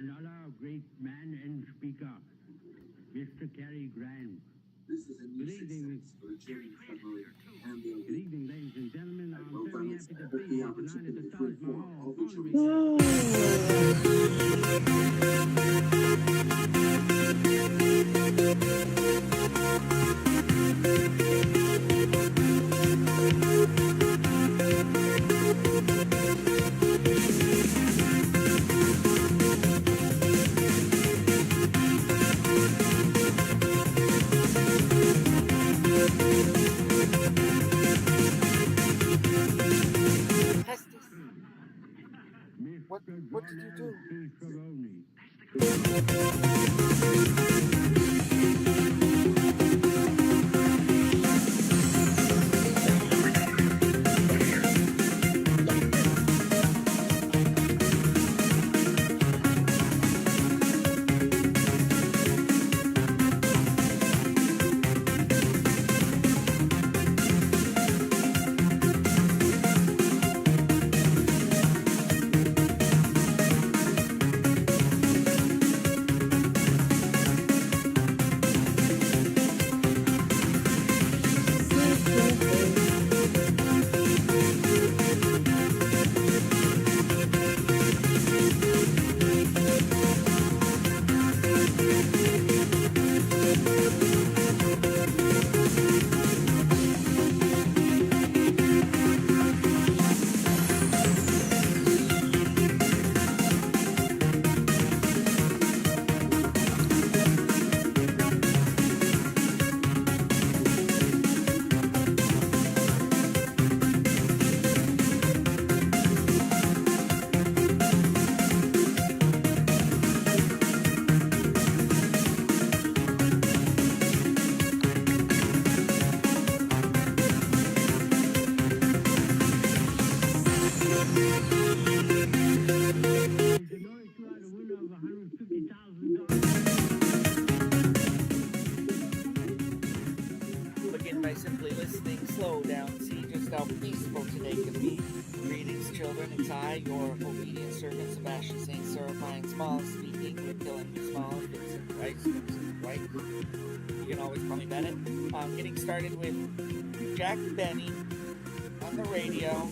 another great man and speaker, Mr. Cary Grant. This is a new success for the children's family and the Good evening, ladies and gentlemen. I'm welcome very us happy to every be here opportunity tonight at to the Taj inform Mahal. all the children. What did you do? Begin by simply listening, slow down, see just how peaceful today can be. Greetings, children, it's I, your obedient servant, Sebastian St. Seraphine Small, speaking with Killing Me Small, Vincent Rice, Vincent White. You can always call me Bennett. Getting started with Jack Benny on the radio,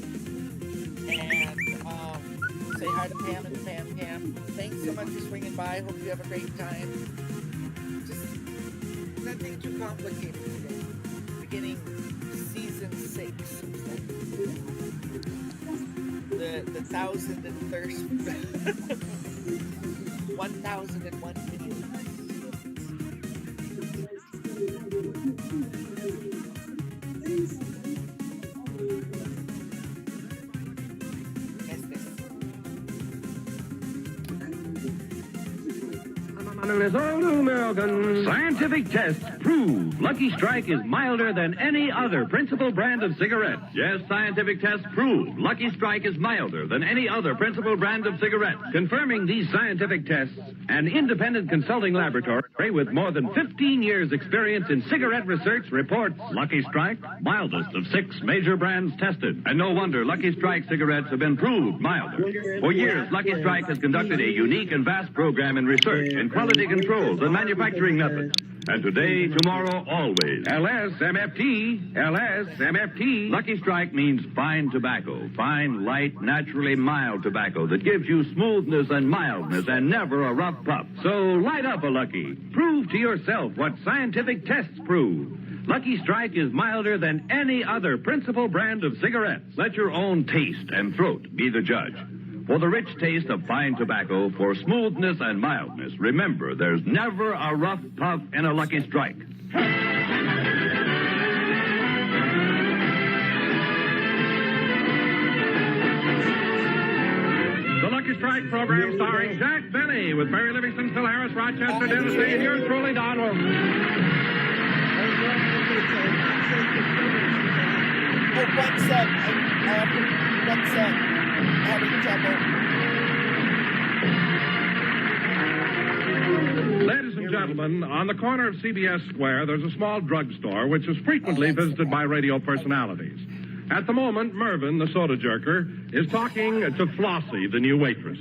and say hi to Pam and Pam. Thanks so much for swinging by. Hope you have a great time. Just nothing too complicated today. Beginning season 6, the 1001 videos. As all American scientific tests prove Lucky Strike is milder than any other principal brand of cigarettes. Yes, scientific tests prove Lucky Strike is milder than any other principal brand of cigarettes. Confirming these scientific tests, an independent consulting laboratory with more than 15 years experience in cigarette research reports Lucky Strike, mildest of 6 major brands tested. And no wonder Lucky Strike cigarettes have been proved milder. For years, Lucky Strike has conducted a unique and vast program in research in quality controls and manufacturing methods. And today, tomorrow, always. LSMFT. Lucky Strike means fine tobacco. Fine, light, naturally mild tobacco that gives you smoothness and mildness and never a rough puff. So light up a Lucky. Prove to yourself what scientific tests prove. Lucky Strike is milder than any other principal brand of cigarettes. Let your own taste and throat be the judge. For the rich taste of fine tobacco, for smoothness and mildness, remember, there's never a rough puff in a Lucky Strike. The Lucky Strike program starring Jack Benny with Barry Livingston, Phil Harris, Rochester, Tennessee, and yours truly, Don Wilson. Oh, one sec. One sec. Having trouble. Ladies and gentlemen, on the corner of CBS Square, there's a small drugstore which is frequently visited by radio personalities. At the moment, Mervyn, the soda jerker, is talking to Flossie, the new waitress.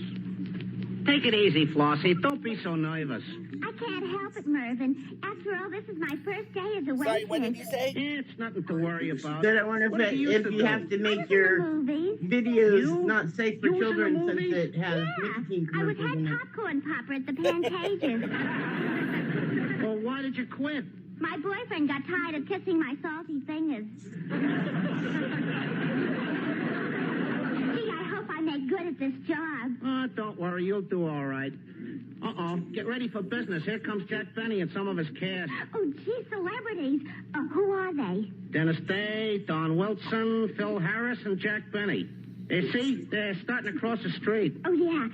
Take it easy, Flossie. Don't be so nervous. I can't help it, Mervyn. After all, this is my first day as a waitress. Sorry, what did you say? It's nothing to worry about. Then I wonder What if did you if used you to have do? to make I was your in the movies. videos You? not safe for You was in the children since movies? it has nicotine I was commercials in head it. popcorn popper at the Pantages. Well, why did you quit? My boyfriend got tired of kissing my salty fingers. Gee, I hope I make good at this job. Oh, don't worry. You'll do all right. Uh-oh. Get ready for business. Here comes Jack Benny and some of his cast. Oh, gee, celebrities. Who are they? Dennis Day, Don Wilson, Phil Harris, and Jack Benny. You see, they're starting to cross the street. Oh, yeah.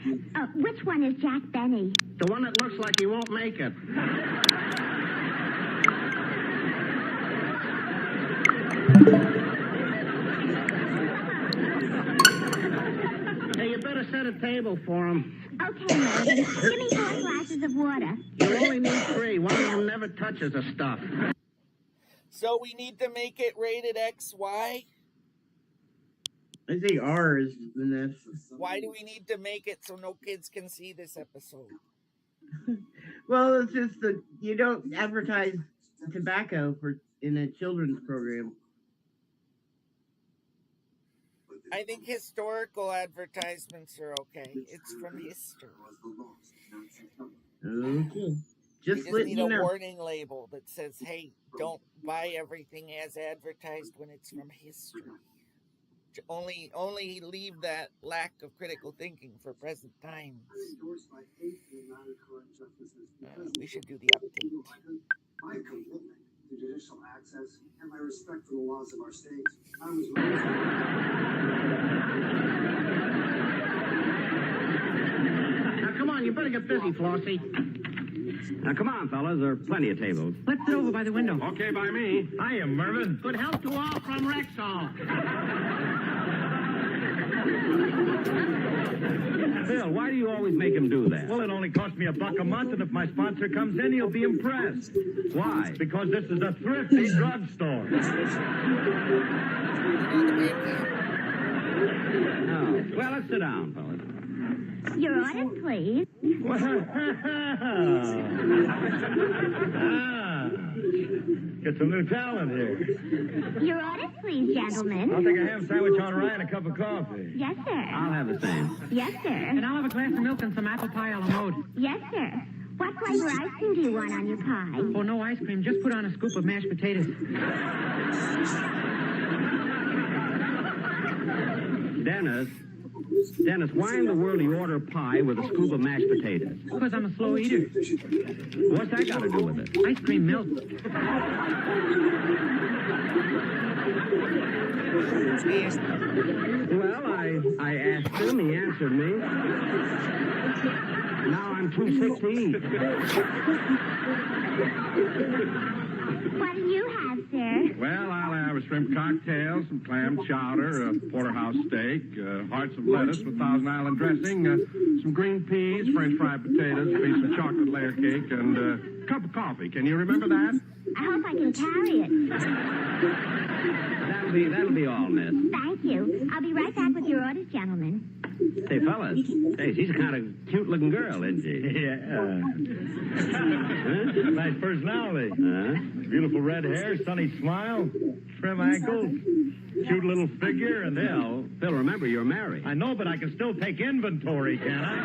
Which one is Jack Benny? The one that looks like he won't make it. Hey, you better set a table for him. Okay, Mervyn. Give me 4 glasses of water. You only need 3. One of them never touches the stuff. So we need to make it rated XY? I think R is the next. Why do we need to make it so no kids can see this episode? Well, it's just you don't advertise tobacco in a children's program. I think historical advertisements are okay. It's from history. Okay. You Just just let need you a know. warning label that says, hey, don't buy everything as advertised when it's from history. Only leave that lack of critical thinking for present times. We should do the update. My commitment to judicial access and my respect for the laws of our state. I was Now, come on. You better get busy, Flossie. Now, come on, fellas. There are plenty of tables. Let's sit over by the window. Okay by me. Hiya, Mervyn. Good health to all from Rexall. Phil, why do you always make him do that? Well, it only costs me $1 a month, and if my sponsor comes in, he'll be impressed. Why? Because this is a thrifty drugstore. Oh, well, let's sit down, fellas. Your order, please. Get some new talent here. Your order, please, gentlemen. I'll take a ham sandwich on rye and a cup of coffee. Yes, sir. I'll have the same. Yes, sir. And I'll have a glass of milk and some apple pie a la mode. Yes, sir. What flavor ice cream do you want on your pie? Oh, no ice cream. Just put on a scoop of mashed potatoes. Dennis, why in the world do you order pie with a scoop of mashed potatoes? Because I'm a slow eater. What's that got to do with it? Ice cream, milk. Well, I asked him, he answered me. Now I'm too sick to eat. What do you have, sir? Well, I'll have a shrimp cocktail, some clam chowder, a porterhouse steak, hearts of lettuce with Thousand Island dressing, some green peas, French fried potatoes, a piece of chocolate layer cake, and a cup of coffee. Can you remember that? I hope I can carry it. That'll be all, miss. Thank you. I'll be right back with your orders, gentlemen. Hey, fellas. Hey, she's a kind of cute-looking girl, isn't she? Yeah. Nice personality. Beautiful red hair, sunny smile, trim ankles, cute little figure, and Phil, remember, you're married. I know, but I can still take inventory, can't I?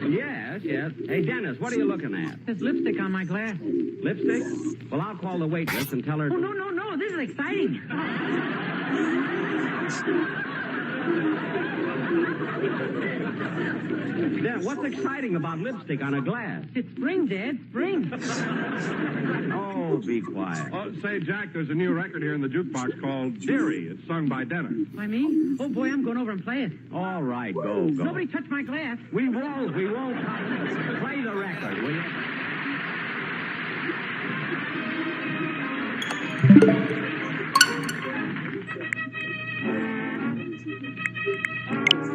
Yes. Hey, Dennis, what are you looking at? There's lipstick on my glass. Lipstick? Well, I'll call the waitress and tell her... Oh, no. This is exciting. Then what's exciting about lipstick on a glass? It's spring, Dad. Spring. Oh, be quiet. Oh, say, Jack, there's a new record here in the jukebox called Dearie. It's sung by Dennis. By me? Oh, boy, I'm going over and play it. All right, go. Nobody touch my glass. We won't. Play the record, will you?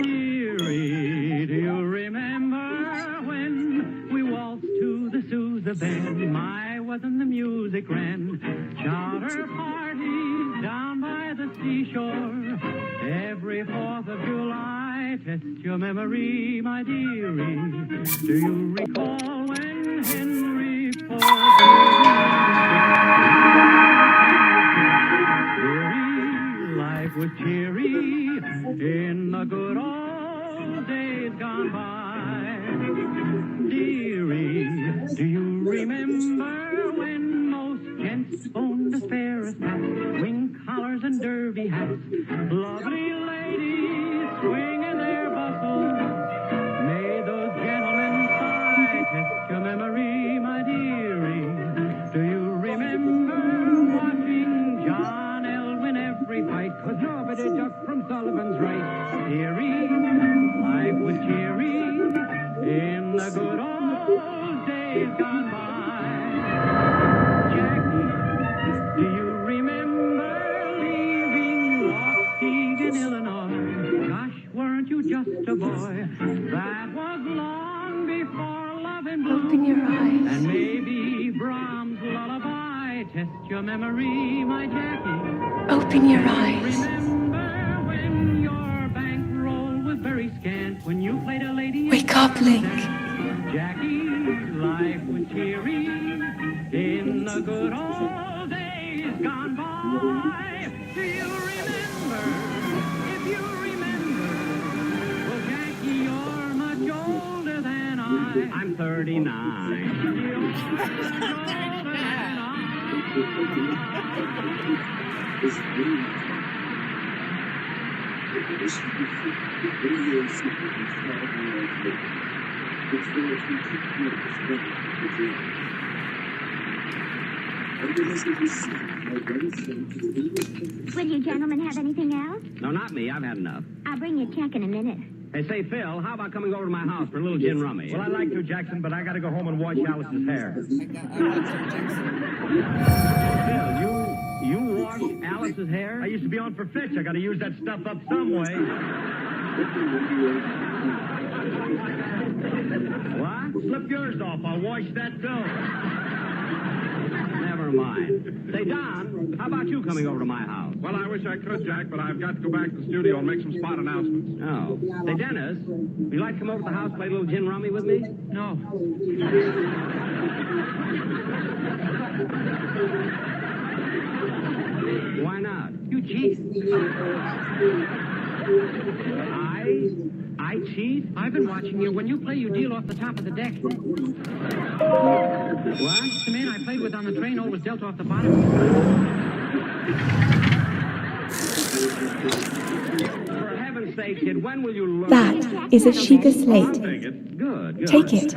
Dearie, do you remember when we waltzed to the Sousa band? My, wasn't the music grand? Charter parties down by the seashore. Every 4th of July test your memory, my dearie. Do you recall when Henry Ford? Dearie, life was cheery in the good old days gone by. Dearie, do you remember when most gents owned a Ferris hat, wing collars and derby hats, lovely ladies swinging their bustles? May those gentlemen sigh. Test your memory, my dearie. Do you remember watching John L. win every fight? 'Cause nobody ducked from Sullivan's right. Dearie, life was cheery in the good old days gone by. Jackie, do you remember leaving Waukegan, Illinois? Gosh, weren't you just a boy? That was long before Love and Blue. Open your eyes. And maybe Brahms' lullaby. Test your memory, my Jackie. Open your eyes. Remember when your bankroll was very scant, when you played a lady. Wake up, Link. Jackie, life was cheery in the good old days gone by. Do you remember? If you remember, well, Jackie, you're much older than I. I'm 39. You're much older than I. Will you gentlemen have anything else? No, not me. I've had enough. I'll bring you a check in a minute. Hey, say, Phil, how about coming over to my house for a little gin rummy? Well, I'd like to, Jackson, but I got to go home and wash Alice's hair. Phil, you wash Alice's hair? I used to be on for Fitch. I got to use that stuff up some way. What? Slip yours off. I'll wash that, too. Never mind. Say, Don, how about you coming over to my house? Well, I wish I could, Jack, but I've got to go back to the studio and make some spot announcements. Oh. Say, Dennis, would you like to come over to the house and play a little gin rummy with me? No. Why not? You cheat. I cheat? I've been watching you. When you play, you deal off the top of the deck. What? The man I played with on the train always dealt off the bottom. For heaven's sake, kid, when will you learn? That is a Sheikah slate. Take it. Good. Take it.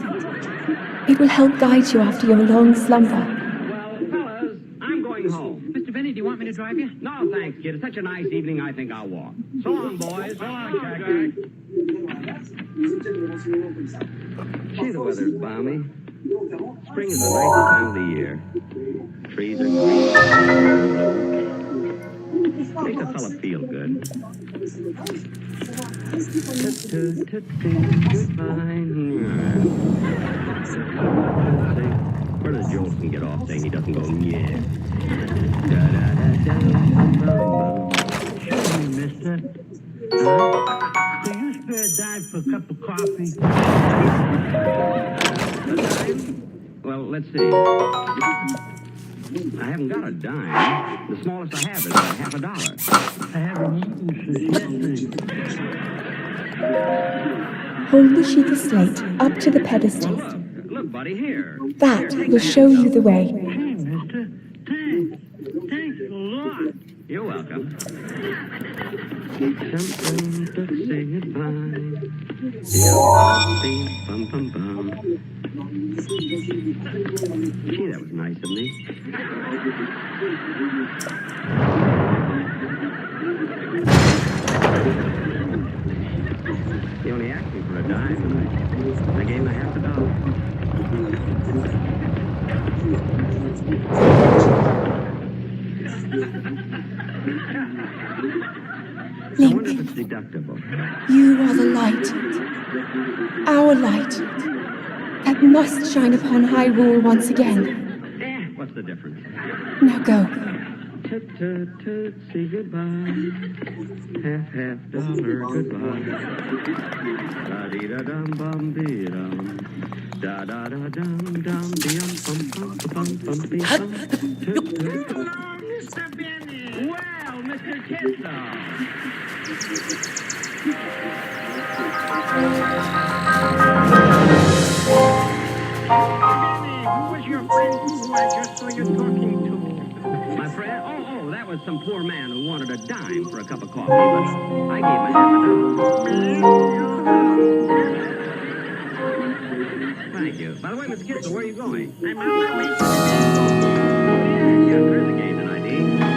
It will help guide you after your long slumber. Well, fellas, I'm going home. Mr. Benny, do you want me to drive you? No, thanks, kid. It's such a nice evening, I think I'll walk. So long, boys. So long, Jack. Gee, the weather's balmy. Spring is the nicest time of the year. Trees are green. Makes a fella feel good. Where does Jolson get off saying he doesn't go, yeah? Hey, mister. Can you spare a dime for a cup of coffee? A dime? Well, let's see. I haven't got a dime. The smallest I have is half a dollar. I haven't eaten since yesterday. Hold the Sheikah slate up to the pedestal. Look, buddy, here. That will show you the way. Hey, mister. Thanks a lot. You're welcome. Something to say goodbye. Bum, bum, bum. Gee, that was nice of me. He only asked me for a dime, and I gave him a half a dollar. I wonder if it's deductible. You are the light. Our light. That must shine upon Hyrule once again. What's the difference? Now go. Say goodbye. Half dollar goodbye. Da-dee-da-dum-bum-dee-dum. Da-da-da-dum-dum-dee-dum-bum-bum-bum-bum-bum. Mr. Bennett. Well, Mr. Kitzel. Benny, who was your friend who I just saw you talking to? My friend? Oh, that was some poor man who wanted a dime for a cup of coffee, but I gave him $half. Thank you. By the way, Mr. Kitzel, where are you going? I'm on my way to the Yeah, there's a game tonight, I didn't know you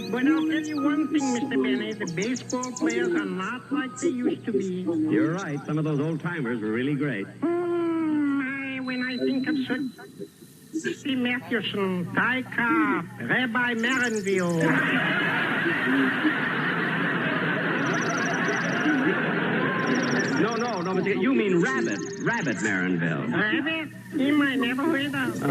were But I'll tell you one thing, Mr. Bennett. The baseball players are not like they used to be. You're right. Some of those old-timers were really great. When I think of such C. Matthewson, Ty Cobb, Rabbi Marinville. No, Mr. You mean Rabbit Marinville. Rabbit? Him I never heard of.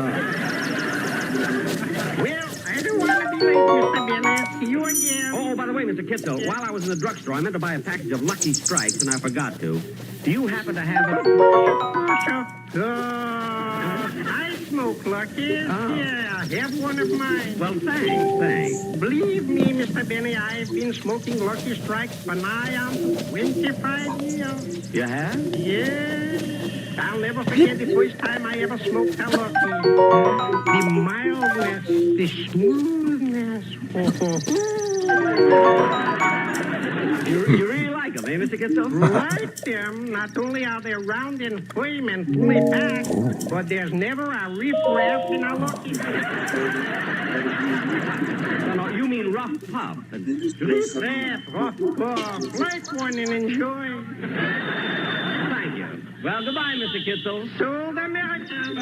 Well, I don't want to be late, Mr. Bennett. See you again. Oh, by the way, Mr. Kitzel, while I was in the drugstore, I meant to buy a package of Lucky Strikes, and I forgot to. Do you happen to have a... I smoke Luckies. Yeah, have one of mine. Well, thanks. Believe me, Mr. Benny, I've been smoking Lucky Strikes for nigh on 25 years. You have? Yes. I'll never forget the first time I ever smoked a Lucky. The mildness, the smoothness. You really like them, eh, Mr. Kitzel? Like them. Not only are they round and firm and fully packed, but there's never a riff-raff in a Lucky. No, you mean rough puff. Riff-raff, rough puff. Like one and enjoy. Thank you. Well, goodbye, Mr. Kitzel. Sold American.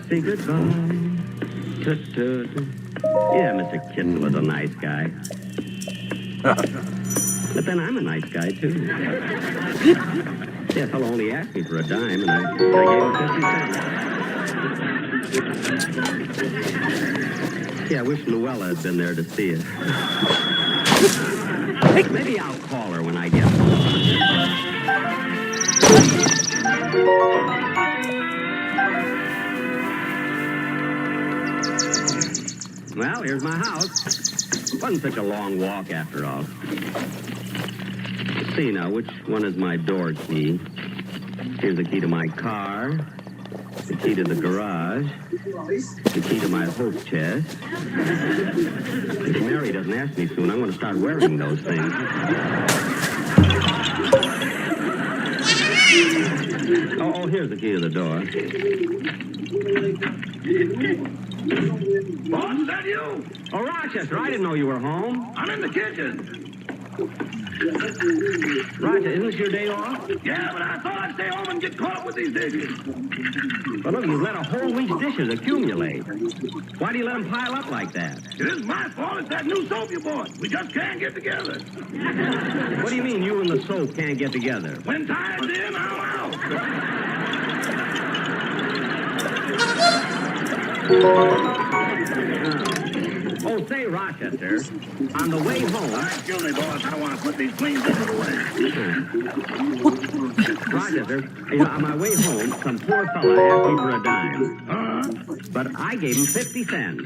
Say goodbye. Yeah, Mr. Kitzel was a nice guy. But then I'm a nice guy, too. Yeah, fellow only asked me for a dime, and I gave him 50 cents. Yeah, I wish Luella had been there to see it. Maybe I'll call her when I get home. Well, here's my house. Wasn't such a long walk after all. Let's see now, which one is my door key? Here's the key to my car, the key to the garage, the key to my hope chest. If Mary doesn't ask me soon, I'm going to start wearing those things. Oh, here's the key to the door. Boss, is that you? Oh, Rochester, I didn't know you were home. I'm in the kitchen. Rochester, isn't this your day off? Yeah, but I thought I'd stay home and get caught up with these dishes. Well, look, you've let a whole week's dishes accumulate. Why do you let them pile up like that? It isn't my fault. It's that new soap you bought. We just can't get together. What do you mean you and the soap can't get together? When time's in, I'm out. Oh, say, Rochester, on the way home... Excuse me, boss. I want to put these clean dishes away. Rochester, on my way home, some poor fella asked me for a dime. But I gave him 50 cents.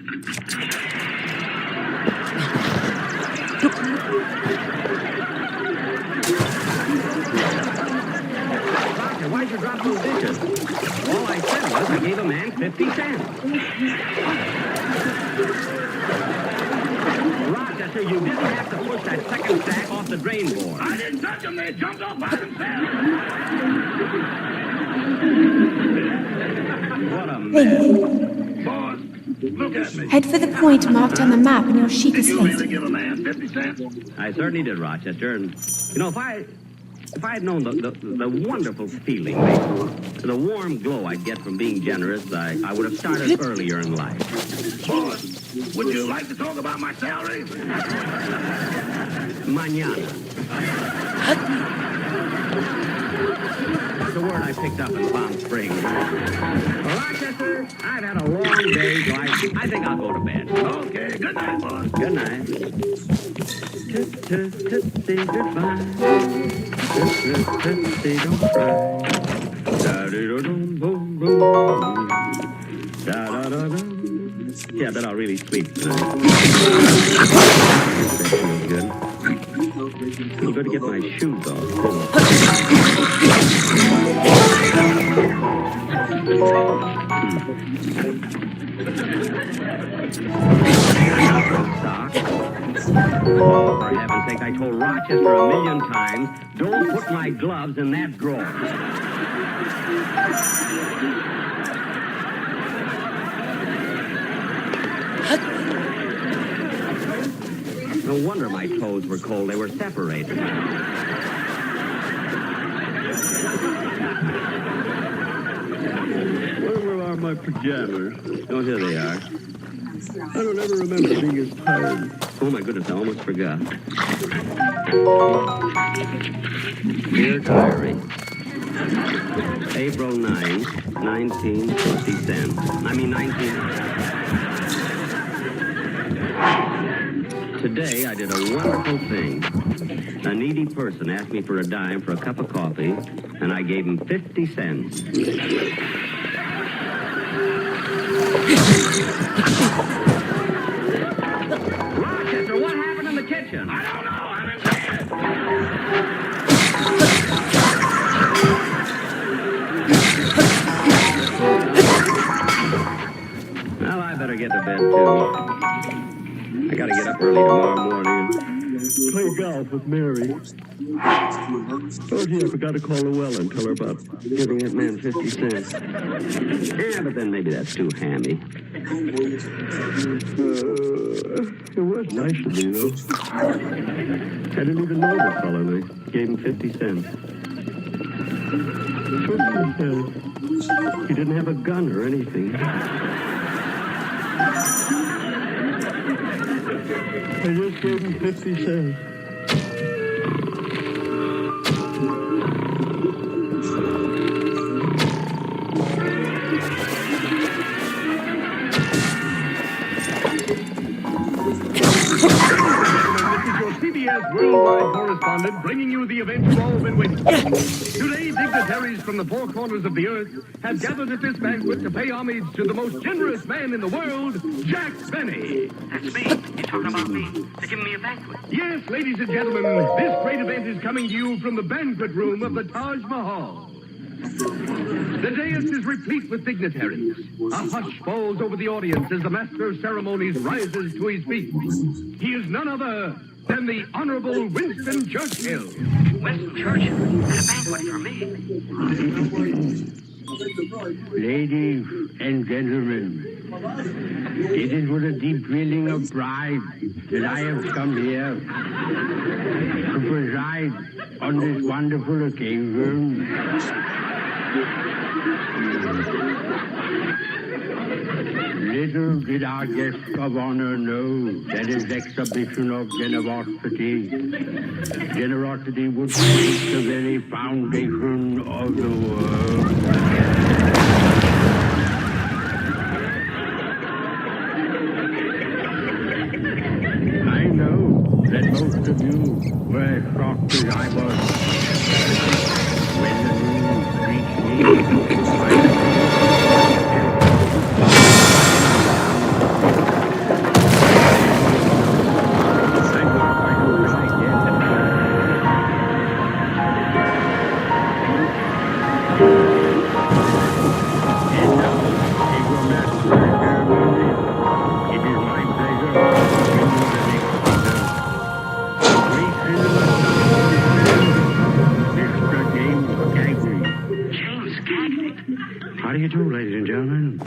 Rochester, why'd you drop those dishes? All I said was I gave a man 50 cents. Rochester, you didn't have to push that second stack off the drain board. I didn't touch them. They jumped off by themselves. What a mess. Then Boss, look at me. head for the point marked on the map in your sheet of Did you slate. really give a man 50 cents? I certainly did, Rochester. And, you know, if If I had known the wonderful feeling, the warm glow I'd get from being generous, I would have started earlier in life. Boss, would you like to talk about my salary? Mañana. That's a word I picked up in Palm Springs. Rochester, I've had a long day, so I think I'll go to bed. Okay, good night, boss. Good night. Say goodbye. Say don't cry. Da-da-da-dum-boom-boom. Da-da-da-dum. Yeah, but I'll really sleep tonight. That feels good. I'm going to get my shoes off, Oh, for heaven's sake, I told Rochester a million times, don't put my gloves in that drawer. No wonder my toes were cold. They were separated. Where are my pajamas? Oh, here they are. I don't ever remember being as tired. Oh, my goodness, I almost forgot. Dear Diary, April 9, 1950 Today, I did a wonderful thing. A needy person asked me for a dime for a cup of coffee, and I gave him 50 cents. Rochester, what happened in the kitchen? I don't know. I'm in bed. Well, I better get to bed, too. I gotta get up early tomorrow morning. Play golf with Mary. Oh, gee, I forgot to call Luella and tell her about giving that man 50 cents. Yeah, but then maybe that's too hammy. It was nice of me, though. I didn't even know the fellow, and I gave him 50 cents. 50 cents. He didn't have a gun or anything. I just gave him 50 cents. CBS worldwide correspondent bringing you the events you've all been waiting for. Today, dignitaries from the four corners of the earth have gathered at this banquet to pay homage to the most generous man in the world, Jack Benny. That's me. You're talking about me. They're giving me a banquet. Yes, ladies and gentlemen, this great event is coming to you from the banquet room of the Taj Mahal. The dais is replete with dignitaries. A hush falls over the audience as the master of ceremonies rises to his feet. He is none other than the Honorable Winston Churchill. Winston Churchill at a banquet for me. Ladies and gentlemen, it is with a deep feeling of pride that I have come here to preside on this wonderful occasion. Little did our guest of honor know that his exhibition of generosity would shake the very foundation of the world. I know that most of you were as shocked as I was when the news reached me. How do you do, ladies and gentlemen?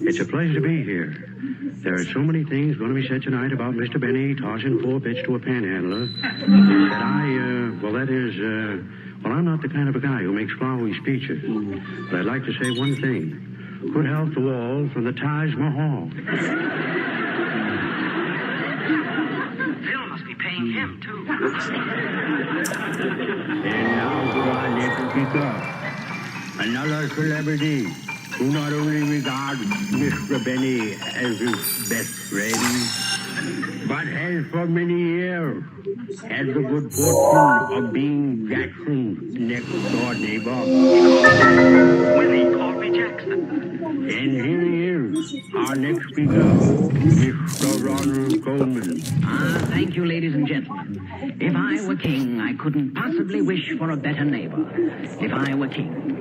It's a pleasure to be here. There are so many things going to be said tonight about Mr. Benny tossing 4 bits to a panhandler that Well, I'm not the kind of a guy who makes flowery speeches. But I'd like to say one thing. Good health to all from the Taj Mahal. Phil must be paying him, too. And now for our next speaker. Another celebrity who not only regards Mr. Benny as his best friend, but has for many years had the good fortune of being Jackson's next-door neighbor. Winnie called me Jackson. And here he is, our next speaker, Mr. Ronald Coleman. Thank you, ladies and gentlemen. If I were king, I couldn't possibly wish for a better neighbor. If I were king.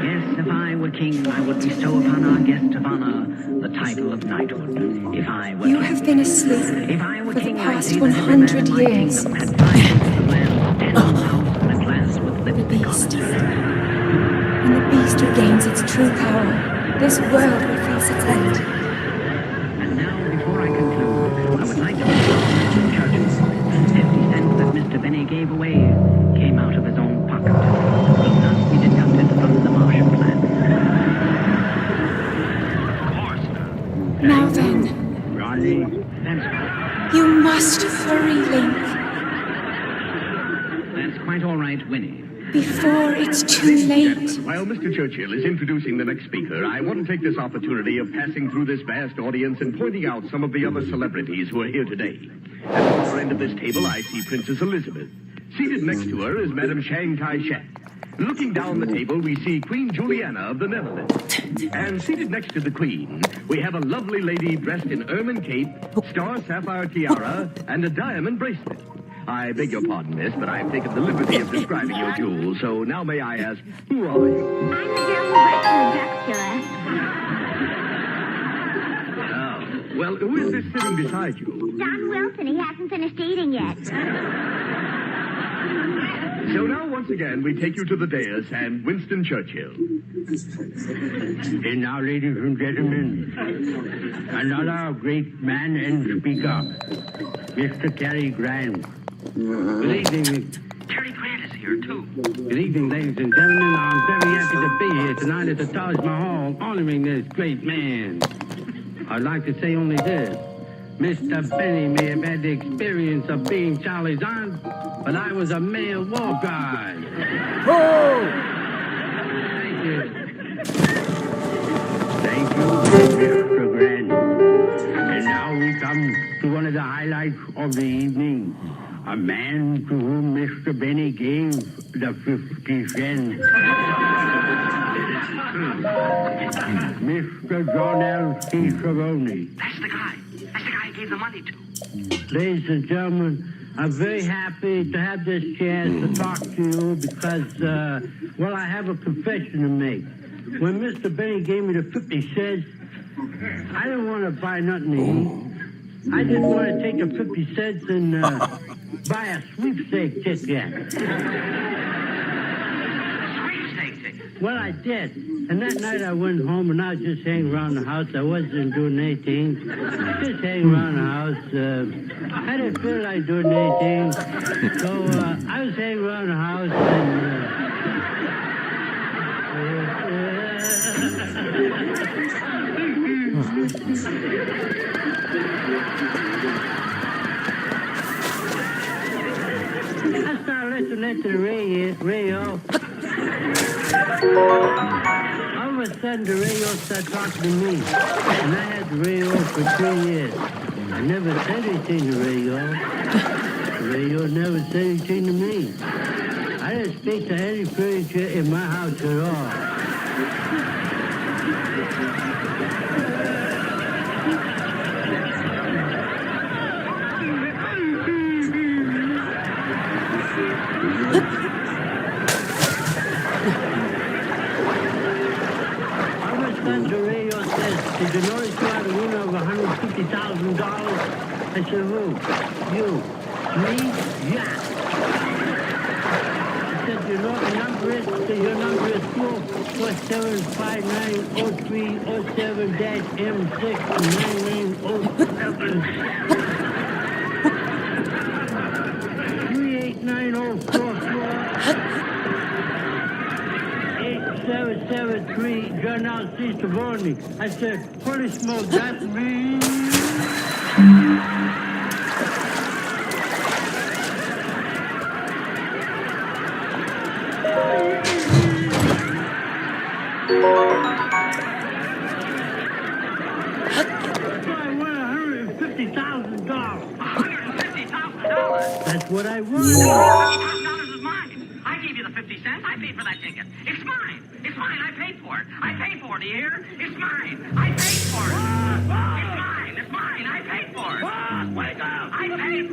Yes, if I were king, I would bestow upon our guest of honor the title of knighthood. If I were You king. have been asleep If I were for the king, I'd past say that every man 100 in my years. kingdom had 5 acres of land, 10 house, and a glass with The lipstick on beast. it. When the beast regains its true power, this world will face its end. And now, before I conclude, I would like to inform Mr. Churchill. 50 cents that Mr. Benny gave away came out of his own pocket. Will not be deducted from the Marshall Plan. Now then, Ronnie. That's right. you must hurry, Link, That's quite all right, Winnie. before it's too late. While Mr. Churchill is introducing the next speaker, I want to take this opportunity of passing through this vast audience and pointing out some of the other celebrities who are here today. At the far end of this table, I see Princess Elizabeth. Seated next to her is Madame Shanghai Shek. Looking down the table, we see Queen Juliana of the Netherlands. And seated next to the Queen, we have a lovely lady dressed in ermine cape, star sapphire tiara, and a diamond bracelet. I beg your pardon, miss, but I've taken the liberty of describing your jewels, so now may I ask, who are you? I'm the girl who works in the drugstore. Oh, well, who is this sitting beside you? Don Wilson, he hasn't finished eating yet. So now, once again, we take you to the dais and Winston Churchill. And now, ladies and gentlemen, another great man and speaker, Mr. Cary Grant. Good evening. Cary Grant is here, too. Good evening, ladies and gentlemen. I'm very happy to be here tonight at the Taj Mahal, honoring this great man. I'd like to say only this. Mr. Benny may have had the experience of being Charlie's aunt, but I was a male war guy. Oh! Thank you. Thank you, Mr. Grant. And now we come to one of the highlights of the evening. A man to whom Mr. Benny gave the 50 cents. Mr. John L. C. Cerrone. That's the guy. That's the guy I gave the money to. Ladies and gentlemen, I'm very happy to have this chance to talk to you because, well, I have a confession to make. When Mr. Benny gave me the 50 cents, I didn't want to buy nothing to eat. I just want to take the 50 cents and buy a sweepstake ticket. Sweepstake ticket? Well, I did. And that night I went home and I was just hanging around the house. I wasn't doing anything. Just hanging around the house. I didn't feel like doing anything. So I was hanging around the house and... I started listening to the radio. All of a sudden, the radio started talking to me. And I had the radio for 3 years. I never said anything to the radio. The radio never said anything to me. I didn't speak to any furniture in my house at all. Did you notice you had a winner of $150,000? I said, who? You. Me? Yeah. I said, you know the number is? Your number is 447590307-M69907. 773 Journal ceased to warn me. I said, holy smoke, that's me. That's what I want. $50,000 is mine. I gave you the 50 cents. I paid for that ticket. It's mine. It's mine. I paid for it. I paid for it, do you hear? It's mine. I paid for it. It's mine. It's mine. I paid for it. Boss, wake up. I paid.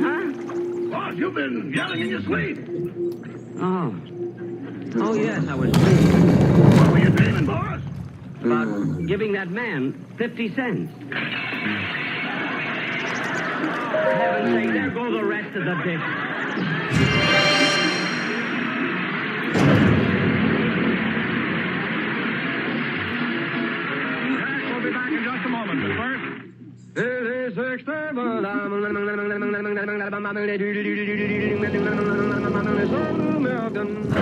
Huh? Boss, you've been yelling in your sleep. Oh, yes, I was dreaming. What were you dreaming, boss? About giving that man 50 cents. For heaven's sake, there go the rest of the bit. We'll be back in just a moment, but first... It is external.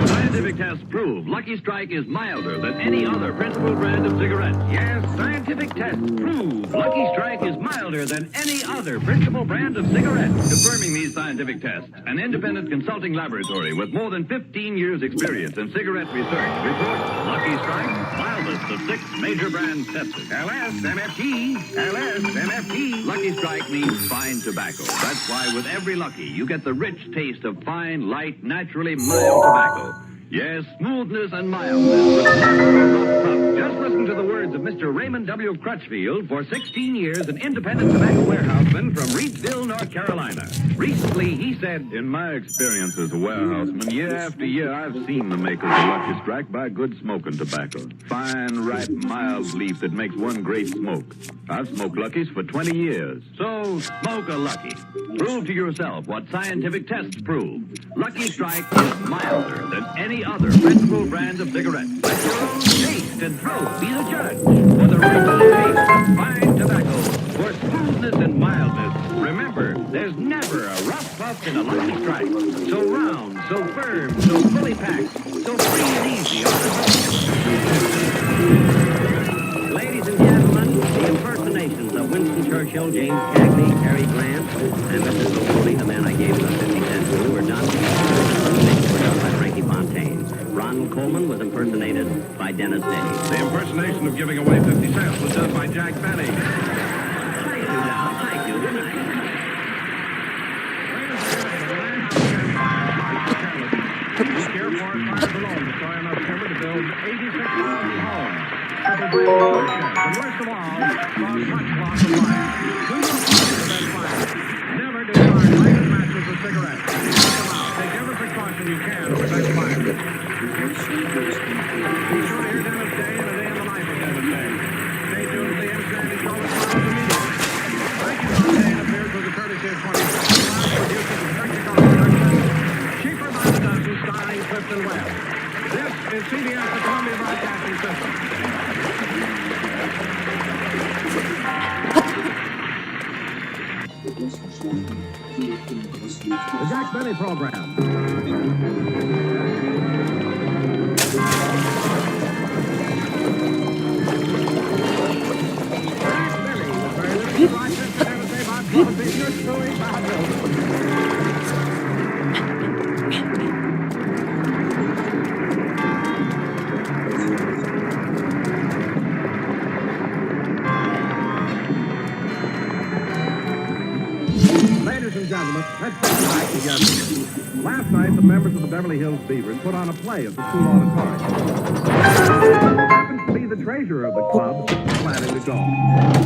Scientific tests prove Lucky Strike is milder than any other principal brand of cigarettes. Yes, scientific tests prove Lucky Strike is milder than any other principal brand of cigarettes. Confirming these scientific tests, an independent consulting laboratory with more than 15 years' experience in cigarette research reports Lucky Strike, mildest of 6 major brands tested. LSMFT. LSMFT. Lucky Strike means fine tobacco. That's why with every Lucky, you get the rich taste of fine, light, naturally mild tobacco. Yes, smoothness and mildness, but never a rough puff. Just listen to the words of Mr. Raymond W. Crutchfield, for 16 years an independent tobacco warehouseman from Reidsville, North Carolina. Recently, he said, in my experience as a warehouseman, year after year, I've seen the makers of Lucky Strike buy good smoking tobacco. Fine, ripe, mild leaf that makes one great smoke. I've smoked Luckies for 20 years. so smoke a Lucky. Prove to yourself what scientific tests prove. Lucky Strike is milder than any other principal brand of cigarettes. Let your own taste and throat be the judge for the real taste of fine tobacco. For smoothness and mildness, remember, there's never a rough puff in a Lucky Strike. So round, so firm, so fully packed, so free and easy on the go. Ladies and gentlemen, the impersonations of Winston Churchill, James Cagney, Cary Grant, and Mrs. O'Foley, the man I gave the 50 cents to, were done. They were done by Frankie Fontaine. Ron Coleman was impersonated by Dennis Day. The impersonation of giving away 50 cents was done by Jack Benny. Thank you, Dow. Thank you. Good night. Be careful, our fires alone destroy enough timber to build 86,000 homes. And worst of all, cause much loss of life. Do not fire that fire. Never discard lighted matches or cigarettes. Put them out. Take every precaution you can to prevent fire. Be sure to hear Dennis Day and a day in the life of Dennis Day. Stay tuned to the Outstanding Show that follows immediately. Frankie Fontaine appears with the courtesy of 27 producers of technical production. Cheaper by the dozen, starring Clifton Webb. This is CBS, the Columbia Broadcasting System. The Jack Benny Program. Ladies and gentlemen, let's get back together. Last night, the members of the Beverly Hills Beavers put on a play at the school auditorium. Happens to be the treasurer of the club planning to go.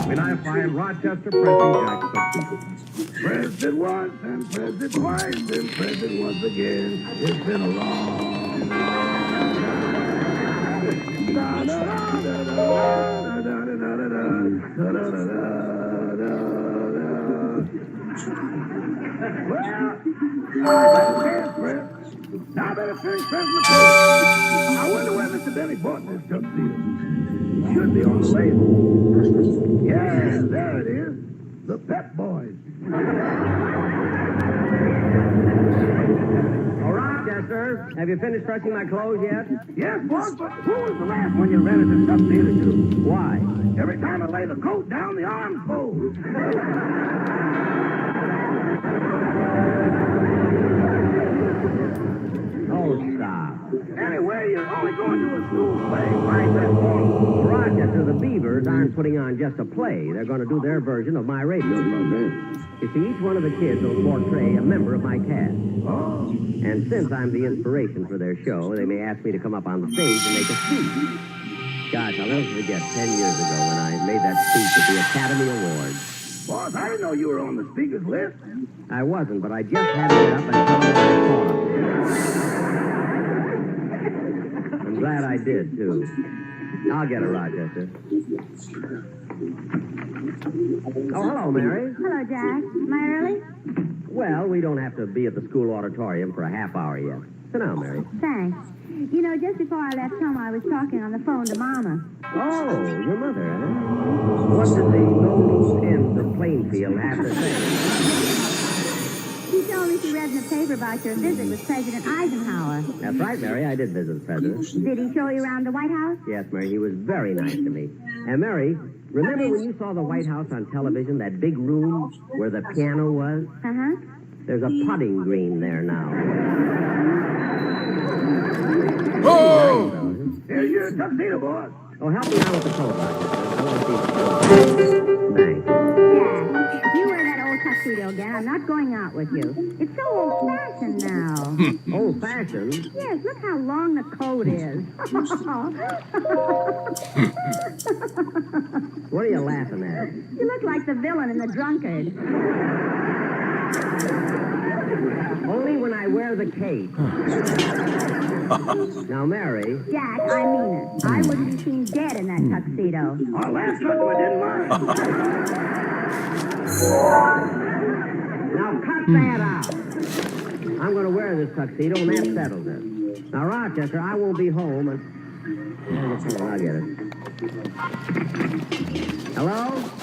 We now find Rochester pressing Jack's successor. President once and President twice and President once again. It's been a long, Now I better finish pressing the code. I wonder where Mr. Benny bought this tuxedo. It should be on the label. Yeah, there it is. The Pep Boys. All right, sir. Have you finished stretching my clothes yet? Yes, boss, but who was the last one you rented this tuxedo to? Why? Every time I lay the coat down, the arms fold. Oh, stop. Anyway, you're only going to a school play. Find that one. Rochester, the Beavers aren't putting on just a play. They're going to do their version of my radio program. You see, each one of the kids will portray a member of my cast. Oh. And since I'm the inspiration for their show, they may ask me to come up on the stage and make a speech. Gosh, I'll never forget 10 years ago when I made that speech at the Academy Awards. Boss, I didn't know you were on the speaker's list. I wasn't, but I just had to get up and tell them what I thought. I'm glad I did, too. I'll get her, Rochester. Oh, hello, Mary. Hello, Jack. Am I early? Well, we don't have to be at the school auditorium for a half hour yet. Sit down, Mary. Thanks. You know, just before I left home, I was talking on the phone to Mama. Oh, your mother, huh? What did the no loose ends of Plainfield have to say? She told me she read in the paper about your visit with President Eisenhower. That's right, Mary. I did visit the president. Did he show you around the White House? Yes, Mary. He was very nice to me. And, Mary, remember when you saw the White House on television, that big room where the piano was? Uh-huh. There's a putting green there now. Oh! Here's your tuxedo, boss. Oh, help me out with the coat, Rochester. I want to see the coat. Thanks. Jack, if you wear that old tuxedo again, I'm not going out with you. It's so old-fashioned now. Old-fashioned? Yes, look how long the coat is. What are you laughing at? You look like the villain in The Drunkard. Only when I wear the cape. Now, Mary. Jack, I mean it. I wouldn't be seen dead in that tuxedo. Our last customer didn't mind. Now, cut that out. I'm going to wear this tuxedo, and that settles it. Now, Rochester, I won't be home, and... I'll get it. Hello?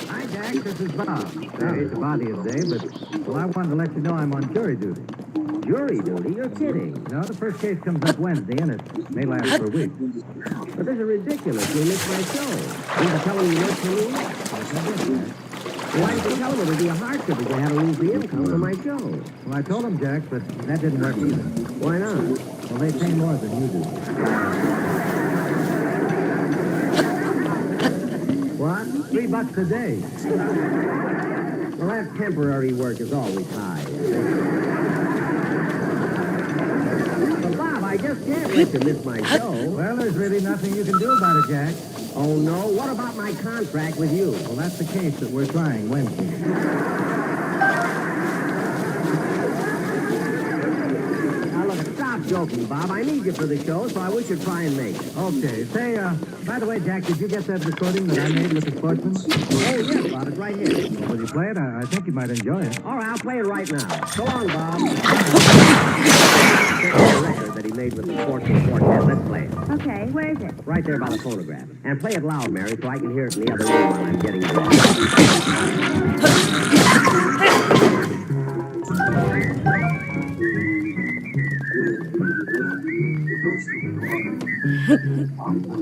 Hi, Jack. This is Bob. Sorry to bother you today, but I wanted to let you know I'm on jury duty. Jury duty? You're kidding. No, the first case comes up Wednesday, and it may last for a week. But this is ridiculous. You missed my show. Did you tell him you worked for me? Why did you tell him it would be a hardship if you had to lose the income from my show? Well, I told him, Jack, but that didn't work either. Why not? Well, they pay more than you do. What? $3 a day. Well, that temporary work is always high. But, Bob, I just can't let you miss my show. Well, there's really nothing you can do about it, Jack. Oh, no? What about my contract with you? Well, that's the case that we're trying Wednesday. Now, look, stop joking, Bob. I need you for the show, so I wish you'd try and make it. Okay. Say, by the way, Jack, did you get that recording that I made with the sportsman? Oh, yes, Bob. It's right here. Well, will you play it? I think you might enjoy it. All right, I'll play it right now. So long, Bob. The record that he made with the sportsman quartet. Let's play it. Okay, where is it? Right there by the phonograph. And play it loud, Mary, so I can hear it in the other room while I'm getting it.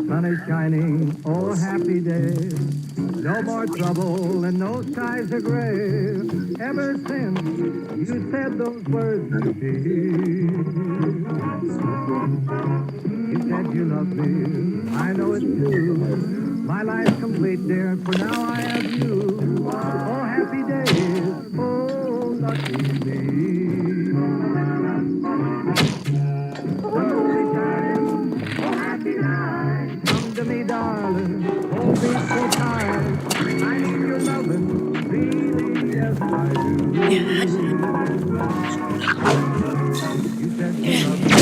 Sun is shining, oh happy day. No more trouble and no skies are gray. Ever since you said those words to me. You said you love me, I know it's true. My life's complete, dear, for now I have you. Oh happy days, oh lucky me. Come to me, darling. Hold me so tight. I need your loving. Really, yes, I do. You said you love me.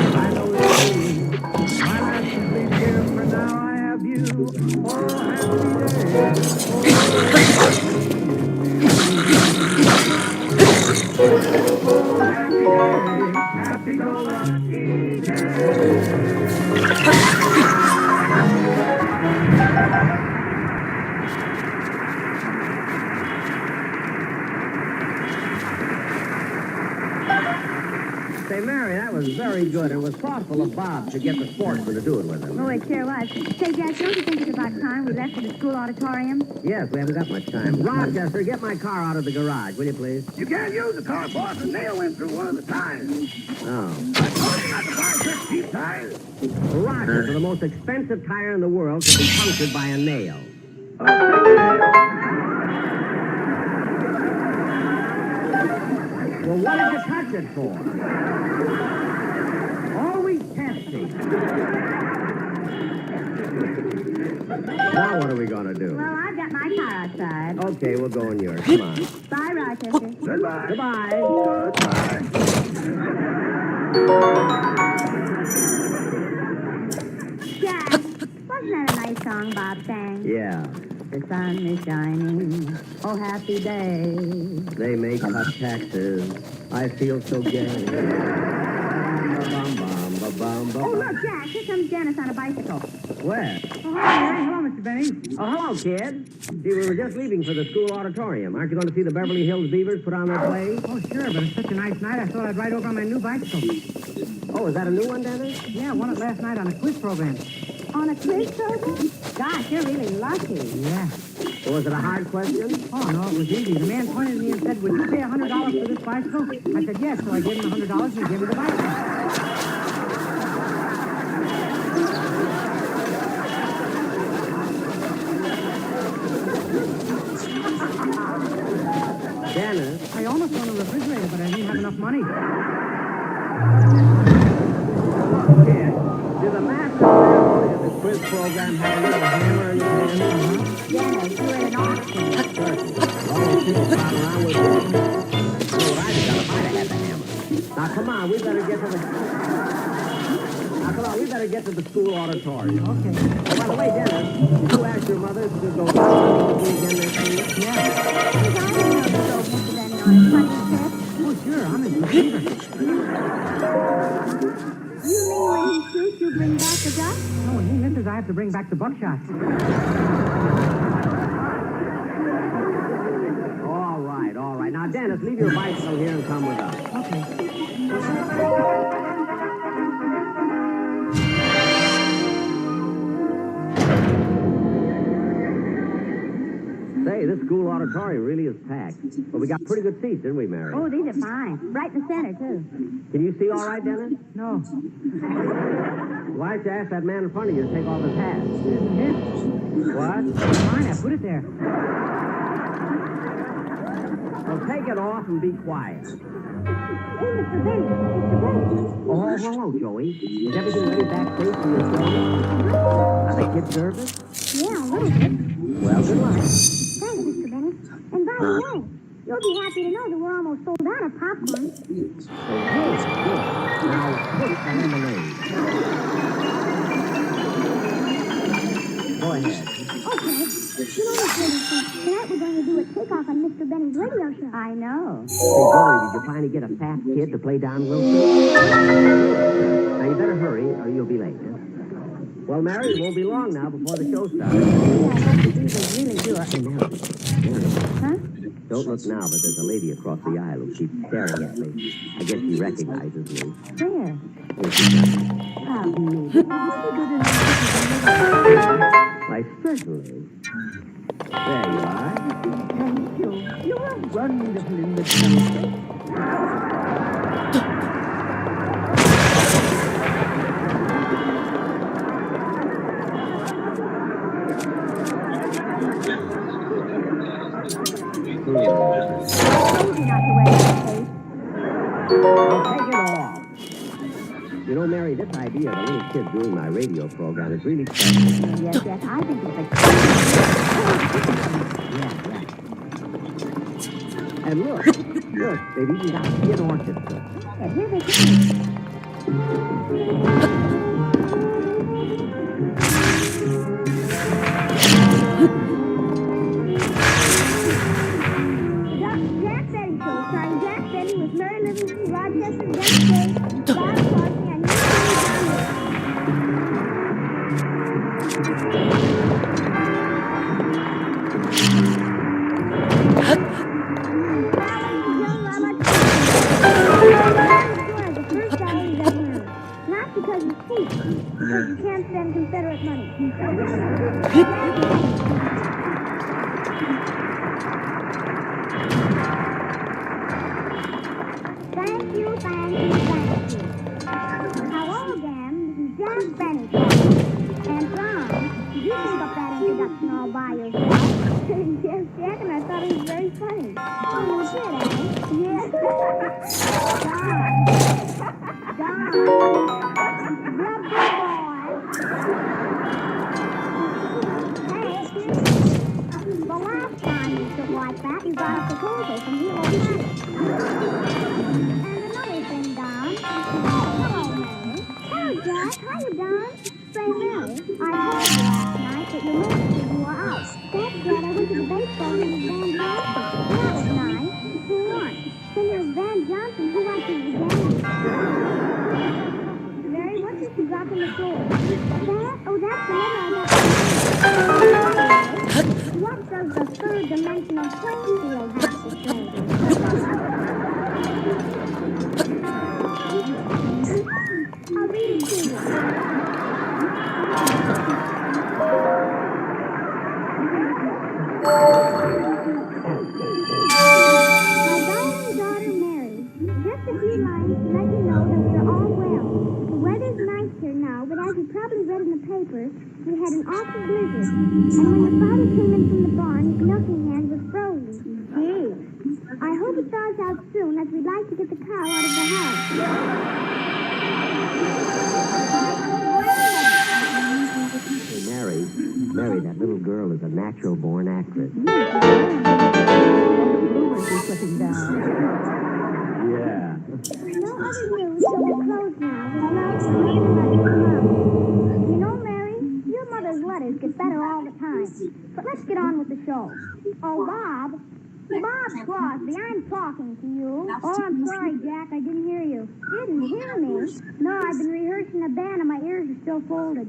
I know it's true. My life's complete here, for now I have you. Oh, happy days. Oh, happy go lucky day. Say, Mary, that was very good. It was thoughtful of Bob to get the sportsman to do it with him. Oh, it sure was. Say, Jack, don't you think it's about time we left for the school auditorium? Yes, we haven't got much time. Rochester, get my car out of the garage, will you, please? You can't use the car, boss. A nail went through one of the tires. Oh. I told you not to buy such cheap tires. Rochester, the most expensive tire in the world, can be punctured by a nail. Well, what did you touch it for? Always testing. Now what are we going to do? Well, I've got my car outside. Okay, we'll go in yours. Come on. Bye, Rochester. Goodbye. Goodbye. Jack, wasn't that a nice song Bob sang? Yeah. The sun is shining. Oh, happy day. They may cut taxes. I feel so gay. Oh, look, Jack, here comes Dennis on a bicycle. Where? Oh, hi, hello, Mr. Benny. Oh, hello, kid. See, we were just leaving for the school auditorium. Aren't you going to see the Beverly Hills Beavers put on their play? Oh, sure, but it's such a nice night, I thought I'd ride over on my new bicycle. Oh, is that a new one, Dennis? Yeah, I won it last night on a quiz program. On a quiz program? Gosh, you're really lucky. Yeah. Oh, was it a hard question? Oh, no, it was easy. The man pointed at me and said, would you pay $100 for this bicycle? I said, yes, so I gave him $100 and he gave me the bicycle. Dennis? I almost won a refrigerator, but I didn't have enough money. Kid, do the masterclass of the quiz program have a little hammer in the hand? Dennis, you're at an auction. All those people flying around with it. Oh, what I'd have done if I'd have had the hammer. Now, come on, we better get to the... Now, come on, we better get to the school auditorium. Okay. Oh, by the way, Dennis, did you ask your mother to go down with me again next week? Yeah. On his funny trip. Oh, sure, I'm in receiver. You mean when he shoots, you bring back the duck? No, when he misses, I have to bring back the buckshot. All right, all right. Now, Dennis, leave your bicycle here and come with us. Okay. Say, this school auditorium really is packed. But we got pretty good seats, didn't we, Mary? Oh, these are fine. Right in the center, too. Can you see all right, Dennis? No. Why don't you ask that man in front of you to take off his hat? Here. What? Fine, I put it there. Well, take it off and be quiet. Hey, Mr. Benny. Mr. Benny. Oh, hello, Joey. Is everything ready backstage for your show? Are the kids nervous? Yeah, a little bit. Well, good luck. Thanks, Mr. Benny. And by the way, you'll be happy to know that we're almost sold out of popcorn. Oh, good, good. Now, put the lemonade. Go ahead. Okay. You know, Mr. Hiddleston, tonight we're going to do a takeoff on Mr. Benny's radio show. I know. Hey, Joey, did you finally get a fat kid to play Don Wilson? Now, you better hurry, or you'll be late. Huh? Well, Mary, it won't be long now before the show starts. Yeah, I hope the Beavers really do it. Hey, Mary. Huh? Don't look now, but there's a lady across the aisle who keeps staring at me. I guess she recognizes me. Where? Here she comes. Oh, me. Why, certainly. There you are. Thank you. You are wonderful in the country. I'll take it off. You know, Mary, this idea of a little kid doing my radio program is really special. Yes, yes, I think it's a... Yeah. And look, they've even got an orchestra. Yeah, here they come. Jack Benny Show, starring Jack Benny with Mary Livingston, Rochester, Dennis Day, Bob Crosby, and cheap. Because you can't spend Confederate money. Thank you. Hello again, this is Jack Benny calling. And Ron, did you think up that introduction all by yourself? Yes, Jack, and I thought it was very funny. Oh, you did, eh? Yeah. Don. Grab the boy. Hey, the last time you took like that, you got a proposal from Hilo Money. And another thing, Don. Hello, Mary. Hello, Jack. How you, Don? Say, Mary, I told you last night that your mistresses were out. That's right. I went to the baseball game with Van Johnson. That was nice. Who won? Then there was Van Johnson. Who watches the game? Mary, what did you drop on the floor? That? Oh, that's the letter I got. What does the third-dimensional playing field have to say? I'll read it to you. My darling daughter Mary, just a few lines to let you know that we're all well. The weather's nice here now, but as you probably read in the paper, we had an awful blizzard. And when your father came in from the barn, his milking hand was frozen. Gee, I hope it thaws out soon, as we'd like to get the cow out of the house. Hey, Mary, that little girl is a natural-born actress. Yeah. No other news, so we're closed now. With love from Mother Mom. You know, Mary, your mother's letters get better all the time. But let's get on with the show. Oh, Bob Crosby, I'm talking to you. Oh, I'm sorry, Jack, I didn't hear you. Didn't hear me? No, I've been rehearsing a band and my ears are still folded.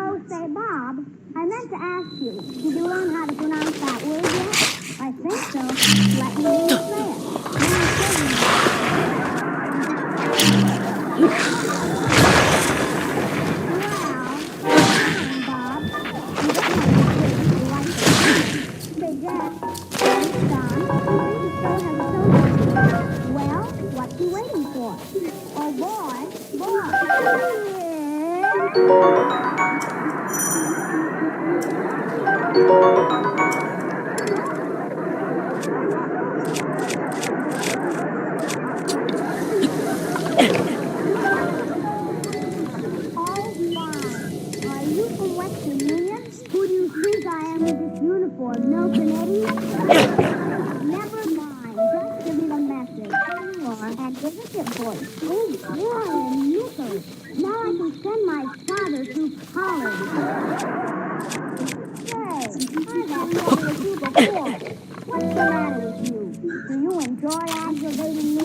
Oh, say, Bob, I meant to ask you, did you learn how to pronounce that word yet? I think so. Let me hear you say it. Bob. Say, Jack, it's done. The show has a show. Well, what you waiting for? Oh, boy. Never mind. Just give me the message. And give it to voice. Oh, boy, a nuker. Now I can send my father to college. Say, I've had trouble with you before. What's the matter with you? Do you enjoy aggravating me?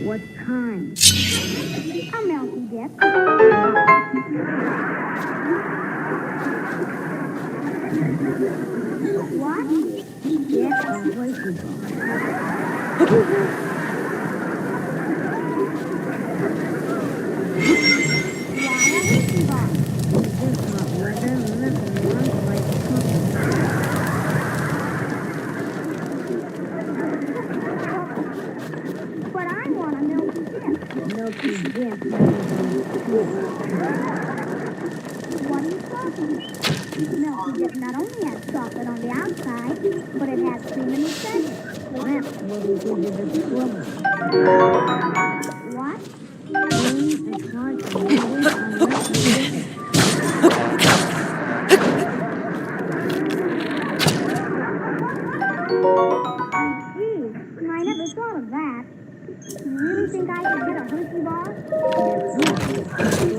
What kind? A milky dip. What? Yes, a horsey ball. But I want a milky dip. Milky dip. What are you talking about? Milky dip not only has chocolate on the outside, but it has cream in the center. That's what we give you the trouble. What? It's hard to believe unless you get it. Gee, I never thought of that. You really think I could get a Hershey bar?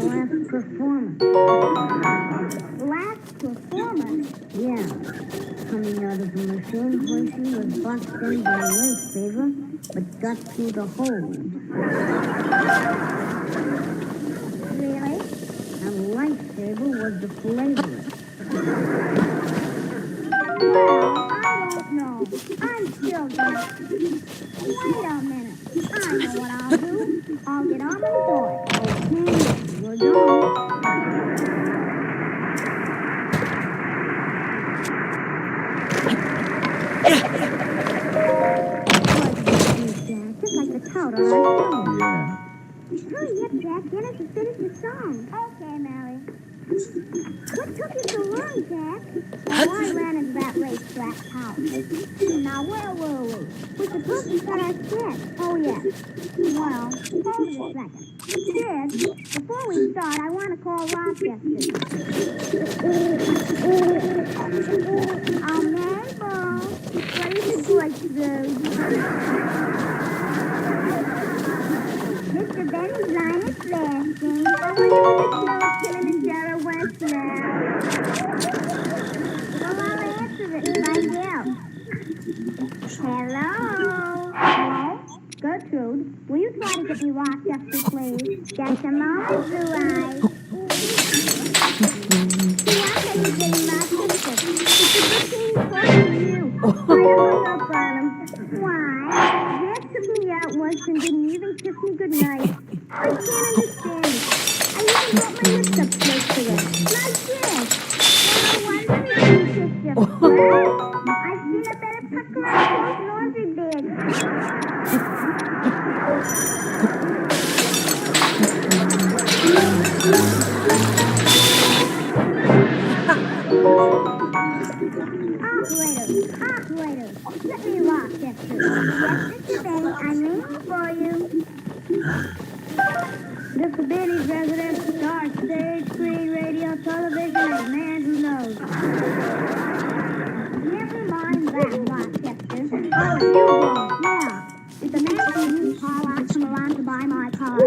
Last performance. Last performance? Yeah. Coming out of the machine, Hershey was boxed in by a lifesaver, but got through the hole. Really? A lifesaver was the flavor. Well, I don't know. I'm still gonna... Wait a minute. I know what I'll do. I'll get on my board. Okay, we're going. Just like the powder on film. Yeah. Hurry up, Jack. Dennis has finished the song. Okay, Mary. What took you so long, Jack? Oh, I ran into that racetrack house. Now, where were we? We're supposed to start our skit. Oh, yes. Well, hold it a second. Sid, before we start, I want to call Rochester. Oh, Mabel, what is it going to do? Mr. Benny's line is flashing. I wonder if the snow's Kilimanjaro West now. Well, I'll answer it if I yell. Hello? Hello? Gertrude, will you try to get me Rochester, please? Just a moment, Blue Eyes. See, I'll tell you getting Rochester. It's a good thing for you. I hung up on him. Why? Jack took me out once and didn't even kiss me goodnight. I can't understand it. I even got my lips up close to it. Like this. Well, no wonder he didn't kiss you. Well, I've seen a better pucker on those laundry bags. Operator, let me rock that too. Yes, Mr. Benny, I'm ringing for you. Mr. Benny's residence star, stage, screen, radio, television, and a man who knows. Never mind that, Rochester. Oh, it's you, boss. Yeah. Did the man from the used car lot come around to buy my car?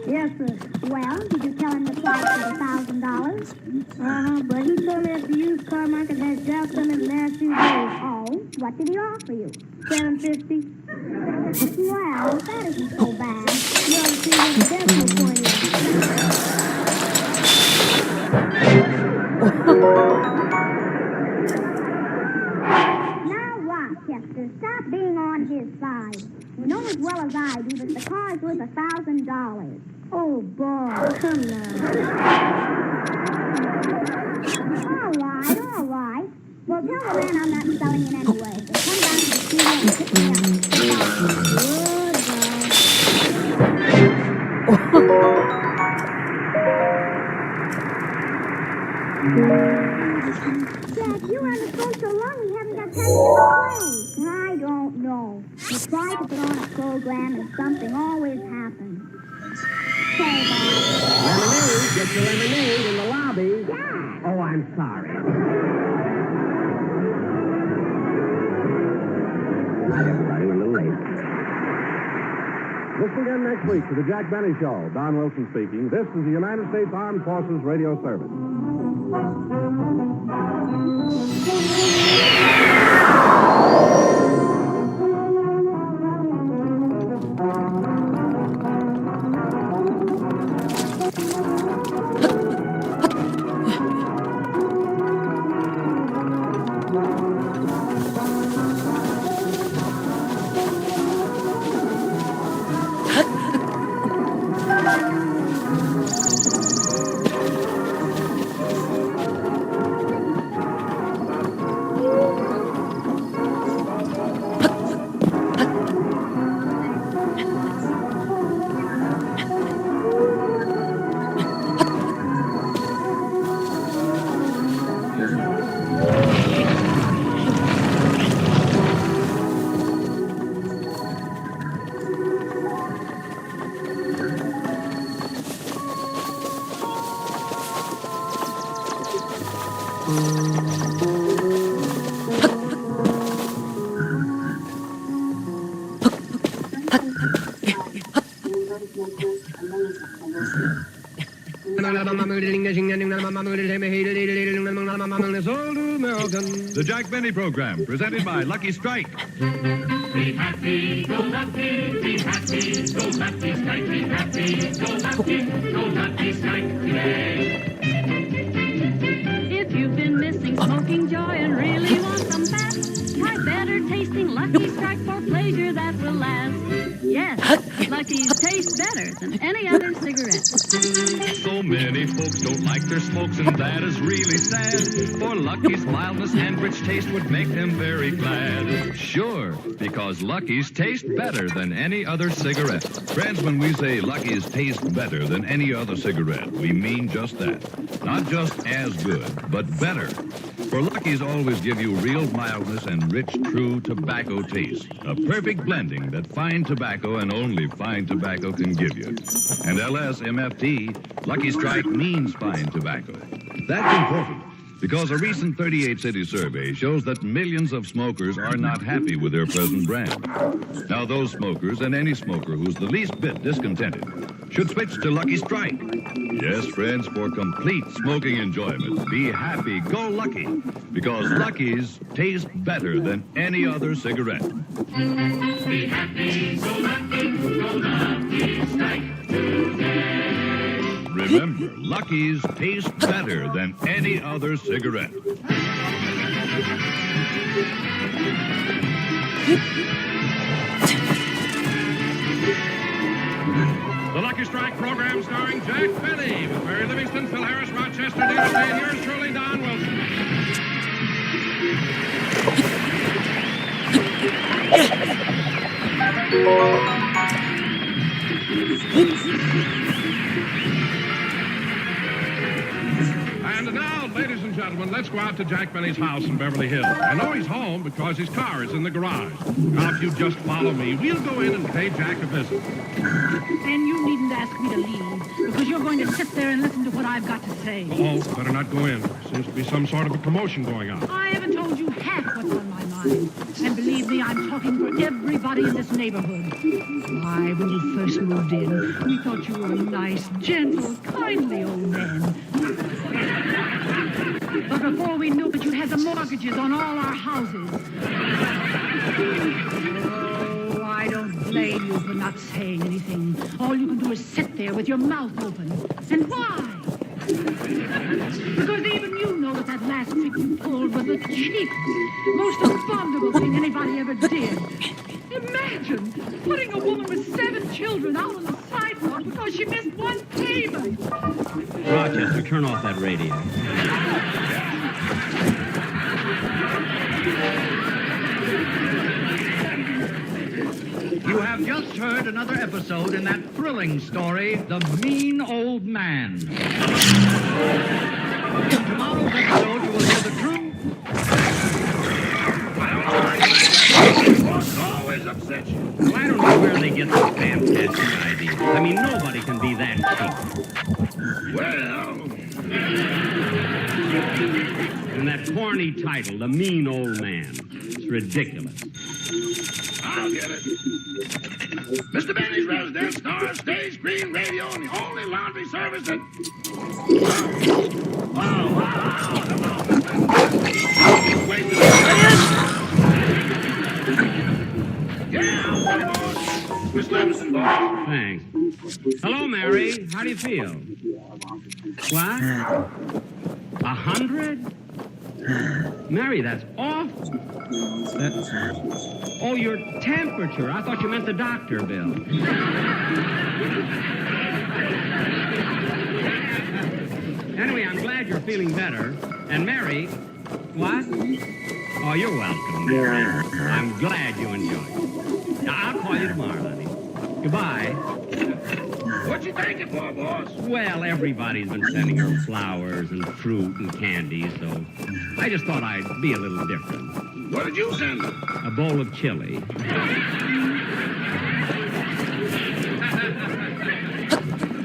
Yes, sir. Well, did you tell him the price was $1,000? But he told me that the used car market has dropped in the last few days. Oh? What did he offer you? $750. Well, that isn't so bad. You ought to see what the decimal point is. Now, Rochester, stop being on his side. You know as well as I do that the car is worth $1,000. Oh, boy, come now. All right. Well, tell the man I'm not selling it anyway. So come down to the studio and pick me up. Dad, you were on the phone so long we haven't got time to play. I don't know. We try to put on a program and something always happens. Say, Bob. Lemonade, get your lemonade in the lobby. Yeah. Oh, I'm sorry. Night, everybody. We're a little late. Listen again next week to the Jack Benny Show. Don Wilson speaking. This is the United States Armed Forces Radio Service. The Jack Benny Program, presented by Lucky Strike. Be happy, go lucky, be happy, go lucky strike, be happy, go lucky strike today. If you've been missing smoking joy and really want some fat, try better tasting Lucky Strike for pleasure that will last. Yes, Lucky's taste better than any other cigarette. So many folks don't like their smokes, and that is really sad. For Lucky's mildness and rich taste would make them very glad. Sure, because Lucky's taste better than any other cigarette. Friends, when we say Lucky's taste better than any other cigarette, we mean just that. Not just as good, but better. For Lucky's always give you real mildness and rich, true tobacco taste. A perfect blending that fine tobacco and only fine tobacco can give you. And LSMFT, Lucky Strike means fine tobacco. That's important, because a recent 38-city survey shows that millions of smokers are not happy with their present brand. Now, those smokers and any smoker who's the least bit discontented should switch to Lucky Strike. Yes, friends, for complete smoking enjoyment, be happy, go Lucky, because Lucky's taste better than any other cigarette. Be happy, go lucky strike today. Remember, Lucky's taste better than any other cigarette. The Lucky Strike program starring Jack Benny with Mary Livingston, Phil Harris, Rochester, David Day, and yours truly, Don Wilson. And now, ladies and gentlemen, let's go out to Jack Benny's house in Beverly Hills. I know he's home because his car is in the garage. Now, if you just follow me, we'll go in and pay Jack a visit. And you needn't ask me to leave, because you're going to sit there and listen to what I've got to say. Oh, better not go in. Seems to be some sort of a commotion going on. I haven't told you half what's on my mind. And believe me, I'm talking for everybody in this neighborhood. Why, when you first moved in, we thought you were a nice, gentle, kindly old man. But before we knew it, you had the mortgages on all our houses. Oh, I don't blame you for not saying anything. All you can do is sit there with your mouth open. And why? Because even you know that last trick you pulled was the cheapest, most abominable thing anybody ever did. Imagine putting a woman with 7 children out on the sidewalk because she missed one payment. Rochester, turn off that radio. You have just heard another episode in that thrilling story, The Mean Old Man. In tomorrow's episode, you will hear the true... Always upset you. Well, I don't know where they get those fantastic ideas. I mean, nobody can be that cheap. Well... And that corny title, The Mean Old Man. It's ridiculous. I'll get it. Mr. Benny's resident star, stage, screen, radio, and the only laundry service that... Wait a minute. Miss Levinson, boss. Thanks. Hello, Mary. How do you feel? What? 100? Mary, that's awful. Oh, your temperature. I thought you meant the doctor, Bill. Anyway, I'm glad you're feeling better. And Mary, what? Oh, you're welcome, Mary. I'm glad you enjoyed it. I'll call you tomorrow, honey. Goodbye. What you taking for, boss? Well, everybody's been sending her flowers and fruit and candy, so I just thought I'd be a little different. What did you send her? A bowl of chili.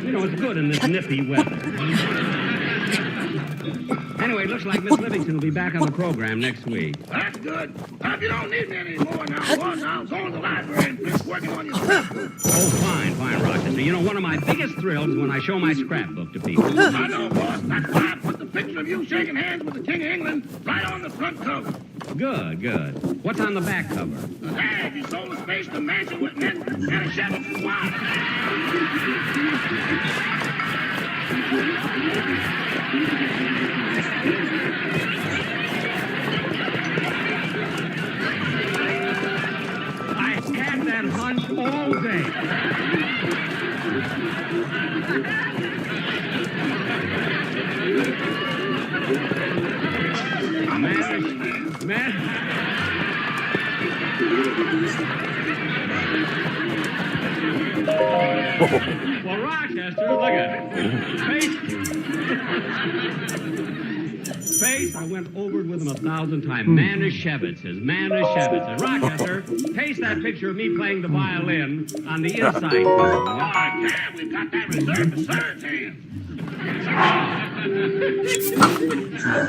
You know, it's good in this nippy weather. Anyway, it looks like Miss Livingston will be back on the program next week. That's good. If you don't need me anymore now, boss, I'll go to the library and finish working on your scrapbook. Oh, fine, Rochester. You know, one of my biggest thrills is when I show my scrapbook to people. I know, boss. That's why I put the picture of you shaking hands with the King of England right on the front cover. Good, good. What's on the back cover? The dad, you sold the space to mansion with men and a Chevy for wife. I had that hunch all day. Man. Well, Rochester, look at it. Face, I went over it with him 1,000 times. Manischewitzes. Rochester, paste that picture of me playing the violin on the inside. Oh, damn, we've got that reserved for Sir's hands.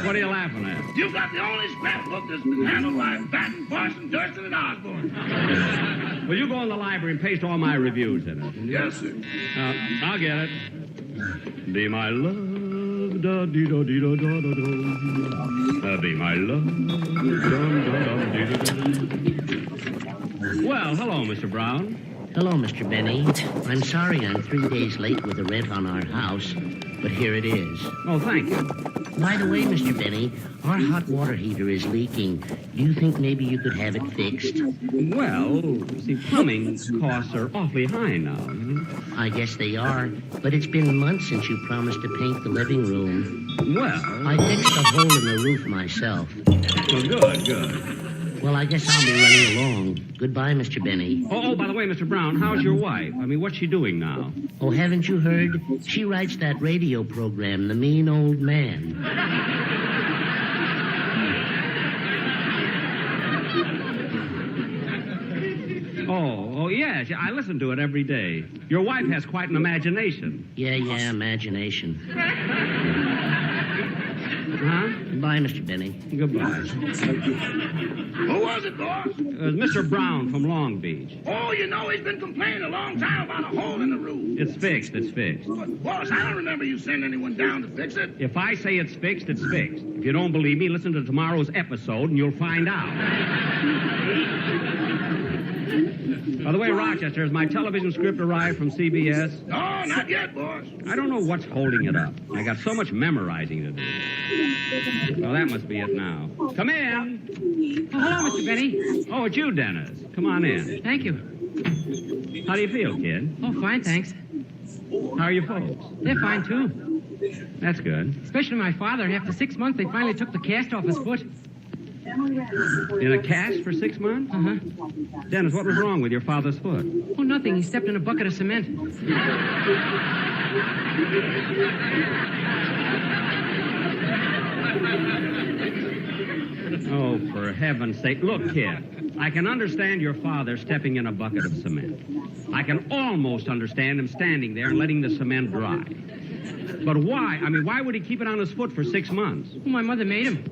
What are you laughing at? You've got the only scrapbook that's been handled by Batten, Parsons, Durston, and Osborne. Well, you go in the library and paste all my reviews in it. Yes, sir. I'll get it. Be my love, da dee da dee da da da da. Be my love, dum da dum dee da da. Well, hello, Mr. Brown. Hello, Mr. Benny. I'm sorry I'm 3 days late with the rent on our house, but here it is. Oh, thank you. By the way, Mr. Benny, our hot water heater is leaking. Do you think maybe you could have it fixed? Well, see, plumbing costs are awfully high now. I guess they are, but it's been months since you promised to paint the living room. Well, I fixed a hole in the roof myself. Well, good. Well, I guess I'll be running along. Goodbye, Mr. Benny. Oh, by the way, Mr. Brown, how's your wife? I mean, what's she doing now? Oh, haven't you heard? She writes that radio program, The Mean Old Man. Oh, yes. I listen to it every day. Your wife has quite an imagination. Yeah, imagination. Huh? Goodbye, Mr. Benny. Goodbye. Who was it, boss? It was Mr. Brown from Long Beach. Oh, you know he's been complaining a long time about a hole in the roof. It's fixed. But, boss, I don't remember you sending anyone down to fix it. If I say it's fixed, it's fixed. If you don't believe me, listen to tomorrow's episode and you'll find out. By the way, Rochester, has my television script arrived from CBS? No, not yet, boss. I don't know what's holding it up. I got so much memorizing to do. Well, that must be it now. Come in. Oh, hello, Mr. Benny. Oh, it's you, Dennis. Come on in. Thank you. How do you feel, kid? Oh, fine, thanks. How are your folks? They're fine, too. That's good. Especially my father. After 6 months, they finally took the cast off his foot. In a cast for 6 months? Uh-huh. Dennis, what was wrong with your father's foot? Oh, nothing. He stepped in a bucket of cement. Oh, for heaven's sake. Look, kid, I can understand your father stepping in a bucket of cement. I can almost understand him standing there and letting the cement dry. But why? I mean, why would he keep it on his foot for 6 months? Oh, my mother made him.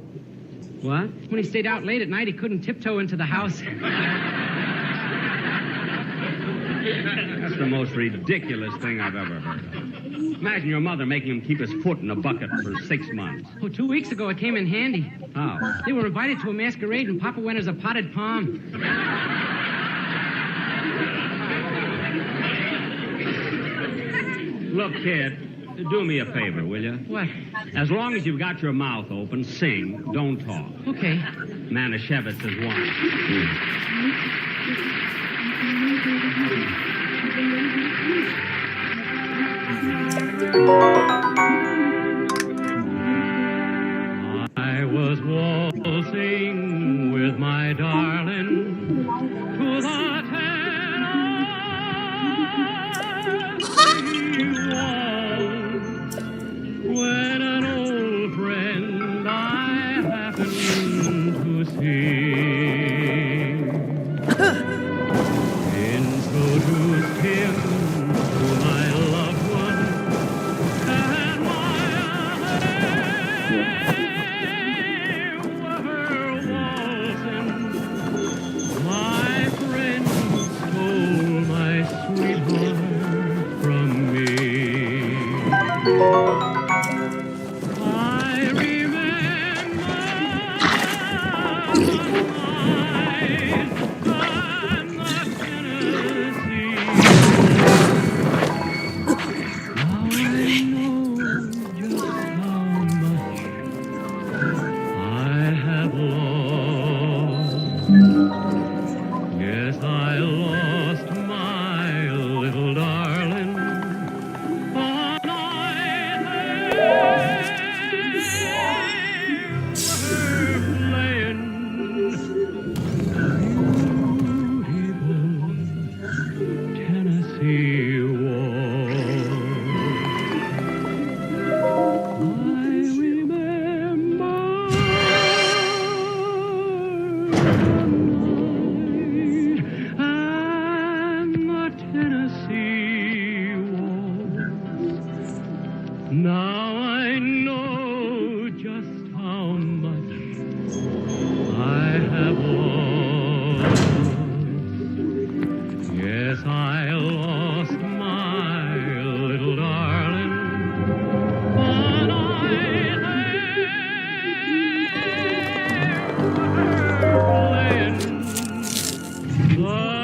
What? When he stayed out late at night, he couldn't tiptoe into the house. That's the most ridiculous thing I've ever heard of. Imagine your mother making him keep his foot in a bucket for 6 months. Oh, 2 weeks ago, it came in handy. How? They were invited to a masquerade, and Papa went as a potted palm. Look, kid, do me a favor, will you? What? As long as you've got your mouth open, sing, don't talk. Okay. Manischewitz is one. I was waltzing with my darling to the Tennessee waltz when an old friend I happened to see introduced him to my loved one and while they were waltzing, my friend stole my sweetheart from me. I remember the night on the Tennessee. Now I know just how much I have lost. Yes, I lost my little darling. On night they were playing beautiful Tennessee waltz. I remember and the Tennessee waltz. Now I know just how much I have lost. Yes, I lost my little darling. But I playing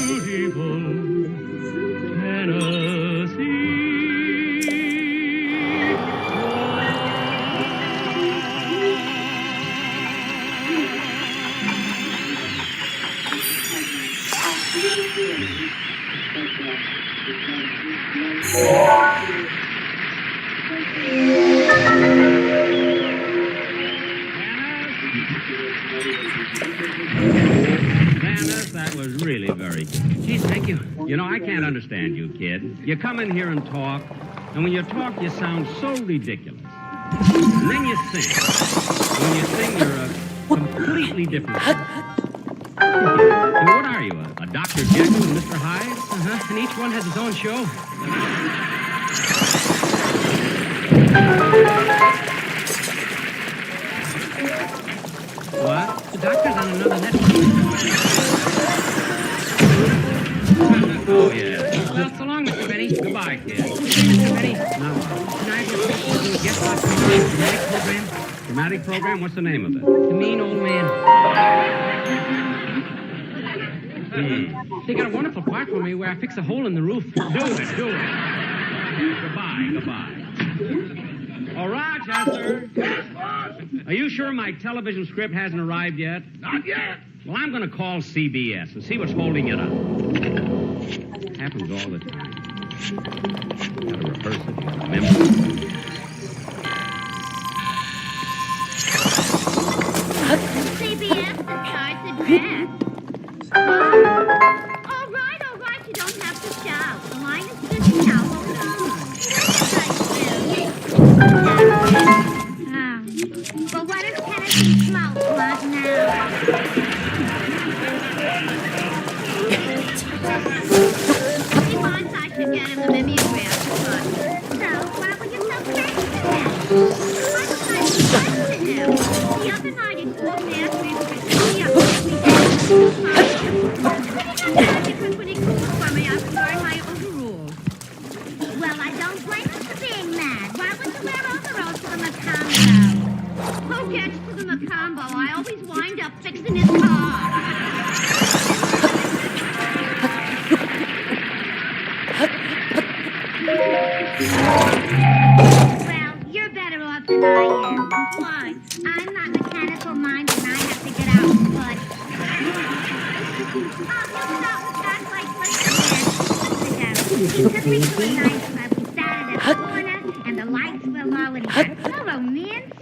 the beautiful Tennessee. Dennis, that was really very good. Gee, thank you. You know, I can't understand you, kid. You come in here and talk, and when you talk, you sound so ridiculous. And then you sing. When you sing, you're a completely different person. And what are you, a Dr. Jekyll and Mr. Hyde? Uh-huh, and each one has his own show. What? The doctor's on another network. Oh, yeah. Well, so long, Mr. Benny. Goodbye, kid. Mr. Benny. No. Can I have your picture to a guest box for the dramatic program? Dramatic program? What's the name of it? The Mean Old Man. They got a wonderful part for me where I fix a hole in the roof. Do it. Goodbye. Oh, Rochester. Are you sure my television script hasn't arrived yet? Not yet. Well, I'm going to call CBS and see what's holding it up. Happens all the time. Gotta rehearse it, gotta remember. CBS, the stars at best. All right, you don't have to shout. The line is busy now, hold on. Well, what if Tennessee smoke right now? He wants I should get him the mimeograph. So, why were you so crazy then? What was I supposed to do? The other night he called me after he was me up because when he called for me, I was wearing my overalls. Well, I don't blame him for being mad. Why would you wear overalls to the Macombo? Who gets to the Macombo? I always wind up fixing his car. Well, you're better off than I am. Why? I'm not mechanical minded and I have to get out, but... That's like because we were nice, but we sat in a corner and the lights were low and he got so romantic.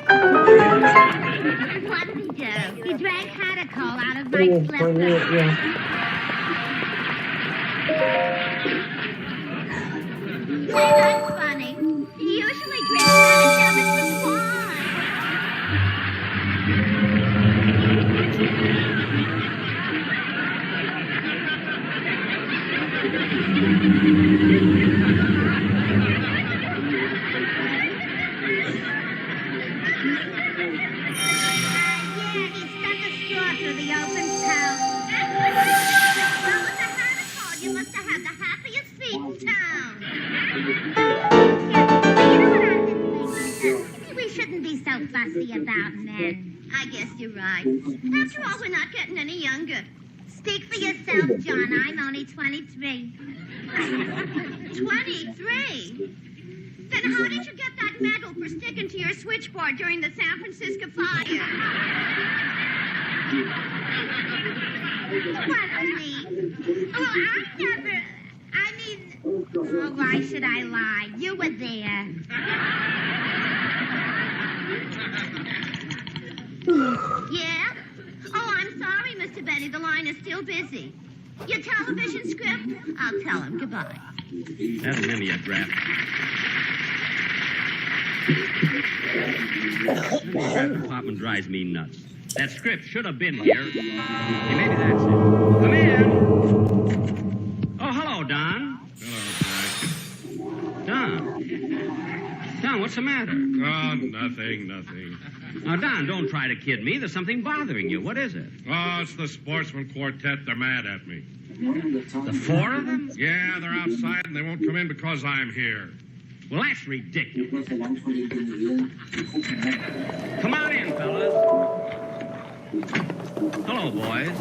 What did he do? He drank Catacol out of my slipper. Well, that's funny. He usually drinks Catacol with wine. Through the open toe. Well, with the Catacol, you must have had the happiest feet in town. You know what I've been thinking? Maybe we shouldn't be so fussy about men. I guess you're right. After all, we're not getting any younger. Speak for yourself, John. I'm only 23. 23? Then how did you get that medal for sticking to your switchboard during the San Francisco fire? What, me? Oh, oh, why should I lie? You were there. Yeah? Oh, I'm sorry, Mr. Benny. The line is still busy. Your television script? I'll tell him. Goodbye. Hasn't been yet, draft. That department drives me nuts. That script should have been here. Hey, maybe that's it. Come in. Oh, hello, Don. Hello, Don. Don, what's the matter? Oh, nothing. Now, Don, don't try to kid me. There's something bothering you. What is it? Oh, it's the Sportsman Quartet. They're mad at me. The four of them? Yeah, they're outside and they won't come in because I'm here. Well, that's ridiculous. Come on in, fellas. Hello, boys.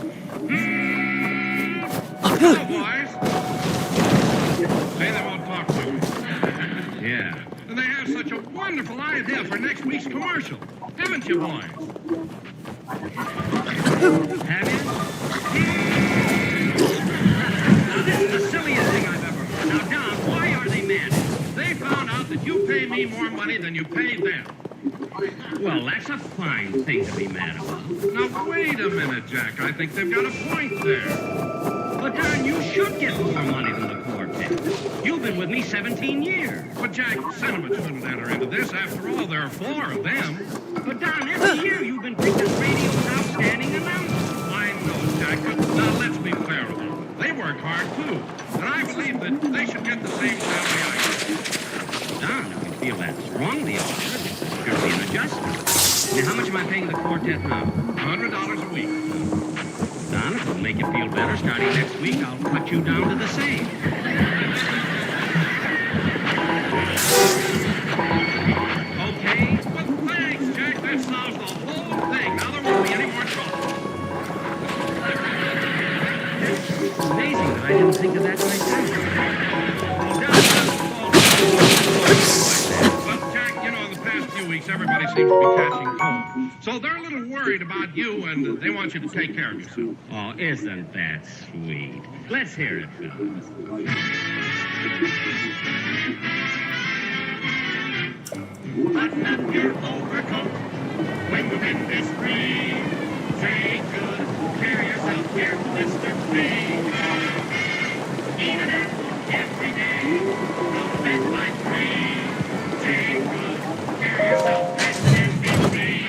Hello, boys. Hey, they won't talk to me. Yeah. And they have such a wonderful idea for next week's commercial. Haven't you, boys? Have you? Now, this is the silliest thing I've ever heard. Now, Don, why are they mad? They found out that you pay me more money than you pay them. Well, that's a fine thing to be mad about. Now, wait a minute, Jack. I think they've got a point there. But, Don, you should get more money than the quartet. You've been with me 17 years. But, Jack, sentiment shouldn't enter into this. After all, there are 4 of them. But, Don, every year you've been picked as radio's outstanding announcer. I know, Jack, but now let's be fair with them. They work hard, too. And I believe that they should get the same salary I get. Don, if you feel that strongly about it, there should be an adjustment. Now, how much am I paying the quartet now? $100 a week. Don, if it'll make you feel better, starting next week, I'll cut you down to the same. Okay? Well, thanks, Jack. That solves the whole thing. Now there won't be any more trouble. It's amazing that I didn't think of that myself. Well, Jack, you know, in the past few weeks, everybody seems to be catching cold. So they're a little worried about you, and they want you to take care of yourself. Oh, isn't that sweet? Let's hear it, fellas. Button up your overcoat when the wind is free. Take good care of yourself, careful, Mr. Free. Eat an apple every day, go to bed by 3. Take good care of yourself, rest and be free.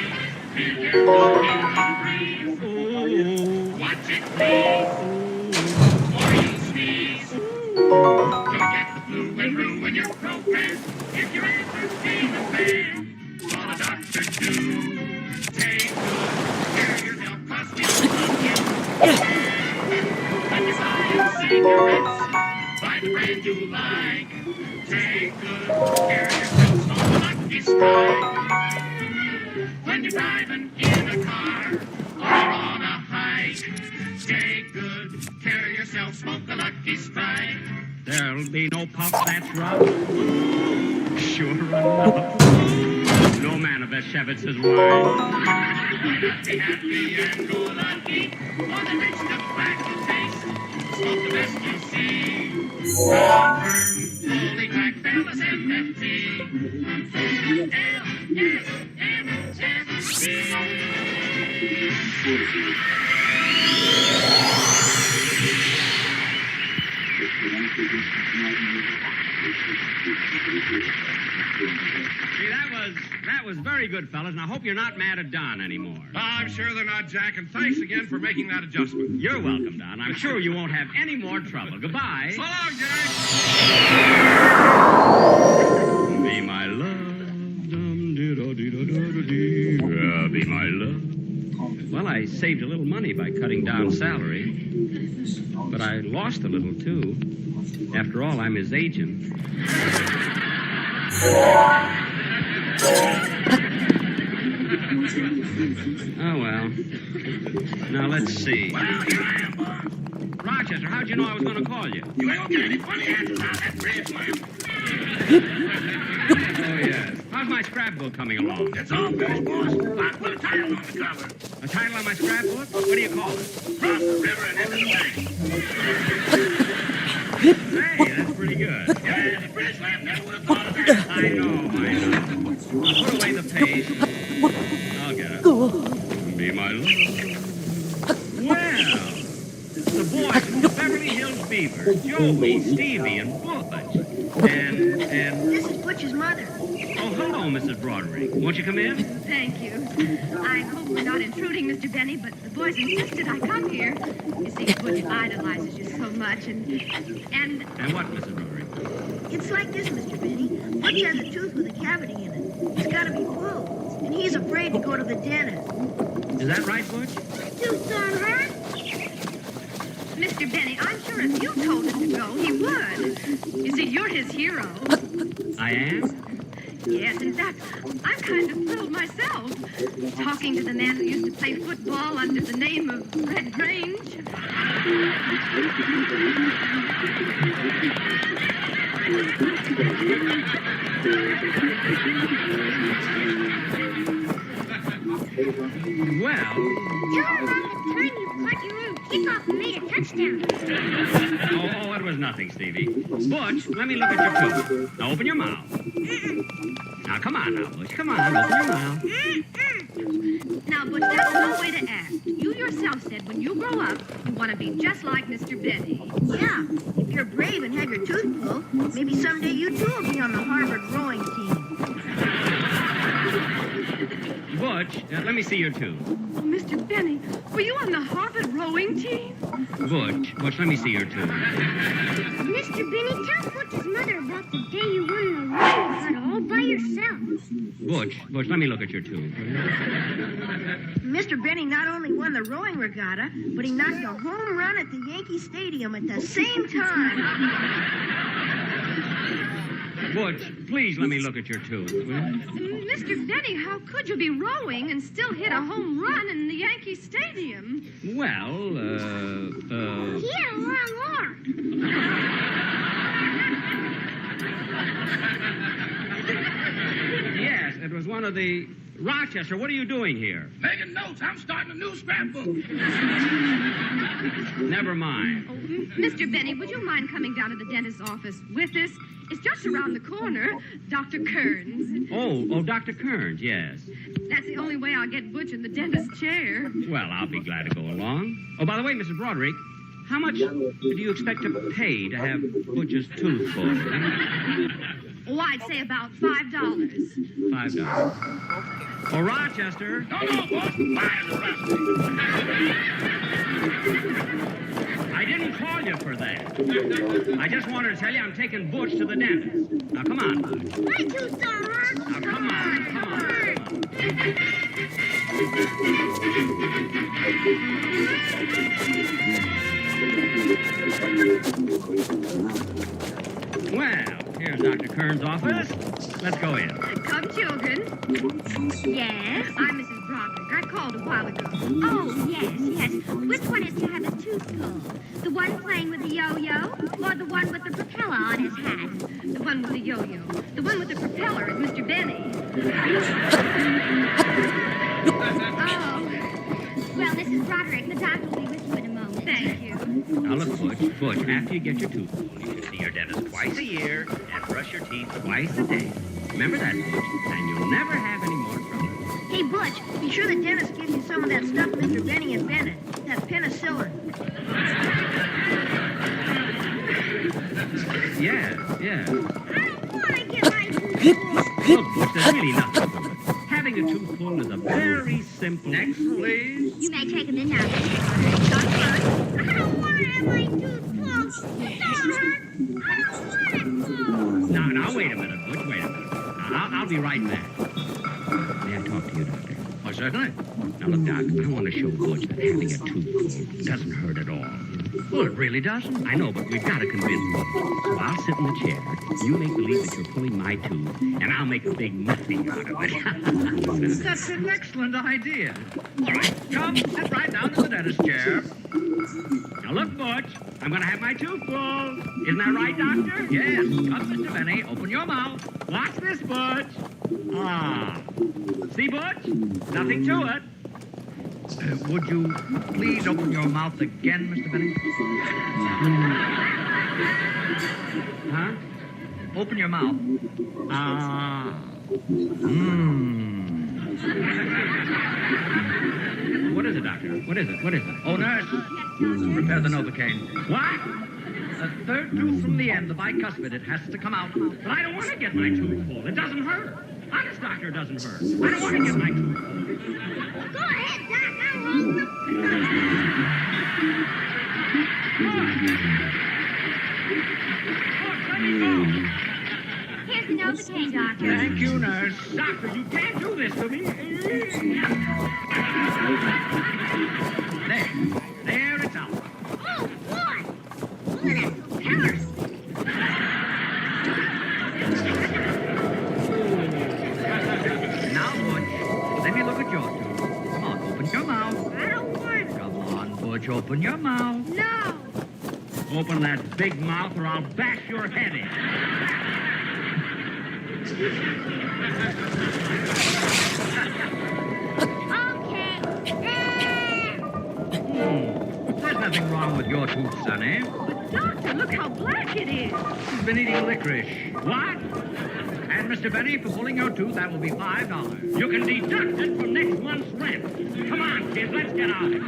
Be careful in the breeze. Watch it, please, or you'll sneeze. You'll get the flu and ruin your program if your answer's being a fan. All a doctor do, take good care of yourself, 'cause we don't love you. When you buy cigarettes, buy the brand you like. Take good care of yourself, smoke a Lucky Strike. When you're driving in a car or on a hike, take good care of yourself, smoke a Lucky Strike. There'll be no puff, that's rough. Sure enough. No man of Eshevitz's wine. Be happy and go lucky on the rich tobacco taste. Smoke the best you see. Brown firm, fully packed, Fellas MFT. See, that was very good, fellas, and I hope you're not mad at Don anymore. I'm sure they're not, Jack, and thanks again for making that adjustment. You're welcome, Don. I'm sure you won't have any more trouble. Goodbye. So long, Jack. Be my love, dum-dee-da-dee-da-da-dee. Be my love. Well, I saved a little money by cutting down salary, but I lost a little, too. After all, I'm his agent. Oh, well. Now, let's see. Rochester, how'd you know I was going to call you? You ain't get any funny answers out of that bridge, Lamb. Oh, yes. How's my scrapbook coming along? It's all finished, boss. I put a title on the cover. A title on my scrapbook? What do you call it? Cross the river and into the bank. Hey, that's pretty good. Yeah, the bridge lamp never would have thought of that. I know. I'll put away the page. I'll get it. Be my love. Well, the boys from the Beverly Hills Beaver, Joey, Stevie, and Butch. And... This is Butch's mother. Oh, hello, Mrs. Broderick. Won't you come in? Thank you. I hope we're not intruding, Mr. Benny, but the boys insisted I come here. You see, Butch idolizes you so much, and... And what, Mrs. Broderick? It's like this, Mr. Benny. Butch has a tooth with a cavity in it. It's got to be pulled, and he's afraid to go to the dentist. Is that right, Butch? Tooth don't hurt. Mr. Benny, I'm sure if you told him to go, he would. You see, you're his hero. I am? Yes, in fact, I'm kind of thrilled myself. Talking to the man who used to play football under the name of Red Grange. Well... Tell him on the turn you cut your own kick off and made a touchdown. Oh, it was nothing. nothing, Stevie. Butch, let me look at your tooth. Now open your mouth. Now, come on now, Butch. Come on, open your mouth. Now, Butch, that's no way to act. You yourself said when you grow up, you want to be just like Mr. Benny. Yeah, if you're brave and have your tooth pulled, maybe someday you too will be on the Harvard rowing team. Butch, let me see your tooth. Oh, Mr. Benny, were you on the Harvard rowing team? Butch, let me see your tooth. Mr. Benny, tell Butch's mother about the day you won the rowing all by yourself. Butch, let me look at your tooth. Mr. Benny not only won the rowing regatta, but he knocked a home run at the Yankee Stadium at the same time. Butch, please let me look at your tooth. Mr. Benny, how could you be rowing and still hit a home run in the Yankee Stadium? Well, He had a long arm. Yes, it was one of the... Rochester, what are you doing here? Making notes. I'm starting a new scrapbook. Never mind. Oh, Mr. Benny, would you mind coming down to the dentist's office with us? It's just around the corner. Dr. Kearns. Oh, Dr. Kearns, yes. That's the only way I'll get Butch in the dentist's chair. Well, I'll be glad to go along. Oh, by the way, Mrs. Broderick, how much do you expect to pay to have Butch's tooth pulled? Oh, I'd say about $5. $5. Oh, Rochester. No, boss. Buy the rest. I didn't call you for that. I just wanted to tell you I'm taking Butch to the dentist. Now, come on, Butch. My tooth don't hurt. Now, come on. Well, here's Dr. Kearns' office. Let's go in. Come, children. Yes? I'm Mrs. Broderick. I called a while ago. Oh, yes. Which one is to have his tooth pulled? The one playing with the yo-yo or the one with the propeller on his hat? The one with the yo-yo. The one with the propeller is Mr. Benny. Oh. Well, Mrs. Broderick, the doctor will be with you in a moment. Thank you. Now, look, Butch, after you get your tooth pulled, you should see your dentist twice a year and brush your teeth twice a day. Remember that, Butch, and you'll never have any more trouble. Hey, Butch, be sure the dentist gives you some of that stuff Mr. Benny invented. That penicillin. Yeah. I don't want to get my tooth pulled. Look, Butch, there's really nothing to it. Having a tooth pulled is a very simple... Next, please. You may take him in now. I don't want to have my tooth pulled. Don't hurt. I don't want it pulled. Now, wait a minute, Butch, wait a minute. I'll be right back. May I talk to you, Doctor? Oh, certainly. Now, look, Doc, I want to show Butch that having a tooth pulled doesn't hurt at all. Well, it really doesn't. I know, but we've got to convince him. So I'll sit in the chair, you make believe that you're pulling my tooth, and I'll make a big nothing out of it. That's an excellent idea. All right, come, sit right down in the dentist's chair. Now, look, Butch, I'm going to have my tooth pulled. Isn't that right, Doctor? Yes. Come, Mr. Benny, open your mouth. Watch this, Butch. Ah. See, Butch? Nothing to it. Would you please open your mouth again, Mr. Benny? Huh? Open your mouth. Ah. What is it, Doctor? What is it? Oh, nurse, prepare the Novocaine. What? The third tooth from the end, the bicuspid, it has to come out. But I don't want to get my tooth pulled. It doesn't hurt. Honest, Doctor, it doesn't hurt. I don't want to get my tooth pulled. Go ahead, Doc. I'll hold him. Let me go. Here's the Novocaine, Doctor. Thank you, nurse. Doctor, you can't do this to me. There, it's out. Oh, boy. Look at that propeller. Now, Butch, let me look at your tooth. Come on, open your mouth. I don't want it. Come on, Butch, open your mouth. No. Open that big mouth or I'll bash your head in. Okay. There's nothing wrong with your tooth, Sonny. Doctor, look how black it is. She's been eating licorice. What? And Mr. Benny, for pulling your tooth, that will be $5. You can deduct it from next month's rent. Come on, kids, let's get out of here.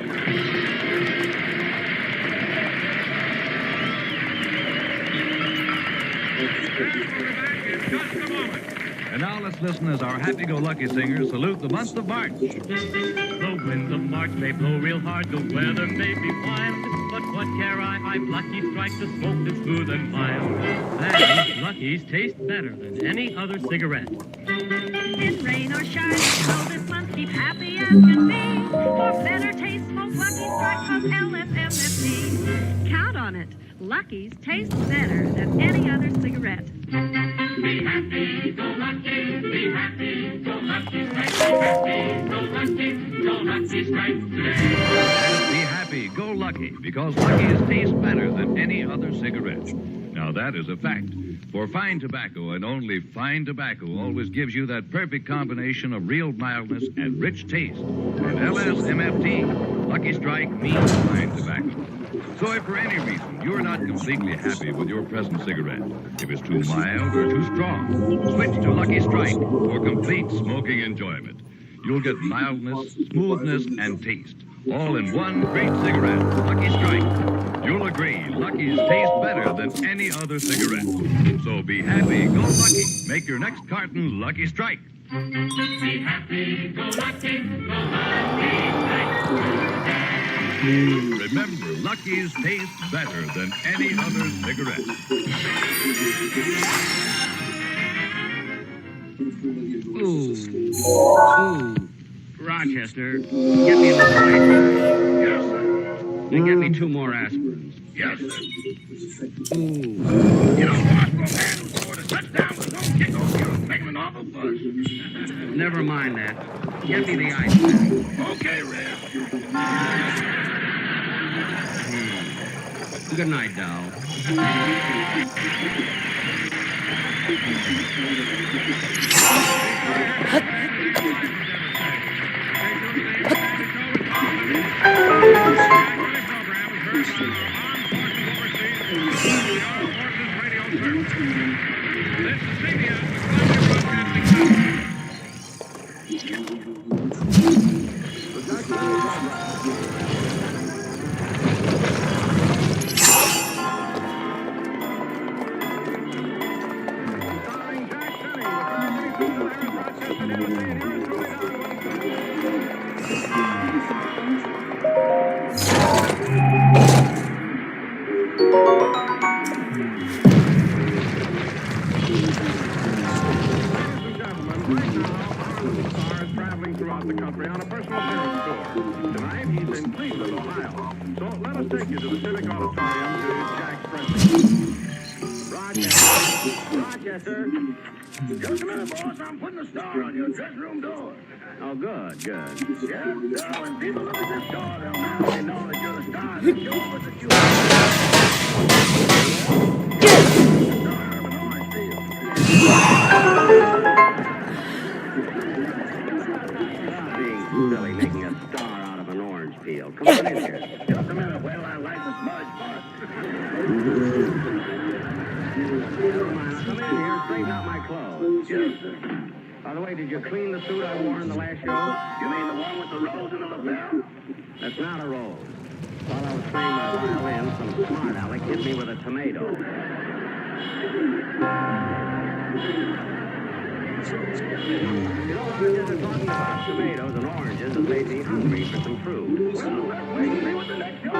Just a moment. And now let's listen as our happy-go-lucky singers salute the month of March. The winds of March may blow real hard, the weather may be wild, but what care I? I've Lucky Strike, the smoke is smooth and mild. And Lucky's taste better than any other cigarette. In rain or shine, so this month keep happy as can be. For better taste, smoke Lucky Strike from LFMFT. Count on it. Lucky's tastes better than any other cigarette. Be happy, go lucky, be happy, go lucky strike, be happy, go lucky, go lucky strike today. Be happy, go lucky, because Lucky's tastes better than any other cigarette. Now that is a fact. For fine tobacco and only fine tobacco always gives you that perfect combination of real mildness and rich taste. And LSMFT, Lucky Strike means fine tobacco. So if for any reason you're not completely happy with your present cigarette, if it's too mild or too strong, switch to Lucky Strike for complete smoking enjoyment. You'll get mildness, smoothness, and taste, all in one great cigarette, Lucky Strike. You'll agree, Lucky's taste better than any other cigarette. So be happy, go lucky. Make your next carton Lucky Strike. Be happy, go lucky, go lucky. Remember, Lucky's taste better than any other cigarette. Ooh. Rochester, get me a little light. Yes, sir. And get me 2 more aspirins. Yes, sir. Ooh. You know, Bosco Handle scored a touchdown with no kick off. You're making an awful fuss. Never mind that. Get me the ice. Okay, Red. Good night, doll. Throughout the country on a personal appearance tour. Tonight, he's in Cleveland, Ohio. So let us take you to the Civic Auditorium to Jack's presence. Rochester. Just a minute, boss. I'm putting a star on your dressing room door. Oh, good. Yeah, so when people look at this door, they'll naturally know that you're the star of the show, but that you are. Silly, making a star out of an orange peel. Come on in here. Just a minute, wait till I light the smudge pot. Never mind. I'll come in here and straighten out my clothes. Yes, sir. By the way, did you clean the suit I wore in the last show? You mean the one with the rose in the lapel? That's not a rose. While I was playing my violin, some smart aleck hit me with a tomato. You know, Rochester, talking about tomatoes and oranges has made me hungry for some fruit. Well, let's wait and see what the next show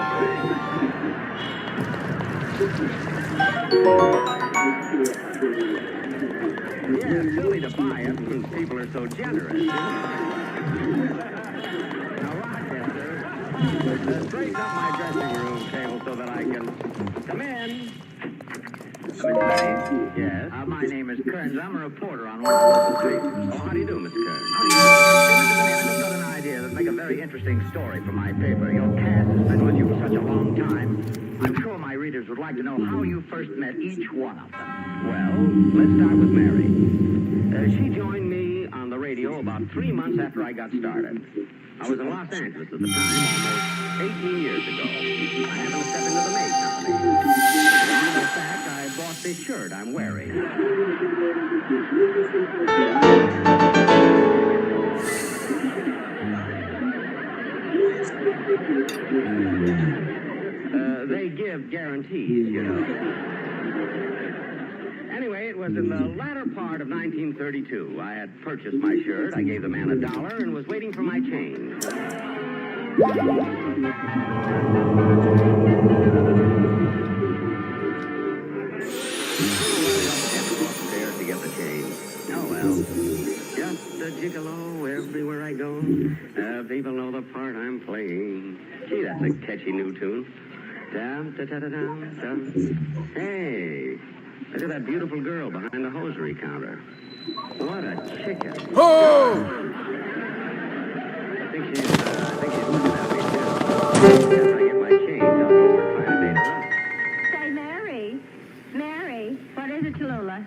Yeah, it's silly to buy it since people are so generous. Now, Rochester, straighten up my dressing room table so that I can come in. Mr. Benny? Yes? My name is Kearns. I'm a reporter on Washington Street. Oh, how do you do, Mr. Kearns? How do you do? Mr. Benny, I just got an idea that'd make a very interesting story for my paper. Your cast has been with you for such a long time. I'm sure my readers would like to know how you first met each one of them. Well, let's start with Mary. She joined me on the radio about 3 months after I got started. I was in Los Angeles at the time, almost 18 years ago. I happened to step into the maid company. As a matter of fact, I bought this shirt I'm wearing. They give guarantees, you know. Anyway, it was in the latter part of 1932. I had purchased my shirt. I gave the man $1 and was waiting for my change. Stairs to get the change. Oh, well. Just a gigolo everywhere I go. People know the part I'm playing. Gee, that's a catchy new tune. Dum, da, da, da, dum, dum. Hey, look at that beautiful girl behind the hosiery counter. What a chicken. Oh! I think she's looking at me, too. After I get my change, I'll go over and try to date her up. Say, Mary, what is it, Tallulah?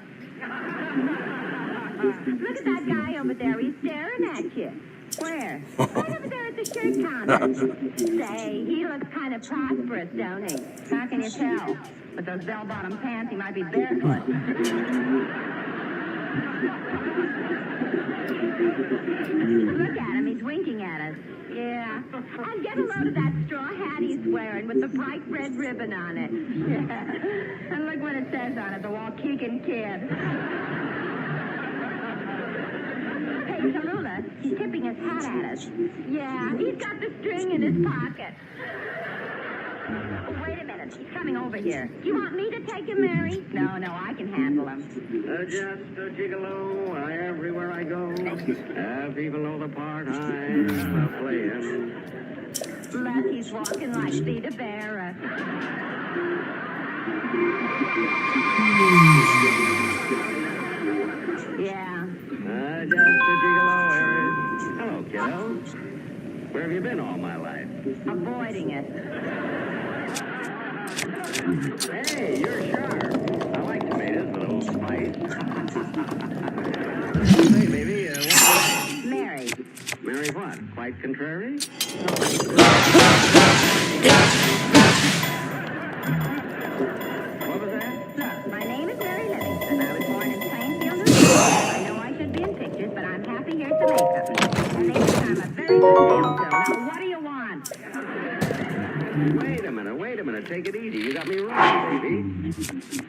Look at that guy over there. He's staring at you. Where? Right over there at the shirt counter. Say, he looks kind of prosperous, don't he? How can you tell? With those bell-bottom pants, he might be barefoot. Look at him. He's winking at us. Yeah. And get a load of that straw hat he's wearing with the bright red ribbon on it. Yeah. And look what it says on it, the Waukegan Kid. Hey, Tallulah, he's tipping his hat at us. Yeah, he's got the string in his pocket. Oh, wait a minute. He's coming over here. Do you want me to take him, Mary? No, I can handle him. Just a gigolo everywhere I go. People know the part I'm playing. Look, he's walking like Vita Vera. Yeah. Just a gigolo area. Hello, kiddo. Where have you been all my life? Avoiding it. Hey, you're sharp. I like tomatoes with a little spice. Say, baby, what's your name? Mary. Mary what? Quite contrary? What was that? Look, my name is Mary Livingston. I was born in Plainfield, New York. I know I should be in pictures, but I'm happy here at the makeup. And they think I'm a very good salesgirl. Now, what do you want? Wait a minute. Take it easy. You got me wrong, baby.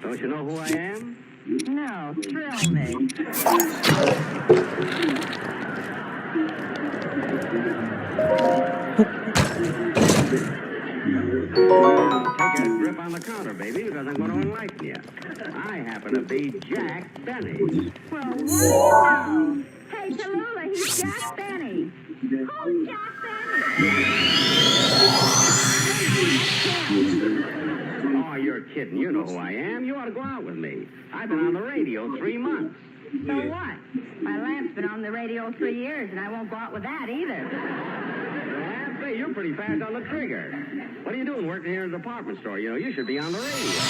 Don't you know who I am? No, thrill me. Take a grip on the counter, baby, because I'm going to enlighten you. I happen to be Jack Benny. Well, what do you know? Hey, Tallulah, he's Jack Benny. Who's Jack Benny? Oh, you're kidding. You know who I am. You ought to go out with me. I've been on the radio 3 months. So what? My lamp's been on the radio 3 years, and I won't go out with that either. Well, say, you're pretty fast on the trigger. What are you doing working here in a department store? You know, you should be on the radio.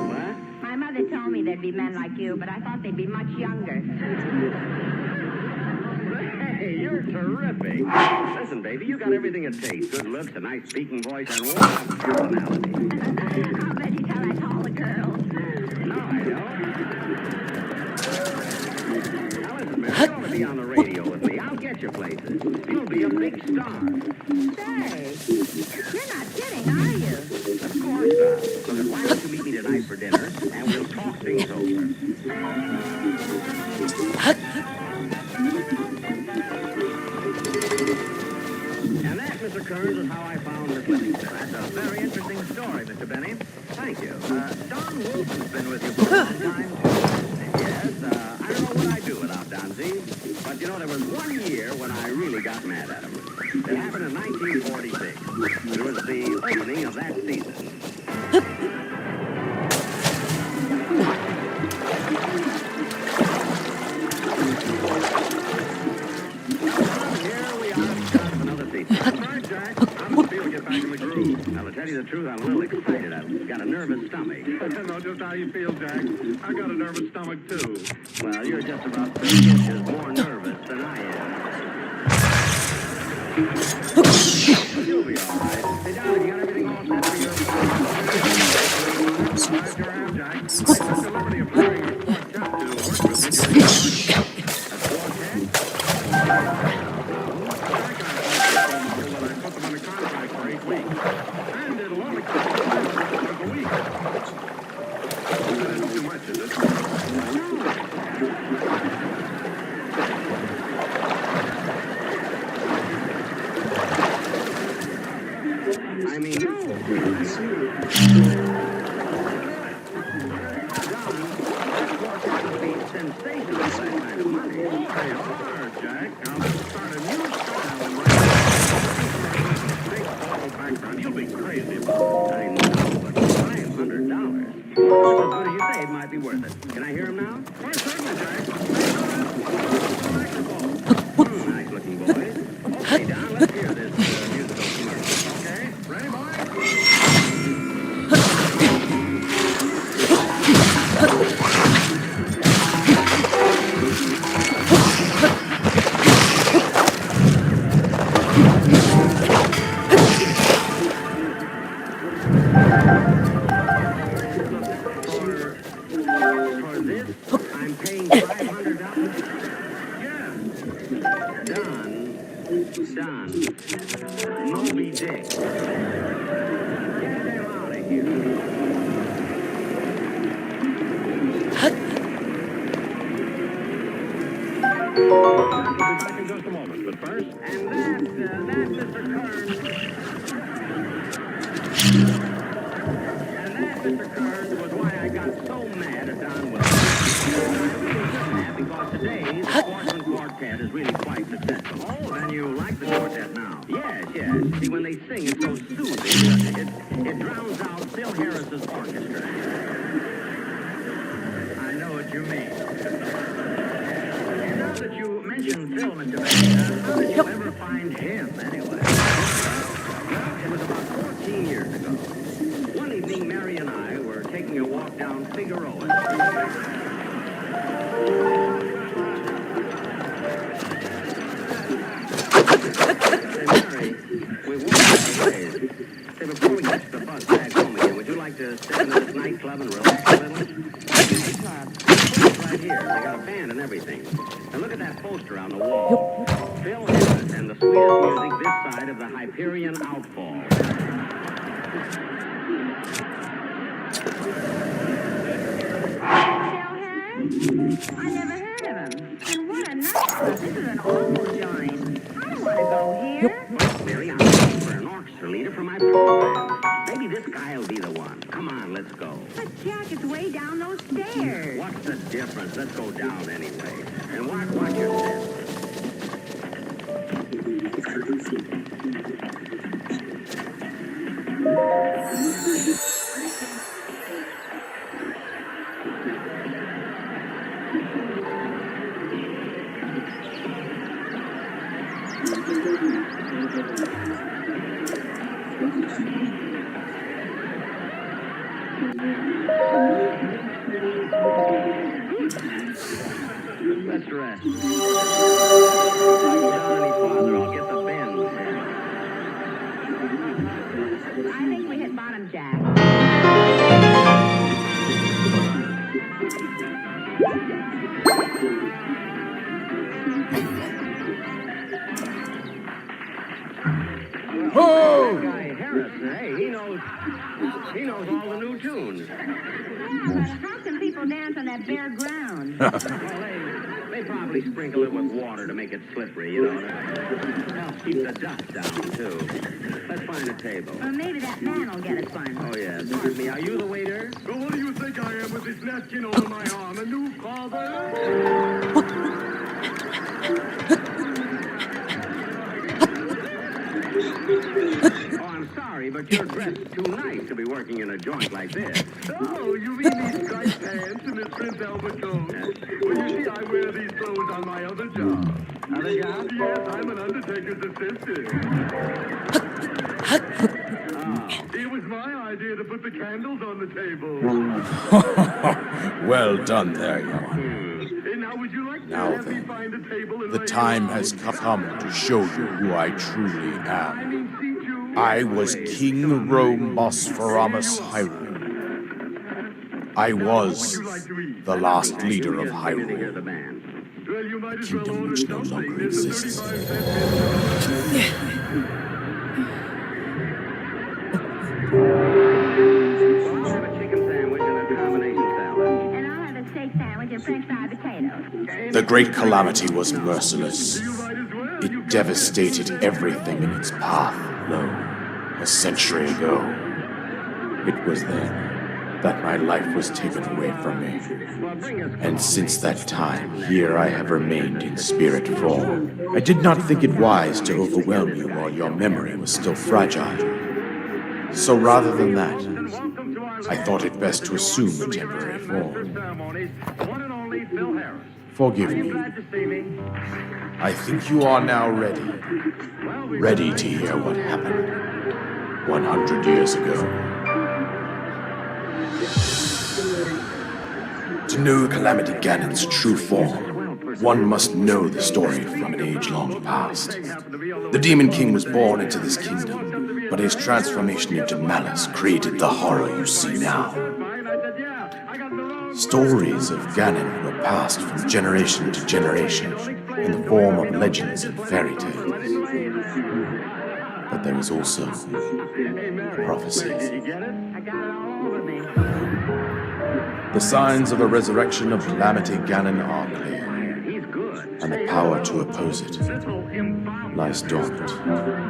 What? My mother told me there'd be men like you, but I thought they'd be much younger. Hey, you're terrific. Listen, baby, you got everything it takes. Good looks, a nice speaking voice, and one personality. I'll bet you tell that to all the girls. No, I don't. Now, listen, man, you ought to be on the radio with me. I'll get you places. You'll be a big star. Say, you're not kidding, are you? Of course not. So then why don't you meet me tonight for dinner, and we'll talk things over. And that, Mr. Kearns, is how I found Miss Livingston. That's a very interesting story, Mr. Benny. Thank you. Don Wilson's been with you for a long time, too. Yes, I don't know what I'd do without Don Z. But, you know, there was 1 year when I really got mad at him. It happened in 1946. It was the opening of that season. Here we are at the start of another season. Sorry, Jack. I'm going to get back in the groove. Now, to tell you the truth, I'm a little excited. I've got a nervous stomach. I don't know just how you feel, Jack. I got a nervous stomach, too. Well, you're just about 30 inches more nervous than I am. You'll be all right. Hey, Don, you got everything all set for your... I sure have, Jack. I took the liberty of hiring a quartet to work with me during the and it'll only cost $500 a week. That isn't too much, is it? I mean, no. Sensational, that kind of money. They are, Jack. Now let's start a new style and background. You'll be crazy about it. I know, but $500. Well, as good as you say, it might be worth it. Can I hear him now? Why, certainly, Jack. Nice looking boys. Okay, Don, let's hear this musical commercial. Okay? Ready, boys? For this, I'm paying $500. Yes. Don. Moby Dick. Get him out of here. Back in just a moment, but first... And that's Mr. Kern. And that, Mr. Kern, was why I got so mad at Don Wilson. I really shouldn't have, because today the Sportsman Quartet is really quite successful. Oh, then you like the quartet now? Yes. See, when they sing, it's so soothing. It drowns out Phil Harris's orchestra. I know what you mean. And now that you mentioned Phil, Mr. Benny, how did you ever find him, anyway? Well, it was about 14 years ago. One evening, Mary and I were taking a walk down Figueroa. Say, Mary, we walked our ways. Say, before we catch the bus back home again, would you like to step into this nightclub and relax a little? Right here. They got a band and everything. And look at that poster on the wall. Phil Harris and the sweetest music this side of the Hyperion Outfall. I never heard of him. And what a nightclub. This is an awful joint. I don't want to go here. Well, Mary, I'm looking for an orchestra leader for my program. Maybe this guy'll be the one. Come on, let's go. But Jack, it's way down those stairs. What's the difference? Let's go down anyway. And watch your step. Let's rest. Like Johnny's father, I'll get the bend. I think we hit bottom, Jack. Oh! That guy Harris, hey, he knows all the new tunes. Yeah, but how can people dance on that bare ground? Well, they probably sprinkle it with water to make it slippery, you know. Helps keep the dust down, too. Let's find a table. Well, maybe that man will get us one. Oh, yes. Pardon me, are you the waiter? Well, what do you think I am with this napkin over my arm? A new father? Oh, I'm sorry, but you're dressed too nice to be working in a joint like this. Oh, you mean these striped pants and this Prince Albert coat? Well, you see, I wear these clothes on my other job. Other job? Yes, I'm an undertaker's assistant. Oh, It was my idea to put the candles on the table. Well done there, Johan. Now, would you like Now to have me then, find a table and the lay time down? has come to show you who I truly am. I was King Rome Bosphoramus Hyrule. I was the last leader of Hyrule, a kingdom which no longer exists. The Great Calamity was merciless. It devastated everything in its path. Lo, a century ago, it was then that my life was taken away from me. And since that time, here I have remained in spirit form. I did not think it wise to overwhelm you while your memory was still fragile. So rather than that, I thought it best to assume a temporary form. Forgive me. I think you are now ready. Ready to hear what happened 100 years ago. To know Calamity Ganon's true form, one must know the story from an age long past. The Demon King was born into this kingdom, but his transformation into malice created the horror you see now. Stories of Ganon were passed from generation to generation in the form of legends and fairy tales. But there is also prophecies. The signs of a resurrection of Calamity Ganon are clear, and the power to oppose it lies dormant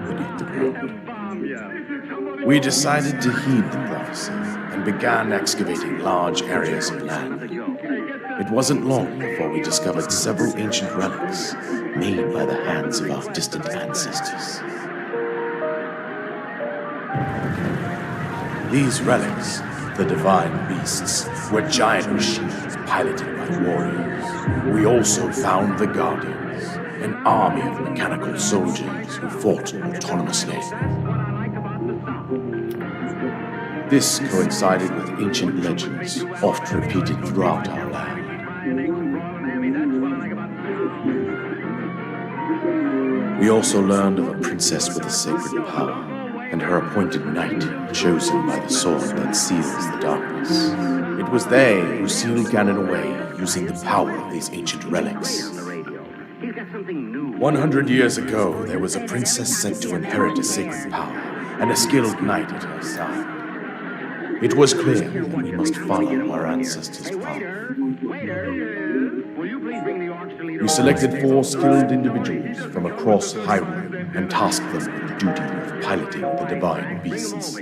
beneath the ground. We decided to heed the prophecy and began excavating large areas of land. It wasn't long before we discovered several ancient relics made by the hands of our distant ancestors. These relics, the divine beasts, were giant machines piloted by warriors. We also found the Guardians, an army of mechanical soldiers who fought autonomously. This coincided with ancient legends, oft repeated throughout our land. We also learned of a princess with a sacred power, and her appointed knight, chosen by the sword that seals the darkness. It was they who sealed Ganon away using the power of these ancient relics. 100 years ago, there was a princess sent to inherit a sacred power, and a skilled knight at her side. It was clear that we must follow our ancestors' path. We selected 4 skilled individuals from across Hyrule and tasked them with the duty of piloting the divine beasts.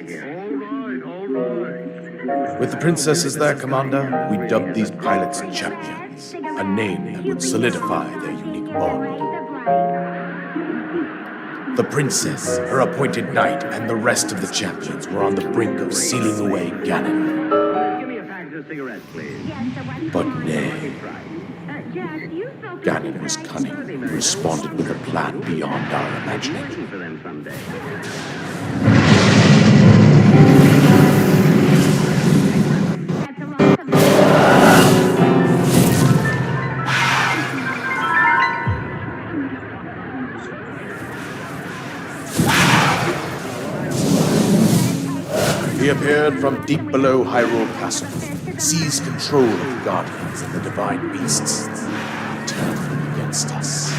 With the princess as their commander, we dubbed these pilots champions, a name that would solidify their unique bond. The princess, her appointed knight, and the rest of the champions were on the brink of sealing away Ganon. But nay. Ganon was cunning and responded with a plan beyond our imagination. He appeared from deep below Hyrule Castle, seized control of the Guardians and the divine beasts, and turned them against us.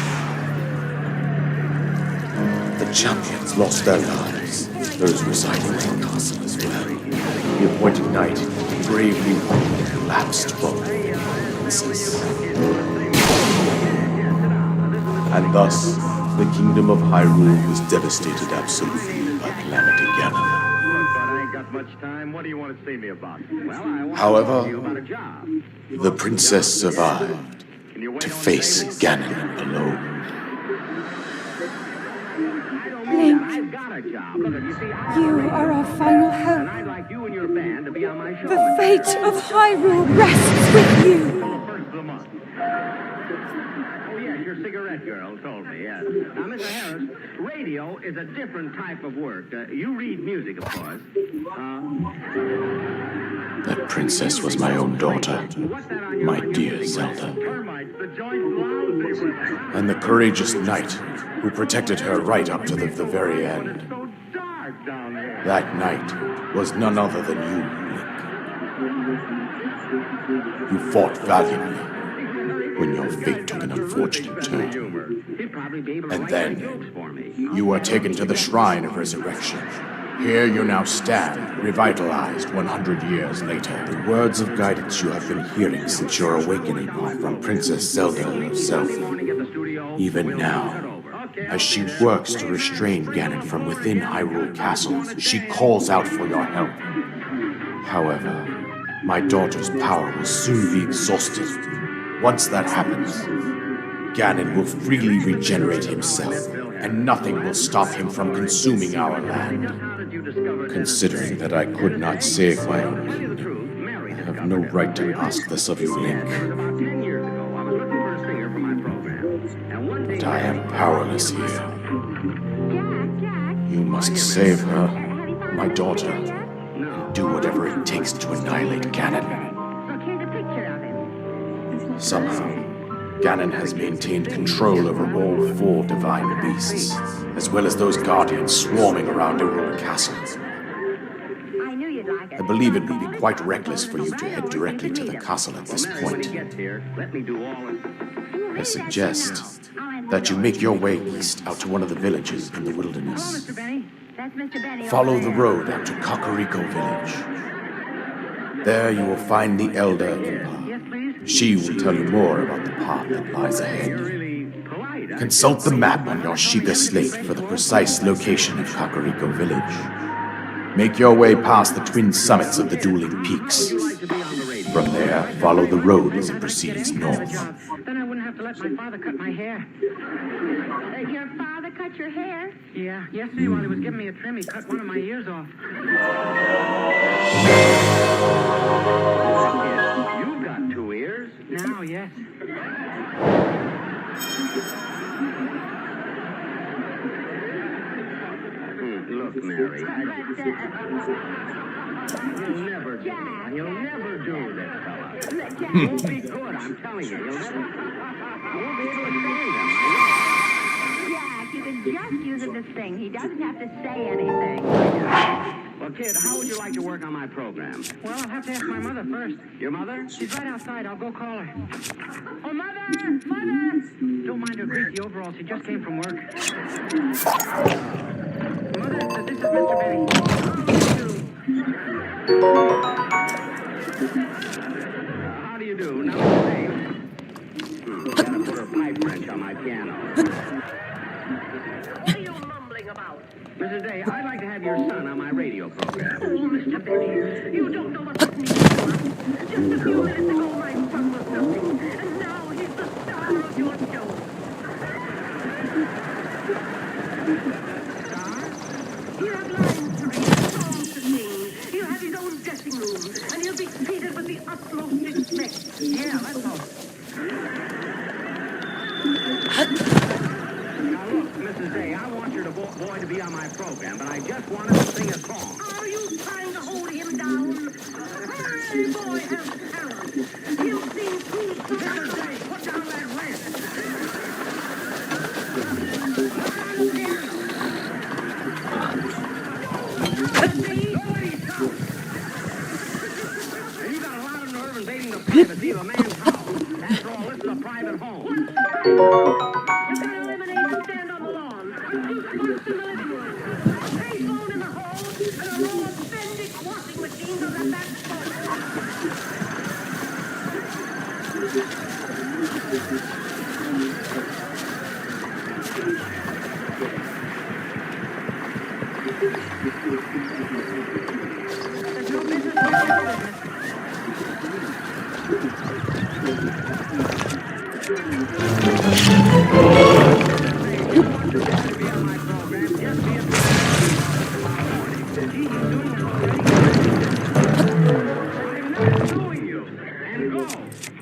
The champions lost their lives, those residing in the castle as well. The appointed knight bravely won and collapsed from the princess. And thus, the kingdom of Hyrule was devastated absolutely by Calamity Ganon. Much time. What do you want to see me about? Well, I want However, to tell you about a job. the princess survived to face Ganon alone. Link, I've got a job. Look, you see, you are our final hope. I'd like you and your band to be on my show. The fate of Hyrule rests with you. Oh, yes, your cigarette girl told me, yes. Now, Mr. Harris, radio is a different type of work. You read music, of course. That princess was my own daughter, my dear Zelda. And the courageous knight who protected her right up to the very end. That knight was none other than you, Link. You fought valiantly when your fate took an unfortunate turn. And then you were taken to the Shrine of Resurrection. Here you now stand, revitalized 100 years later. The words of guidance you have been hearing since your awakening are from Princess Zelda herself. Even now, as she works to restrain Ganon from within Hyrule Castle, she calls out for your help. However, my daughter's power will soon be exhausted. Once that happens, Ganon will freely regenerate himself, and nothing will stop him from consuming our land. Considering that I could not save my own kingdom, I have no right to ask this of you, Link. But I am powerless here. You must save her, my daughter, and do whatever it takes to annihilate Ganon. Somehow, Ganon has maintained control over all 4 divine beasts, as well as those guardians swarming around Hyrule Castle. I believe it would be quite reckless for you to head directly to the castle at this point. I suggest that you make your way east out to one of the villages in the wilderness. Follow the road out to Kakariko Village. There you will find the Elder Impa. She will tell you more about the path that lies ahead. Consult the map on your Sheikah slate for the precise location of Kakariko Village. Make your way past the twin summits of the dueling peaks. From there, follow the road as it proceeds north. Then I wouldn't have to let my father cut my hair. Your father cut your hair? Yeah, yesterday while he was giving me a trim, he cut one of my ears off. You've got 2 ears. Now, yes. Look, Mary, you'll never do it. You'll never do this, fella. It won't be good, I'm telling you. You won't be able to stand him. Jack, you can just use him to sing. He doesn't have to say anything. Well, kid, how would you like to work on my program? Well, I'll have to ask my mother first. Your mother? She's right outside. I'll go call her. Oh, Mother! Mother! Don't mind her greasy overalls. She just came from work. Mother, this is Mr. Benny. How do you do? Now, what's your name? Gotta put her pipe wrench on my piano. What are you mumbling about? Mrs. Day, I'd like to have your son on my radio program. Oh, Mr. Benny, you don't know what this means to us. Just a few minutes ago, my son was nothing, and now he's the star of your show. He'll have lines to read, songs to sing. He'll have his own dressing room, and he'll be treated with the utmost respect. Yeah, let's hope. Now, look, Mrs. Day, I want your boy to be on my program, but I just want him to sing a song. Are you trying to hold him down? Hey, boy has talent. He'll sing 2 songs. Mrs. Day, put down that rant. You got a lot of nerve invading the privacy of a man's house. After all, this is a private home. You got a lemonade stand on the lawn. 2 spots in the living room. A payphone in the hall. And a row of Bendix washing machines on the back porch. There's no business like this business.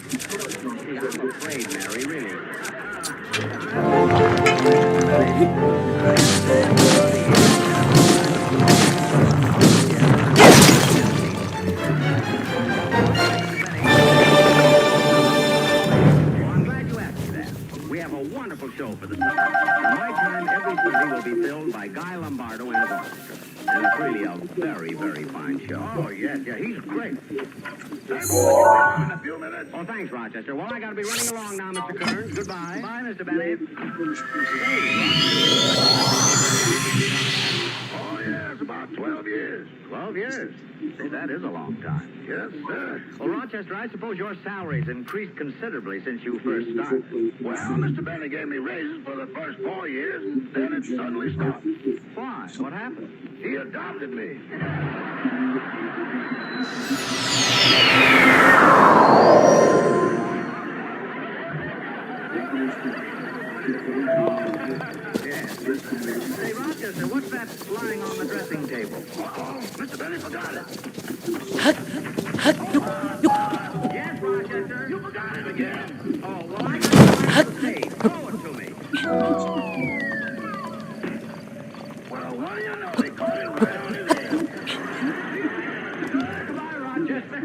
I'm afraid, Mary, really. I'm glad you asked me that. We have a wonderful show for the summer. My time every Sunday will be filled by Guy Lombardo and his orchestra. And it's really a very, very fine show. Oh, yes, he's great. In a few minutes. Oh, thanks, Rochester. Well, I got to be running along now, Mr. Kern. Goodbye. Bye, Mr. Bennett. Oh, yeah, it's about 12 years. 12 years? Say, that is a long time. Yes, sir. Well, Rochester, I suppose your salary's increased considerably since you first started. Well, Mr. Benny gave me raises for the first 4 years, and then it suddenly stopped. Why? What happened? He adopted me. Say, Rochester, what's that lying on the dressing table? Uh-oh, Mr. Benny forgot it. Yes, Rochester? You forgot it again. Oh, well, I got to say, throw it to me. Well, what do you know? They caught it right on his head. Goodbye, Rochester.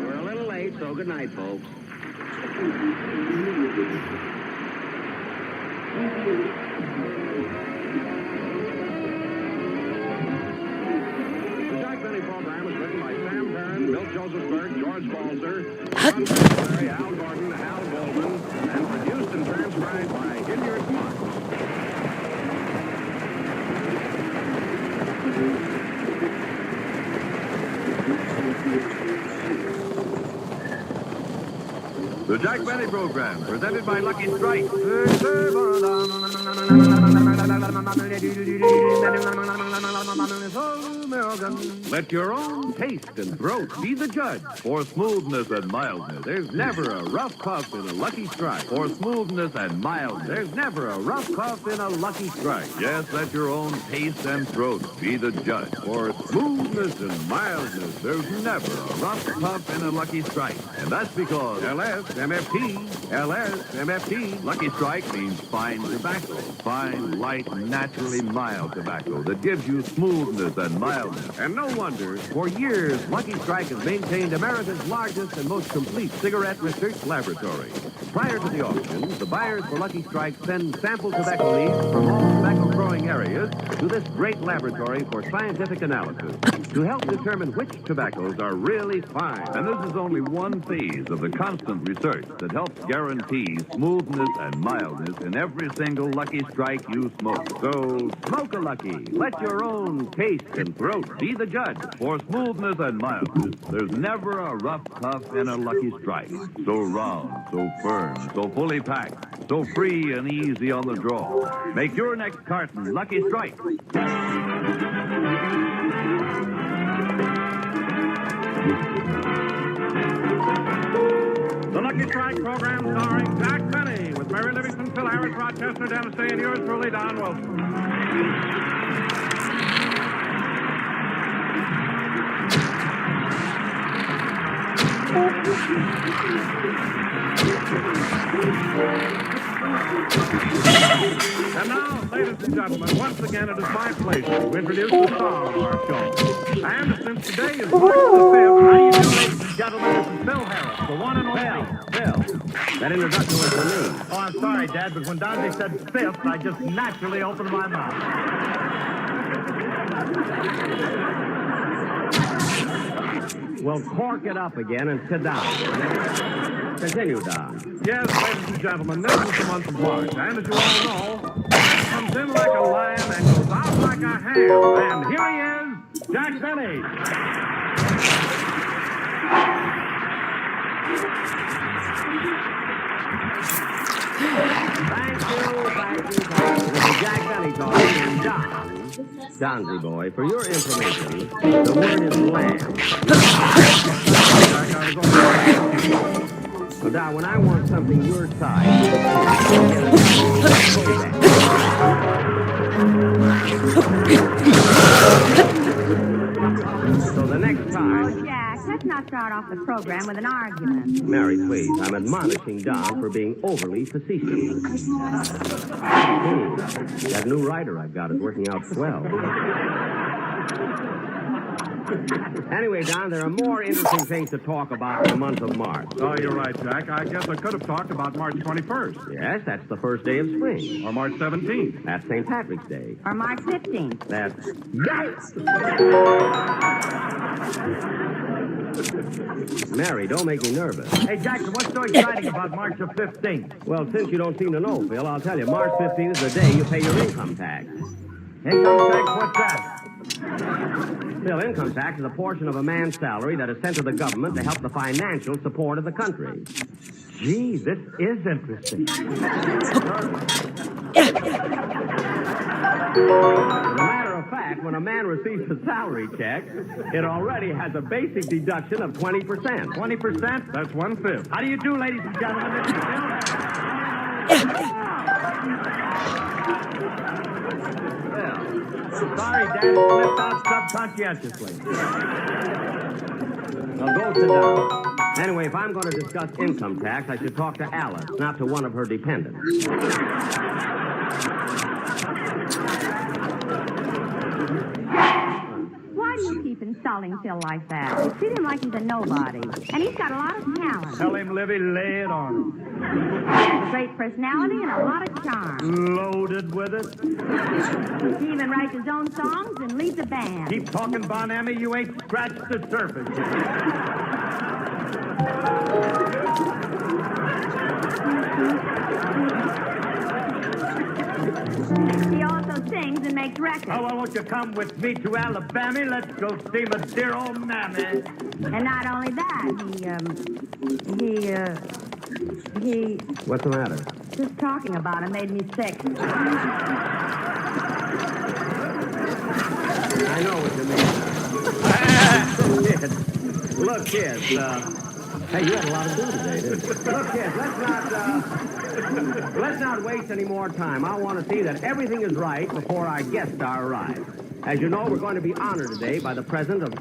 We're a little late, so good night, folks. The Jack Benny program is written by Sam Perrin, Bill Josephsberg, George Balzer, Ron Salisbury, Al Gordon, Al Goldman, and produced and transcribed by Hilliard Marks. The Jack Benny program, presented by Lucky Strike. Let your own taste and throat be the judge. For smoothness and mildness, there's never a rough puff in a Lucky Strike. For smoothness and mildness, there's never a rough puff in a Lucky Strike. Yes, let your own taste and throat be the judge. For smoothness and mildness, there's never a rough puff in a Lucky Strike. And that's because LS-MFT, Lucky Strike means fine tobacco. Fine, light, naturally mild tobacco that gives you smoothness and mildness. And no wonder, for years, Lucky Strike has maintained America's largest and most complete cigarette research laboratory. Prior to the auctions, the buyers for Lucky Strike send sample tobacco leaves from all tobacco-growing areas to this great laboratory for scientific analysis to help determine which tobaccos are really fine. And this is only one phase of the constant research that helps guarantee smoothness and mildness in every single Lucky Strike you smoke. So, smoke a Lucky. Let your own taste and throat be the judge. For smoothness and mildness, there's never a rough puff in a Lucky Strike. So round, so firm, so fully packed, so free and easy on the draw. Make your next carton Lucky Strike. The Lucky Strike program starring Jack Benny with Mary Livingston, Phil Harris, Rochester, Dennis Day, and yours truly, Don Wilson. And now, ladies and gentlemen, once again, it is my pleasure to introduce the star of our show. And since today is March the 5th, how do you do, ladies and gentlemen? This is Phil Harris, the one and only. Phil, that introduction was for me. Oh, I'm sorry, Dad, but when Dante said 5th, I just naturally opened my mouth. Well, cork it up again and sit down. Continue, Don. Yes, ladies and gentlemen, this is the month of March, and as you all know, March comes in like a lion and goes out like a ham. And here he is, Jack Benny. Thank you. This is Jack Benny talking, and Don. Donsy boy, for your information, the word is lamb. Well, now, when I want something your size, so the next time... Oh, Jack, let's not start off the program with an argument. Mary, please, I'm admonishing Don for being overly facetious. That new writer I've got is working out swell. Anyway, Don, there are more interesting things to talk about in the month of March. Oh, you're right, Jack. I guess I could have talked about March 21st. Yes, that's the first day of spring. Or March 17th. That's St. Patrick's Day. Or March 15th. That's... Mary, don't make me nervous. Hey, Jackson, what's so exciting about March the 15th? Well, since you don't seem to know, Phil, I'll tell you. March 15th is the day you pay your income tax. Income tax? What's that? Phil, income tax is a portion of a man's salary that is sent to the government to help the financial support of the country. Gee, this is interesting. As a matter of fact, when a man receives a salary check, it already has a basic deduction of 20%. 20%? That's 1/5. How do you do, ladies and gentlemen? This is Phil. Sorry, Dad, it slipped out subconsciously. Well, go sit down. Anyway, if I'm going to discuss income tax, I should talk to Alice, not to one of her dependents. Why do you keep insulting Phil like that? Treat him like he's a nobody. And he's got a lot of talent. Tell him, Livy, lay it on him. He has a great personality and a lot of charm. Loaded with it. He even writes his own songs and leads a band. Keep talking, Bon Emmy. You ain't scratched the surface yet. He also sings and makes records. Oh, well, won't you come with me to Alabama? Let's go see my dear old mammy. And not only that, he... What's the matter? Just talking about him made me sick. I know what you mean. Look, kids, hey, you had a lot to do today, didn't you? Look, kids, let's not waste any more time. I want to see that everything is right before our guest star arrives. As you know, we're going to be honored today by the presence of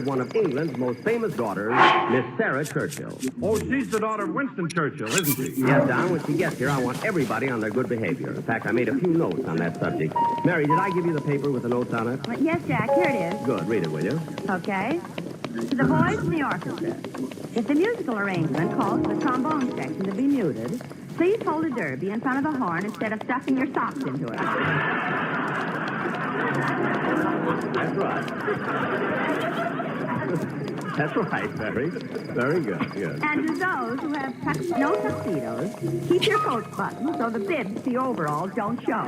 one of England's most famous daughters, Miss Sarah Churchill. Oh, she's the daughter of Winston Churchill, isn't she? Yes, Don, when she gets here, I want everybody on their good behavior. In fact, I made a few notes on that subject. Mary, did I give you the paper with the notes on it? Yes, Jack, here it is. Good, read it, will you? Okay. To the boys in the orchestra, if the musical arrangement calls for the trombone section to be muted, please hold a derby in front of the horn instead of stuffing your socks into it. That's right. That's right, Mary. Very good, good. And to those who have no tuxedos, keep your coats buttoned so the bibs to your overalls don't show.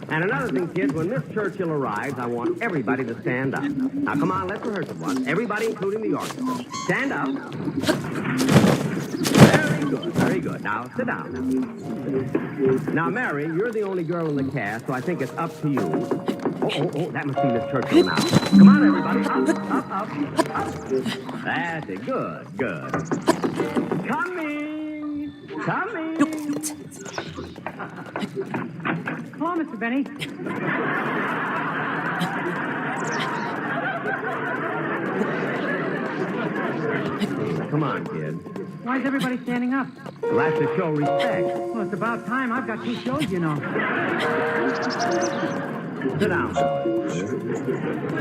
And another thing, kids, when Miss Churchill arrives, I want everybody to stand up. Now, come on, let's rehearse it once. Everybody, including the orchestra. Stand up. Very good, very good. Now, sit down. Now, Mary, you're the only girl in the cast, so I think it's up to you. Oh, that must be Miss Churchill now. Come on, everybody. Up. That's it. Good. Coming. Hello, Mr. Benny. Come on, kid. Why is everybody standing up? Well, that's to show respect. Well, it's about time. I've got 2 shows, you know. Sit down.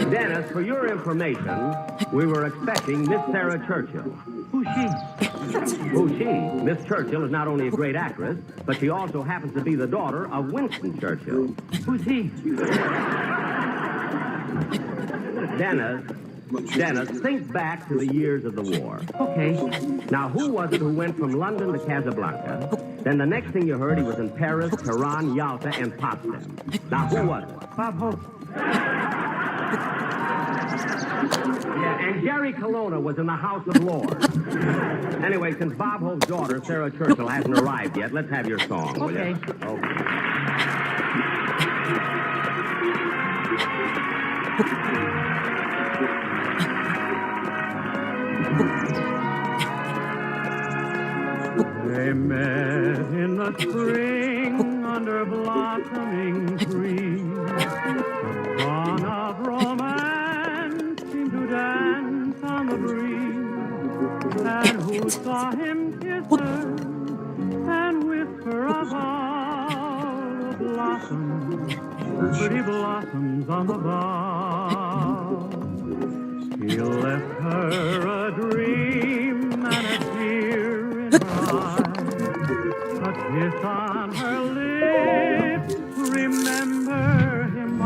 Dennis, for your information, we were expecting Miss Sarah Churchill. Who's she? Who's she? Miss Churchill is not only a great actress, but she also happens to be the daughter of Winston Churchill. Who's he? Dennis, think back to the years of the war. Okay. Now, who was it who went from London to Casablanca? Then the next thing you heard, he was in Paris, Tehran, Yalta, and Potsdam. Now, who was it? Bob Hope. Yeah, and Jerry Colonna was in the House of Lords. Anyway, since Bob Hope's daughter, Sarah Churchill, hasn't arrived yet, let's have your song, will you? Okay. blossoming tree. The dawn of romance seemed to dance on the breeze. And who saw him kiss her and whisper of all the blossoms, pretty blossoms on the bough. He left her a dream and a tear in her eye, a kiss on her lips, remember him by.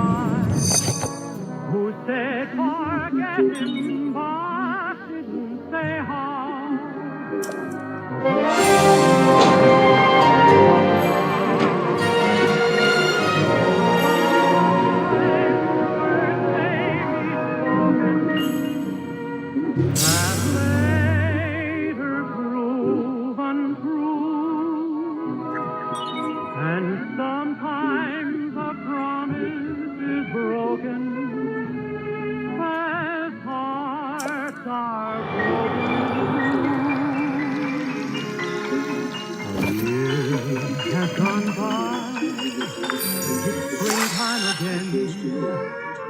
Who said forget him, but didn't say how.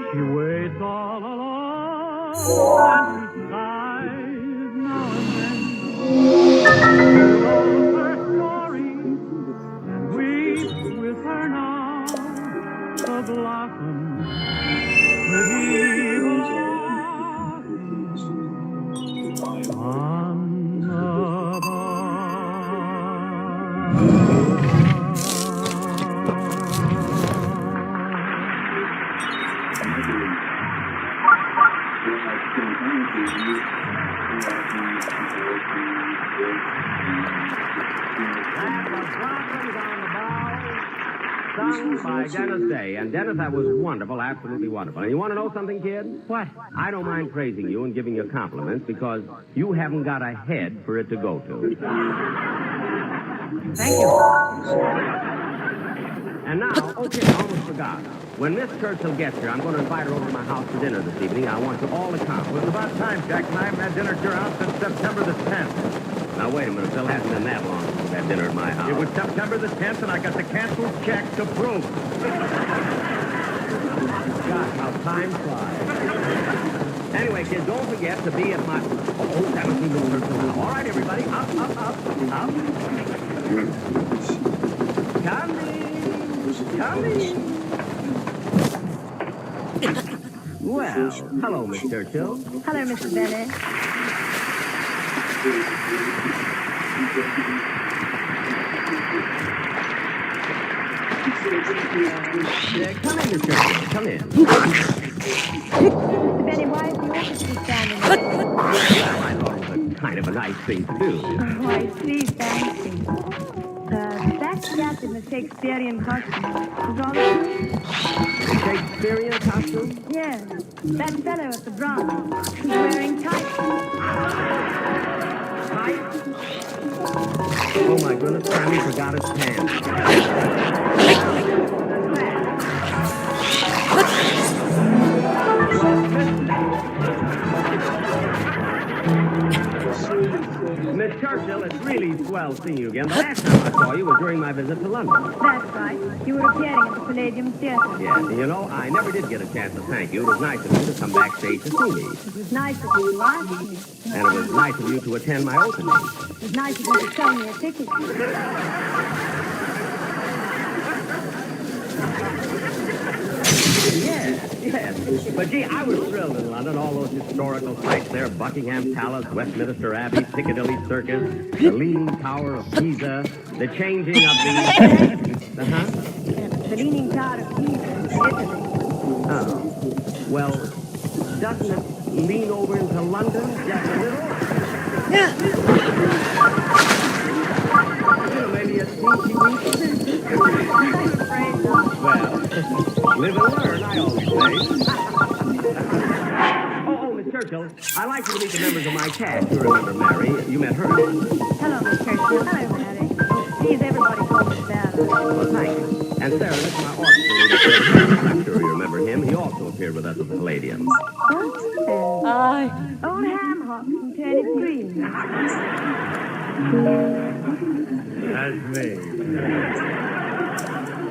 She waits all alone and she sighs now and then. She rolls her story and weeps with her now. The blossoms, pretty blossoms on the bough. Sung by Dennis Day. And Dennis, that was wonderful, absolutely wonderful. And you want to know something, kid? What? I don't mind praising you and giving you compliments because you haven't got a head for it to go to. Thank you. And now, okay, I almost forgot. When Miss Churchill gets here, I'm going to invite her over to my house for dinner this evening. I want you all to come. Well, it's about time, Jackson. I haven't had dinner at your house since September the 10th. Now, wait a minute, Phil. It hasn't been that long since we've had dinner at my house. It was September the 10th, and I got the canceled check to prove. Gosh, how time flies. Anyway, kids, don't forget to be at my... Oh, that must be Miss Churchill now. All right, everybody. Up. Coming. Well, hello, Miss Churchill. Hello, Mr. Bennett. Come in, Miss Churchill. Come in. Mr. Bennett, why is the orchestra standing there? Well, I thought it was kind of a nice thing to do. Oh, I see. Fancy. That chap in the Shakespearean costume is all the Shakespearean costume? Yes. That fellow at the drum. He's wearing tights. Tights? Oh, my goodness, Sammy forgot his pants. Miss Churchill, it's really swell seeing you again. The last time I saw you was during my visit to London. That's right. You were appearing at the Palladium Theatre. Yes, and you know, I never did get a chance to thank you. It was nice of you to come backstage to see me. It was nice of you to ask me. And it was nice of you to attend my opening. It was nice of you to sell me a ticket. Yes. But, gee, I was thrilled in London. All those historical sites there, Buckingham Palace, Westminster Abbey, Piccadilly Circus, the Leaning Tower of Pisa, the changing of the... The Leaning Tower of Pisa in Italy. Oh. Well, doesn't it lean over into London just a little? You know, maybe a sneaky week. I'm afraid not. Well, live and learn, I always say. Oh, Miss Churchill, I'd like you to meet the members of my cast. You remember Mary. You met her in London. Hello, Miss Churchill. Hello, Mary. Please, everybody calls me Sarah. Well, thank you. And Sarah, this is my orchestra. I'm sure you remember him. He also appeared with us at the Palladium. Oh, Aye. old ham hocks and turnip greens. That's me.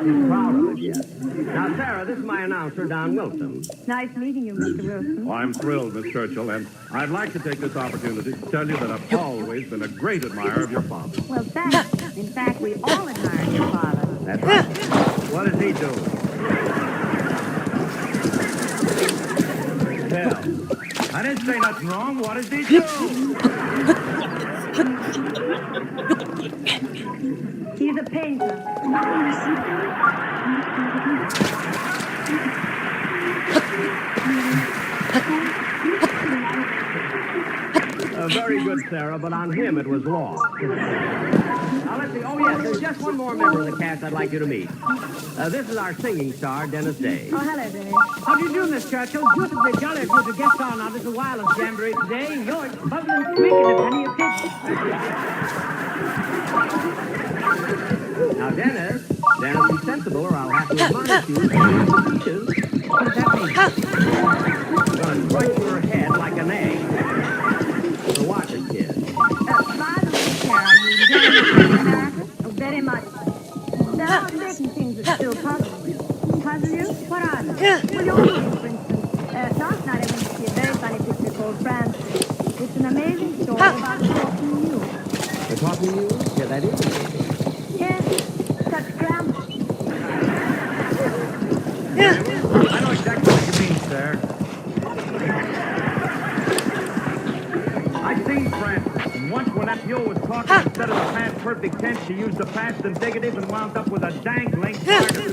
too proud of it yet. Now, Sarah, this is my announcer, Don Wilson. Nice meeting you, Mr. Wilson. Well, I'm thrilled, Miss Churchill, and I'd like to take this opportunity to tell you that I've always been a great admirer of your father. Well, thanks. In fact, we all admire your father. That's right. What does he do? Tell. I didn't say nothing wrong. What does he do? He's a painter. Very good, Sarah, but on him it was lost. Now, let's see. Oh, yes, there's just one more member of the cast I'd like you to meet. This is our singing star, Dennis Day. Oh, hello, Dennis. How do you do, Miss Churchill? Just a bit jolly for you to guest on this wireless jamboree today. You're bubbling squeaking a penny a pitch. Now, Dennis, be sensible or I'll have to admonish you. What does that mean? I'm going to crush your head like an egg. So watch it, kid. By the way, Sarah, you enjoy America? Oh, very much. There are certain things that still puzzle you. Puzzle you? What are they? Well, your movie, for instance. Last night I went to see a very funny picture called Francis. It's an amazing story about a talking mule. The talking mule? Yeah, that is amazing. Yes, such grammar. I know exactly what you mean, sir. I seen Francis, and once when that mule was talking, instead of the past perfect tense, she used the past indicative and wound up with a dangling target.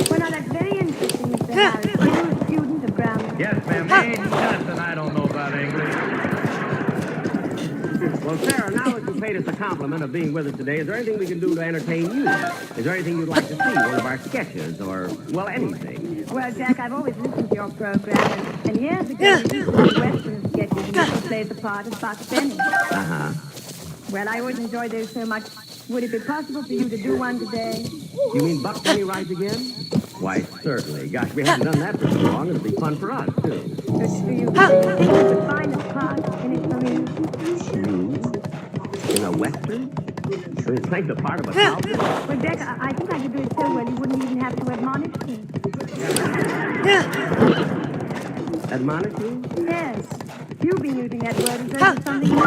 Well, now that's very interesting, Mr. Harris. Are you a student of grammar? Yes, ma'am. Ain't nothing I don't know about English. Well, Sarah, now that you paid us a compliment of being with us today, is there anything we can do to entertain you? Is there anything you'd like to see? One of our sketches or, well, anything? Well, Jack, I've always listened to your program, and years ago, you used to do Western sketches, and you played the part of Buck Benny. Uh-huh. Well, I always enjoyed those so much. Would it be possible for you to do one today? You mean Buck Benny Rise Again? Why, certainly. Gosh, we haven't done that for so long. It'll be fun for us, too. Do you think you could find a part in it for me? In a Western? Playing the part of a cowboy? Well, Jack, I think I could do it so well you wouldn't even have to admonish me. Admonish me? Yes. You've been using that word as though it's something new.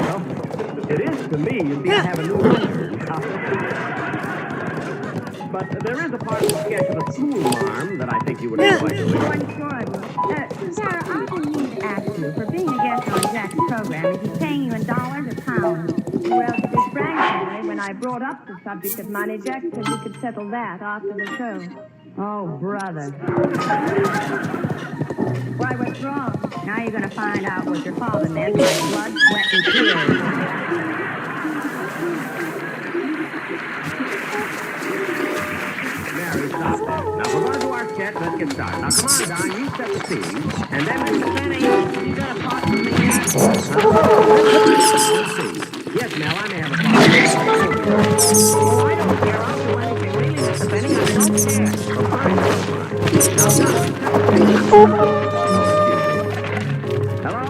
Well, it is to me. You'd be to have a new record. But there is a part of the sketch of a school marm that I think you would enjoy doing. Oh, I'm sure I will. Sarah, I need to ask you, for being a guest on Jack's program, is he paying you in dollars or pounds? Well, to be frank, Henry, when I brought up the subject of money, Jack said we could settle that after the show. Oh, brother. Why, what's wrong? Now you're going to find out what your father meant by blood, sweat, and tears. Mary, stop that. Now, we're going to do our sketch. Let's get started. Now, come on, Don. You set the scene. And then we... Benny, you got a thought for me yet? Yes, Mel, I may have a thought. Oh, I don't care. I'll do anything. Really, Mr. Benny, I don't care. Oh, fine. Hello?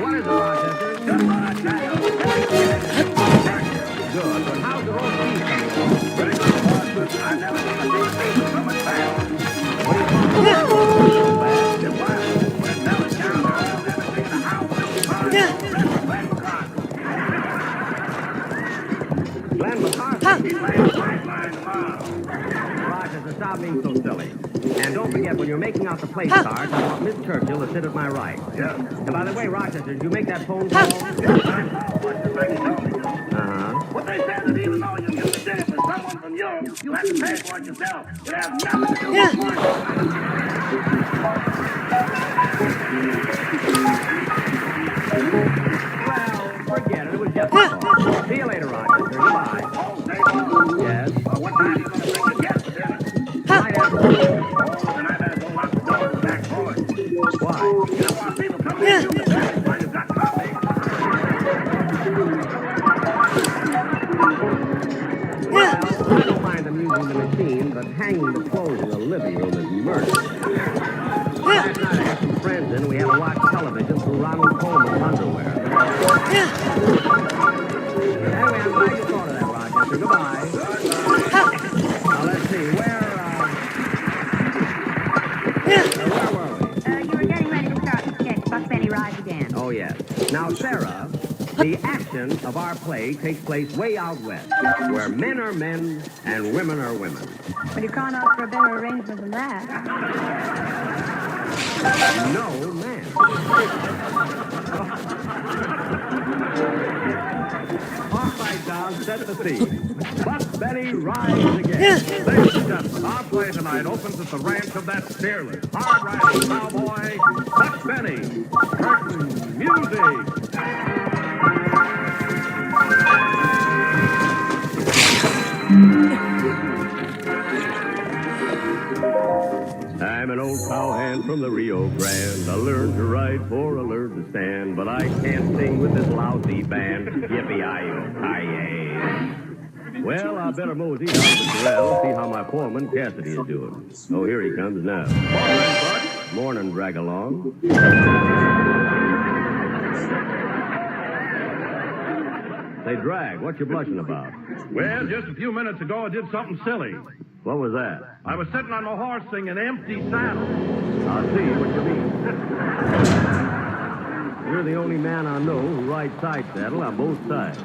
What is it, Rochester? Good, but how's the roast beef coming along? Very good, but I've never seen a roast beef so much better. What are you talking about? It was. When Mel was down there, I've never seen a house that was hard. Glenn McCarthy. Rochester, stop being so silly. And don't forget, when you're making out the place cards, I want Miss Churchill to sit at my right. Yeah. And by the way, Rochester, did you make that phone call? Yes, What they said is even though you get the dinner for someone from Europe, you have to pay for it yourself. It has nothing to do with money. Well, forget it. It was just a call. See you later, Rochester. Goodbye. Oh, say so. Yes. What time are you going to bring the guests for dinner? Right after. Oh, then I better go lock the door and back for it. Why? You don't want people coming in and the while you've got coffee. using the machine, but hanging the clothes in the living room is murder. Last night I had some friends in. We had to watch television through Ronald Coleman's underwear. Anyway, I'm glad you thought of that, Rochester. Goodbye. Now, let's see. Where were we? You were getting ready to start the sketch, Buck Benny Rise Again. Oh, yes. Now, Sarah, the action of our play takes place way out west, where men are men and women are women. But you can't ask for a better arrangement than that. No, man. All right, Don, set the scene. Buck Benny Rise Again. Ladies and gentlemen, our play tonight opens at the ranch of that fearless, hard-riding cowboy, Buck Benny. Curtain music. I'm an old cowhand from the Rio Grande. I learned to ride for I learned to stand, but I can't sing with this lousy band. Yippee-yi-yo-ki-yay. Well, I better mosey down to Corral, see how my foreman Cassidy is doing. Oh, here he comes now. Morning, Buck. Morning, drag along. Say, Drag, what you blushing about? Well, just a few minutes ago, I did something silly. What was that? I was sitting on my horse singing Empty Saddle. I see what you mean. You're the only man I know who rides side saddle on both sides.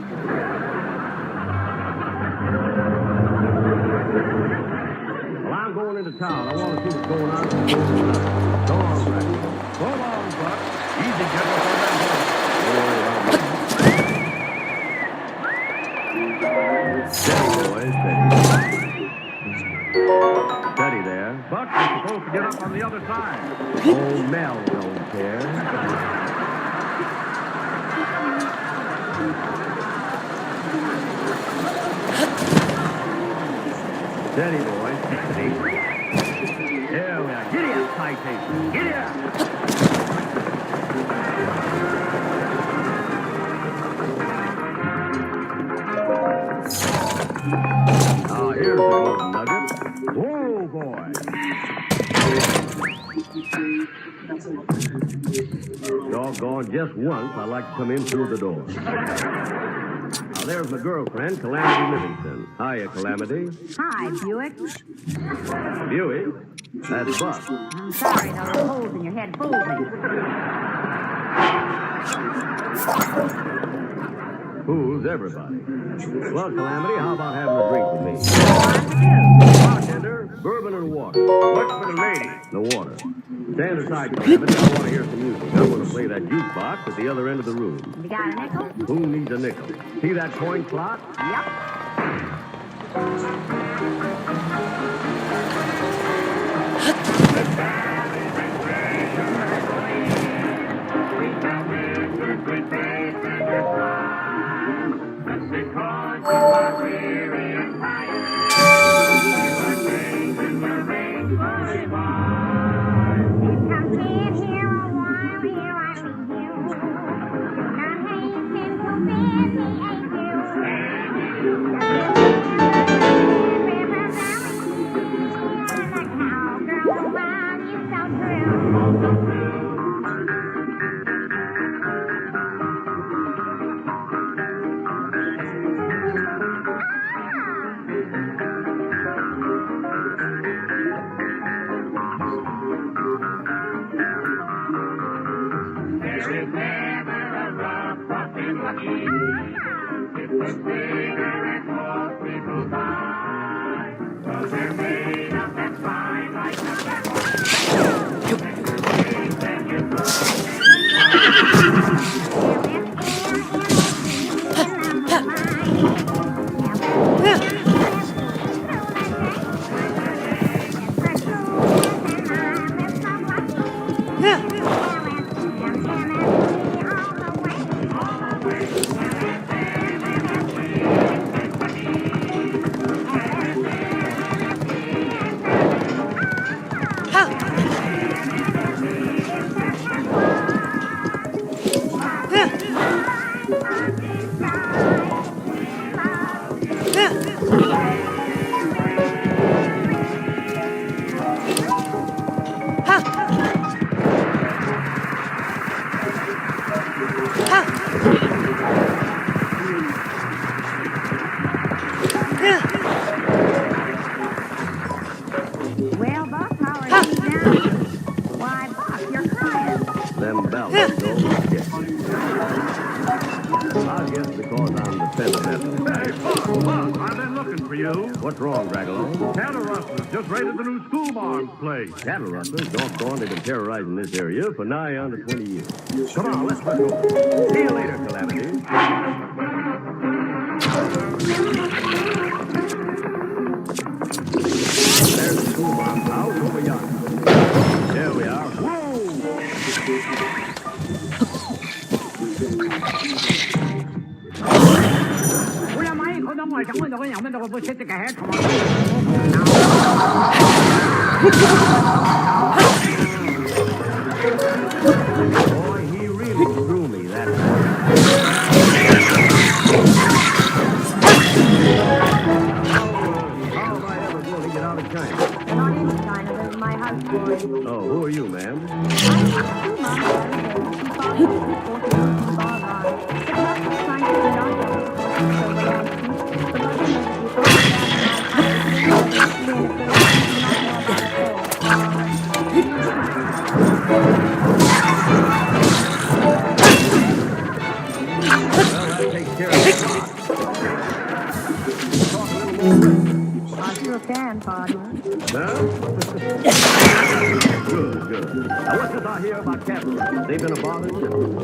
Well, I'm going into town. I want to see what's going on. Go on, Drag. Go on, Buck. Easy, get up on that horse. Steady, boys, steady. Steady there. Buck, you're supposed to get up on the other side. Oh, Mel don't care. Steady, boys, steady. Here we are. Giddy up, citation. Giddy up. Ah, here's the golden nugget. Whoa, boy. Doggone, just once I like to come in through the door. Now, there's my girlfriend, Calamity Livingston. Hiya, Calamity. Hi, Buick. Buick? That's Buck. I'm sorry, those holes in your head fooled me. Fools everybody. Well, Calamity, how about having a drink with me? Bartender, bourbon and water. What's for the lady? The water. Stand aside, Calamity. I want to hear some music. I want to play that jukebox at the other end of the room. You got a nickel? Who needs a nickel? See that coin slot? Yep. Because you are weary and tired, you are changing the rainbow divine. Come sit here a while, here I leave you. Not hasten to bid me adieu. River Valley, the cowgirl around you so true. There is never a rough, puffin' lucky. It's the cigarette most people buy. 'Cause they're made of that fine like tobacco. guess because I'm the sentimental. Hey, Buck, I've been looking for you. What's wrong, Dragalo? Cattle rustlers just raided the new school barns place. Cattle rustlers, doggone, they've been terrorizing this area for nigh on to 20 years. Come on, let's go. See you later, Calamity. There's the school barn house over yonder. There we are. Whoa! Boy, he really threw me that time. How am I ever going to get out of China? Not in China, this is my houseboy. Oh, who are you, ma'am? I sure can, partner. Huh? Good. Now, what's this I hear about cattle? They've been a bother?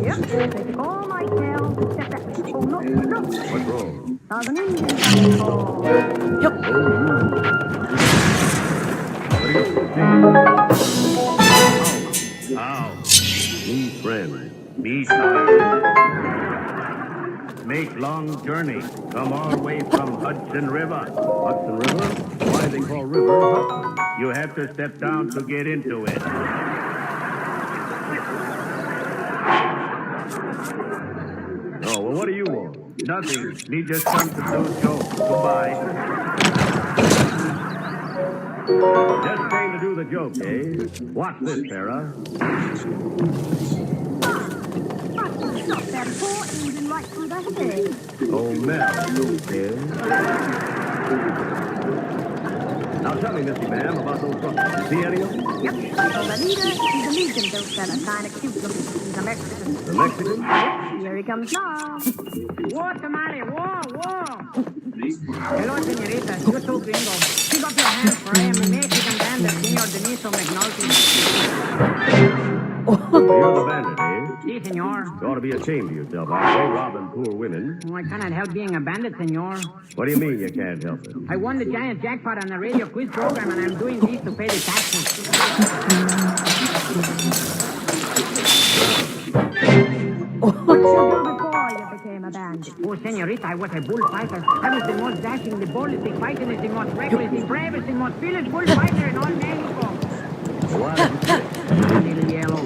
Yep, they took all my tails except that. Oh, look. What's wrong? There's an Indian coming home. How? Me friend. Me tired. Make long journey. Come all the way from Hudson River. Hudson River? Why they call river Hudson? You have to step down to get into it. Oh, well, what do you want? Nothing. Me just come to do jokes. Goodbye. Just came to do the joke, eh? Watch this, Sarah. Stop that poor Indian right through the head. Oh, Mel, don't care. Now tell me, Missy Ma'am, about those trucks. You see any of them? Yep. So the leader, he's a Mexican goat fella, kind of cute looking. He's a Mexican. The Mexican? Yep, here he comes now. Whoa, tamale, whoa. Hello, señorita. You're so gringo. Keep up your hands for I am a Mexican bandit, Senor Deniso McNulty. You're the bandit, eh? Si, senor. You ought to be ashamed of yourself, aren't you, robbing poor women? Oh, I cannot help being a bandit, senor. What do you mean you can't help it? I won the giant jackpot on the radio quiz program, and I'm doing these to pay the taxes. What you do before you became a bandit? Oh, senorita, I was a bullfighter. I was the most dashing, the boldest, the fightingest, the most reckless, the bravest, the most fearless bullfighter in all Mexico. Why did you quit? A little yellow.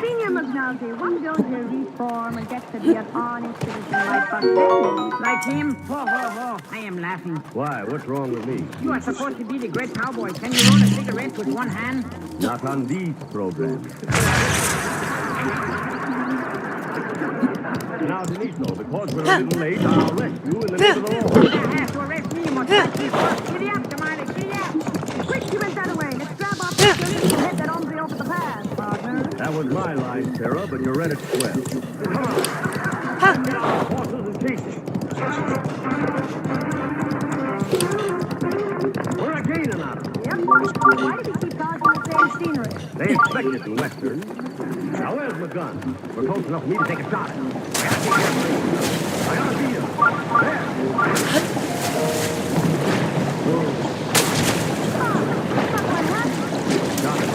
Senior McNulty, why don't you reform and get to be an honest citizen like Buck Benny? Like him? Ho. I am laughing. Why? What's wrong with me? You are supposed to be the great cowboy. Can you roll a cigarette with one hand? Not on these programs. Now, Deniso, because we're a little late, I'll arrest you in the middle of the road. You have to arrest me, you must touch me first. Giddy up, Tamale, giddy up. Quick, you went that way. Let's grab off this and head that hombre over the pass, partner. That was my line, Sarah, but you read it swell. Come on. Get off the horses and chase it. We're a gaining on them. Yep. Why do we keep dodging the same scenery? They expect it in Western. Now, where's my gun? We're close enough for me to take a shot. I gotta beat him. There. Shot him,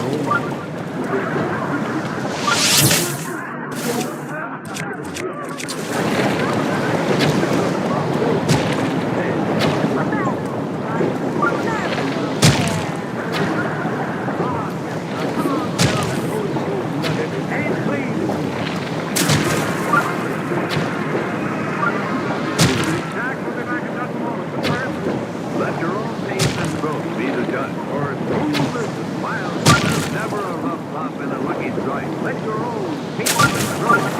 Let your own pace and growth be the judge. For smooth and mild, never a rough top in a lucky strike. Let your own pace and growth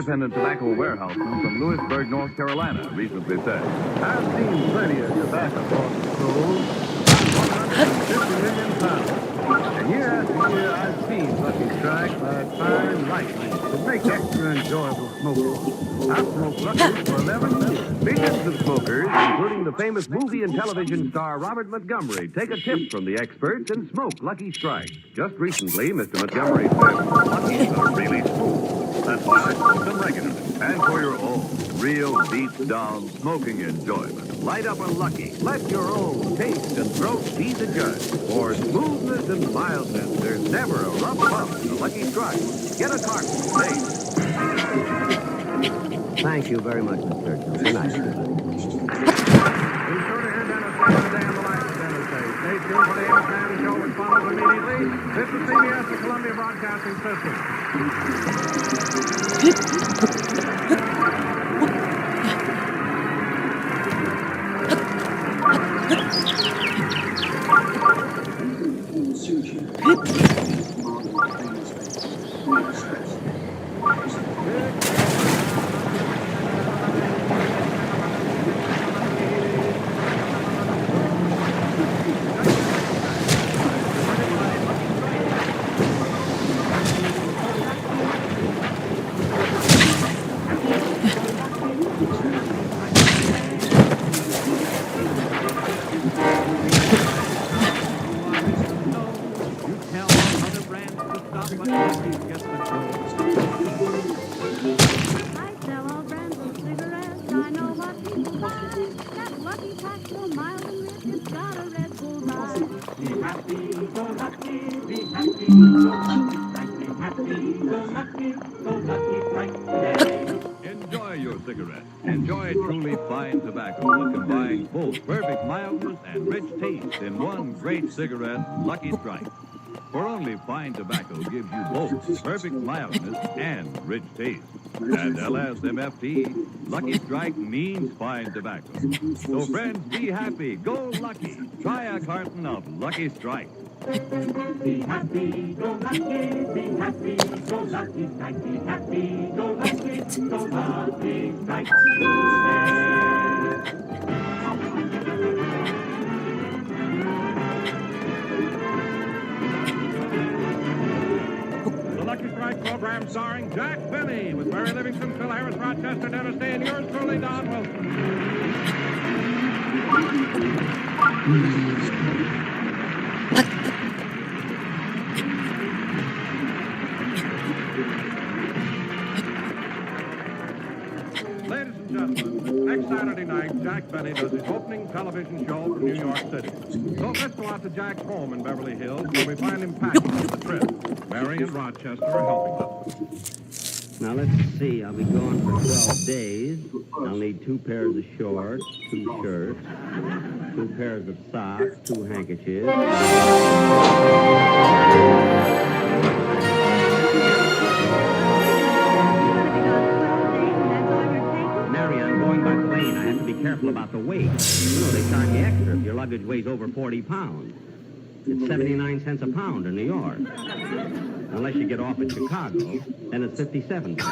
independent tobacco warehouseman from Lewisburg, North Carolina, recently said, I've seen plenty of tobacco bought and sold. 150 million pounds. And year after year, I've seen Lucky Strike by fine lightning to make extra enjoyable smoking. I've smoked Lucky for 11 years. Millions of smokers, including the famous movie and television star Robert Montgomery, take a tip from the experts and smoke Lucky Strike. Just recently, Mr. Montgomery said, Luckies are really smooth. That's why I smoke them regularly. And for your own real deep-down smoking enjoyment, light up a Lucky. let your own taste and throat be the judge. For smoothness and mildness, there's never a rough puff in a Lucky Strike. Get a carton today. Thank you very much, Mr. Churchill. Good night. Be sure to hear Dennis Taylor today on the Lights Dennis Day. Stay tuned for the Amsterdam show, which follows immediately. This is CBS, the Columbia Broadcasting System. Enjoy your cigarette. Enjoy truly fine tobacco that combines both perfect mildness and rich taste in one great cigarette, Lucky Strike. For only fine tobacco gives you both perfect mildness and rich taste. And LSMFT, Lucky Strike means fine tobacco. So friends, be happy. Go Lucky. Try a carton of Lucky Strike. Be happy, go lucky, be happy, go lucky, strike, be happy, go lucky, go lucky, strike. The Lucky Strike program starring Jack Benny with Barry Livingston, Phil Harris, Rochester, Dennis Day, and yours truly, Don Wilson. Ladies and gentlemen, next Saturday night, Jack Benny does his opening television show from New York City. So let's go out to Jack's home in Beverly Hills, where we find him packing for the trip. Mary and Rochester are helping us. Now, let's see. I'll be gone for 12 days. I'll need 2 pairs of shorts, 2 shirts, 2 pairs of socks, 2 handkerchiefs. Mary, I'm going by plane. I have to be careful about the weight. You know, they charge you extra if your luggage weighs over 40 pounds. It's 79 cents a pound in New York. Unless you get off at Chicago, then it's 57 cents.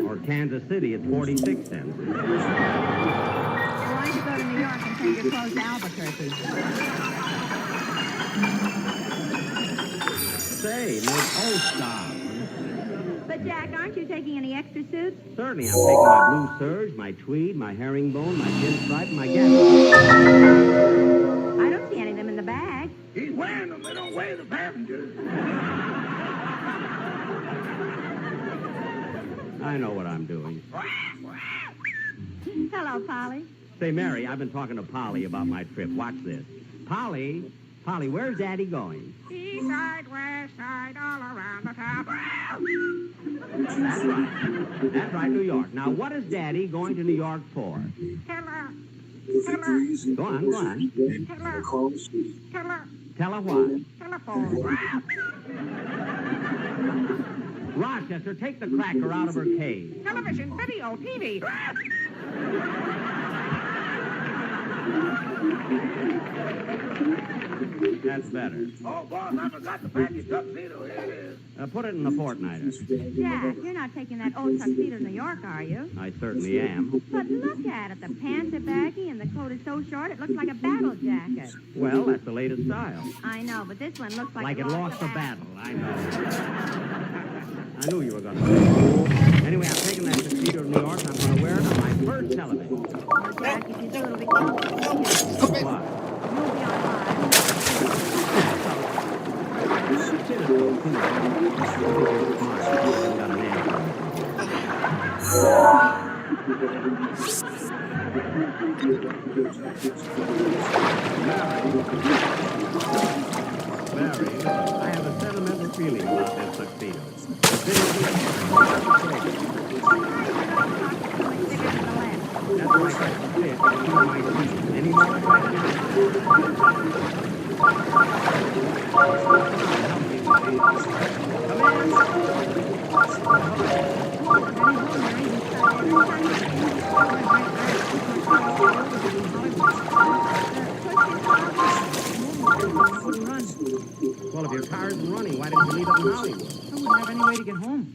Or Kansas City, it's 46 cents. Why don't you go to New York and take your clothes to Albuquerque? Say, stop. But, Jack, aren't you taking any extra suits? Certainly, I'm taking my blue serge, my tweed, my herringbone, my pinstripe, and my gap. I don't see any of them in the bag. He's wearing them. They don't weigh the passengers. I know what I'm doing. Hello, Polly. Say, Mary, I've been talking to Polly about my trip. Watch this. Polly, where's Daddy going? East side, west side, all around the top. That's right, New York. Now, what is Daddy going to New York for? Tell Go on. Tell her what? Telephone. Rochester, take the cracker out of her cage. Television, video, TV. That's better. Oh, boss, I forgot to pack your tuxedo. Here it is. Put it in the fortnighter. Jack, you're not taking that old tuxedo to New York, are you? I certainly am. But look at it. The pants are baggy and the coat is so short it looks like a battle jacket. Well, that's the latest style. I know, but this one looks Like it lost the battle. I know. I knew you were going to. Anyway, I'm taking that tuxedo to New York and I'm going to wear it on my first television. Jack, if you do, it'll be close. What? You'll be on live. Mary, I have a sentimental feeling about that tuxedo. That's why I got to say it. Any more Well, if your car isn't running, why didn't you leave it in Hollywood? I wouldn't have any way to get home.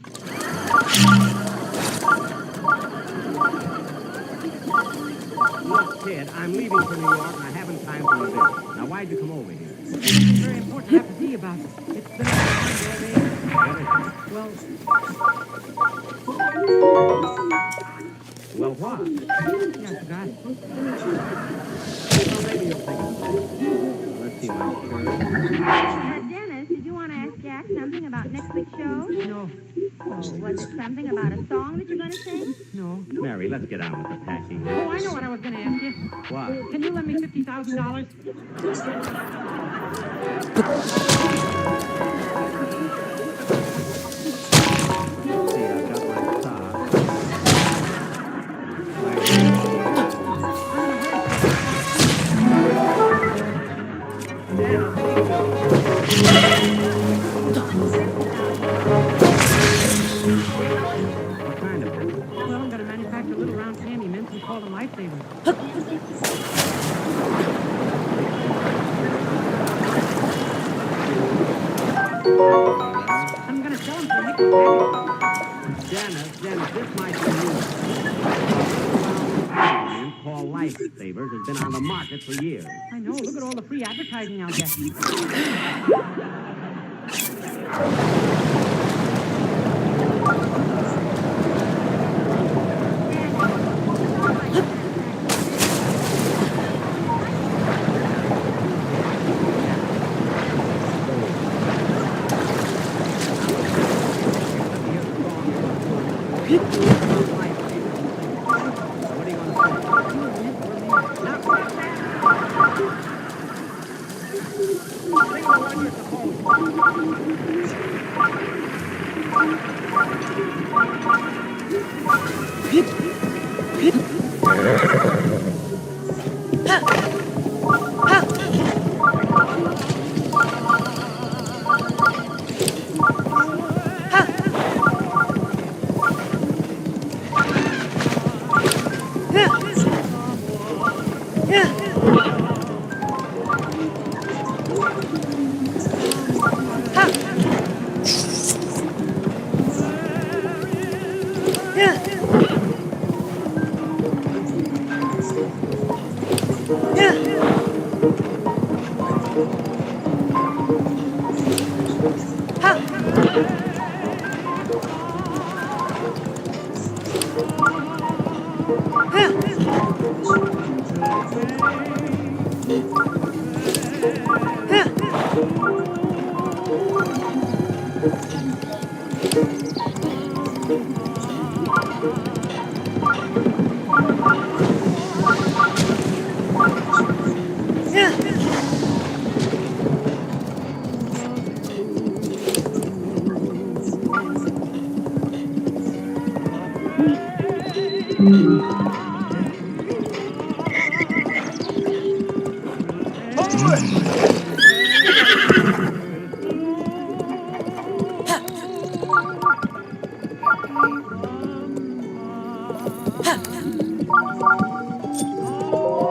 Look, kid, I'm leaving for New York and I haven't time for a visit. Now, why'd you come over here? It's very important to have to see about. It's been a long day. Well, Well, what? yeah, I forgot. Well, maybe you'll think of it. Let's see my shirt. Dennis, did you want to ask Jack something about next week's show? No. Oh, was it something about a song that you're going to sing? No. Mary, let's get on with the packing. Oh, I know what I was going to ask you. What? Can you lend me $50,000? See, I've got my sock. What kind of it? Well, I'm going to manufacture little round candy mints and call them lifesavers. I'm going to sell them for a nickel package. Dennis, this might be new. Mint called Lifesavers has been on the market for years. I know. Look at all the free advertising I'll get.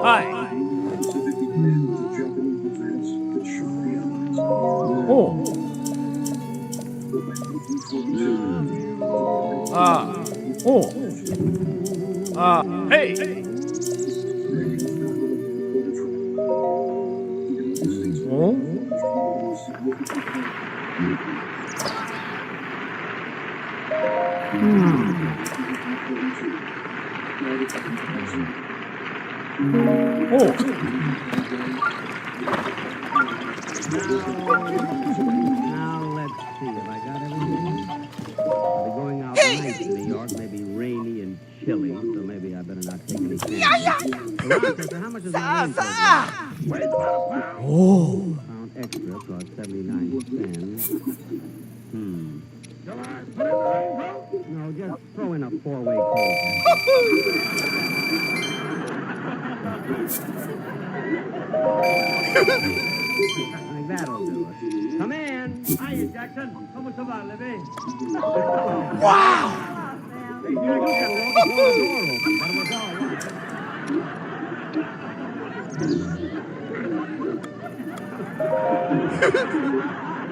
Hi, Hey! Now, let's see. Have I got everything? I'll be going out tonight to New York, maybe rainy and chilly, so maybe I better not take any chances. Rochester, how much is my raincoat? Pound extra cost 79 cents. No, just throw in a four-way I think that'll do it. Come in. Hiya, Jackson. ¿Cómo se va, Libby? Wow! Hey, Jack, you got the door open. That was all right.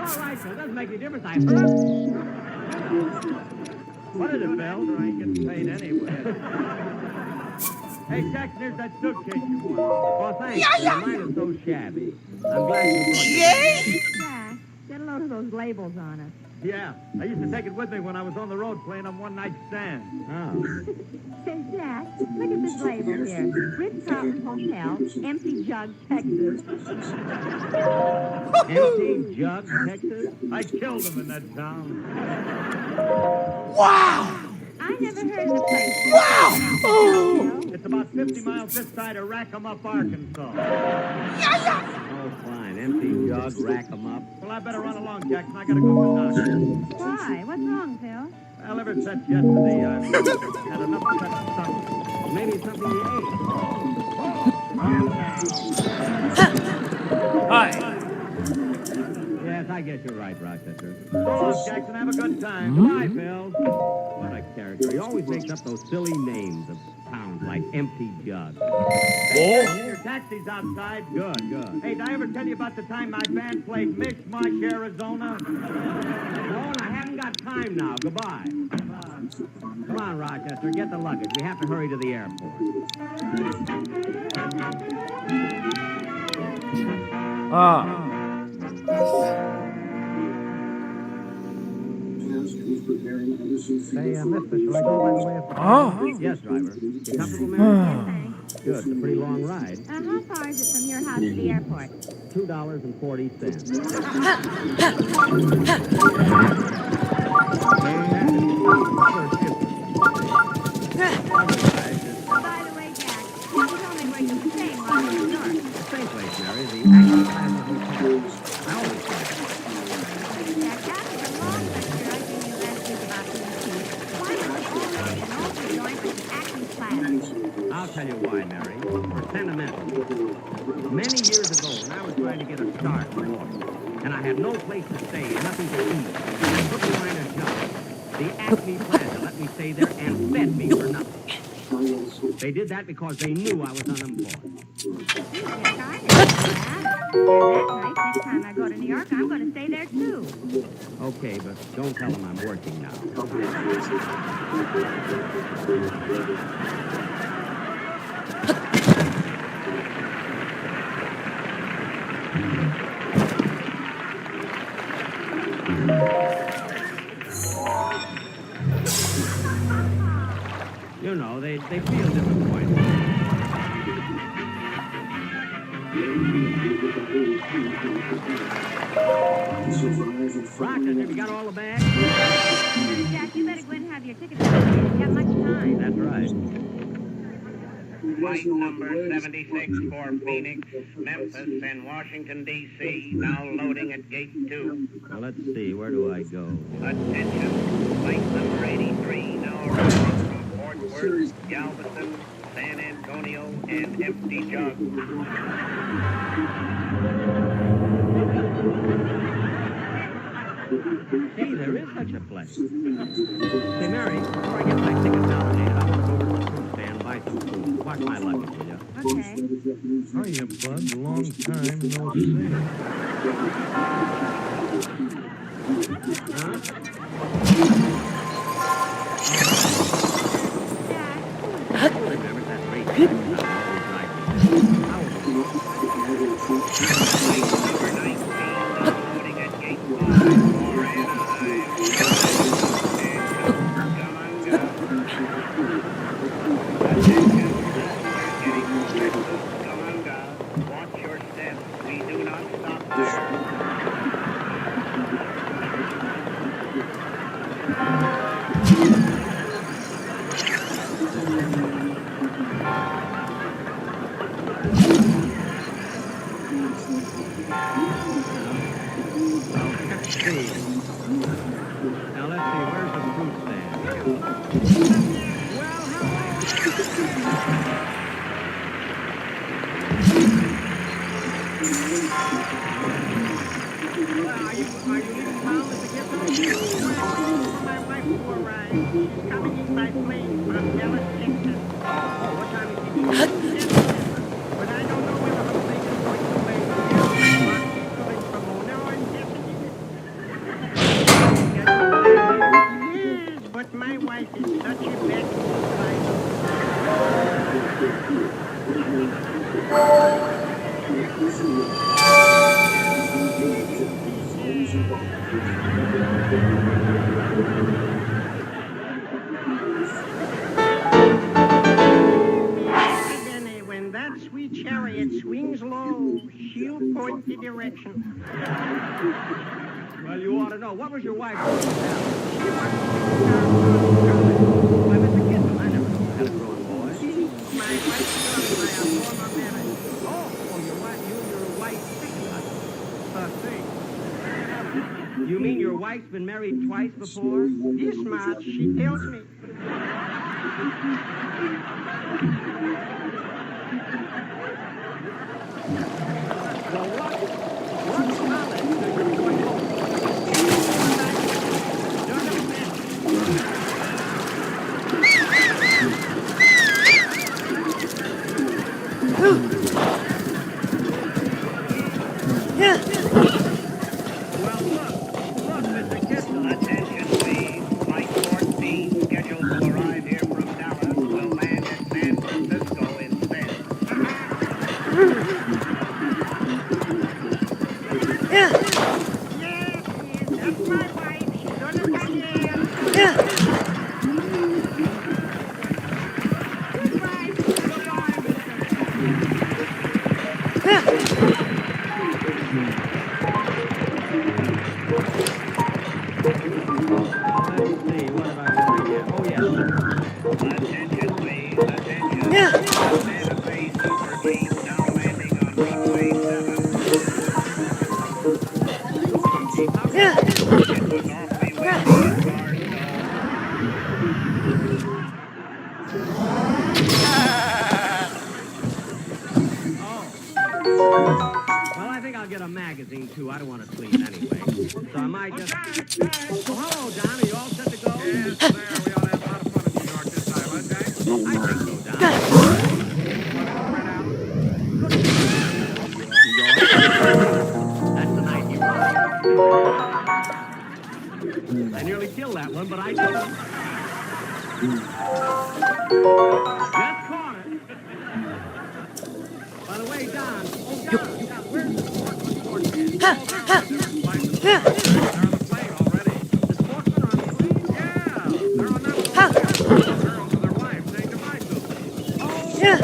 It's all right, sir. It doesn't make any difference. I heard. What is it, Bill? I ain't getting paid anyway. Hey, Jackson, here's that suitcase you want. Oh, thanks. Mine is so shabby. I'm glad you brought it. Jack, get a load of those labels on it. Yeah, I used to take it with me when I was on the road playing on one-night stand. Oh. Hey, Jack, look at this label here. Ritz-Carlton Hotel, Empty Jug, Texas. Empty Jug, Texas? I killed him in that town. Wow! I never heard of the place. Wow! Oh! It's about 50 miles this side of Rack-em-Up, Arkansas. Oh, fine. Empty Jug, rack 'em up. Well, I better run along, Jackson. I gotta go to the doctor. Why? What's wrong, Phil? Well, ever since yesterday, I've had enough of that stuff. Maybe it's something you ate. Hi. Yes, I guess you're right, Rochester. So long, Jackson. Have a good time. Goodbye, Phil. What a character. He always makes up those silly names of towns like Empty Jug. Hey, Jackson, your taxi's outside. Good, good. Hey, did I ever tell you about the time my band played Mishmash, Arizona? No, and I haven't got time now. Goodbye. Come on, Rochester. Get the luggage. We have to hurry to the airport. Hey, mister, shall I go by the way of... Yes, driver. You comfortable, Mary? Good. It's a pretty long ride. How far is it from your house to the airport? $2.40. By the way, Jack, you told me where you were staying while you were in New York. Same place, Mary. The Acme Plaza Hotel. I always say that. Jack, after the long lecture I gave you last week about ET, why don't we all make an open joint with the Acme Plaza? I'll tell you why, Mary. We're sentimental. Many years ago, when I was trying to get a start in New York, and I had no place to stay and nothing to eat, I couldn't find a job. The Acme Plaza let me stay there and fed me for nothing. They did that because they knew I was unemployed. Jack, I didn't know that. And that's nice. Next time I go to New York, I'm going to stay there, too. Okay, but don't tell them I'm working now. You know, they feel disappointed. Rochester, have you got all the bags? Jack, you better go in and have your tickets. You haven't got much time. That's right. Flight number 76 for Phoenix, Memphis, and Washington, D.C. Now loading at gate 2. Well, let's see. Where do I go? Attention. Flight number 83 now arriving from Fort Worth, Galveston, San Antonio, and Empty Jug. Gee, there is such a place. Say, Mary, before I get my ticket validated, I want to go over to the fruit stand and buy some food. Watch my luggage, will you? Okay. Hiya, bud. Long time no see. Huh? Now let's see, where's the fruit stand? Are you leaving town, Mr. Gibson? Well, I'm waiting for my wife to arrive. She's coming in by plane from Dallas, Texas. What time is it? But I don't know whether her plane is going to land here or she's coming from Mona and Yes, but my wife is such a When that sweet chariot swings low, she'll point the direction. Well, you ought to know. What was your wife doing? You mean your wife's been married twice before? This much, she tells me. Well, I think I'll get a magazine, too. I don't want to sleep anyway. So I might just... Oh, hello, Don. Are you all set to go? Yes, sir. We ought to have a lot of fun in New York this time, huh, Jack? I think so, Don. That's the night you won. I nearly killed that one, but I didn't. Just caught it. By the way, Don. Oh, Don, where's the sportsman? They're on the plane already. The sportsmen are on the plane? Yeah. They're on that plane. The girls and their wives saying goodbye to them. Oh, yeah.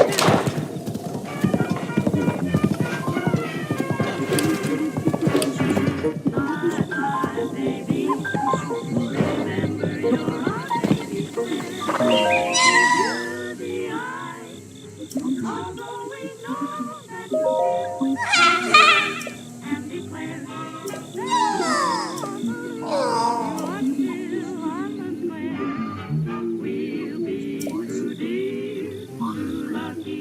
Lucky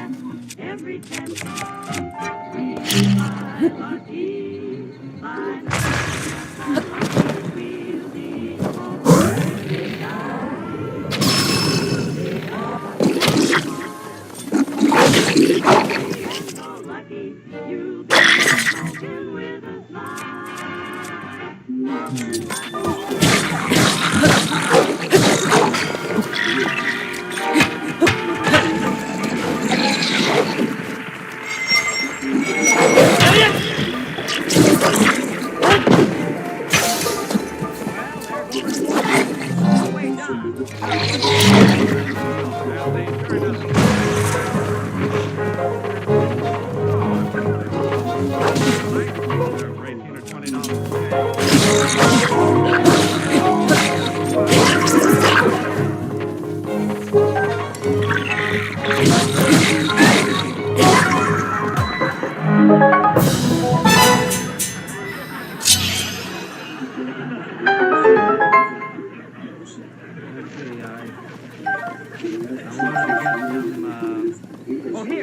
pass every test. We'll by lucky, by lucky, we'll be already so lucky, you'll be smoking with a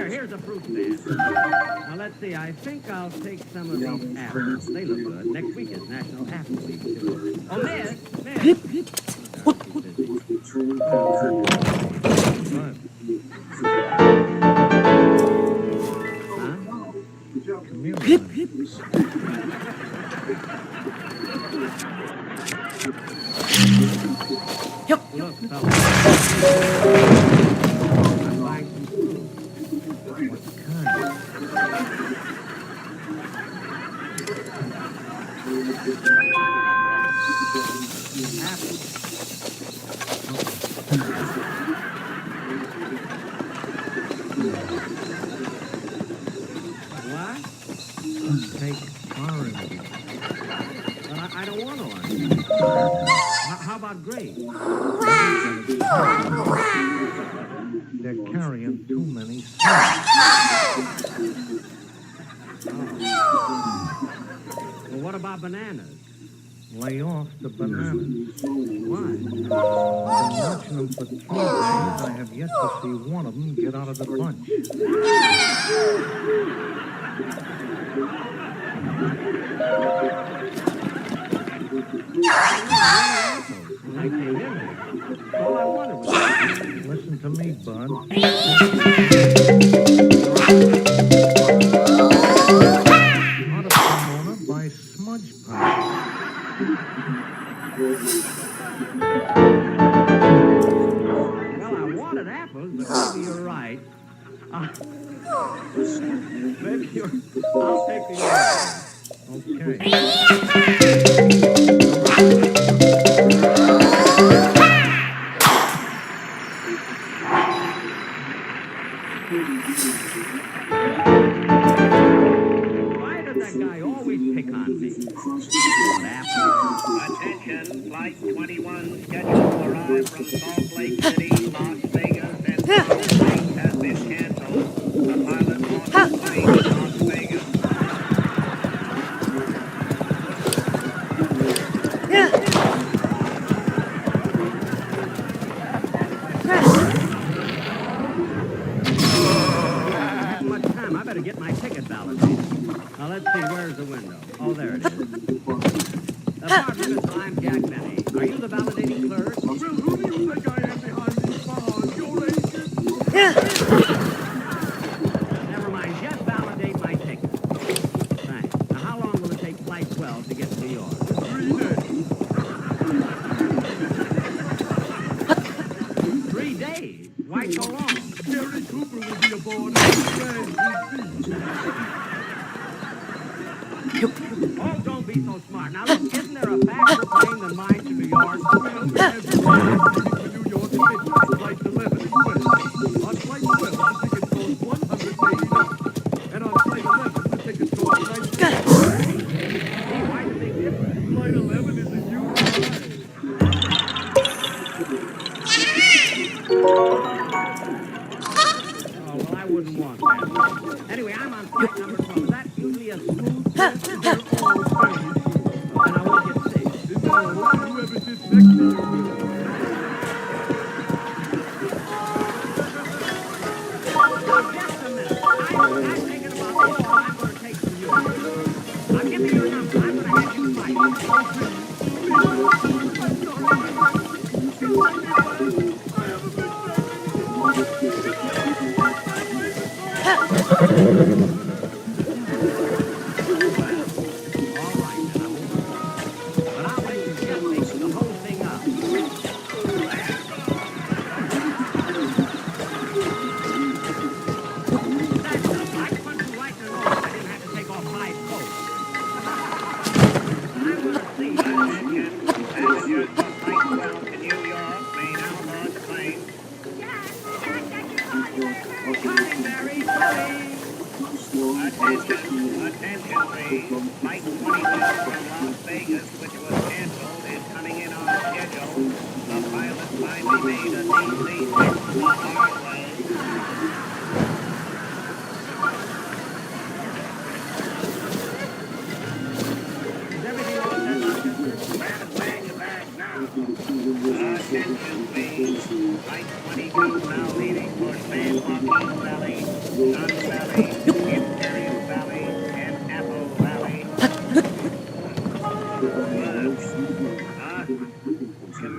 Here's a fruit stand. Now, let's see. I think I'll take some of these apples. They look good. Next week is National Apple Week, too. Oh, Miss! Look, I'm buying some fruit. What kind? Apple. What? Take orange. Well, I don't want orange. How about grape? They're carrying too many seeds. Well, what about bananas? Lay off the bananas. Why? Been watching them for 3 days. I have yet to see one of them get out of the bunch. I came in here. All I wanted was... Listen to me, bud. Out of Pomona by smudge powder. Well, I wanted apples, but maybe you're right. Maybe you're... I'll take the apples. Okay. Why does that guy always pick on me? Attention, Flight 21 scheduled to arrive from Salt Lake City, Las Vegas, and Salt Lake has been canceled. The pilot on the plane to Las Vegas. Much time. I better get my ticket validated. Now, let's see. Where's the window? Oh, there it is. Pardon, Mr. I'm Jack Benny. Are you the validating clerk? Well, who do you think I am behind these bars? Your agent? Never mind. Just validate my ticket. Thanks. Now, how long will it take Flight 12 to get to New York? 3 days. 3 days? Why so long? Gary Cooper will be aboard. Oh, don't be so smart. Now, look, isn't there a faster plane than mine to New York? Well, there's a plane to New York and midnight, flight 11 and 12. On flight 12, the ticket costs $180. And on flight 11, the ticket costs $90. Hey, why the big difference? Flight 11 is a Oh, well, I wouldn't want that. Anyway, I'm on flight number 12. Is that usually a smooth trip? They're all very smooth. And I won't get sick. No, whoever sits next to you will. Well, just Come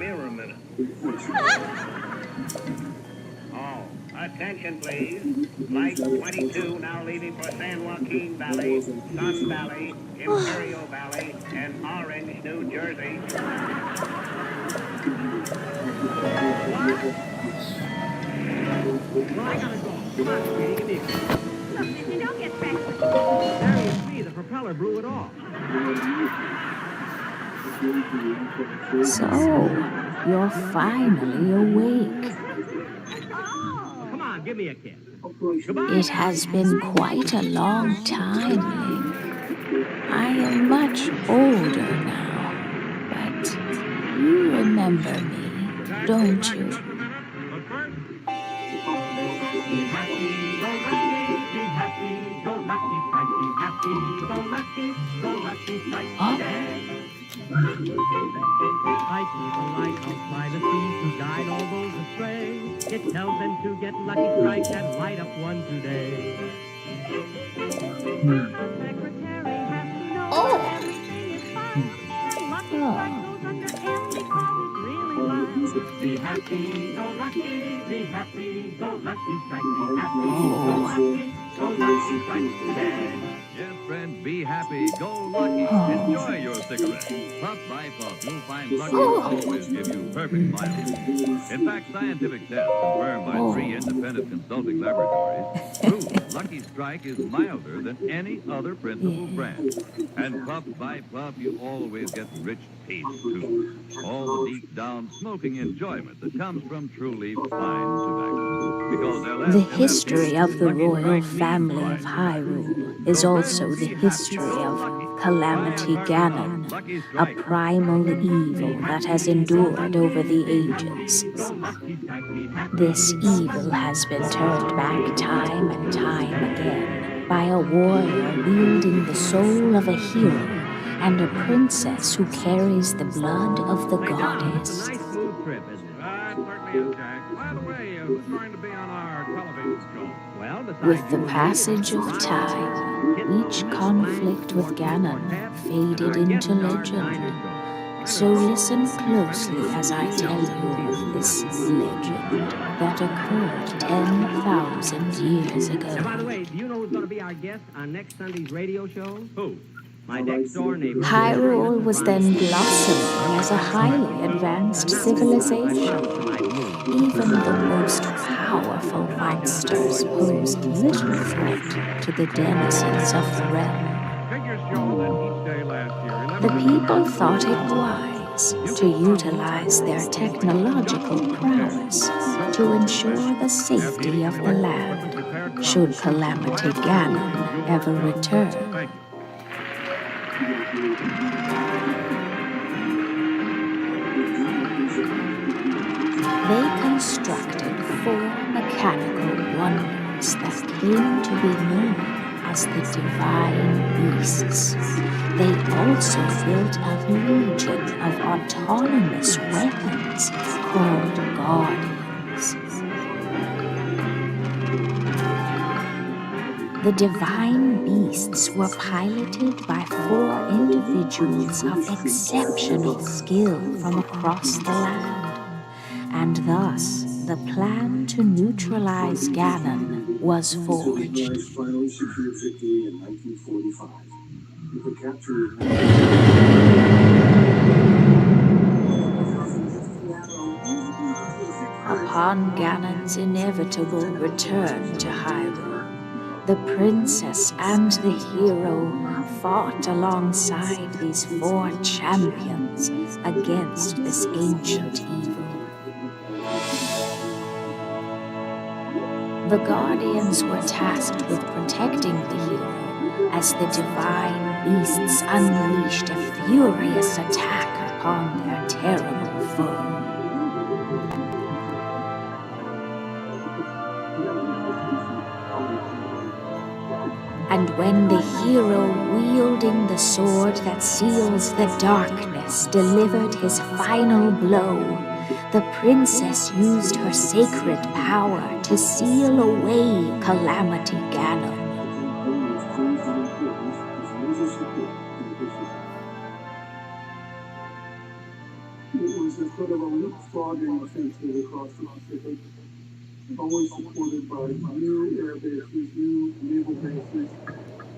here a minute. Oh, attention please. Flight 22 now leaving for San Joaquin Valley, Sun Valley, Imperial Valley, and Orange, New Jersey. Well, I gotta go. Come on, sweetie, give me a kiss. Look, Jimmy, don't get restless. Mary, it's me. The propeller blew it off. So, you're finally awake. Come on, give me a kiss. It has been quite a long time, Link. I am much older now, but you remember me, don't you? I keep a lighthouse by the sea to guide all those astray. It tells them to get lucky strike and light up one today. The secretary has to know everything is fine. And lucky strike goes under M because it's really fun. Be happy, go lucky, be happy, go lucky strike, be happy, go lucky strike today. Yes, friend, be happy, go lucky, enjoy your cigarette. Puff by puff, you'll find lucky will always give you perfect mileage. In fact, scientific tests confirmed by 3 independent consulting laboratories prove Lucky Strike is milder than any other principal brand. And puff by puff, you always get rich taste, too. All the deep down smoking enjoyment that comes from truly fine tobacco. Because The history of the royal family of Hyrule is also the history of Calamity Ganon, a primal evil that has endured over the ages. This evil has been turned back time and time again by a warrior wielding the soul of a hero and a princess who carries the blood of the goddess. Nice smooth trip, isn't it? It certainly is, Jack. By the way, who's going to be on our television show? Well, With the passage of time, each conflict with Ganon faded into legend. So listen closely as I tell you of this legend that occurred 10,000 years And by ago. the way, do you know who's going to be our guest on next Sunday's radio show? Who? My next-door neighbor. Hyrule was then blossoming as a highly advanced civilization. Even the most powerful monsters posed little threat to the denizens of the realm. Figures show that each day last year, The people thought it wise to utilize their technological prowess to ensure the safety of the land should Calamity Ganon ever return. They constructed 4 mechanical wonders that came to be known as the Divine Beasts. They also built a legion of autonomous weapons called Guardians. The Divine Beasts were piloted by 4 individuals of exceptional skill from across the land, and thus the plan to neutralize Ganon was forged. Finally secured victory in 1945. With the capture Upon Ganon's inevitable return to Hyrule, the princess and the hero fought alongside these 4 champions against this ancient evil. The Guardians were tasked with protecting the hero as the divine beasts unleashed a furious attack upon their terrible foe. And when the hero wielding the sword that seals the darkness delivered his final blow, the princess used her sacred power to seal away Calamity Ganon. It was instead of a leapfrogging offensive across the Pacific, always supported by new air bases, new naval bases.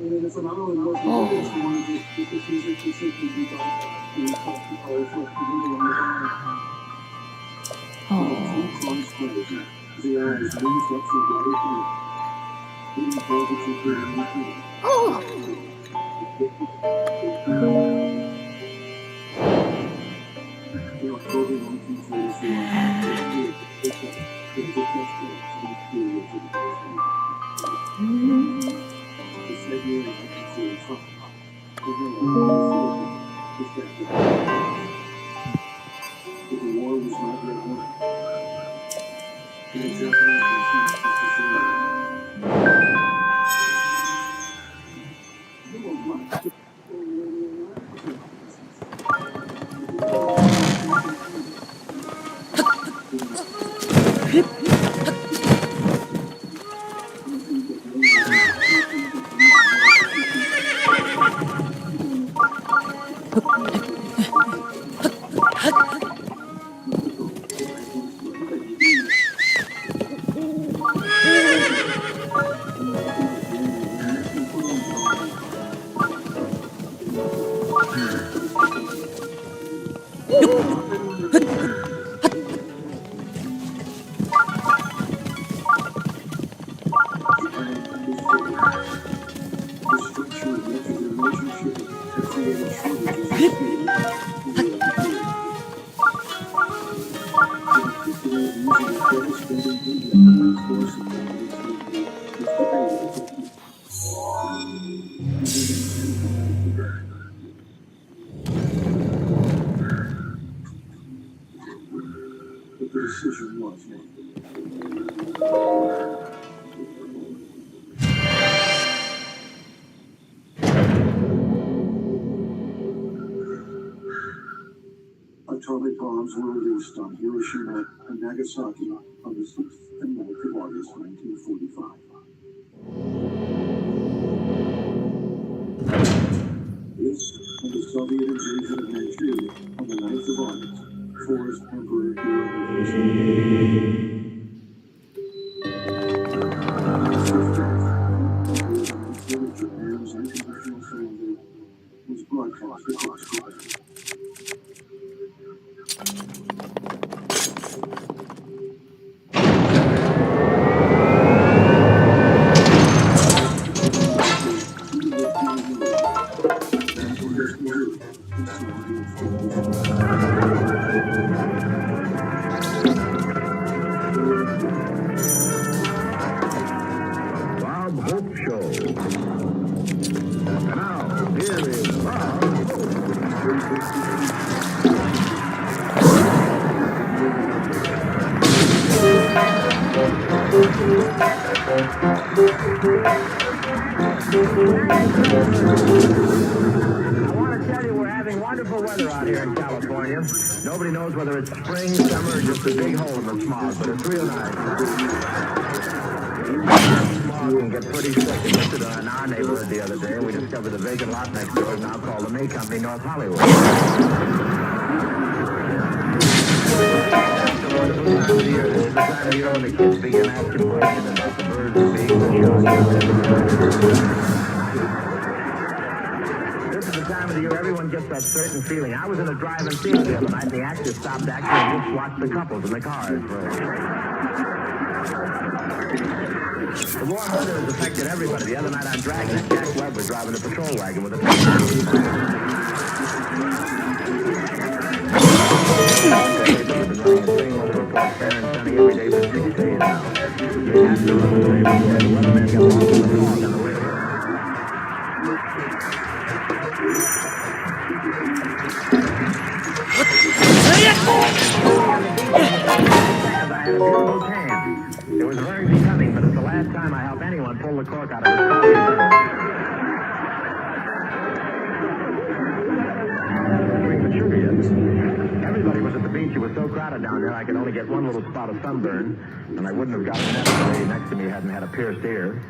And then if an island wasn't this one, it was easy to simply be by the power flexibility on the ground. The eyes moved up from the open. Leading forward to the in October 1944, the war was not yet won. The Japanese decision was made. Atomic bombs were released on Hiroshima and Nagasaki on the 6th and 9th of August, 1945. This and the Soviet invasion of Manchuria on the 9th of August forced Emperor Hirohito Japan's unconditional surrender was broadcast across Korea. I want to tell you we're having wonderful weather out here in California. Nobody knows whether it's spring, summer, or just a big hole in the smog, but it's real nice. Smog can get pretty thick. It looked at in our neighborhood the other day, and we discovered the vacant lot next door is now called the May Company North Hollywood. It's a wonderful time of the year. This is the time time of year when the kids begin asking questions about the birds and bees and sharks. This is the time of the year everyone gets that certain feeling. I was in a drive-in theater the other night, and the actors stopped acting and just watched the couples in the cars. The war hunger has affected everybody. The other night on Dragnet, Jack Webb was driving a patrol wagon with a every day for 6 days now. They have to run the neighborhood. The weatherman got lost in the fog on the way. I had a beautiful tan. It was very becoming, but it's the last time I help anyone pull the cork out of his coffee. Everybody was at the beach. It was so crowded down there, I could only get one little spot of sunburn, and I wouldn't have gotten that if the lady next to me hadn't had a pierced ear.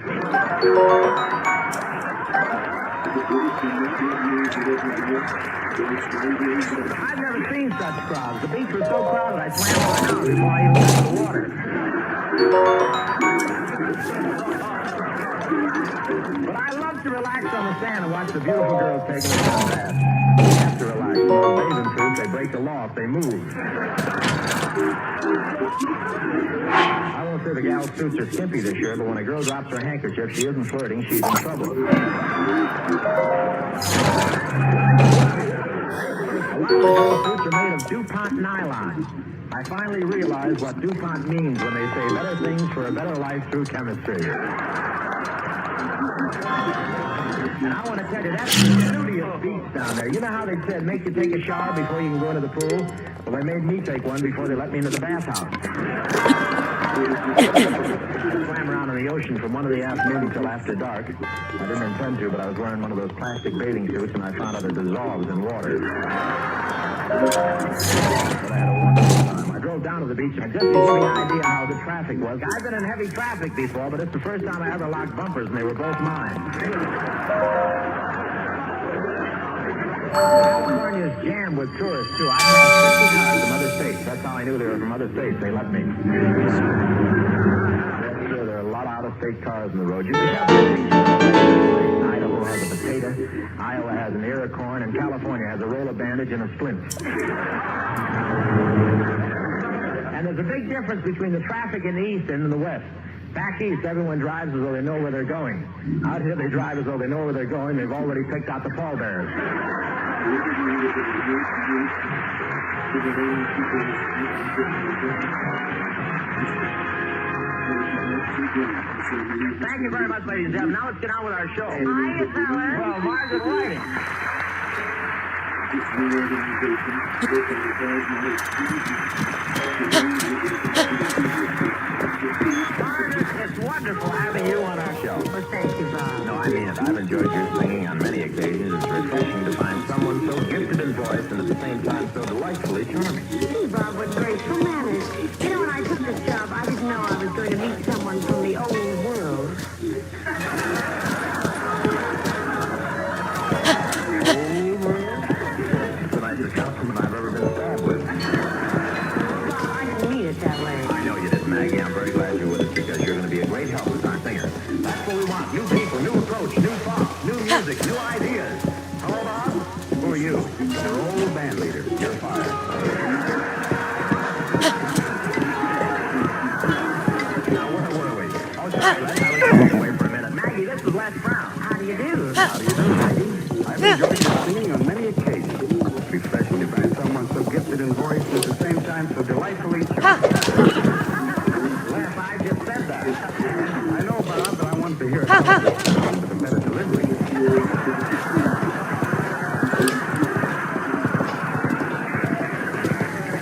I've never seen such crowds. The beach was so crowded, I swam all around before I even got to the water. But I love to relax on the sand and watch the beautiful girls taking a sun bath. You have to relax. In those bathing suits, they break the law if they move. I won't say the gal's suits are skimpy this year, but when a girl drops her handkerchief, she isn't flirting, she's in trouble. A lot of the girls' suits are made of DuPont nylon. I finally realized what DuPont means when they say better things for a better life through chemistry. And I want to tell you, that's the studious beach down there. You know how they said, make you take a shower before you can go into the pool? Well, they made me take one before they let me into the bathhouse. I swam around in the ocean from 1 of the afternoon until after dark. I didn't intend to, but I was wearing one of those plastic bathing suits, and I found out it dissolves in water. But I had a wonderful time. I drove down to the beach, and just to give you an idea how the traffic was, I've been in heavy traffic before, but it's the first time I ever locked bumpers, and they were both mine. California's jammed with tourists, too. I passed 50 cars from other states. That's how I knew they were from other states. They let me. Yes, sir, there are a lot of out-of-state cars on the road. You can have Idaho has a potato, Iowa has an ear of corn, and California has a roller bandage and a splint. And there's a big difference between the traffic in the east and in the west. Back east, everyone drives as though they know where they're going. Out here, they drive as though they know where they're going. They've already picked out the pallbearers. Thank you very much, ladies and gentlemen. Now let's get on with our show. Hiya, fellas. Well, Margaret Whiting. It's wonderful having you on our show. Well, thank you, Bob. No, I mean it. I've enjoyed your singing on many occasions. It's refreshing to find someone so gifted in voice and at the same time so delightfully charming. Gee, Bob, what graceful manners. You know, when I took this job, I didn't know I was going to meet someone from the old world. It's the nicest compliment I've ever been stabbed with. Bob, I didn't mean it that way. I know you didn't, Maggie. I'm very glad you're with us because you're going to be a great help as our singer. That's what we want. New people, new approach, new thoughts, new music, new ideas. Hello, Bob? Who are you? Your old band leader. You're fired. Now, where were we? Oh, sorry, let's go away for a minute. Maggie, this is Les Brown. How do you do? How do you do, Maggie? I've enjoyed your singing on many occasions. It's refreshing to find someone so gifted in voice and at the same time so delightfully charming. Les, I just said that. I know, Bob, but I wanted to hear it with a better delivery.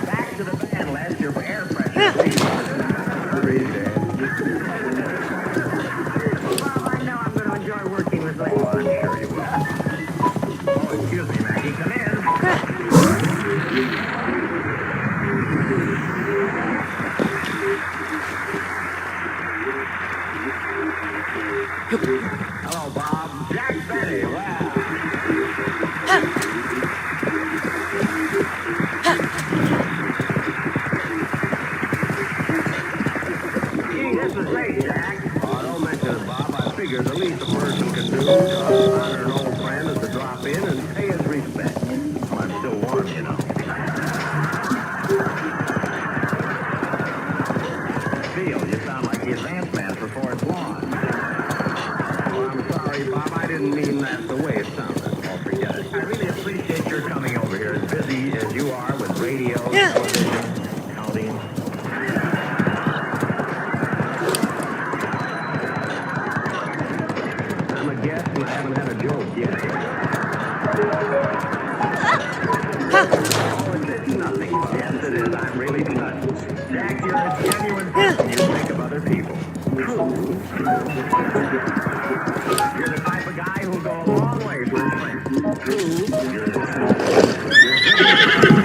Back to the band, Les. Your air pressure, please. Breathe, Dad. Well, Bob, I know I'm going to enjoy working with Les. Oh, I'm sure you will. Oh, excuse me, Maggie. Come in. Hello, Bob. Jack Benny. Wow. great, Jack. Oh, don't mention it, Bob. I figure the least a person can do to honor an old friend is to drop in and pay his respect. Well, I'm still warm, you know. Phil, you sound like the advance man for Forest Lawn. Well, I'm sorry, Bob. I didn't mean that the way it sounded. Oh, forget it. I really appreciate your coming over here, as busy as you are with radio, television, counting. I'm a guest and I haven't had a joke yet. Oh, it's nothing. Yes, it is. I'm really touched. Jack, you're a genuine person. You think of other people. True. You're the type of guy who'll go a long way for his friends. True. You're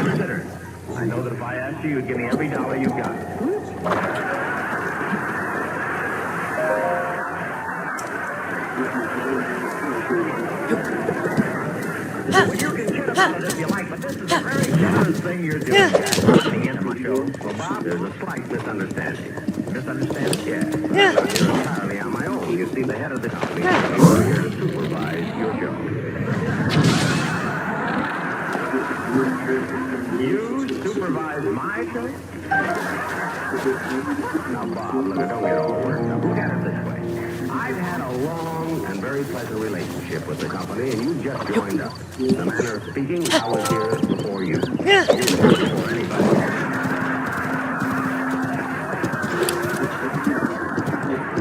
considered. I know that if I asked you, you'd give me every dollar you got. Well, you can kid about it if you like, but this is a very generous thing you're doing, Jack. Coming into my show. Well, Bob, there's a slight misunderstanding. Misunderstanding? Yeah. I'm not here entirely on my own. You see, the head of the company is here to supervise your show. You supervise my show? Now, Bob, look, don't get all worked up. Look at it this way. I've had a long and very pleasant relationship with the company, and you just joined up. The manner of speaking, I was here before you. Yeah. Before anybody.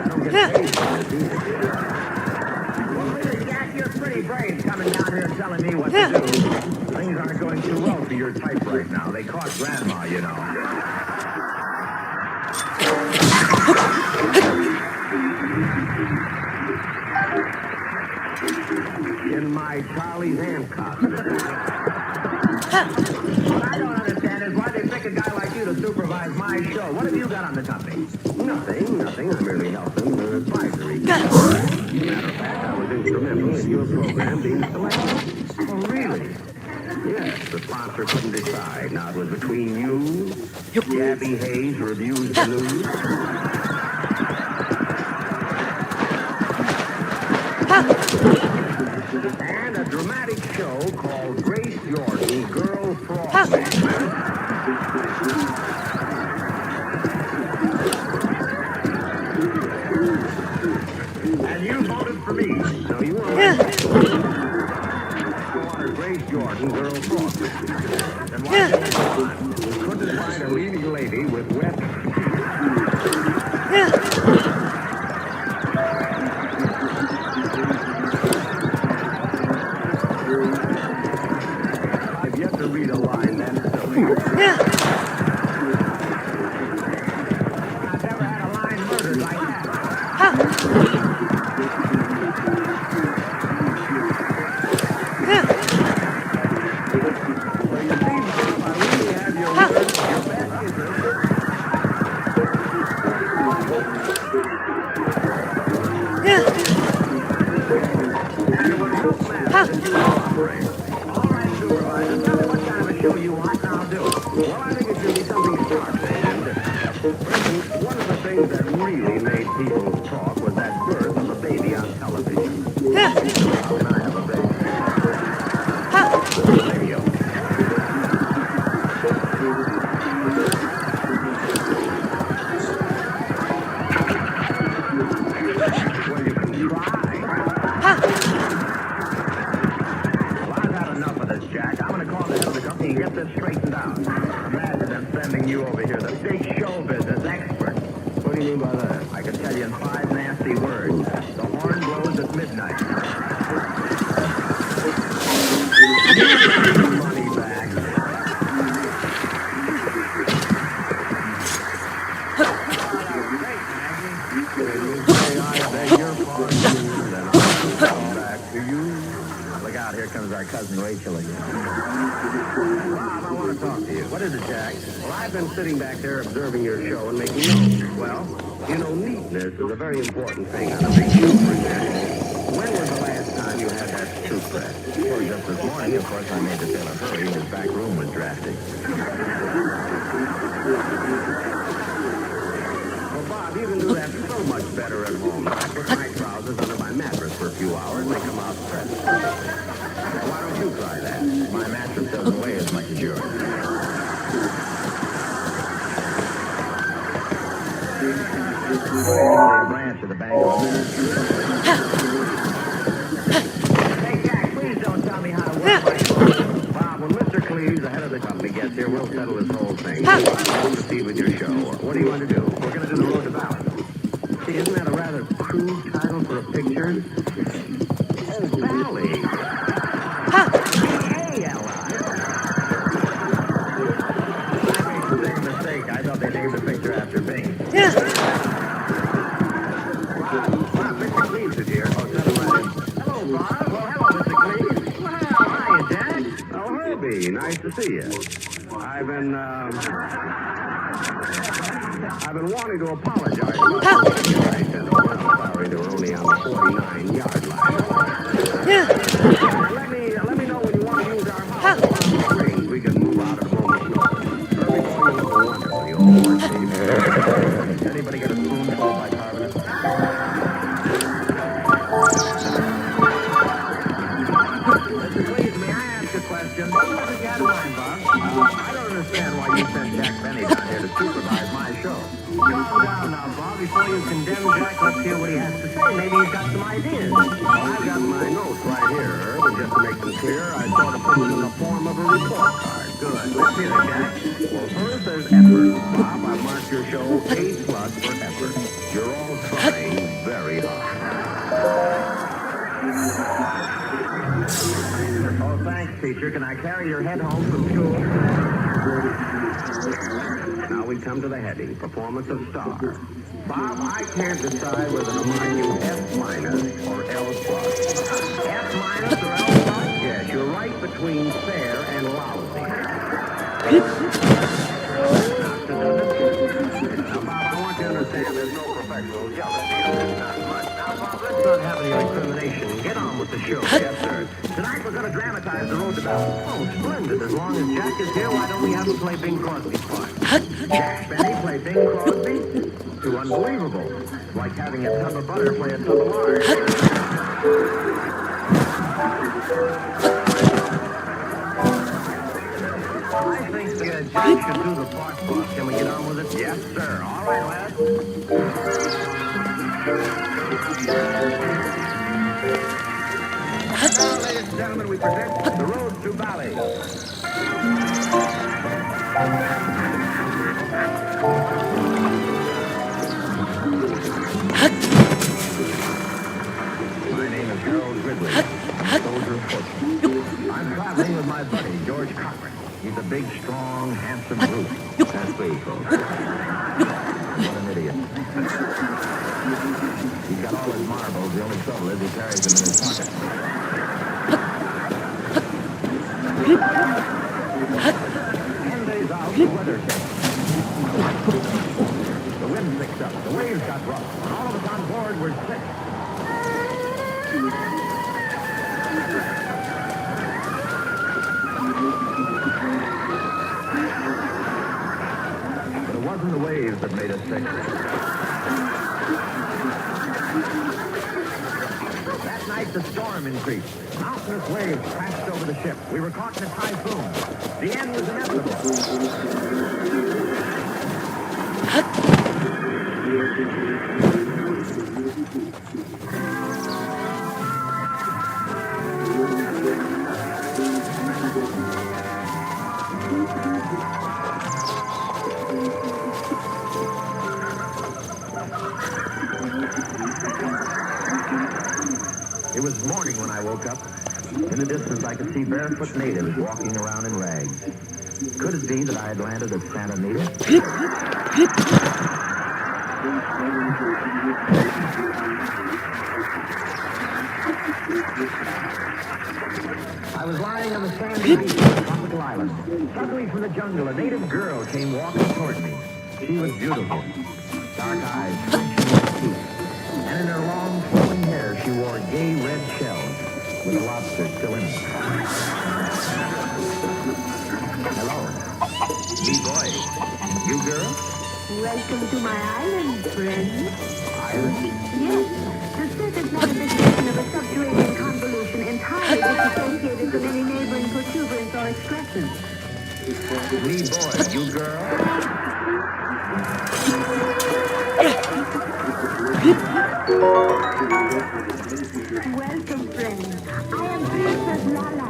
Don't get paid for this either. Well, really, Jack, you're pretty brave coming down here and telling me what to do. Things aren't going too well for your type right now. They caught Grandma, you know. In my Charlie's Hancock. What I don't understand is why they pick a guy like you to supervise my show. What have you got on the company? Nothing. I'm merely helping the advisory. Matter of fact, I was instrumental in your program being selected. Oh, really? Yes, the sponsor couldn't decide. Now, it was between you, Gabby Hayes reviews the news. And a dramatic show called Grace Jordan, Girl Frogman. And you voted for me, so you were wanted Grace Jordan, Girl Frogman. Then why didn't it go on? We couldn't find a leading lady with wet... I've yet to read a line that's silly. I've never had a line murdered like that. Well, you see, Bob, I really have your word, your best interest. And it would help matters if you cooperate. All right, supervisor, tell me what kind of a show you want, and I'll do it. Well, I think it should be something smart and different. For instance, one of the things that really made people talk was that birth of a baby on television. How can I have a baby? Radio. Well, you can try. Well, I've had enough of this, Jack. I'm going to call the head of the company and get this straightened out. Imagine them sending you over here, the big show business expert. What do you mean by that? I can tell you in 5 nasty words. The horn blows at midnight. Money back. I beg your pardon, then I'll come back to you. Look out, here comes our cousin Rachel again. Bob, I want to talk to you. What is it, Jack? Well, I've been sitting back there observing your show and making notes. Well, you know, neatness is a very important thing on a big show, for example. When was the last time you had that toothbrush? Well, just this morning, of course, I made the in a hurry. His back room was drafty. Well, Bob, you can do that so feel much better at home. I put my trousers under my mattress for a few hours and they come out fresh. Now, why don't you try that? My mattress doesn't weigh as much as yours. A branch of the Bank of Hey, Jack, please don't tell me how to work my clothes. Bob, when Mr. Cleves, the head of the company, gets here, we'll settle this whole thing. We'll proceed with your show. What do you want to do? We're going to do the road to Valley. See, isn't that a rather crude title for a picture? Oh, Valley. Hey, Ella. I made the same mistake. I thought they named the picture after Bing. Bob, Mr. Cleves is here. Oh, settle right in. Hello, Bob. Well, hello, Mr. Cleves. Well, hiya, Jack. Oh, Herbie, nice to see you. I've been wanting to apologize about the picture I sent over. I'm sorry they were only on the 49-yard line. Let me know when you want to use our house. We can move out at a moment's notice. Herbie, boy, you look wonderful. You old horse thief. Anybody got a spoonful of bicarbonate? Mr. Cleves, may I ask a question? What was it you had in mind, Bob? I don't understand why you sent Jack Benny down here to supervise my show. Calm down now, Bob. Before you condemn Jack, let's hear what he has to say. Maybe he's got some ideas. Well, I've got my notes right here, Herb, and just to make them clear, I sort of put them in the form of a report card. Good. Let's hear it, Jack. Well, first there's effort. Bob, I've marked your show A+ for effort. You're all trying very hard. Oh, thanks, teacher. Can I carry your head home from school? Now we come to the heading, Performance of Star. Bob, I can't decide whether to mark you F- or L+. F- or L+? Yes, you're right between fair and lousy. Now, Bob, I want you to understand there's no professional jealousy in this, not much. Now, Bob, let's not have any recrimination. Get on with the show. Yes, sir. Tonight we're going to dramatize the road to Valley. Oh, splendid. As long as Jack is here, why don't we have him play Bing Crosby's part? Jack Benny play Bing Crosby? Too unbelievable. It's like having a tub of butter play a tub of lard. I think Jack should do the part, boss. Can we get on with it? Yes, sir. All right, lads. Now, ladies and gentlemen, we present The Road to Valley. My name is Harold Ridley. Soldier of fortune. I'm traveling with my buddy, George Cochran. He's a big, strong, handsome brute. That's me, folks. What an idiot. He's got all his marbles. The only trouble is he carries them in his pocket. 10 days out, the weather changed. The wind picked up. The waves got rough. And all of us on board were sick. But it wasn't the waves that made us sick. That night, the storm increased. Mountainous waves crashed over the ship. We were caught in a typhoon. The end was inevitable. It was morning when I woke up. In the distance, I could see barefoot natives walking around in rags. Could it be that I had landed at Santa Anita? I was lying on the sandy beach of a tropical island. Suddenly from the jungle, a native girl came walking toward me. She was beautiful. Dark eyes, flashing like teeth. And in her long, flowing hair, she wore gay red shells with a lobster still in it. Hello. Me boy. You girl? Welcome to my island, friend. Island? Yes. The surface manifestation of a subterranean convolution entirely disassociated from any neighboring protuberance or excrescence. Me boy, you girl. Welcome, friend. I am Princess Lala.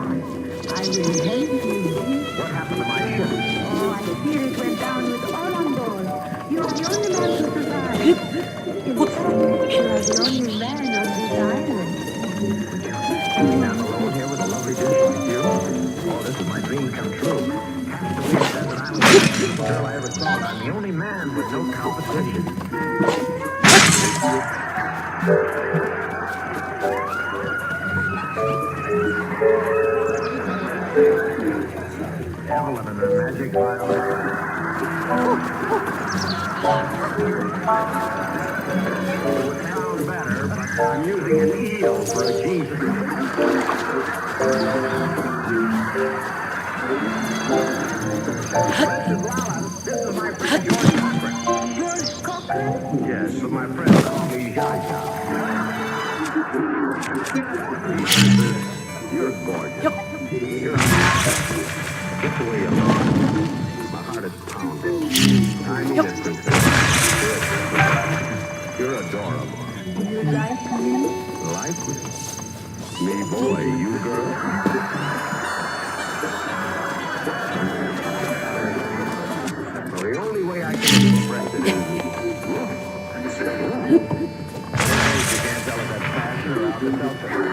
I will help you. What happened to my ship? Oh, I fear it went down with all on board. You are the only man to survive. In fact, you are the only man on this island. I'm alone here with a lovely dish like you. Oh, this is my dream come true. Castaway on desert island, the most beautiful girl I ever saw. I'm the only man with no competition. Evelyn and her magic violin. It would sound better, but I'm using an eel for a key. This is my friend George Cochran. George Cochran? Yes, but my friends call me Zha Zha. You're gorgeous. You're just the way you look. My heart is pounding. Time distances. You're adorable. You like me? Like me? Me boy, you girl? Well, the only way I can express it is... You can't tell if that's passion or out to self-care.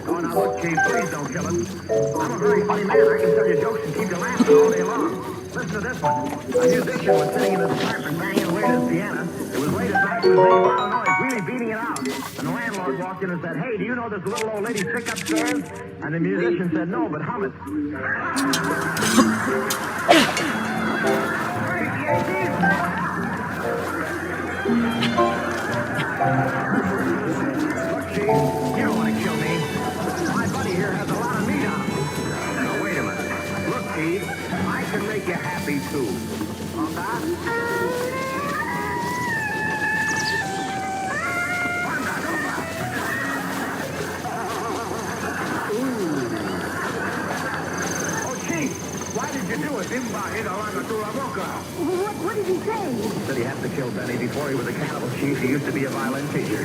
Oh, now look, Chief, please don't kill him. I'm a very funny man. I can tell you jokes and keep you laughing all day long. Listen to this one. A musician was sitting in his apartment banging away at his piano. It was late at night. He was making a loud noise, really beating it out. And the landlord walked in and said, "Hey, do you know this little old lady sick upstairs?" And the musician said, "No, but hum it." Look, Chief, you don't want to kill me. My buddy here has a lot of meat on him. Now, wait a minute. Look, Chief, I can make you happy, too. Oh, Chief, why did you do it? What did he say? He said he had to kill Benny before he was a cannibal, Chief. He used to be a violin teacher.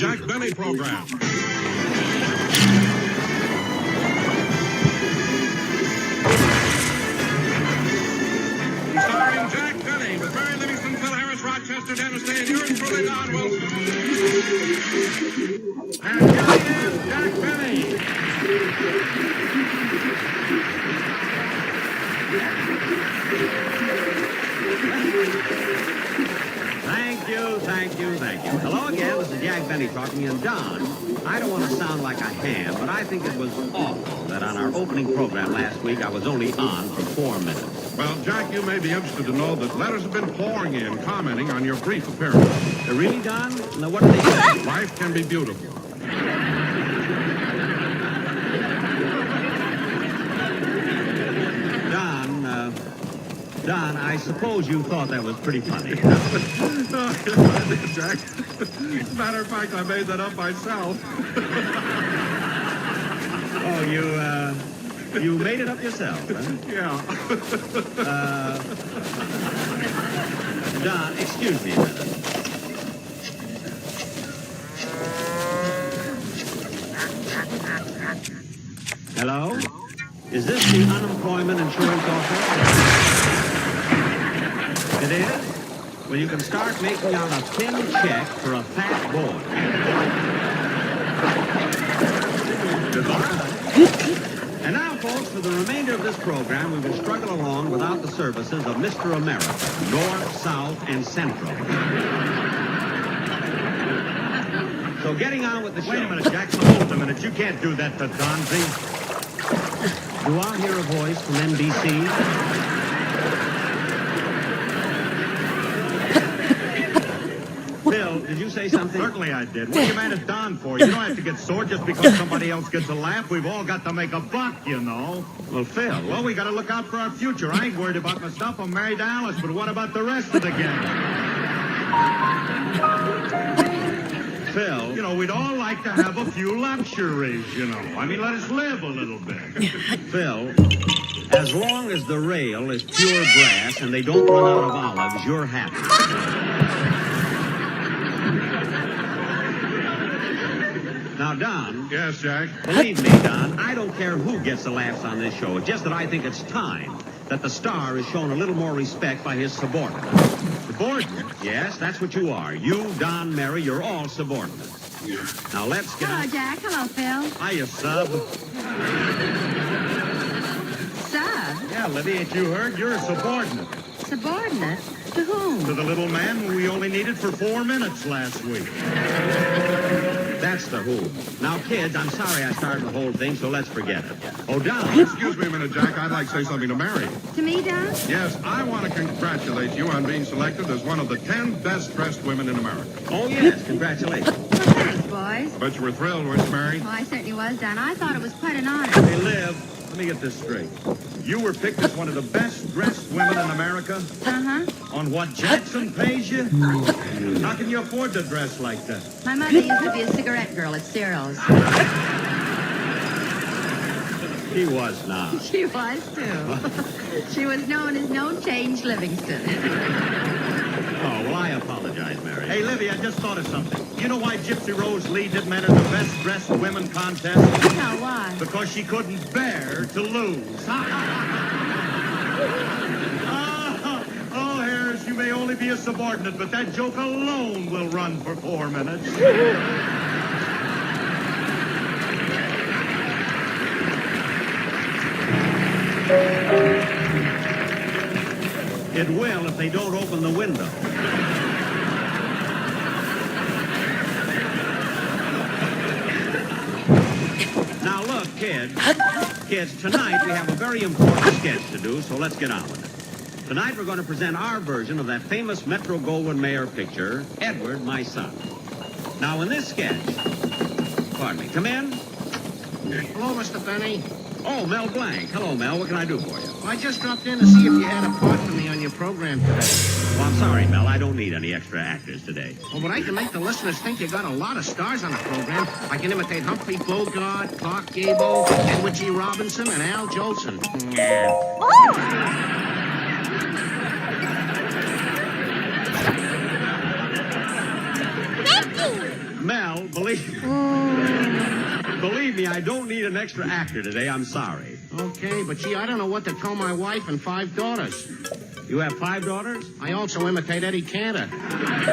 Jack Benny program. Starring Jack Benny with Mary Livingston, Phil Harris, Rochester, Dennis Day, and yours truly, Don Wilson. And here he is, Jack Benny. Thank you. Hello again, this is Jack Benny talking, and Don, I don't want to sound like a ham, but I think it was awful that on our opening program last week I was only on for 4 minutes. Well, Jack, you may be interested to know that letters have been pouring in, commenting on your brief appearance. Really, Don? Now, what do they say? Life can be beautiful. Don, I suppose you thought that was pretty funny. No, Jack. As a matter of fact, I made that up myself. Oh, you made it up yourself, huh? Yeah. Don, excuse me a minute. Hello? Is this the unemployment insurance office? It is? Well, you can start making out a thin check for a fat boy. Goodbye. And now, folks, for the remainder of this program, we will struggle along without the services of Mr. America, North, South, and Central. So getting on with the show. Wait a minute, Jackson. Hold a minute. You can't do that to Don Z. Do I hear a voice from NBC? Phil, did you say something? Certainly I did. What are you mad at Don for? You don't have to get sore just because somebody else gets a laugh. We've all got to make a buck, you know. Well, Phil. Well, we got to look out for our future. I ain't worried about myself. I'm married to Alice, but what about the rest of the gang? Phil. You know, we'd all like to have a few luxuries, you know. I mean, let us live a little bit. Phil, as long as the rail is pure brass and they don't run out of olives, you're happy. Now, Don. Yes, Jack? Believe me, Don, I don't care who gets the laughs on this show. It's just that I think it's time that the star is shown a little more respect by his subordinates. Subordinates? Yes, that's what you are. You, Don, Mary, you're all subordinates. Now, let's get Hello, on. Jack. Hello, Phil. Hiya, sub. Sub? Yeah, Libby, ain't you heard? You're a subordinate. Subordinate? To whom? To the little man who we only needed for 4 minutes last week. That's the who. Now, kids, I'm sorry I started the whole thing, so let's forget it. Oh, Don. Excuse me a minute, Jack. I'd like to say something to Mary. To me, Don? Yes, I want to congratulate you on being selected as one of the 10 best-dressed women in America. Oh, yes. Congratulations. Well, thanks, boys. Bet you were thrilled, weren't you, Mary? Oh, I certainly was, Don. I thought it was quite an honor. Hey, Liv, let me get this straight. You were picked as one of the best-dressed women in America? Uh-huh. On what Jackson pays you? How can you afford to dress like that? My mother used to be a cigarette girl at Cyril's. She was not. She was, too. She was known as No Change Livingston. Oh, well, I apologize, Mary. Hey, Livy, I just thought of something. You know why Gypsy Rose Lee didn't enter the best-dressed women contest? No, why? Because she couldn't bear to lose. Oh, Harris, you may only be a subordinate, but that joke alone will run for 4 minutes. It will if they don't open the window. Now, look, kids. Kids, tonight we have a very important sketch to do, so let's get on with it. Tonight we're going to present our version of that famous Metro-Goldwyn-Mayer picture, Edward, My Son. Now, in this sketch... Pardon me. Come in. Hello, Mr. Benny. Oh, Mel Blanc. Hello, Mel. What can I do for you? I just dropped in to see if you had a part for me on your program today. Well, I'm sorry, Mel. I don't need any extra actors today. Oh, but I can make the listeners think you got a lot of stars on the program. I can imitate Humphrey Bogart, Clark Gable, Edward G. Robinson, and Al Jolson. Mel, don't need an extra actor today. I'm sorry. Okay, but gee, I don't know what to tell my wife and 5 daughters. You have 5 daughters? I also imitate Eddie Cantor. Oh, get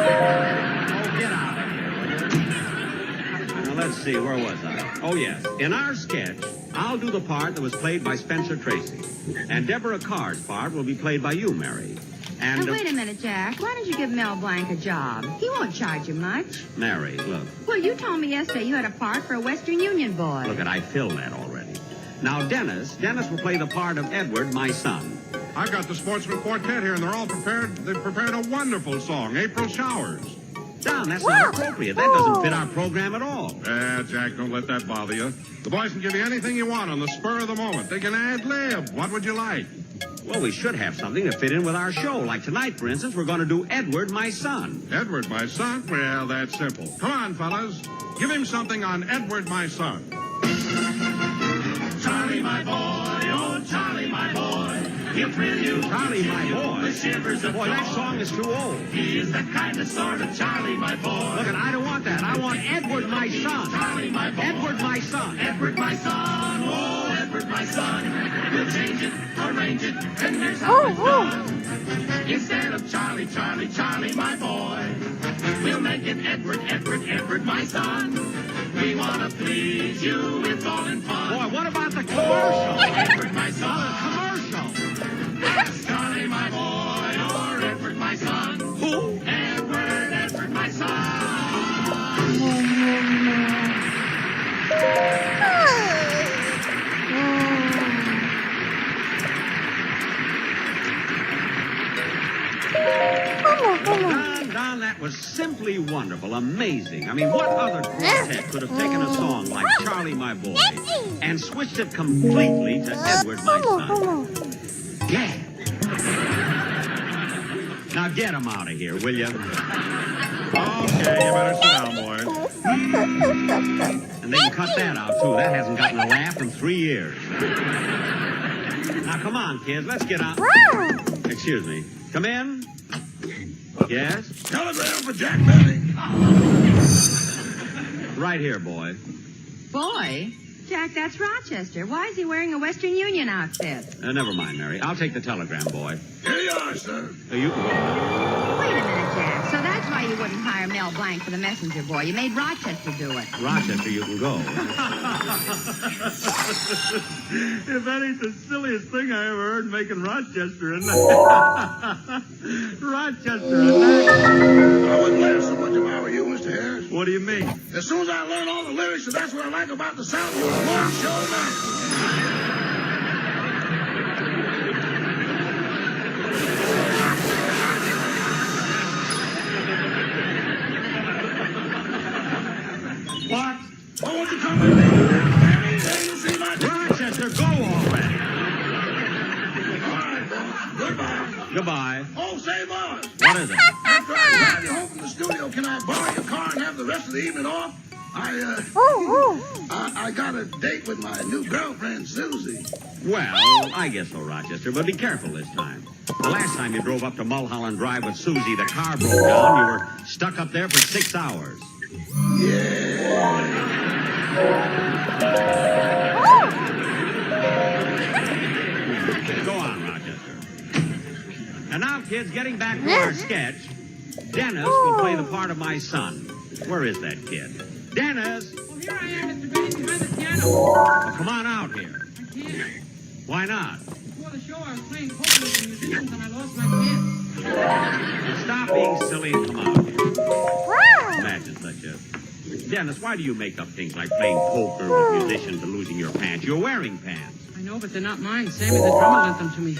out of here. Now, let's see. Where was I? Oh, yes. In our sketch, I'll do the part that was played by Spencer Tracy. And Deborah Carr's part will be played by you, Mary. And, Now, wait a minute, Jack. Why don't you give Mel Blanc a job? He won't charge you much. Mary, look. Well, you told me yesterday you had a part for a Western Union boy. Look, I filled that already. Now, Dennis will play the part of Edward, my son. I've got the Sportsman Quartet here, and they're all prepared. They've prepared a wonderful song, April Showers. Don, that's not appropriate. That doesn't fit our program at all. Jack, don't let that bother you. The boys can give you anything you want on the spur of the moment. They can ad-lib. What would you like? Well, we should have something to fit in with our show. Like tonight, for instance, we're going to do Edward, my son. Edward, my son? Well, that's simple. Come on, fellas. Give him something on Edward, my son. Charlie, my boy, oh, Charlie, my boy. He'll thrill you. Charlie, my boy. The shivers of boy, joy. that song is too old. He is the kind of sort of Charlie, my boy. Look, I don't want that. I want Edward, my son. Charlie, my boy. Edward, my son. Edward, my son. Oh, Edward, my son. We'll change it, arrange it, and here's how it's done. Instead of Charlie, Charlie, Charlie, my boy, we'll make it Edward, Edward, Edward, my son. We want to please you, it's all in fun. Boy, what about the commercial? Edward, my son. Commercial. That's Charlie, my boy, or Edward, my son. Who? Edward, Edward, my son. Don, that was simply wonderful, amazing. I mean, what other quartet could have taken a song like Charlie, my boy, and switched it completely to Edward, my son? Yeah. Now get him out of here, will you? Okay, you better sit down, boys. And they can cut that out, too. That hasn't gotten a laugh in 3 years. Now, come on, kids. Let's get out. Excuse me. Come in. Yes? Telegram for Jack Benny. Right here, boy. Boy? Jack, that's Rochester. Why is he wearing a Western Union outfit? Never mind, Mary. I'll take the telegram, boy. Here you are, sir. You can go. Wait a minute, Jack. So that's why you wouldn't hire Mel Blanc for the messenger boy. You made Rochester do it. Rochester, you can go. If that ain't the silliest thing I ever heard, making Rochester and that. Rochester and that. I wouldn't laugh so much if I were you, Mr. Harris. What do you mean? As soon as I learn all the lyrics, and that's what I like about the South, you're a one show man. What? I want you to come with me. Danny, you see my Rochester, go already. All right, boy. Goodbye. Goodbye. Oh, say, boys. What is it? After I drive you home from the studio, can I borrow your car and have the rest of the evening off? I got a date with my new girlfriend, Susie. Well, I guess so, Rochester, but be careful this time. The last time you drove up to Mulholland Drive with Susie, the car broke down. You were stuck up there for 6 hours. Go on, Rochester. And now, kids, getting back to our sketch, Dennis will play the part of my son. Where is that kid? Dennis! Well, here I am, Mr. Benny, behind the piano. Oh, come on out here. I can't. Why not? Before the show, I was playing poker with the musicians and I lost my pen. Stop being silly and come out here. Imagine such a... Dennis, why do you make up things like playing poker with musicians and losing your pants? You're wearing pants. I know, but they're not mine. Sammy the drummer lent them to me.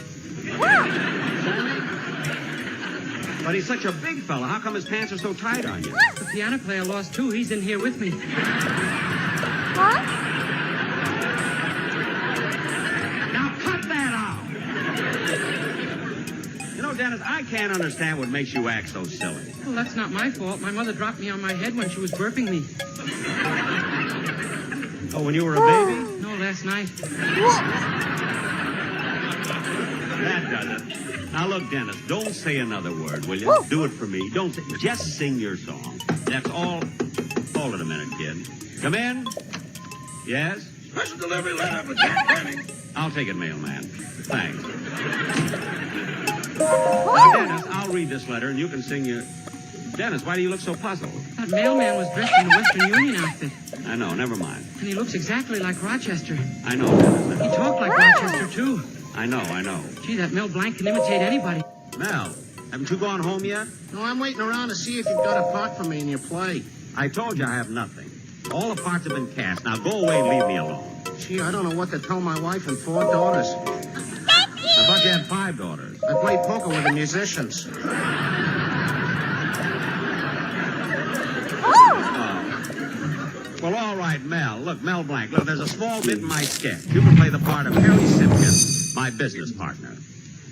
But he's such a big fella. How come his pants are so tight on you? The piano player lost too. He's in here with me. Now cut that out. You know, Dennis, I can't understand what makes you act so silly. Well, that's not my fault. My mother dropped me on my head when she was burping me. Oh, when you were a baby? No, last night. That does it. Now, look, Dennis, don't say another word, will you? Do it for me. Don't say... Just sing your song. That's all. Hold it a minute, kid. Come in. Yes? Special delivery letter for Jack Denning. I'll take it, mailman. Thanks. Now, Dennis, I'll read this letter, and you can sing your... Dennis, why do you look so puzzled? That mailman was dressed in the Western Union outfit. I know, never mind. And he looks exactly like Rochester. I know, Dennis. He talked like Rochester, too. I know. Gee, that Mel Blanc can imitate anybody. Mel, haven't you gone home yet? No, I'm waiting around to see if you've got a part for me in your play. I told you I have nothing. All the parts have been cast. Now go away and leave me alone. Gee, I don't know what to tell my wife and 4 daughters. I thought you had 5 daughters. I play poker with the musicians. Well, all right, Mel. Look, Mel Blanc. Look, there's a small bit in my sketch. You can play the part of Harry Simpkins, my business partner.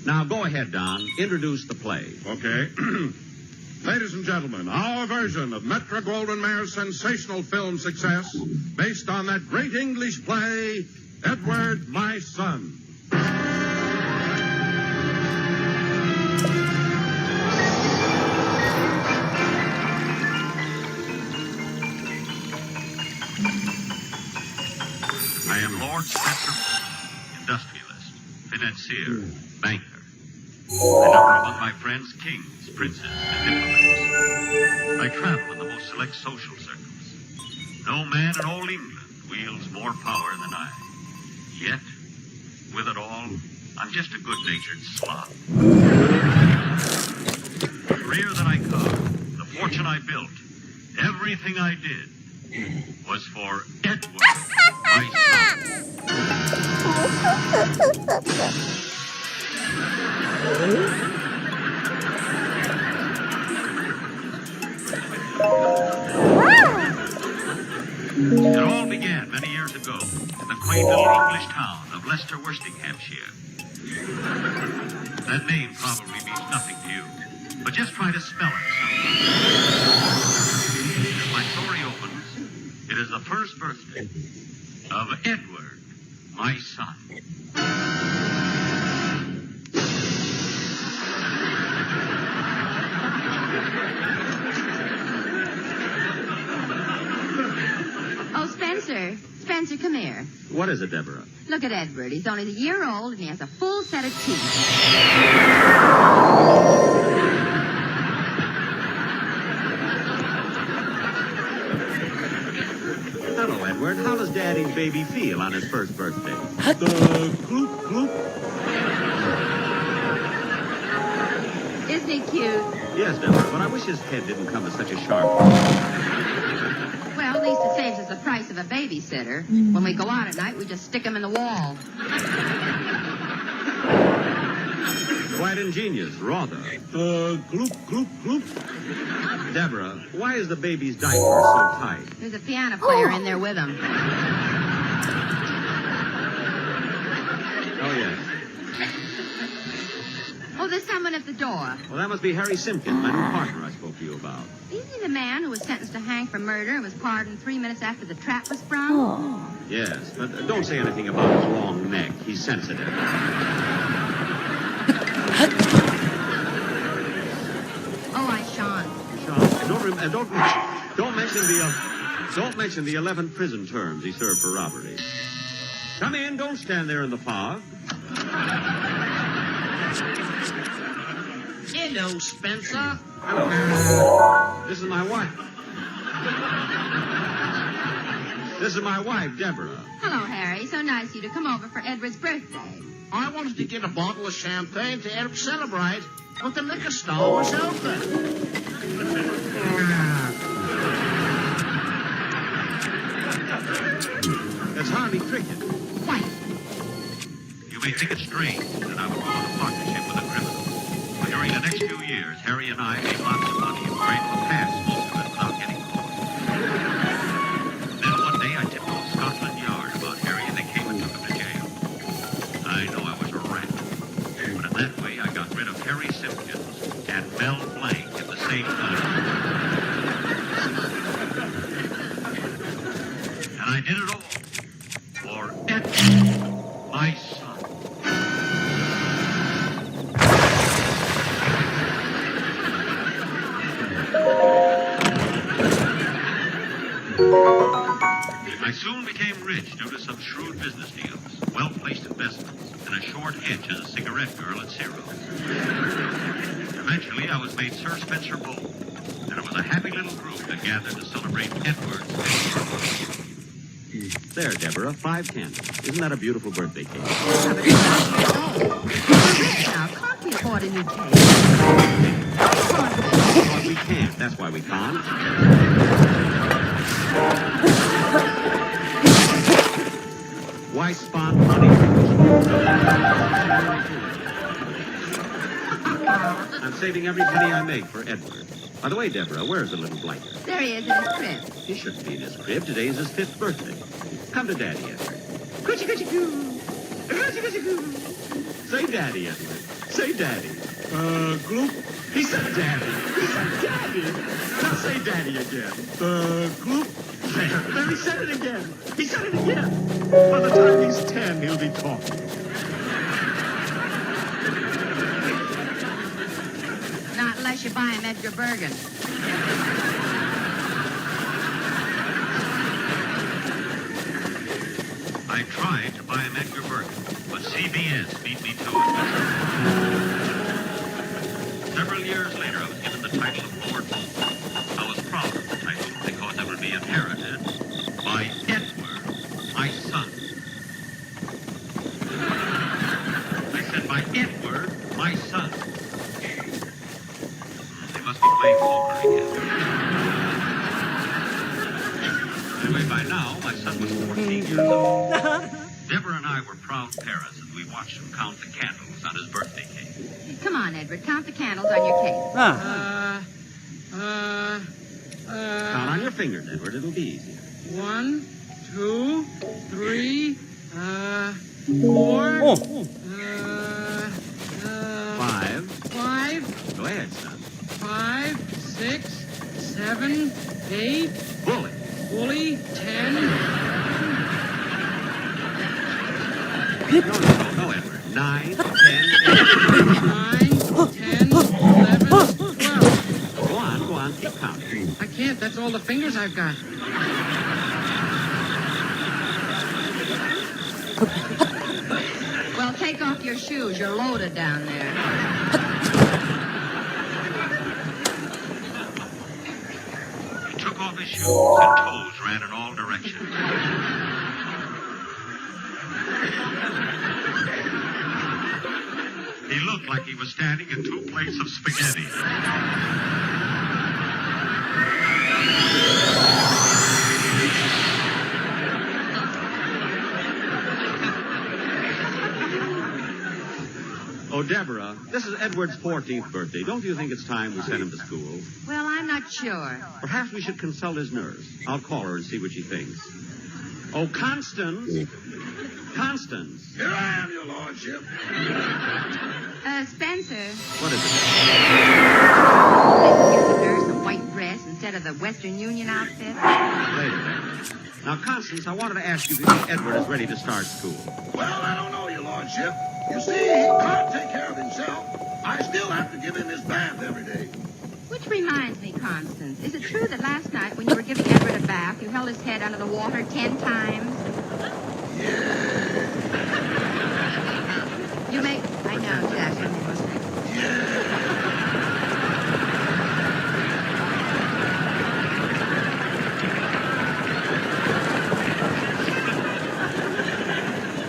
Now, go ahead, Don. Introduce the play. Okay. Ladies and gentlemen, our version of Metro-Goldwyn-Mayer's sensational film success, based on that great English play, Edward, My Son. I am Lord Spencer, industrialist, financier, banker. I number among my friends kings, princes, and diplomats. I travel in the most select social circles. No man in all England wields more power than I. Yet, with it all, I'm just a good-natured slob. The career that I carved, the fortune I built, everything I did was for Edward, my son. It all began many years ago in the quaint little English town of Leicester, Worcestershire. That name probably means nothing to you, but just try to spell it. As my story opens, it is the first birthday of Edward, my son. Oh, Spencer. Spencer, come here. What is it, Deborah? Look at Edward. He's only a year old, and he has a full set of teeth. Hello, Edward. How does Daddy's baby feel on his first birthday? Gloop, gloop. Isn't he cute? Yes, Deborah, but I wish his head didn't come to such a sharp point. Well, at least it saves us the price of a babysitter. When we go out at night, we just stick him in the wall. Quite ingenious, rather. Gloop, gloop, gloop. Deborah, why is the baby's diaper so tight? There's a piano player in there with him. Oh, yes. Oh, there's someone at the door. Well, that must be Harry Simpkins, my new partner I spoke to you about. Isn't he the man who was sentenced to hang for murder and was pardoned 3 minutes after the trap was sprung? Yes, but don't say anything about his long neck. He's sensitive. Oh, I shan't. And don't mention the 11 prison terms he served for robbery. Come in. Don't stand there in the fog. Hello, Spencer. Hello. This is my wife. This is my wife, Deborah. Hello, Harry. So nice of you to come over for Edward's birthday. I wanted to get a bottle of champagne to help celebrate, but the liquor store was open. That's hardly cricket. What? You may think it strange that I would go into partnership with a criminal. But during the next few years, Harry and I made lots of money and were able to pass most of it without getting caught. Then one day I tiptoed Scotland Yard about Harry and they came and took him to jail. I know I was a rat. But in that way, I got rid of Harry Simpkins and Mel Blanc at the same time. And I did it all for Edward, my son. I I soon became rich due to some shrewd business deals, well-placed investments, and a short hedge as a cigarette girl at Zero. Eventually, I was made Sir Spencer Bowl, and it was a happy little group that gathered to celebrate Edward's birthday. There, Deborah, 5 candles. Isn't that a beautiful birthday cake? Now, can't we afford a new cake? Well, we can't. That's why we can't. Why spend money? I'm saving every penny I make for Edward. By the way, Deborah, where's the little blighter? There he is in his crib. He shouldn't be in his crib. Today's his 5th birthday. Come to Daddy, Edward. Coochie coochie coo. Coochie coochie coo. Say Daddy, Edward. Say Daddy. Gloop. He said Daddy. He said Daddy. Now say Daddy again. Gloop. There, he said it again. He said it again. By the time he's 10, he'll be talking. Not unless you buy him Edgar Bergen. I tried to buy him Edgar Bergen, but CBS beat me to it. Several years later, I was given the title of Lord Bolton. I was proud of the title because it would be inherited by Edward, my son. I said, by Edward, my son. They must be playing poker again. Anyway, by now, my son was 14 years old. Deborah and I were proud parents as we watched him count the candles on his birthday cake. Come on, Edward, count the candles on your cake. Count on your fingers, Edward. It'll be easier. 1, 2, 3, 4. 5. 5. Go ahead, son. 5, 6, 7, 8. Bully. Bully. 10. No, Edward. 9, 10, 8. 9, 10, 11, 12. Go on. Keep counting. I can't. That's all the fingers I've got. Well, take off your shoes. You're loaded down there. He took off his shoes and toes ran in all directions. He looked like he was standing in 2 plates of spaghetti. Oh, Deborah, this is Edward's 14th birthday. Don't you think it's time we sent him to school? Well, I'm not sure. Perhaps we should consult his nurse. I'll call her and see what she thinks. Oh, Constance. Constance. Here I am, your lordship. Spencer. What is it? Here's the nurse, a white dress instead of the Western Union outfit. Wait a minute. Now, Constance, I wanted to ask you if you think Edward is ready to start school. Well, I don't know, your lordship. You see, he can't take care of himself. I still have to give him his bath every day. Which reminds me, Constance, is it true that last night when you were giving Edward a bath, you held his head under the water 10 times? Yeah. You make... I know, Jack.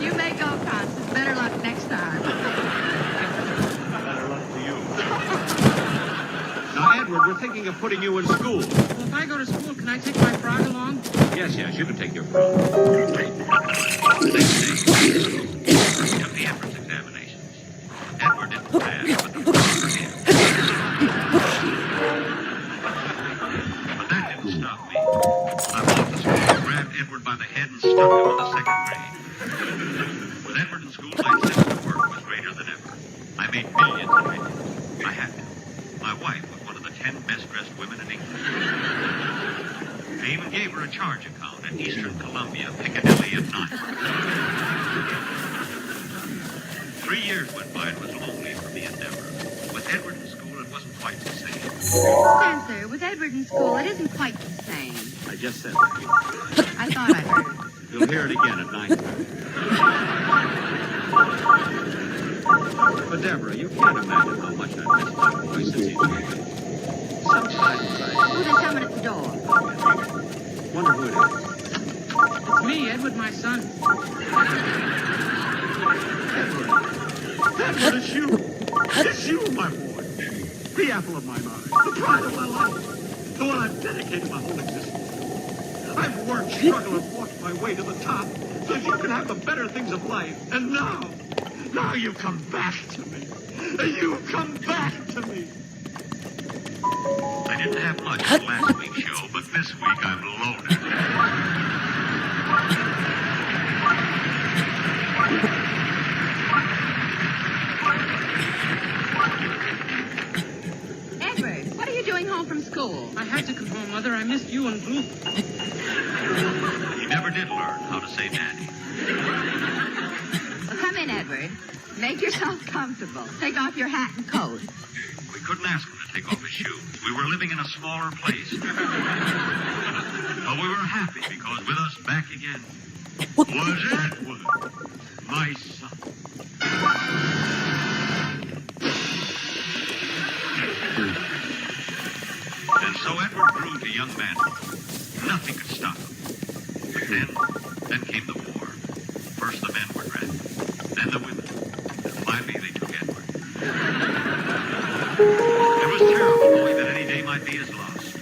You may go, Constance. Better luck next time. Better luck to you. Now, Edward, we're thinking of putting you in school. Well, if I go to school, can I take my frog along? Yes, you can take your frog. The next day, took the entrance examinations. Edward didn't pass, but the professor did. But that didn't stop me. I walked to school, grabbed Edward by the head, and stuck him in the 2nd grade. With Edward in school, my sense of work was greater than ever. I made millions of it. I had to. My wife was one of the 10 best-dressed women in England. I even gave her a charge account at Eastern Columbia, Piccadilly at night. 3 years went by and it was lonely for me and Deborah. With Edward in school, it wasn't quite the same. Spencer, with Edward in school, it isn't quite the same. I just said that. I thought I heard it. You'll hear it again at 9:30. But, Deborah, you can't imagine how much I miss my boy since he's gone. Sometimes Oh, there's someone at the door. wonder who it is. It's me, Edward, my son. Edward, it's you. It's you, my boy. The apple of my eye. The pride of my life. The one I've dedicated my whole existence. I've worked, struggled, and fought my way to the top so that you can have the better things of life. And now you come back to me. You come back to me. I didn't have much at last week's show, but this week I'm loaded. Edward, what are you doing home from school? I had to come home, Mother. I missed you and Blue. He never did learn how to say daddy. Well, come in, Edward. Make yourself comfortable. Take off your hat and coat. We couldn't ask him to take off his shoes. We were living in a smaller place. But we were happy because with us back again was Edward, my son. And so Edward grew to young manhood. Nothing could stop him. But then came the war. First the men were drafted, then the women. And finally they took Edward. It was terrible knowing that any day might be his loss.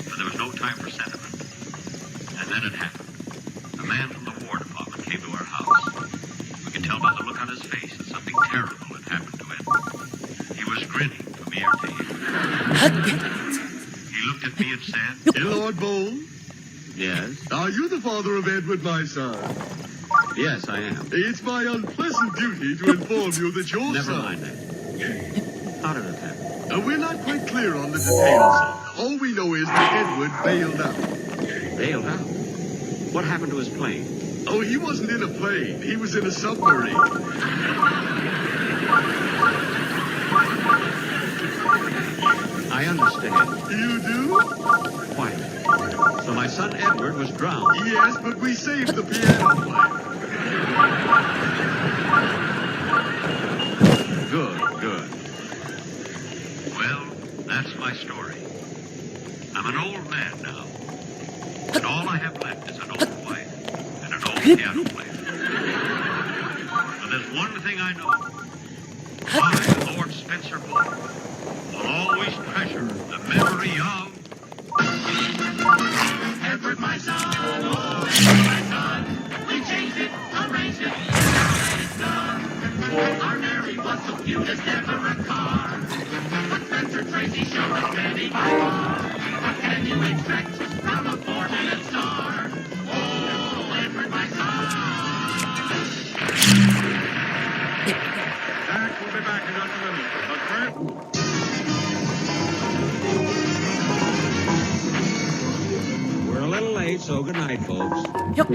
But there was no time for sentiment. And then it happened. A man from the War Department came to our house. We could tell by the look on his face that something terrible had happened to Edward. He was grinning from ear to ear. He looked at me and said, Lord Bowl? Yes? Are you the father of Edward, my son? Yes, I am. It's my unpleasant duty to inform you that your Never son... mind that. How did it happen? We're not quite clear on the details, sir. All we know is that Edward bailed out. Bailed out? What happened to his plane? Oh, he wasn't in a plane. He was in a submarine. I understand. You do? Quite. So my son Edward was drowned. Yes, but we saved the piano player. Good. Well, that's my story. I'm an old man now. And all I have left is an old wife and an old piano player. But there's one thing I know. I, Lord Spencer Ball, will always treasure the memory of Edward, my son, oh, Edward, my son. We changed it, arranged it, and now it's done. Our Mary was so cute as never a car. But Spencer Tracy showed us Betty by far. What can you expect from a 4-minute star? Oh, Edward, my son. Jack will be back in just a minute. But first... We're a little late, so good night, folks. Yep.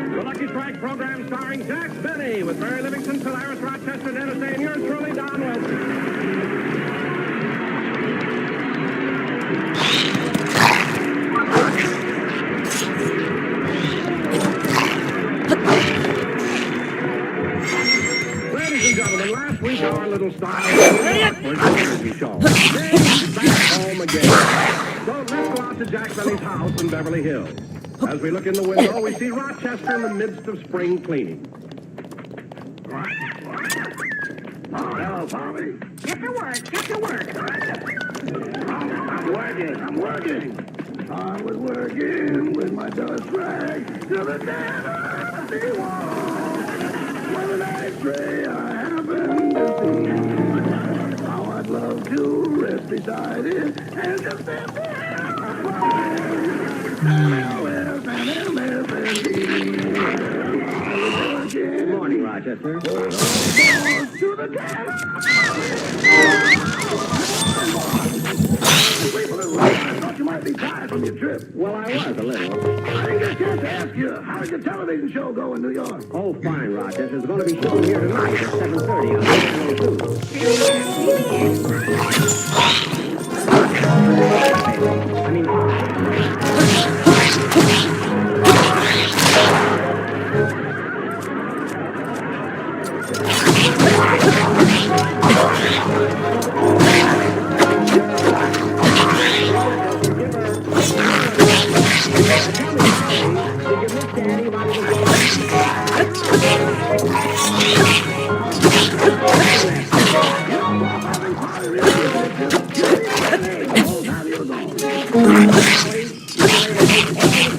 The Lucky Strike program starring Jack Benny with Barry Livingston, Polaris Rochester, Dennis Day, and yours truly, Don Wilson. Ladies and gentlemen, last week our little style was the energy show. Today, he's back home again. So let's go out to Jack Benny's house in Beverly Hills. As we look in the window, we see Rochester in the midst of spring cleaning. Oh, hello, Tommy. Get to work. I'm working. I was working with my dust rag to the dead wall. What an X-ray I happened to see. How I'd love to rest beside it and just stand there. Good morning, Rochester. To the dead. Don't you might be tired from your trip. Well, I was a little. I didn't get a chance to ask you, how did your television show go in New York? Oh, fine, Rochester. It's going to be shown here tonight at 7:30 on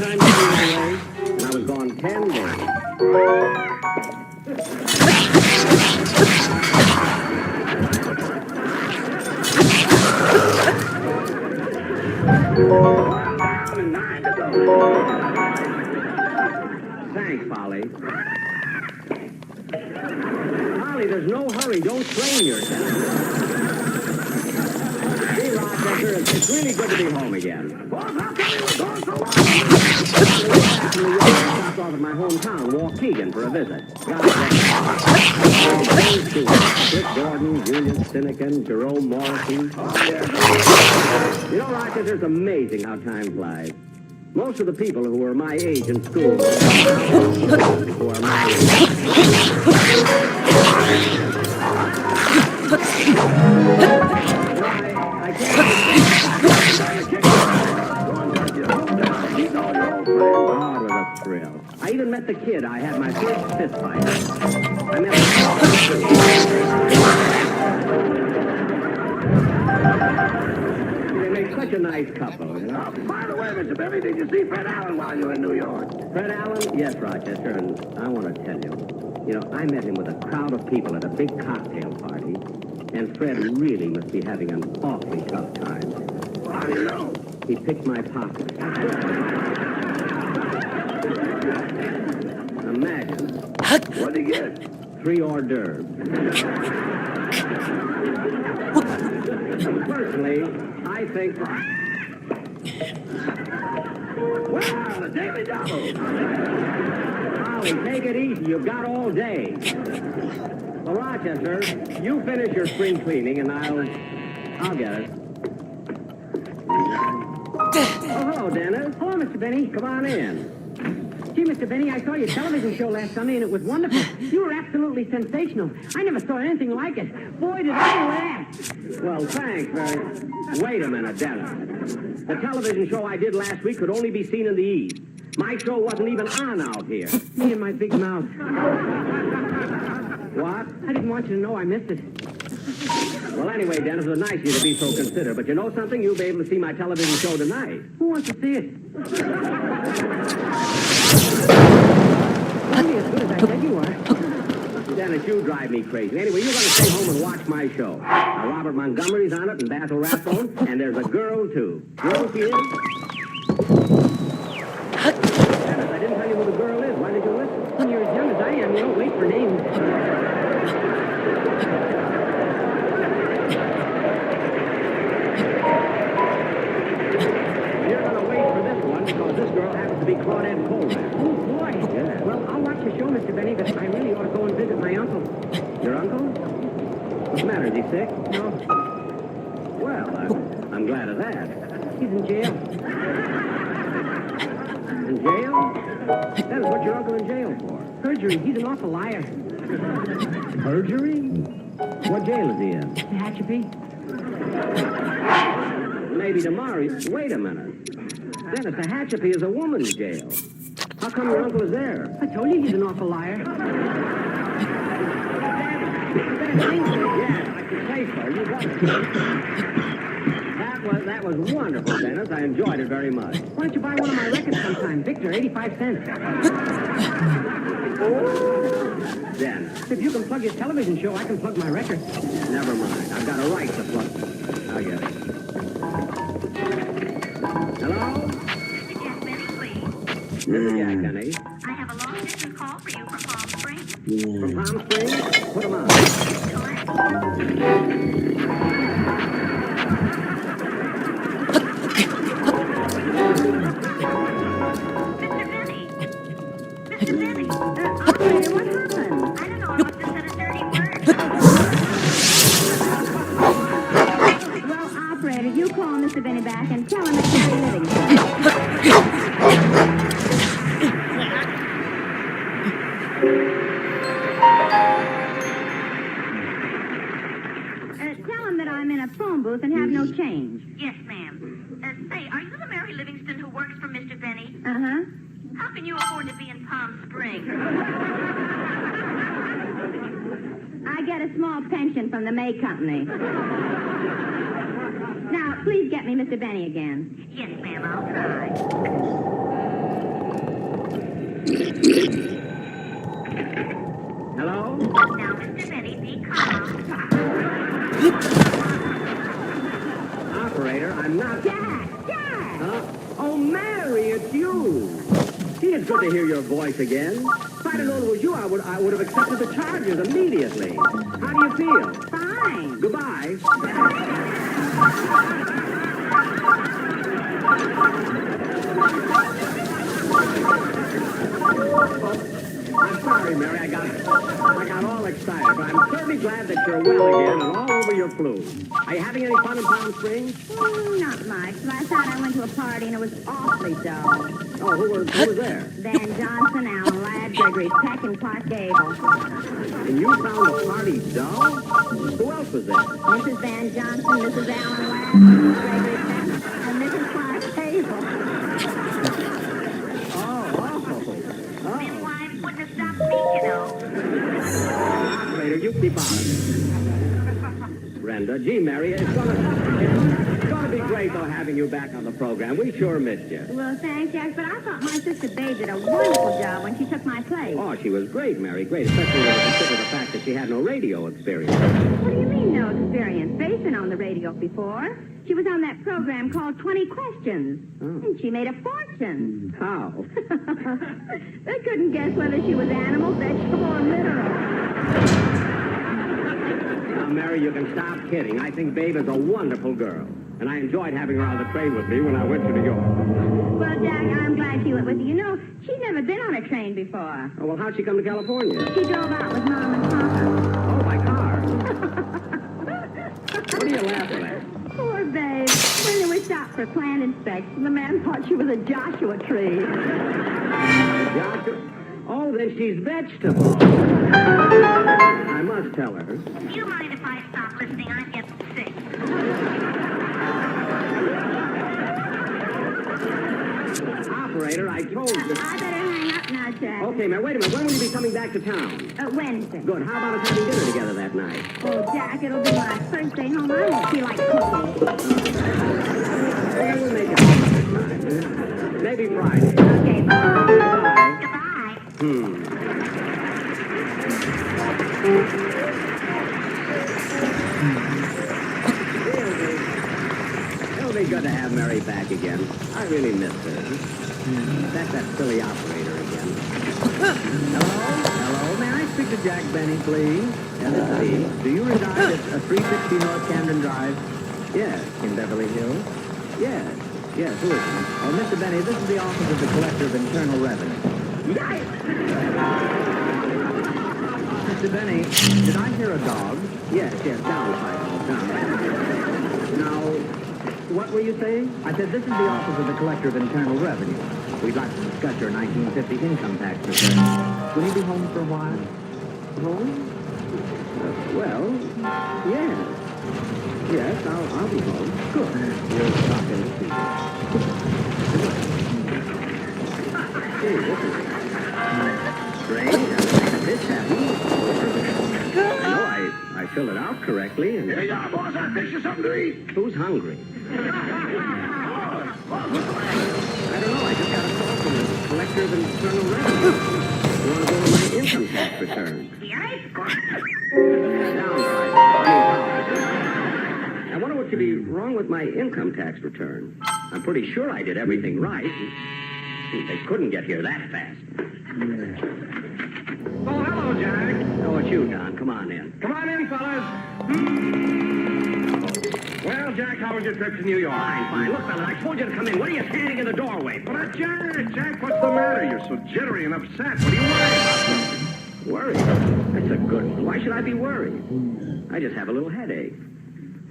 and I was gone 10 days. Thanks, Polly. Polly, there's no hurry. Don't strain yourself. Hey, Rochester, it's really good to be home again. Boss, how come you were gone so long? I stopped off at my hometown, Waukegan, for a visit. Dick Gordon, Julius Finnegan, Jerome Morrison. You know, Rochester, it's amazing how time flies. Most of the people who were my age in school who are my age. I can't. Oh, it was a thrill. I even met the kid I had my first fist fight. I met They make such a nice couple, you know. By the way, Mr. Benny, did you see Fred Allen while you were in New York? Fred Allen? Yes, Rochester, and I want to tell you, I met him with a crowd of people at a big cocktail party, and Fred really must be having an awfully tough time. How do you know? He picked my pocket. Imagine. What'd he get? 3 hors d'oeuvres. Personally, I think... Well, the Daily Double. Molly, take it easy. You've got all day. Well, Rochester, you finish your spring cleaning, and I'll get it. Oh, hello, Dennis. Hello, Mr. Benny. Come on in. Gee, Mr. Benny, I saw your television show last Sunday, and it was wonderful. You were absolutely sensational. I never saw anything like it. Boy, did I laugh. Well, thanks, very... Wait a minute, Dennis. The television show I did last week could only be seen in the East. My show wasn't even on out here. Me and my big mouth. What? I didn't want you to know I missed it. Well, anyway, Dennis, it was nice of you to be so considerate. But you know something? You'll be able to see my television show tonight. Who wants to see it? Only as good as I said you are. Dennis, you drive me crazy. Anyway, you're going to stay home and watch my show. Now, Robert Montgomery's on it and Basil Rathbone, and there's a girl, too. You know who she is? Dennis, I didn't tell you who the girl is. Why did you listen? When you're as young as I am, you don't wait for names. You're going to wait for this one because this girl happens to be Claudette Coleman. Oh, boy. Yeah. Well, I'll watch the show, Mr. Benny, but I really ought to go and visit my uncle. Your uncle? What's the matter? Is he sick? No, Well, I'm glad of that. he's in jail. In jail? Dennis, what's your uncle in jail for? Perjury. He's an awful liar. Perjury? What jail is he in? Tehachapi. Maybe tomorrow. Wait a minute. Dennis, Tehachapi is a woman's jail. How come your uncle is there? I told you he's an awful liar. Yes, I can say so. You got it. That was wonderful, Dennis. I enjoyed it very much. Why don't you buy one of my records sometime? Victor, 85 cents. Dennis. If you can plug your television show, I can plug my record. Never mind. I've got a right to plug them. I'll get it. Hello? Yes, Benny, please. This is Jack, honey. I have a long-distance call for you from Palm Springs. From Palm Springs? Put them on. Correct. booth and have no change. Yes, ma'am. Say, are you the Mary Livingston who works for Mr. Benny? Uh-huh. How can you afford to be in Palm Springs? I get a small pension from the May Company. Now, please get me Mr. Benny again. Yes, ma'am, I'll try. Hello? Now, Mr. Benny, be calm. Operator, I'm not... Jack! Huh? Oh, Mary, it's you. Gee, it's good to hear your voice again. If I'd have known it was you, I would have accepted the charges immediately. How do you feel? Fine. Goodbye. I'm sorry, Mary. I got all excited, but I'm certainly glad that you're well again and all over your flu. Are you having any fun in Palm Springs? Not much. Last night I went to a party and it was awfully dull. Oh, who was there? Van Johnson, Alan Ladd, Gregory Peck, and Clark Gable. And you found the party dull? Who else was there? Mrs. Van Johnson, Mrs. Alan Ladd, Mrs. Gregory Peck, and Mrs. Clark Gable. Midwife wouldn't have stopped me, you know. Operator, you keep on. Brenda, gee, Mary, it's gonna be great, though, having you back on the program. We sure missed you. Well, thanks, Jack, but I thought my sister Babe did a wonderful job when she took my place. Oh, she was great, Mary, great, especially when you consider the fact that she had no radio experience. What do you mean, no experience? Babe's been on the radio before. She was on that program called 20 Questions, and she made a fortune. How? They couldn't guess whether she was animal, vegetable, or literal. Now, Mary, you can stop kidding. I think Babe is a wonderful girl. And I enjoyed having her on the train with me when I went to New York. Well, Jack, I'm glad she went with you. You know, she's never been on a train before. Oh, well, how'd she come to California? She drove out with Mom and Papa. Oh, by car. What are you laughing at? Poor Babe. When they were stopped for plant inspection, the man thought she was a Joshua tree. Joshua? Oh, then she's vegetable. I must tell her. Do you mind if I stop listening? I get sick. Operator, I told you. I better hang up now, Jack. Okay, man, wait a minute. When will you be coming back to town? Wednesday. Good. How about us having dinner together that night? Oh, Jack, it'll be my first day home. I won't feel like cooking. We'll make it home this time. Maybe Friday. Okay, bye. Goodbye. Goodbye. It'll be good to have Mary back again. I really miss her. That's that silly operator again. Hello, may I speak to Jack Benny, please? Yes, Do you reside at 360 North Camden Drive? yes. In Beverly Hills? Yes. Yes, who is it? Oh, Mr. Benny, this is the office of the Collector of Internal Revenue. Mr. Benny, did I hear a dog? Yes, down, down. Now, what were you saying? I said this is the office of the Collector of Internal Revenue. We'd like to discuss your 1950 income tax return. Will you be home for a while? Home? Well, yes. Yes, I'll be home. Good. You're talking to me. Hey, this is strange. This happened. No, I filled it out correctly. And... Here you are, boss. I fixed you something to eat. Who's hungry? I don't know. I just got a call from the Collector of Internal Revenue. You want to go to my income tax return? I wonder what could be wrong with my income tax return. I'm pretty sure I did everything right. They couldn't get here that fast. Oh, hello, Jack. Oh, it's you, Don. Come on in. Come on in, fellas. Well, Jack, how was your trip to New York? Fine. Look, fella, I told you to come in. What are you standing in the doorway? But Jack, what's the matter? You're so jittery and upset. What are you worried about? Worried? That's a good one. Why should I be worried? I just have a little headache.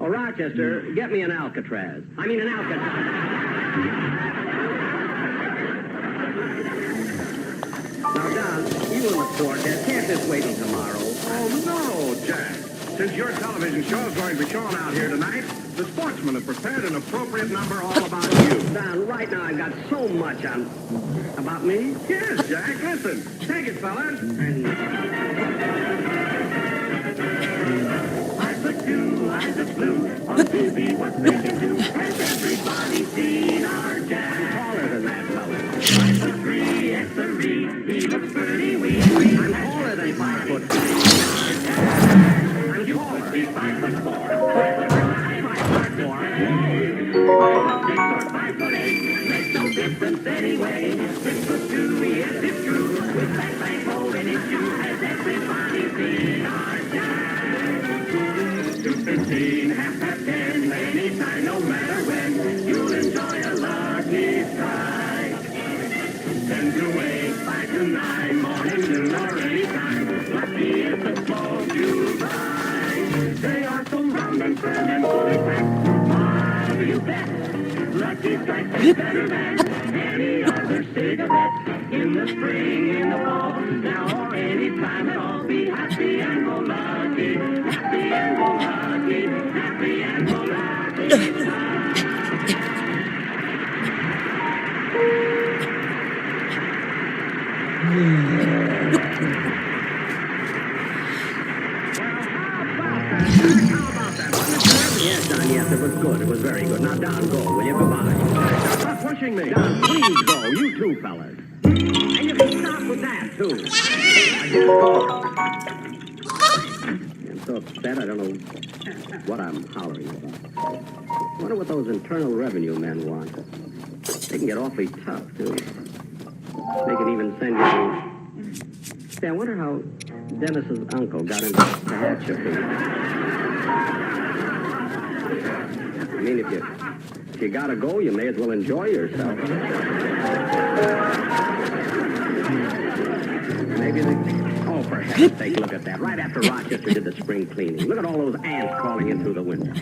Oh, Rochester, get me an Alcatraz. I mean an Alcatraz. Now, Don, you and the quartet, can't this wait until tomorrow? Oh, no, Jack. Since your television show is going to be shown out here tonight, The sportsman has prepared an appropriate number all about you. Don, right now I've got so much on... About me? Yes, Jack, listen. Take it, fellas. Eyes of blue, eyes of blue, on TV, what they can do. Has everybody seen our Jack? Taller than that, fella. 5'3", X-a-ree, he looks pretty weak. I'm taller than 5 foot. I'm taller. He's 5'4", 5'5", 5'6", or 5'8", makes no difference anyway. 6'2", yes, it's true. With that bang hole in his shoe, has everybody seen our Jack? 2:15, 10:30, anytime, no matter when, you'll enjoy a lucky strike. 10 to 8, 5 to 9, morning, noon, or any time. Lucky is the smoke you buy. They are so round and firm and fully packed. Why, you bet. Lucky Strike is better than any other cigarette. In the spring, in the fall, now or any time at all. Be happy and go lucky. Happy and go lucky. Happy and go lucky. Yes, Don, yes, it was good. It was very good. Now, Don, go, will you? Goodbye. Stop pushing me. Don, please go. You too, fellas. And you can stop with that, too. I'm so upset, I don't know what I'm hollering about. I wonder what those Internal Revenue men want. They can get awfully tough, too. They can even send you to... Say, I wonder how Dennis's uncle got into hat shipping. I mean, if you gotta go, you may as well enjoy yourself. Maybe they... Oh, for heaven's sake, look at that. Right after Rochester did the spring cleaning. Look at all those ants crawling in through the window.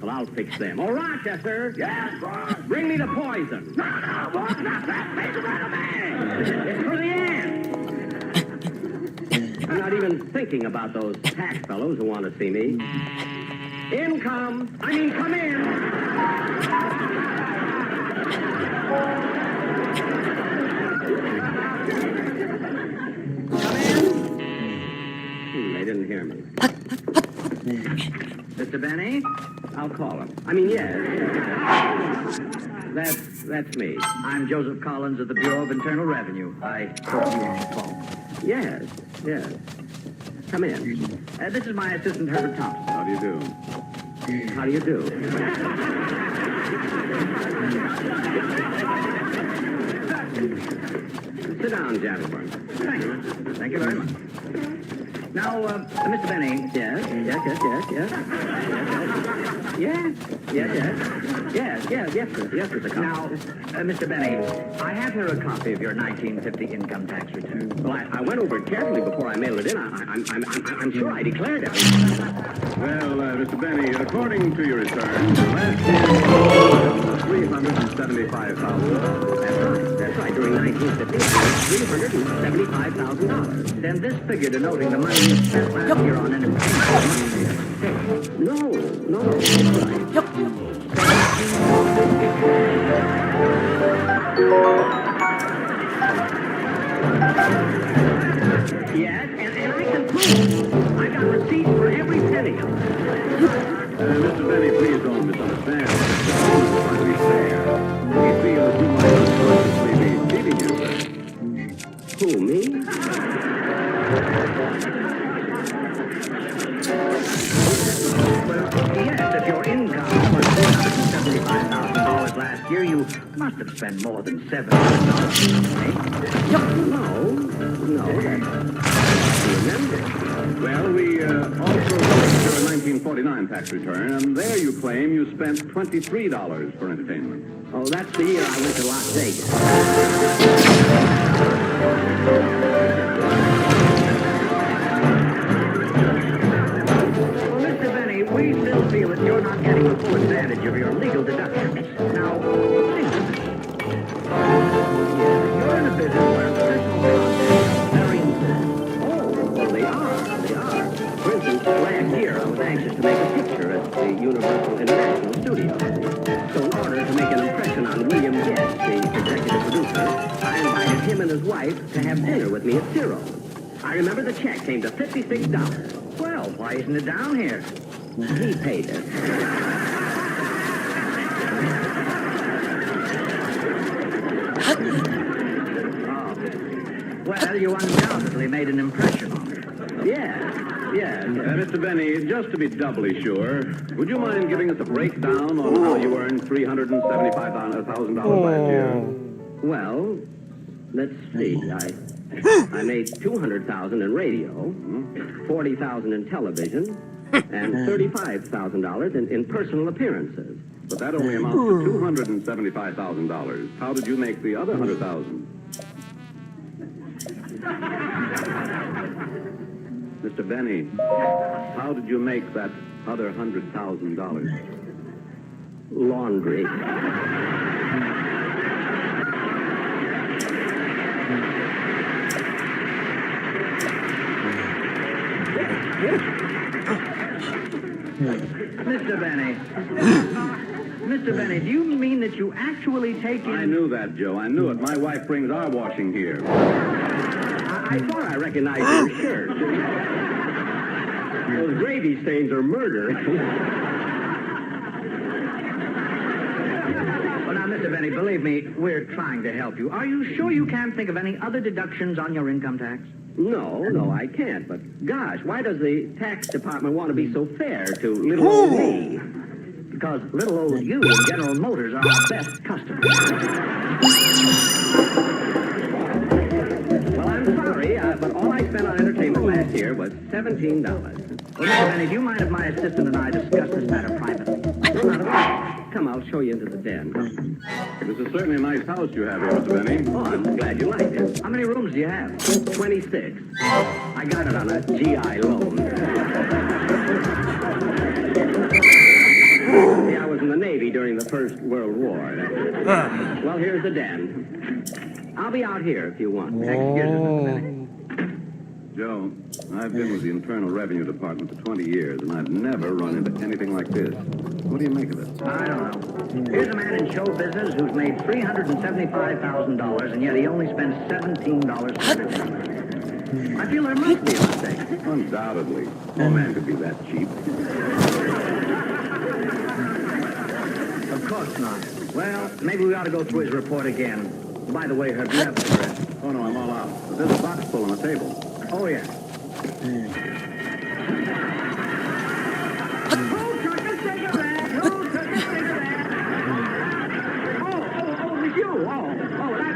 Well, I'll fix them. Oh, Rochester! Yes, boss. Bring me the poison. No, boss, not that. Make it right away. It's for the ants. I'm not even thinking about those tax fellows who want to see me. Come in. Come in. They didn't hear me. Mr. Benny? I'll call him. I mean, yes. That's me. I'm Joseph Collins of the Bureau of Internal Revenue. I hope you won't phone. Yes. Come in. This is my assistant, Herbert Thompson. How do you do? How do you do? Sit down, gentlemen. Thank you very much. Now, Mr. Benny. Yes, Mr. Collins. Now, Mr. Benny, I have here a copy of your 1950 income tax return. Well, I went over it carefully before I mailed it in. I'm sure I declared it. Well, Mr. Benny, according to your return, last year $375,000. That's right. During 1950, $375,000. Then this figure denoting the money you spent last year on entertainment. No. Yes, and I can prove. I got receipts for every penny of it. Mr. Benny, please don't misunderstand. To be fair, we feel that you might unconsciously be cheating yourself. Who, me? Yes, if your income was $475,000 last year, you must have spent more than $700. No, remember. Well, we also looked at your 1949 tax return, and there you claim you spent $23 for entertainment. Oh, that's the year I went to Las Vegas. Well, Mr. Benny, we still feel that you're not getting the full advantage of your legal deductions. Now, think of it. You're in a business where personal contact is very important. Oh, well, they are. For instance, last year I was anxious to make a picture at the Universal International Studio. I invited him and his wife to have dinner with me at Zero. I remember the check came to $56. Well, why isn't it down here? He paid it. Well, you undoubtedly made an impression on her. Yeah. Mr. Benny, just to be doubly sure, would you mind giving us a breakdown on how you earned $375,000 last year? Well, let's see. I made $200,000 in radio, $40,000 in television, and $35,000 in personal appearances. But that only amounts to $275,000. How did you make the other $100,000? Mr. Benny, how did you make that other $100,000? Laundry. Mr. Benny. Mr. Benny, do you mean that you actually take in... I knew that, Joe. I knew it. My wife brings our washing here. I thought I recognized your shirt. Those gravy stains are murder. Well, now, Mr. Benny, believe me, we're trying to help you. Are you sure you can't think of any other deductions on your income tax? No, I can't. But, gosh, why does the tax department want to be so fair to little old me? Because little old you and General Motors are our best customers. Well, I'm sorry, but all I spent on entertainment last year was $17. Well, Mr. Benny, do you mind if my assistant and I discuss this matter privately? Not at all. Come, I'll show you into the den. This is certainly a nice house you have here, Mr. Benny. Oh, I'm glad you liked it. How many rooms do you have? 26. I got it on a GI loan. See, I was in the Navy during the First World War. Well, here's the den. I'll be out here if you want. Excuse me, Mr. Benny. Joe, I've been with the Internal Revenue Department for 20 years, and I've never run into anything like this. What do you make of it? I don't know. Here's a man in show business who's made $375,000, and yet he only spends $17 for entertainment. I feel there must be a mistake. Undoubtedly. No man could be that cheap. Of course not. Well, maybe we ought to go through his report again. By the way, Herb, do you have a cigarette? Oh, no, I'm all out. But there's a box full on the table. Oh, yeah. Who took a cigarette? Who took a cigarette? Oh, it was you. Oh, that's all right.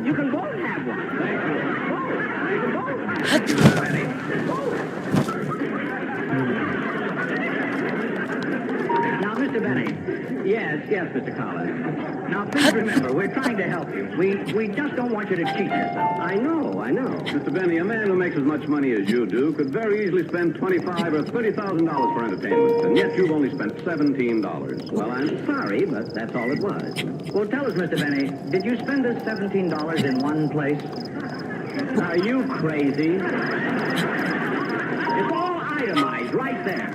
You can both have one. Thank you. You can both have one. Now, Mr. Benny. Yes, Mr. Collins. Now, please remember, we're trying to help you. We just don't want you to cheat yourself. I know. Mr. Benny, a man who makes as much money as you do could very easily spend $25,000 or $30,000 for entertainment, and yet you've only spent $17. Well, I'm sorry, but that's all it was. Well, tell us, Mr. Benny, did you spend this $17 in one place? Are you crazy? It's all itemized right there.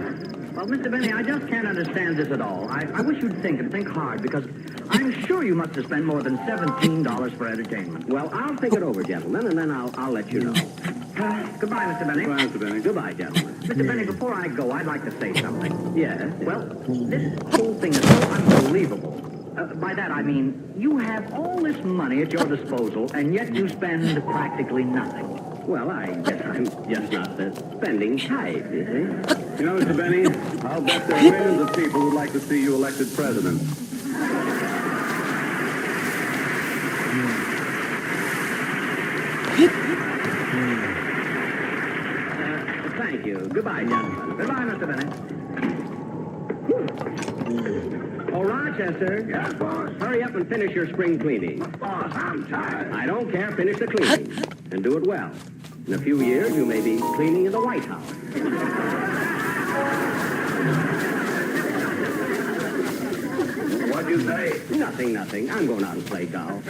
Well, Mr. Benny, I just can't understand this at all. I wish you'd think hard, because I'm sure you must have spent more than $17 for entertainment. Well, I'll think it over, gentlemen, and then I'll let you know. Goodbye, Mr. Benny. Goodbye, Mr. Benny. Goodbye, gentlemen. Mr. Benny, before I go, I'd like to say something. Yes? Well, this whole thing is so unbelievable. By that, I mean, you have all this money at your disposal, and yet you spend practically nothing. Well, I guess I'm just not the spending type, you see. You know, Mr. Benny, I'll bet there are millions of people who'd like to see you elected president. Thank you. Goodbye, gentlemen. Goodbye, Mr. Benny. Oh, Rochester. Yes, boss. Hurry up and finish your spring cleaning. Boss, I'm tired. I don't care. Finish the cleaning. And do it well. In a few years, you may be cleaning in the White House. What'd you say? Nothing. I'm going out and play golf.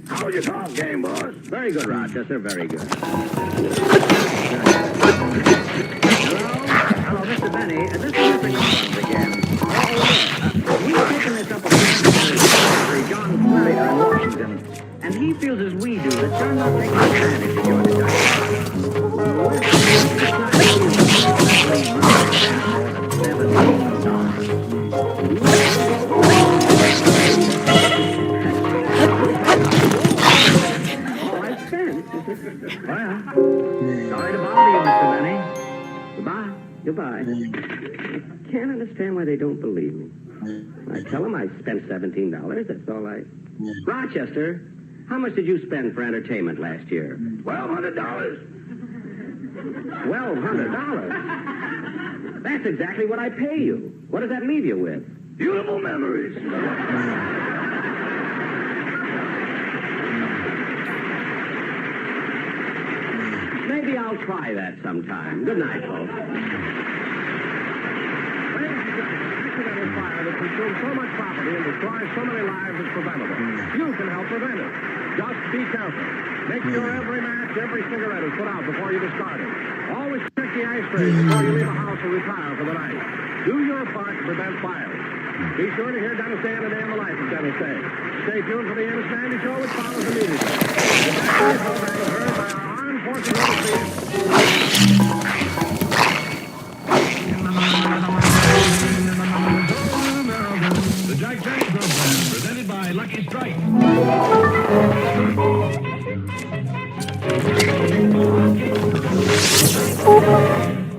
How was your golf game, boss? Very good, Rochester, very good. Hello, Mr. Benny. This is Mr. Collins again. We've taken this up with John Snyder in Washington, and he feels as we do that you're not taking advantage of your deduction. Well, sorry to bother you, Mr. Benny. Goodbye. Goodbye. I can't understand why they don't believe me. I tell them I spent $17. That's all I... Rochester, how much did you spend for entertainment last year? $1,200. $1,200? That's exactly what I pay you. What does that leave you with? Beautiful memories. Maybe I'll try that sometime. Good night, folks. Accidental fire that consumes so much property and destroys so many lives is preventable. You can help prevent it. Just be careful. Make sure every match, every cigarette is put out before you discard it. Always check the ashtrays before you leave a house or retire for the night. Do your part to prevent fires. Be sure to hear Dennis Day and the Day in the Life of Dennis Day. Stay tuned for the Ernest Mandy Show, which follows immediately. The program is heard by our armed forces overseas. The Jack Benny Program, presented by Lucky Strike.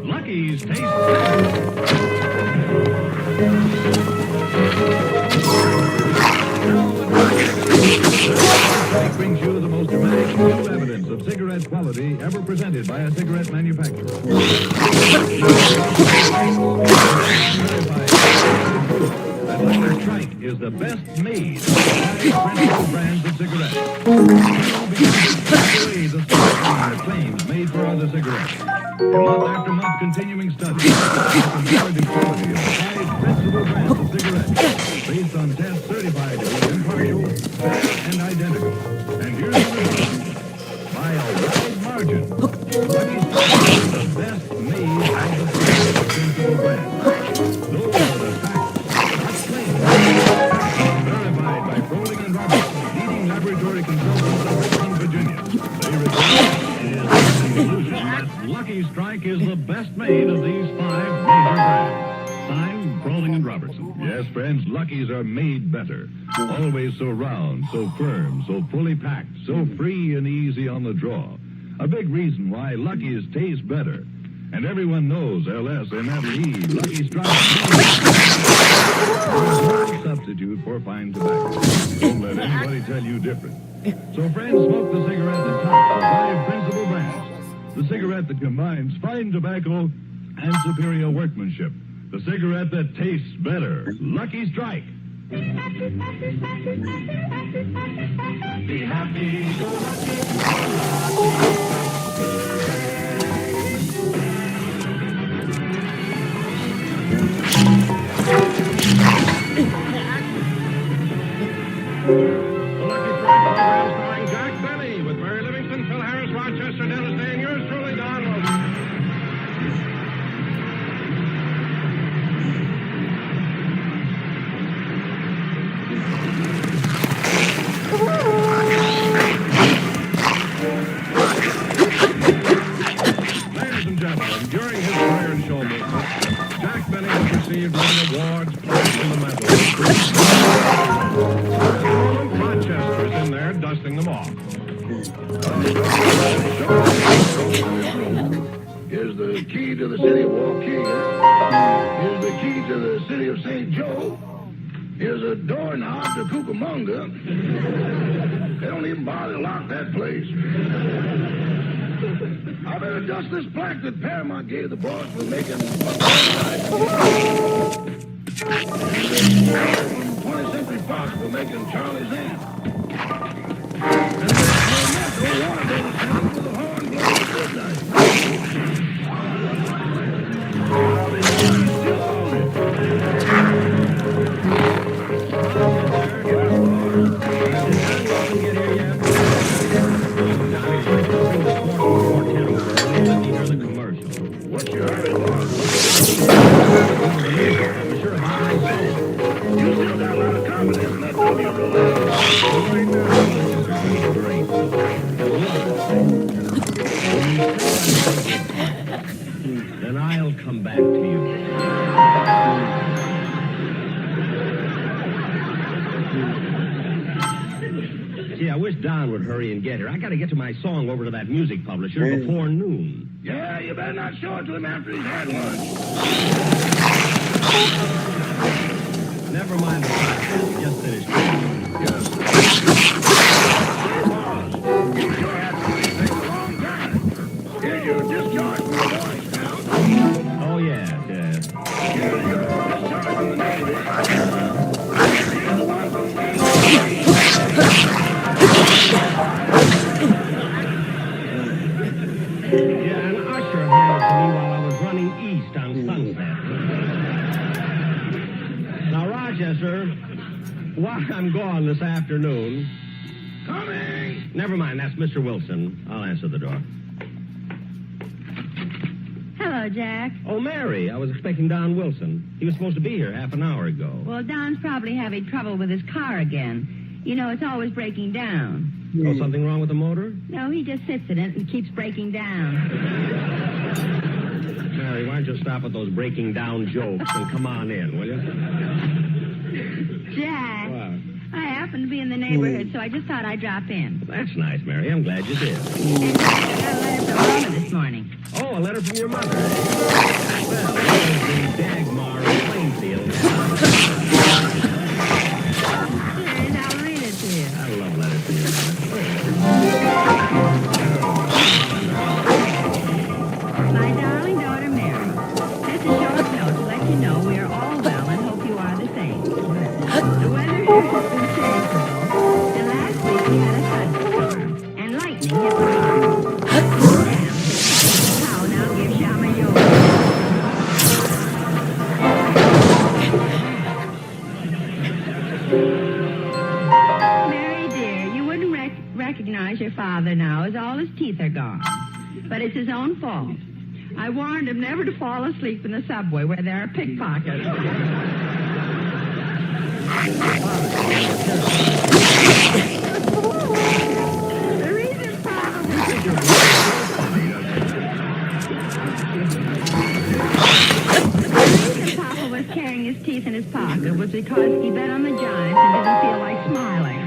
Lucky's taste better. Brings you the most dramatic new evidence of cigarette quality ever presented by a cigarette manufacturer. That Lucky Strike is the best made of 5 principal brands of cigarettes. Away the smoke claims made for other cigarettes. Month after month, continuing studies of the comparative quality of 5 principal brands of cigarettes based on tests certified to be impartial, fair, and identical. And here's the result. By a wide margin, Lucky Strike is the best made of the 5 principal brands. Those are the facts, not claims. Verified by Froling and Robertson, leading laboratory consultants of Richmond, Virginia. They report is the conclusion that Lucky Strike is the best made of these 5 major brands. Signed, Froling and Robertson. Yes, friends, Luckies are made better. Always so round, so firm, so fully packed, so free and easy on the draw. A big reason why Luckies taste better. And everyone knows LSMFT, Lucky Strike. No substitute for fine tobacco. Don't let anybody tell you different. So, friends, smoke the cigarette that tops the 5 principal brands. The cigarette that combines fine tobacco and superior workmanship. The cigarette that tastes better. Lucky Strike. Be happy, go The Lucky Strike program starring Jack Benny with Mary Livingston, Phil Harris, Rochester, Dennis Day, and yours truly, Don Wilson. Ladies and gentlemen, during his career in show business, Jack Benny has received many awards, praise, and medals. Rochester's in there dusting them off. Here's the key to the city of Waukegan. Here's the key to the city of St. Joe. Here's a doorknob to Cucamonga. They don't even bother to lock that place. I better adjust this plaque that Paramount gave the boss for making 20th Century Fox for making Charlie's Aunt. And the Warner Brothers sent for the horn blows at midnight. Still own it. I wish Don would hurry and get here. I got to get to my song over to that music publisher before noon. Yeah, you better not show it to him after he's had lunch. Never mind the podcast. We just finished. Yes. You sure have to leave things a long time. Did you discharge from the boys now? Oh, yeah. Yeah, you're discharged from the Navy. You're the one from the Navy. Yeah, an usher handed to me while I was running east on Sunset. Now, Rochester, while I'm gone this afternoon... Coming! Never mind, that's Mr. Wilson. I'll answer the door. Hello, Jack. Oh, Mary, I was expecting Don Wilson. He was supposed to be here half an hour ago. Well, Don's probably having trouble with his car again. You know, it's always breaking down. Oh, something wrong with the motor? No, he just sits in it and keeps breaking down. Mary, why don't you stop with those breaking down jokes and come on in, will you? Jack, What? I happen to be in the neighborhood, so I just thought I'd drop in. That's nice, Mary. I'm glad you did. And I got a letter from Mama this morning. Oh, a letter from your mother. Well, there's the Dagmar of Plainfield. Here, and I'll read it to you. I love letters from your mother. My darling daughter, Mary, this is short note to let you know we are all well and hope you are the same. The weather here has been changeable, and last week we had a thunderstorm, and lightning hit the farm. How now give Shama yours. Mary, dear, you wouldn't recognize your father now, as all his teeth are gone. But it's his own fault. I warned him never to fall asleep in the subway where there are pickpockets. The reason Papa was carrying his teeth in his pocket was because he bet on the Giants and didn't feel like smiling.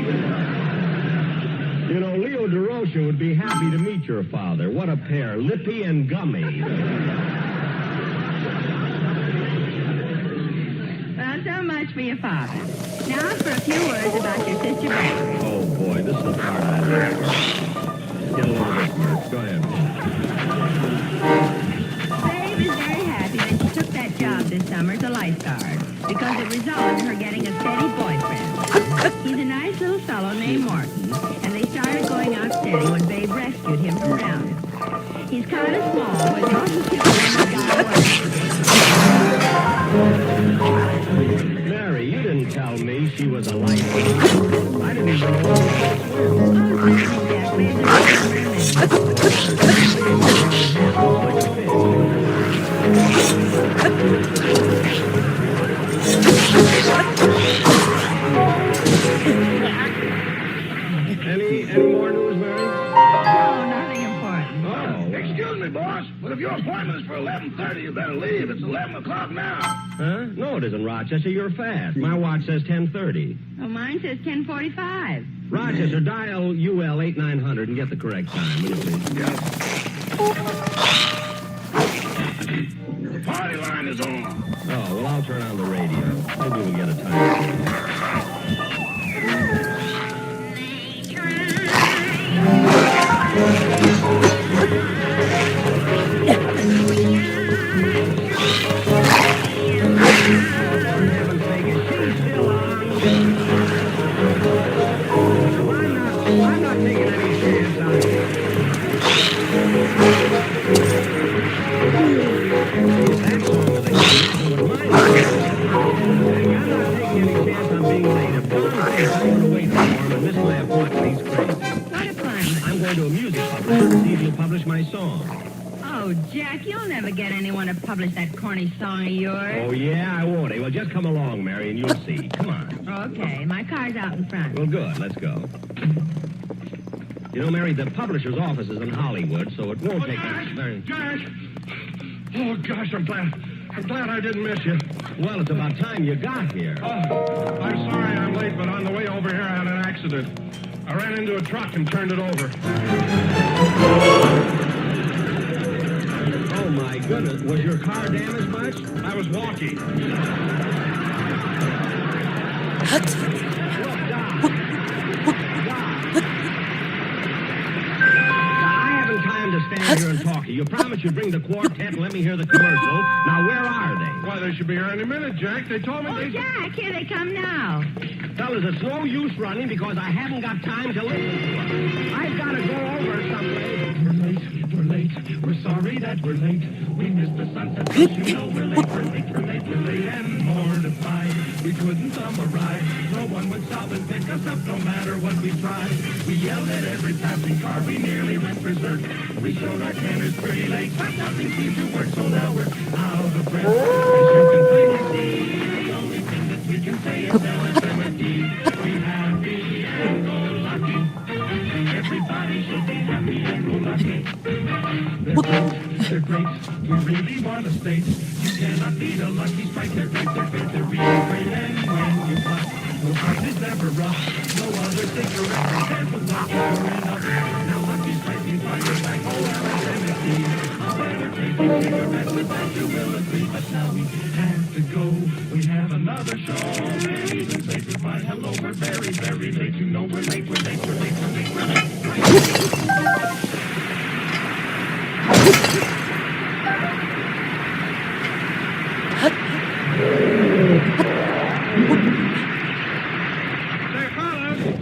You know, Leo DeRocha would be happy to meet your father. What a pair, Lippy and Gummy. Well, so much for your father. Now for a few words about your sister Babe. Oh, boy, this is the part I like. Get a little bit first. Go ahead. Babe is very happy that she took that job this summer as a lifeguard because it resulted in her getting a steady boyfriend. He's a nice little fellow named Morton, and they started going out steady when Babe rescued him from drowning. He's kind of small, but he also cute when he got away. Mary, you didn't tell me she was a lifeguard. I didn't even know she Any more news, Mary? No, nothing important. Oh. Excuse me, boss, but if your appointment is for 11:30, you better leave. It's 11 o'clock now. Huh? No, it isn't, Rochester. You're fast. My watch says 10:30. Oh, mine says 10:45. Rochester, dial UL 8900 and get the correct time, will you please? Yes. The party line is on. Oh, well, I'll turn on the radio. Maybe we'll get a time. I'm not taking any chance on it. That song was a hit. I'm not taking any chance on being late. If Don thinks I'm going to wait for him and miss my appointment, he's crazy. What appointment? I'm going to a music publisher to see if he'll publish my song. Oh, Jack, you'll never get anyone to publish that corny song of yours. Oh, yeah, I won't. Well, just come along, Mary, and you'll see. Come on. Okay, my car's out in front. Well, good. Let's go. You know, Mary, the publisher's office is in Hollywood, so it won't take us very... Jack! Oh, gosh, I'm glad I didn't miss you. Well, it's about time you got here. Oh, I'm sorry I'm late, but on the way over here I had an accident. I ran into a truck and turned it over. Oh, my goodness. Was your car damaged much? I was walking. To stand here and talk to you. You promised you'd bring the quartet and let me hear the commercial. Now, where are they? Why, they should be here any minute, Jack. They told me Oh, Jack, here they come now. Fellas, it's no use running because I haven't got time to listen. I've got to go over someplace. We're late. We're sorry that we're late. We missed the sunset. Don't you know we're late and mortified. We couldn't summarize. No one would stop and pick us up no matter what we tried. We yelled at every passing car. We nearly went berserk. We showed our manners pretty late, but nothing seemed to work, so now we're out of breath. As you can plainly see, the only thing that we can say is LSMFD. Be happy and go lucky. Everybody should be happy and go lucky. They're great, we really want to state. You cannot beat a lucky strike. They're great, they're great, they're really great. And when you puff, no heart is ever rough. No other cigarette compares with lucky sure enough. Now lucky strike means on your back. Oh, LSMFD. A better tasting cigarette without you will agree. But now we have to go. We have another show. And even say goodbye. Hello, we're very, very late. You know we're late, we're late, we're late, we're late, we're late.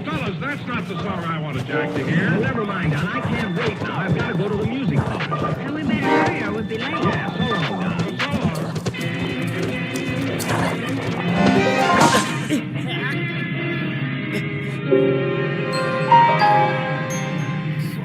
Fellas, that's not the song I wanted Jack to hear. Never mind, Don. I can't wait now. I've got to go to the music publisher. And we better hurry or we'll be late. Yeah, so long, Don. So long.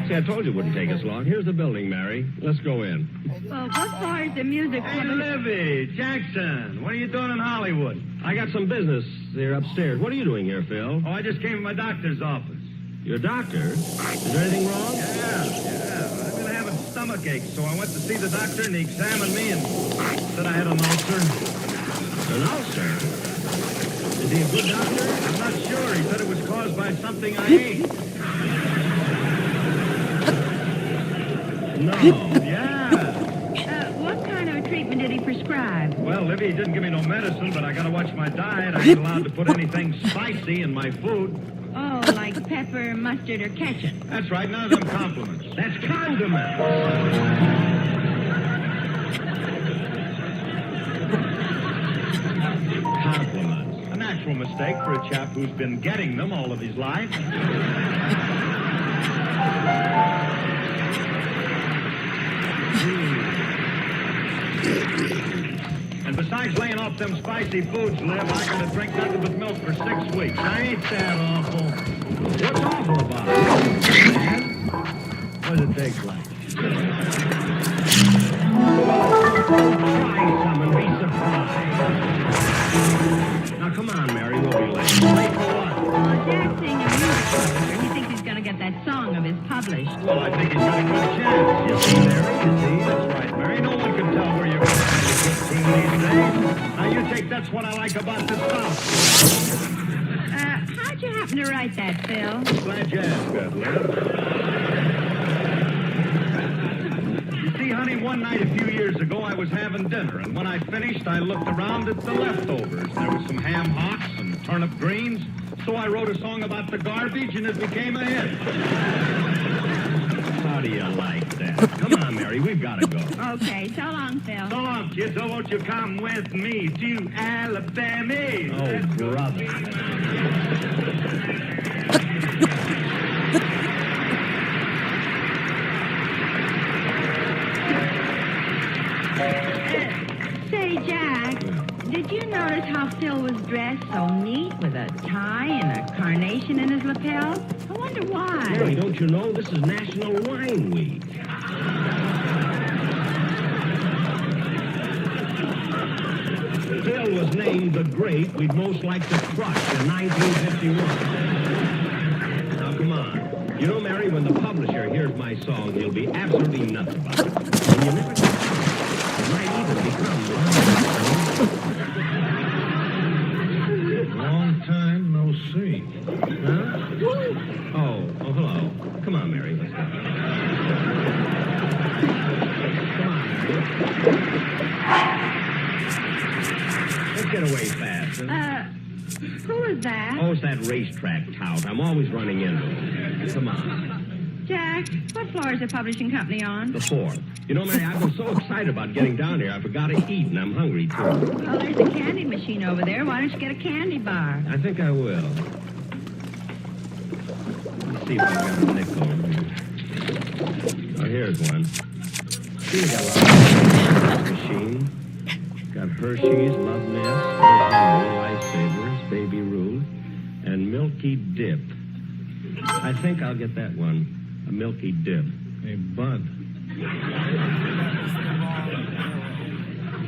See, I told you it wouldn't take us long. Here's the building, Mary. Let's go in. Well, what for is the music Hey, publisher? Libby, Jackson, what are you doing in Hollywood? I got some business there upstairs. What are you doing here, Phil? Oh, I just came from my doctor's office. Your doctor? Is there anything wrong? Yeah. I've been having stomach aches, so I went to see the doctor, and he examined me and said I had an ulcer. An ulcer? Is he a good doctor? I'm not sure. He said it was caused by something I ate. No. Yeah. What kind of a treatment did he prescribe? Well, Libby, he didn't give me no medicine, but I gotta watch my diet. I ain't allowed to put anything spicy in my food. Oh, like pepper, mustard, or ketchup. That's right, none of them compliments. That's condiments. Compliments. A natural mistake for a chap who's been getting them all of his life. And besides laying off them spicy foods, Liv, I gotta drink nothing but milk for 6 weeks. I ain't that awful. What's awful about it? What does it taste like? Try some and be surprised. Now, come on, Mary. We'll be late. Late for what? Well, Jack's seeing a music publisher. He thinks he's going to get that song of his published. Well, I think he's got a good chance. You see, Mary, you see? That's right, Mary. No one can tell where you're going to find a good team these days. Now, you take that's what I like about this stuff. How'd you happen to write that, Phil? Glad you asked, Liv. You see, honey, one night a few years ago, I was having dinner, and when I finished, I looked around at the leftovers. There was some ham hocks and turnip greens, so I wrote a song about the garbage, and it became a hit. How do you like that? Come on, Mary. We've got to go. Okay, so long, Phil. So long, kids. So won't you come with me to Alabama? Oh, brother. Say, Jack, did you notice how Phil was dressed so neat with a tie and a carnation in his lapel? I wonder why. Mary, don't you know this is National Wine Week? Phil was named the Great We'd Most Like to Crush in 1951. Now, come on. You know, Mary, when the publisher hears my song, he'll be absolutely nuts about it. And you never know. It might even become Long time no see. Huh? Oh, Let's get away fast. Who is that? Oh, it's that racetrack tout. I'm always running into him. Come on. Jack, what floor is the publishing company on? The fourth. You know, Mary, I've been so excited about getting down here, I forgot to eat, and I'm hungry, too. Well, there's a candy machine over there. Why don't you get a candy bar? I think I will. Let's see if I've got a nickel. Oh, here's one. See, we got a lot of machine. Got Hershey's, Love Nest, Old Henry, Lifesavers, Baby Ruth, and Milky Dip. I think I'll get that one. A Milky Dip. Hey, Bud.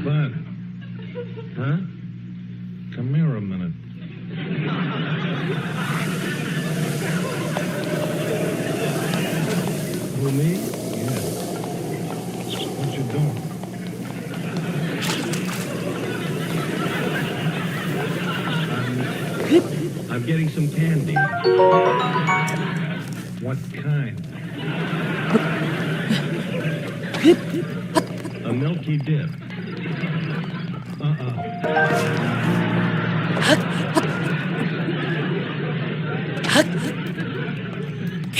Bud. Huh? Come here a minute. Who, me? Yeah. What you doing? I'm getting some candy. What kind? A Milky Dip.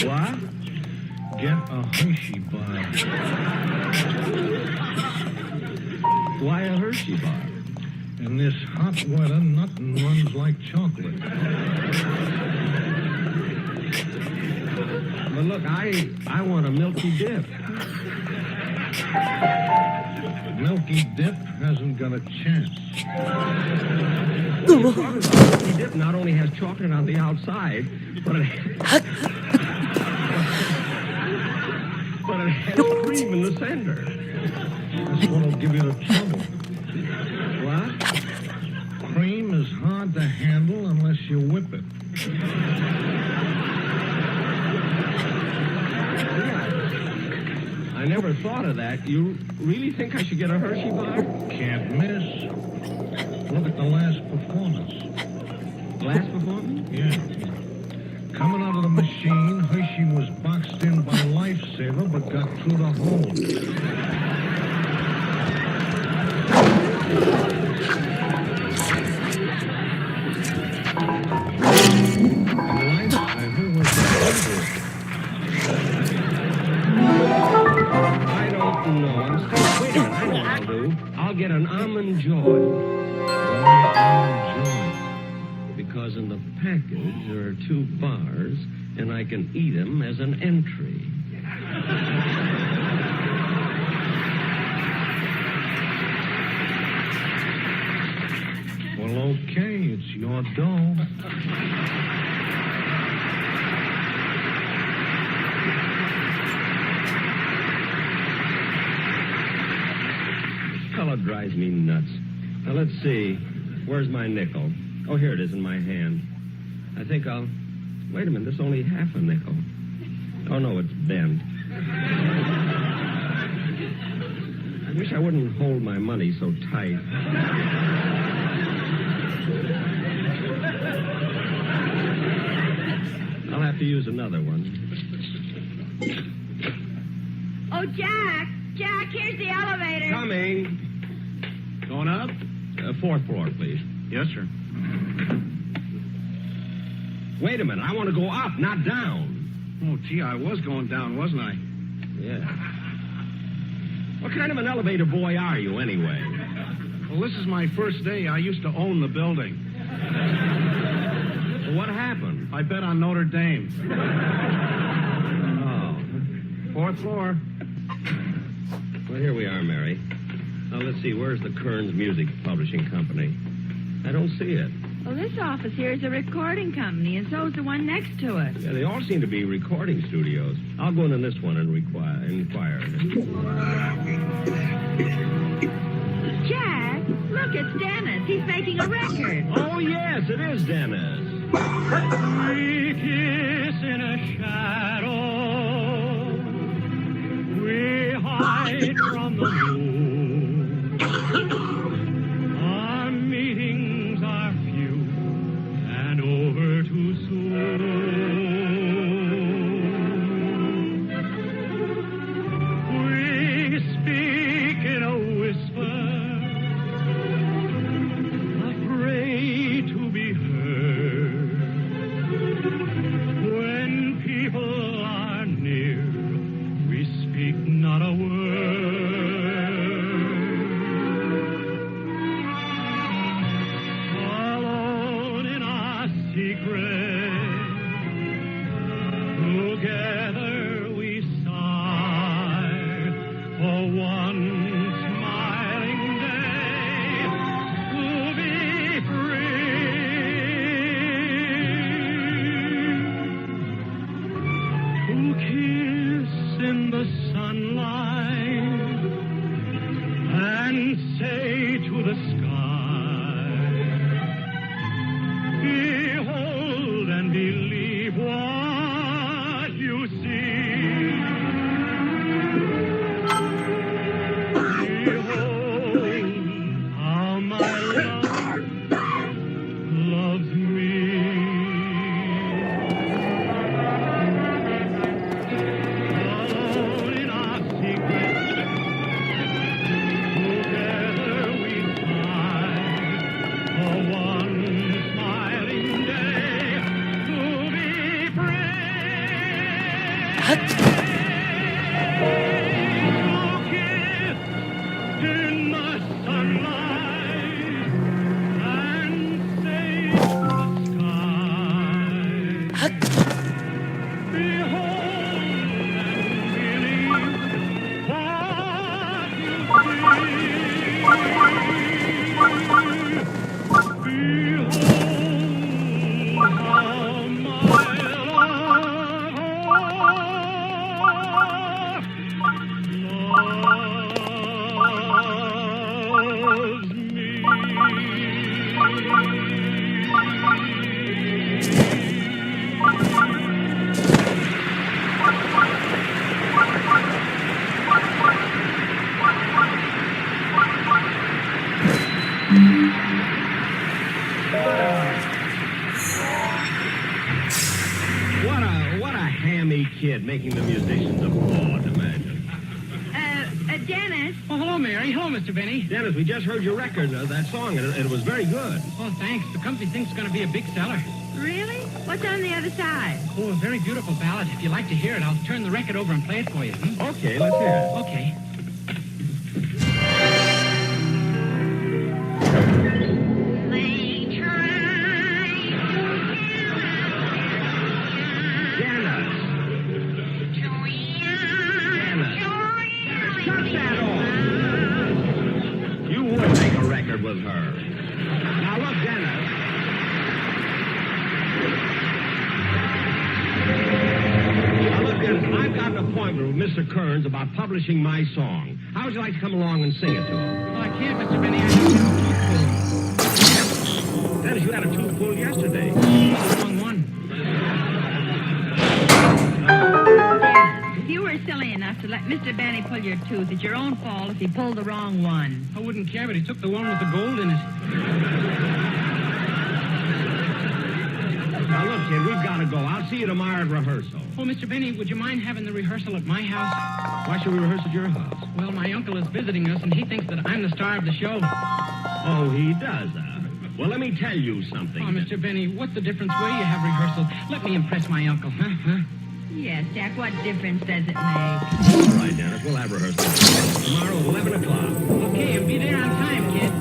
What? Get a Hershey bar. Why a Hershey bar? In this hot weather, nothing runs like chocolate. But look, I want a Milky Dip. Milky Dip hasn't got a chance. Milky Dip not only has chocolate on the outside, but it has cream in the center. That's what'll give you the trouble. What? Cream is hard to handle unless you whip it. I never thought of that. You really think I should get a Hershey bar? Can't miss. Look at the last performance. Last performance? Yeah. Coming out of the machine, Hershey was boxed in by Lifesaver, but got through the hole. Lifesaver was the I don't know. I'm still... Wait a minute. I know what I'll do. I'll get an Almond Joy. Why Almond Joy? Because in the package there are 2 bars, and I can eat them as an entry. Well, okay, it's your dough. This fellow drives me nuts. Now, let's see. Where's my nickel? Oh, here it is in my hand. I think I'll... Wait a minute, this is only half a nickel. Oh, no, it's bent. I wish I wouldn't hold my money so tight. I'll have to use another one. Oh, Jack! Jack, here's the elevator. Coming. Going up? 4th floor, please. Yes, sir. Wait a minute, I want to go up, not down. Oh, gee, I was going down, wasn't I? Yeah. What kind of an elevator boy are you, anyway? Well, this is my first day. I used to own the building. So what happened? I bet on Notre Dame. Oh. 4th floor. Well, here we are, Mary. Now, let's see, where's the Kearns Music Publishing Company? I don't see it. Well, this office here is a recording company, and so's the one next to it. Yeah, they all seem to be recording studios. I'll go into this one and inquire. Jack, look, it's Dennis. He's making a record. Oh, yes, it is Dennis. We kiss in a shadow. We hide from the moon. Our meetings are few and over too soon. We speak in a whisper, one smiling day to be praised. In the sunlight and save the sky. Behold and believe what you see. Behold how my loves What a hammy kid making the musicians applaud, imagine. Dennis. Oh, hello, Mary. Hello, Mr. Benny. Dennis, we just heard your record, that song, and it was very good. Oh, thanks. The company thinks it's going to be a big seller. Really? What's on the other side? Oh, a very beautiful ballad. If you'd like to hear it, I'll turn the record over and play it for you. Okay, let's hear it. Okay. You would make a record with her. Now look, Dennis. Now look, Dennis, I've got an appointment with Mr. Kearns about publishing my song. How would you like to come along and sing it to him? Well, I can't, Mr. Benny. I don't have a Dennis, you had a tooth pulled yesterday. wrong one. If you were silly enough to let Mr. Benny pull your tooth, it's your own fault if he pulled the wrong one. I wouldn't care, but he took the one with the gold in it. Now look, kid, we've got to go. I'll see you tomorrow at rehearsal. Oh, Mr. Benny, would you mind having the rehearsal at my house? Why should we rehearse at your house? Well, my uncle is visiting us, and he thinks that I'm the star of the show. Oh, he does, Well, let me tell you something. Oh, Mr. Benny, what's the difference where you have rehearsal? Let me impress my uncle, huh? Yes, Jack, what difference does it make? All right, Dennis, we'll have rehearsal. Tomorrow at 11 o'clock. Okay, and be there on time, kid.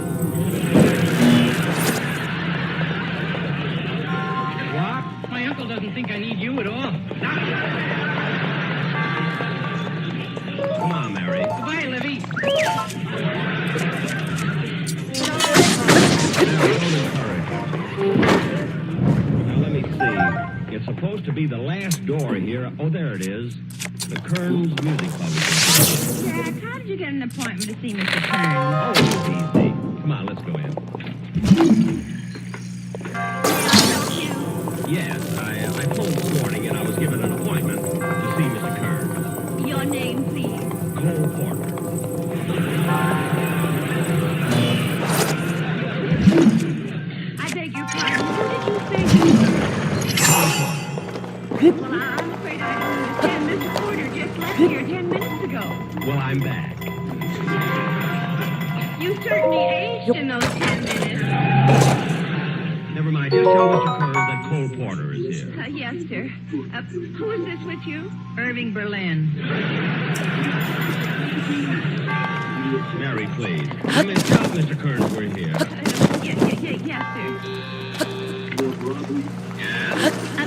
What? My uncle doesn't think I need you at all. Come on, Mary. Goodbye, Livy. Now, let me see. It's supposed to be the last door here. Oh, there it is. The Kearns Music Publishing. Jack, how did you get an appointment to see Mr. Kearns? Oh, it's easy. Come on, let's go in. Yes, I phoned this morning and I was given an appointment to see Mr. Kearns. Your name, please. Cole Porter. I beg your pardon. Who did you say? Well, I'm afraid I don't understand. Mr. Porter just left here 10 minutes ago. Well, I'm back. You certainly aged in those 10 minutes. Never mind. Just tell Mr. Kearns that Cole Porter is here. Yes, sir. Who is this with you? Irving Berlin. Mary, please. Come in. Tell Mr. Kearns we're here. Yes, sir.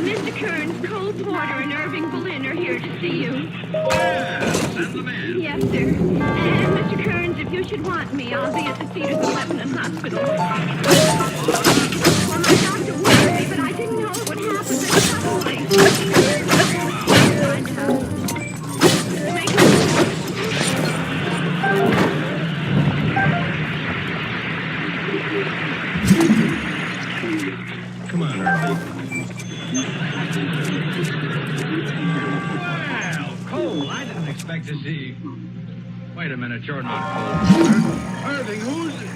Mr. Kearns, Cole Porter, and Irving Berlin are here to see you. Well, send them in. Yes, sir. And Mr. Kearns, if you should want me, I'll be at the Cedars of Lebanon Hospital. Well, my doctor warned me, but I didn't know it would happen this suddenly. Come on, Irving. Well, Cole, I didn't expect to see. Wait a minute, you're not Cole. Irving, who's it? Who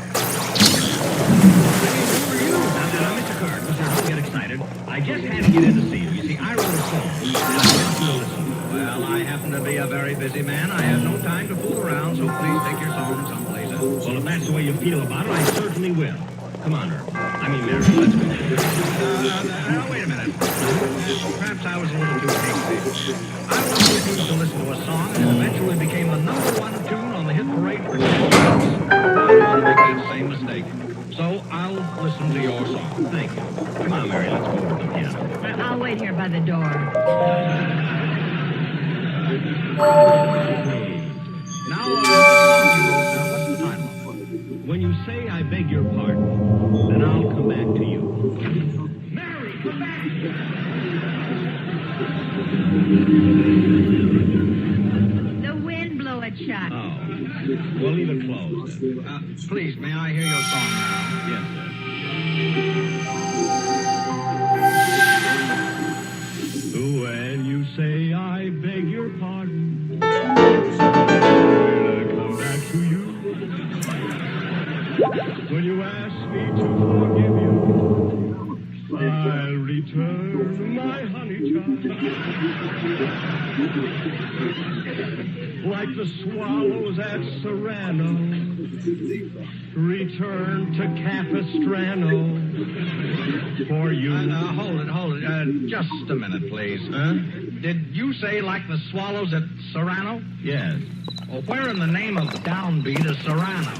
are you? Now, Mr. Kearns, don't get excited. I just had to get in to see you. You see, I wrote a song. And I want you to listen. Well, I happen to be a very busy man. I have no time to fool around, so please take your song someplace else. Well, if that's the way you feel about it, I certainly will. Come on, Irv. I mean, Mary, let's go. Now, wait a minute. Perhaps I was a little too hasty. I was refused to listen to a song and it eventually became the #1 tune on the hit parade for 10 years. I don't want to make that same mistake. So I'll listen to your song. Thank you. Come on, Mary, let's go over to the piano. I'll wait here by the door. Now, what's the title? When you say I beg your pardon, then I'll come back to you. Mary, come back! The wind blew it shut. Oh, we'll leave it closed. Please, may I hear your song now? Yes, sir. When you say I beg your pardon, I'll come back to you. When you ask me to forgive you, I'll return my honey child. Like the swallows at Serrano, return to Capistrano for you. Hold it. Just a minute, please. Huh? Did you say like the swallows at Serrano? Yes. Well, where in the name of downbeat is Serrano?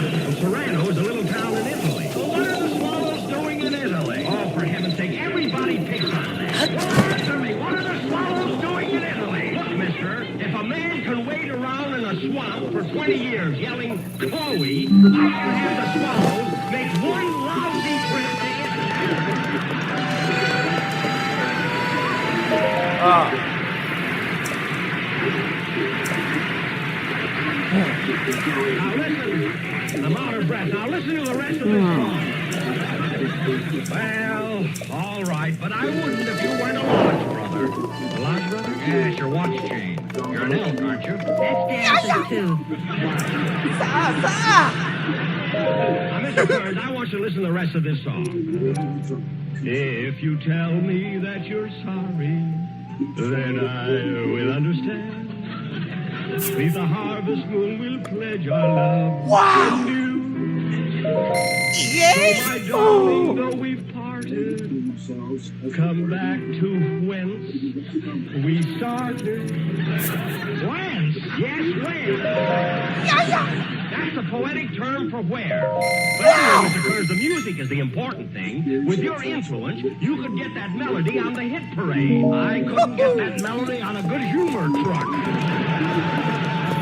Well, Serrano is a little town in Italy. Well, what are the swallows doing in Italy? Oh, for heaven's sake, everybody picks on that. Well, answer me. What are the swallows doing in Italy? Look, mister, if a man can wait around in a swamp for 20 years yelling, Chloe, I can have the swallows make one lousy trip to Italy. Now listen, I'm out of breath. Now listen to the rest of this song. Well, all right, but I wouldn't if you weren't a lodge brother. A lodge brother? Yes, your watch chain. You're an elk, aren't you? That's dancing too. Now, Mr. Burns, I want you to listen to the rest of this song. If you tell me that you're sorry, then I will understand. Beneath the harvest moon, we'll pledge our love. Wow. Yes. So, my darling, though we've parted, come back to whence we started. Whence? Yes, where? That's a poetic term for where. But anyway, Mr. Kurz, the music is the important thing. With your influence, you could get that melody on the hit parade. I couldn't get that melody on a good humor truck.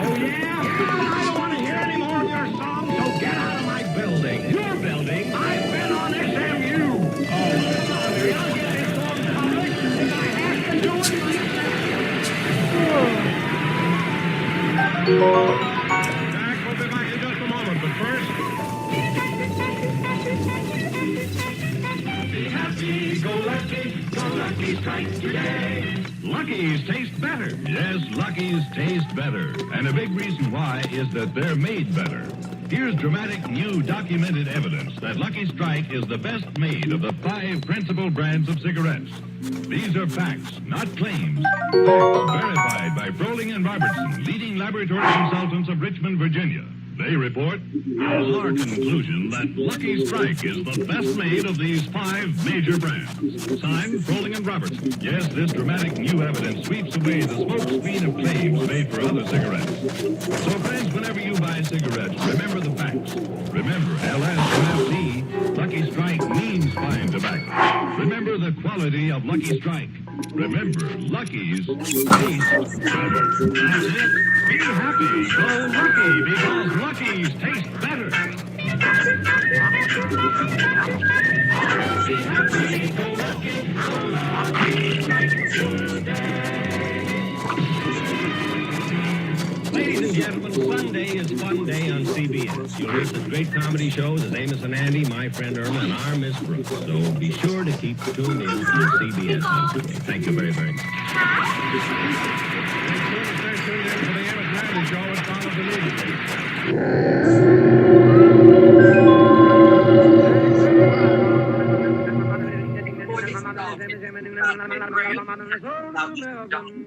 Oh, yeah? I don't want to hear any more of your songs, so get out of my building. Your building? I've been on SMU. Oh, come on, Mary. I'll get this song published if I have to do it myself. Jack, we'll be back in just a moment, but first... Be happy, go lucky strike today. Lucky's taste better. Yes, Lucky's taste better. And a big reason why is that they're made better. Here's dramatic, new, documented evidence that Lucky Strike is the best made of the 5 principal brands of cigarettes. These are facts, not claims. Facts verified by Froling and Robertson, leading laboratory consultants of Richmond, Virginia. They report, it's our conclusion that Lucky Strike is the best made of these 5 major brands. Signed, Froling and Robertson. Yes, this dramatic new evidence sweeps away the smoke screen of claims made for other cigarettes. So, friends, whenever you buy cigarettes, remember the facts. Remember, LS-MFT, Lucky Strike means fine tobacco. Remember the quality of Lucky Strike. Remember, Lucky's taste better. That's it. Be happy. Go Lucky, because Lucky's taste better. Be happy. Go Lucky. Go Lucky. Strike today. Ladies and gentlemen, Sunday is Fun Day on CBS. You'll hear such great comedy shows as Amos and Andy, My Friend Irma, and Our Miss Brooks. So be sure to keep tuned in to CBS on Sunday. Thank you very, very much. Stay tuned in for the Amos and Andy show. It follows immediately.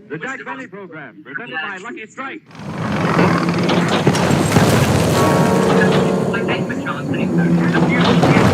The Jack Benny Program, presented by Lucky Strike. My Facebook show is pretty good.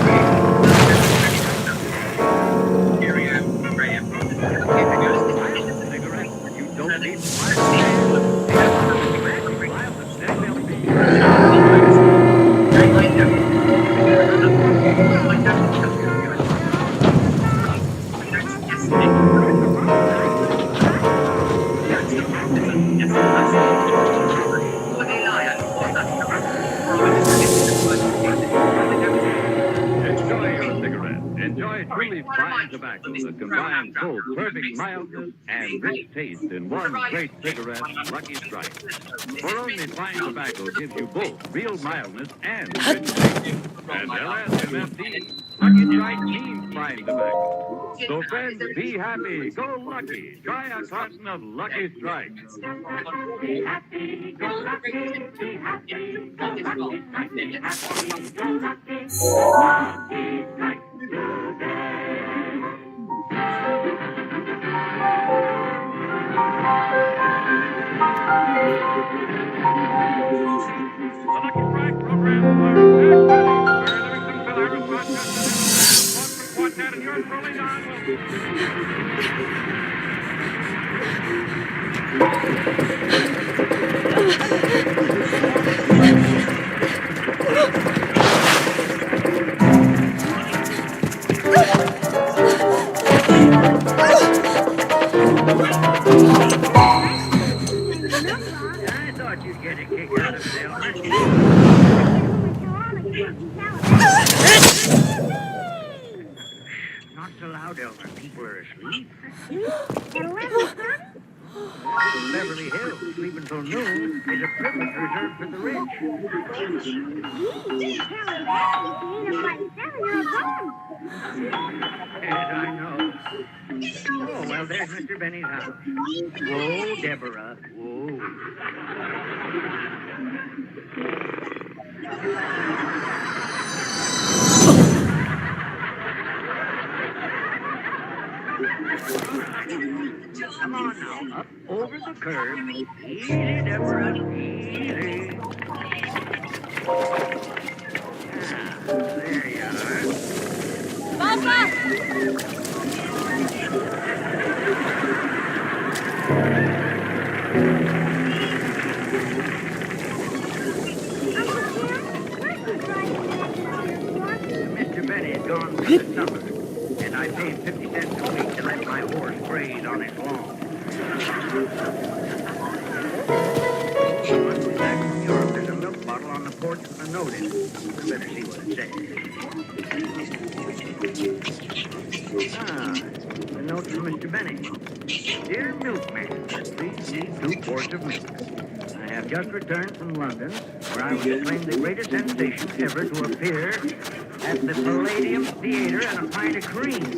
Enjoy your cigarette. Enjoy truly fine tobacco that combines both perfect mildness and rich taste in one great cigarette, Lucky Strike. For only fine tobacco gives you both real mildness and rich taste. And LSMFD, Lucky Strike means fine tobacco. So friends, be happy, go lucky. Try a carton of Lucky Strike. Be happy, go lucky, be happy, go lucky, be happy, go lucky, lucky strike I thought you'd get a kick out of Zelda. Not so loud, Elmer. People are asleep. Beverly Hills, sleeping till noon, is a privilege reserved for the rich. Yes, I know. Oh, well, there's Mr. Benny's house. Whoa, Deborah. Whoa. Come on now, up over the curb. Easy, Deborah, easy. Ah, there you are. Papa! Mr. Benny's gone for the summer, and I paid 50 cents a week to let my horse graze on his lawn. Back from Europe, there's a milk bottle on the porch with a note in it. I better see what it says. Ah, the note from Mr. Benny. Dear Milkman, please need 2 quarts of milk. I have just returned from London, where I was acclaimed the greatest sensation ever to appear at the Palladium Theater and a pint of cream.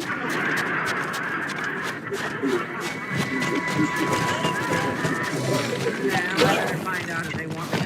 Now, I better find out if they want me to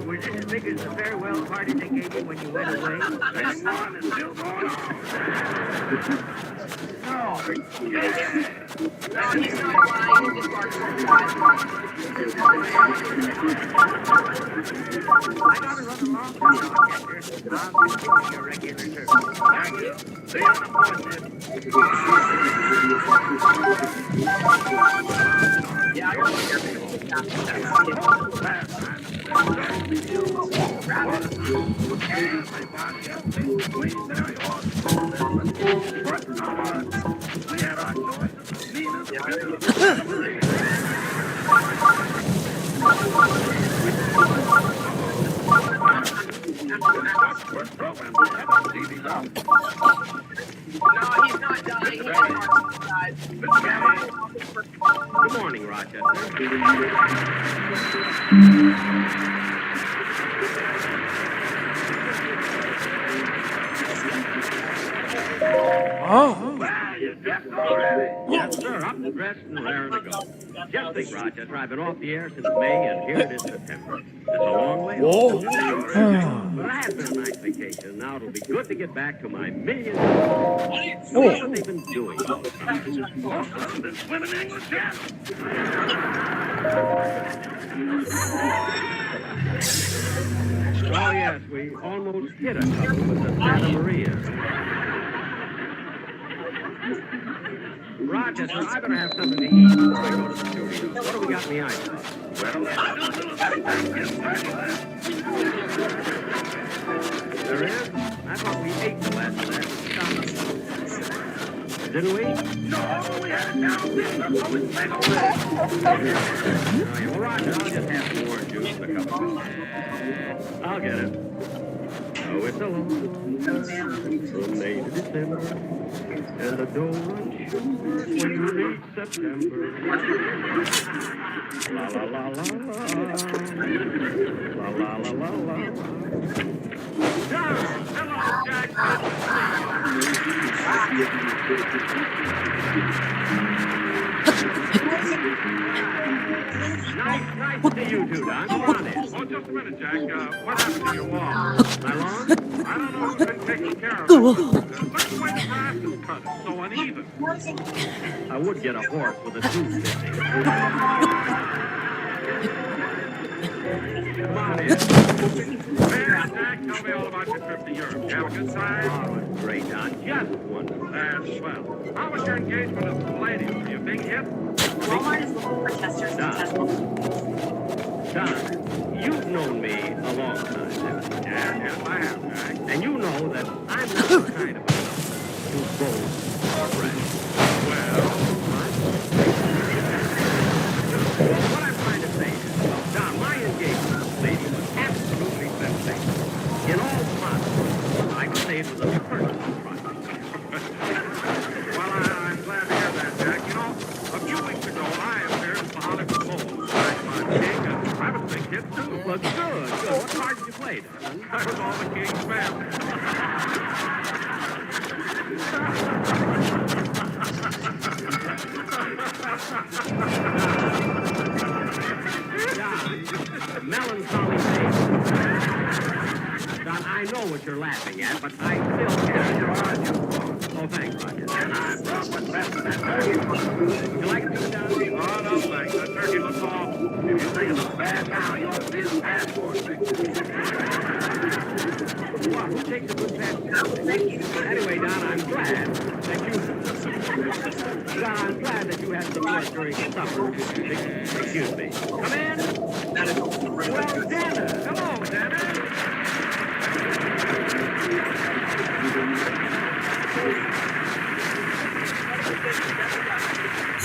Was this as big as the farewell party they gave you when you went away? This one is still going on. No. No, he's not lying. He just wants to I gotta run along now, Rochester. I'll continue your regular service. Thank you. See you on the board, Yeah, I got No, he's not dying. Good morning, Rochester. Oh. Well, you're dressed already. Yes, sir. I'm dressed and raring to go. Just think, Rochester, I've been off the air since May, and here it is September. It's a long way. Whoa. But it has been a nice vacation. Now it'll be good to get back to my million. What have they been doing? Been swimming in the channel. Oh, yes, we almost hit a couple with the Santa Maria. Rochester, I better have something to eat before I go to the studio. What do we got in the ice? Well, there is? I thought we ate the last of that. Didn't we? No, we had it down there. Well, Roger, I'll just have some orange juice and a cup of milk. I'll get it. Oh, it's a long from May to December, and the dough runs short when you reach September. La la la la la, la la la la la. John, hello, Jack. Nice to see you two, Don. Come on in. Oh, just a minute, Jack. What happened to your wall? My lawn? I don't know who's been taking care of it. Look at the way the grass is cut. It's so uneven. I would get a horse with a tooth missing. Come on in. Hey, Jack, tell me all about your trip to Europe. You have a good time? Oh, it's great, Don. Just wonderful. That's swell. How was your engagement with the ladies? Were you a big hit? Walmart is looking for testers and test Don, you've known me a long time, haven't you? Yes, I have, Jack. And you know that I'm not the kind of a to boast or brag. Well, what I'm trying to say is, Don, my engagement with the lady was absolutely sensational. In all honesty, I could say it was a personal project. well, I'm glad to hear that, Jack. You know, a few weeks ago, I appeared at the Hollywood Bowl. I was a big hit, too. Well, good. What part did you play, Don? I was all the King's family. Melancholy face. Don, I know what you're laughing at, but I still can't. Oh, thanks, Roger. And I'm the best of that turkey. You like it, Don? Oh, no, thanks. That turkey looks awful. If you think it's bad now, you'll see the passport. Well, who takes a good passport? Anyway, Don, I'm glad that you... Don, I'm glad that you had some lunch during supper. Excuse me. Come in. Well, Dana. Hello, Dana.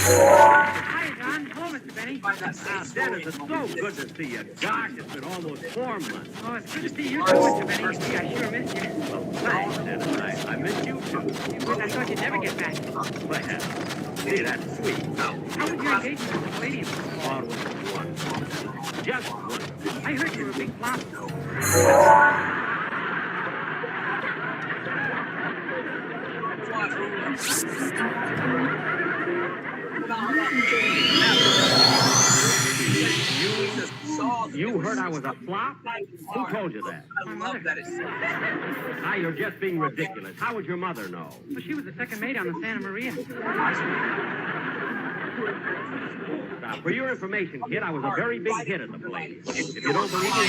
Hi, John. Hello, Mr. Benny. Dennis, it's so good to see you. Gosh, it's been almost 4 months. Oh, it's good to see you too, Mr. Benny. You see, I sure missed you. Well, thanks, Dennis. I missed you, too. Well, I thought you'd never get back. Well, see, that's sweet. How was your engagement with the lady? Oh, it was wonderful. Just wonderful. I heard you were a big flop. You heard I was a flop? Who told you that? My mother. Now you're just being ridiculous. How would your mother know? Well, she was the second mate on the Santa Maria. Now, for your information, kid, I was a very big hit at the Palladium. If you don't believe me...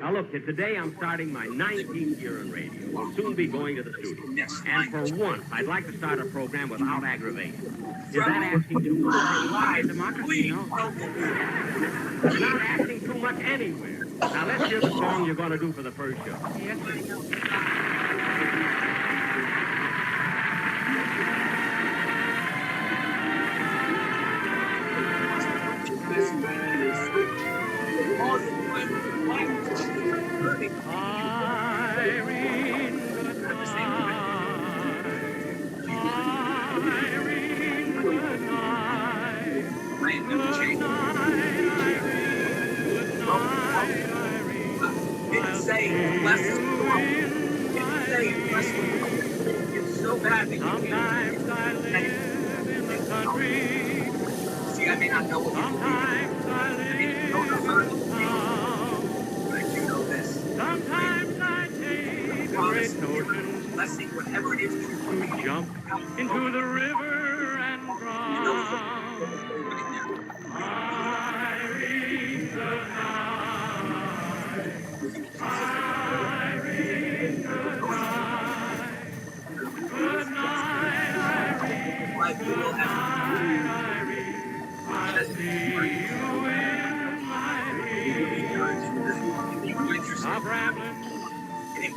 Now, look, kid, today I'm starting my 19th year in radio. We'll soon be going to the studio. And for once, I'd like to start a program without aggravation. Is that asking too much? Democracy, no. Not asking too much anywhere. Now, let's hear the song you're going to do for the first show. Yes, Irene, good night. Irene, good night. Good night, Irene. It's saying, bless us. It's saying, bless us. It's so bad that you can't. Sometimes I live in the country. See, I may not know what Sometimes I live in town. but I do know this. Sometimes I take a great notion Blessing, whatever it is that you want to jump into the river and drown. I read the night. I read the night. Good night, Irene. Good night, Irene. I'll see you in my dreams. Stop rambling.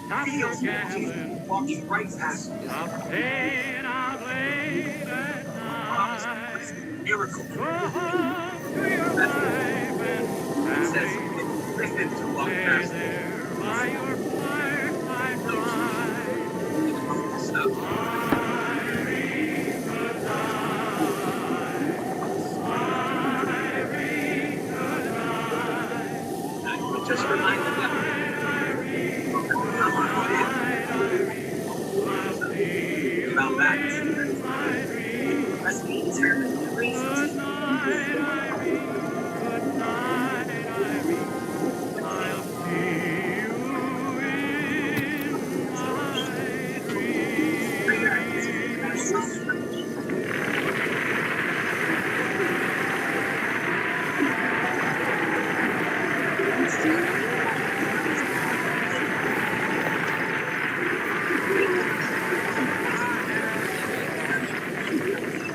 Stop your gambling. walking right past you. Stop staying out late at night. Miracle. Go home to your wife and family. Stay there by your fireside bride. Irene, good night. Irene, good night. Just remind them that about that. Must be determined the reasons. Good night, Irene. Good night, Irene. I'll see you in my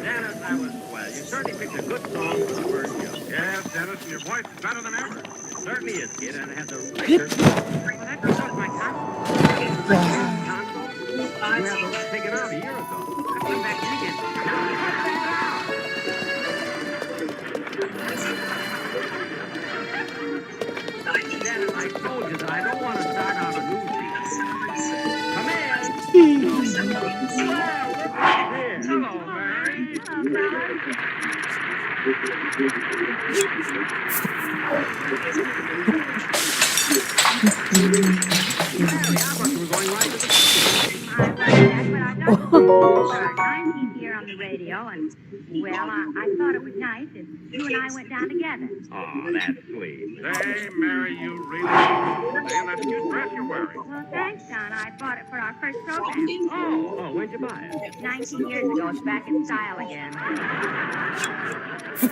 Dennis, that was swell. You certainly picked a good song for the first show. Yes, Dennis, and your voice is better than ever. Certainly is, kid, and it has a record. Well, that was my console. You had those taken out a year ago. I went back in again. Now you cut that out. Dennis, I told you that I don't want to start out a new season. Come in. Well, look right here. Hello, Mary. Mary, I thought you were going right to the But I'm 19th year on the radio, and, well, I thought it was nice if you and I went down together. Oh, that's sweet. Say, Mary, you really and that's a new dress you're wearing. Well, thanks, Don. I bought it for our first program. Oh, when'd you buy it? 19 years ago. It's back in style again. See,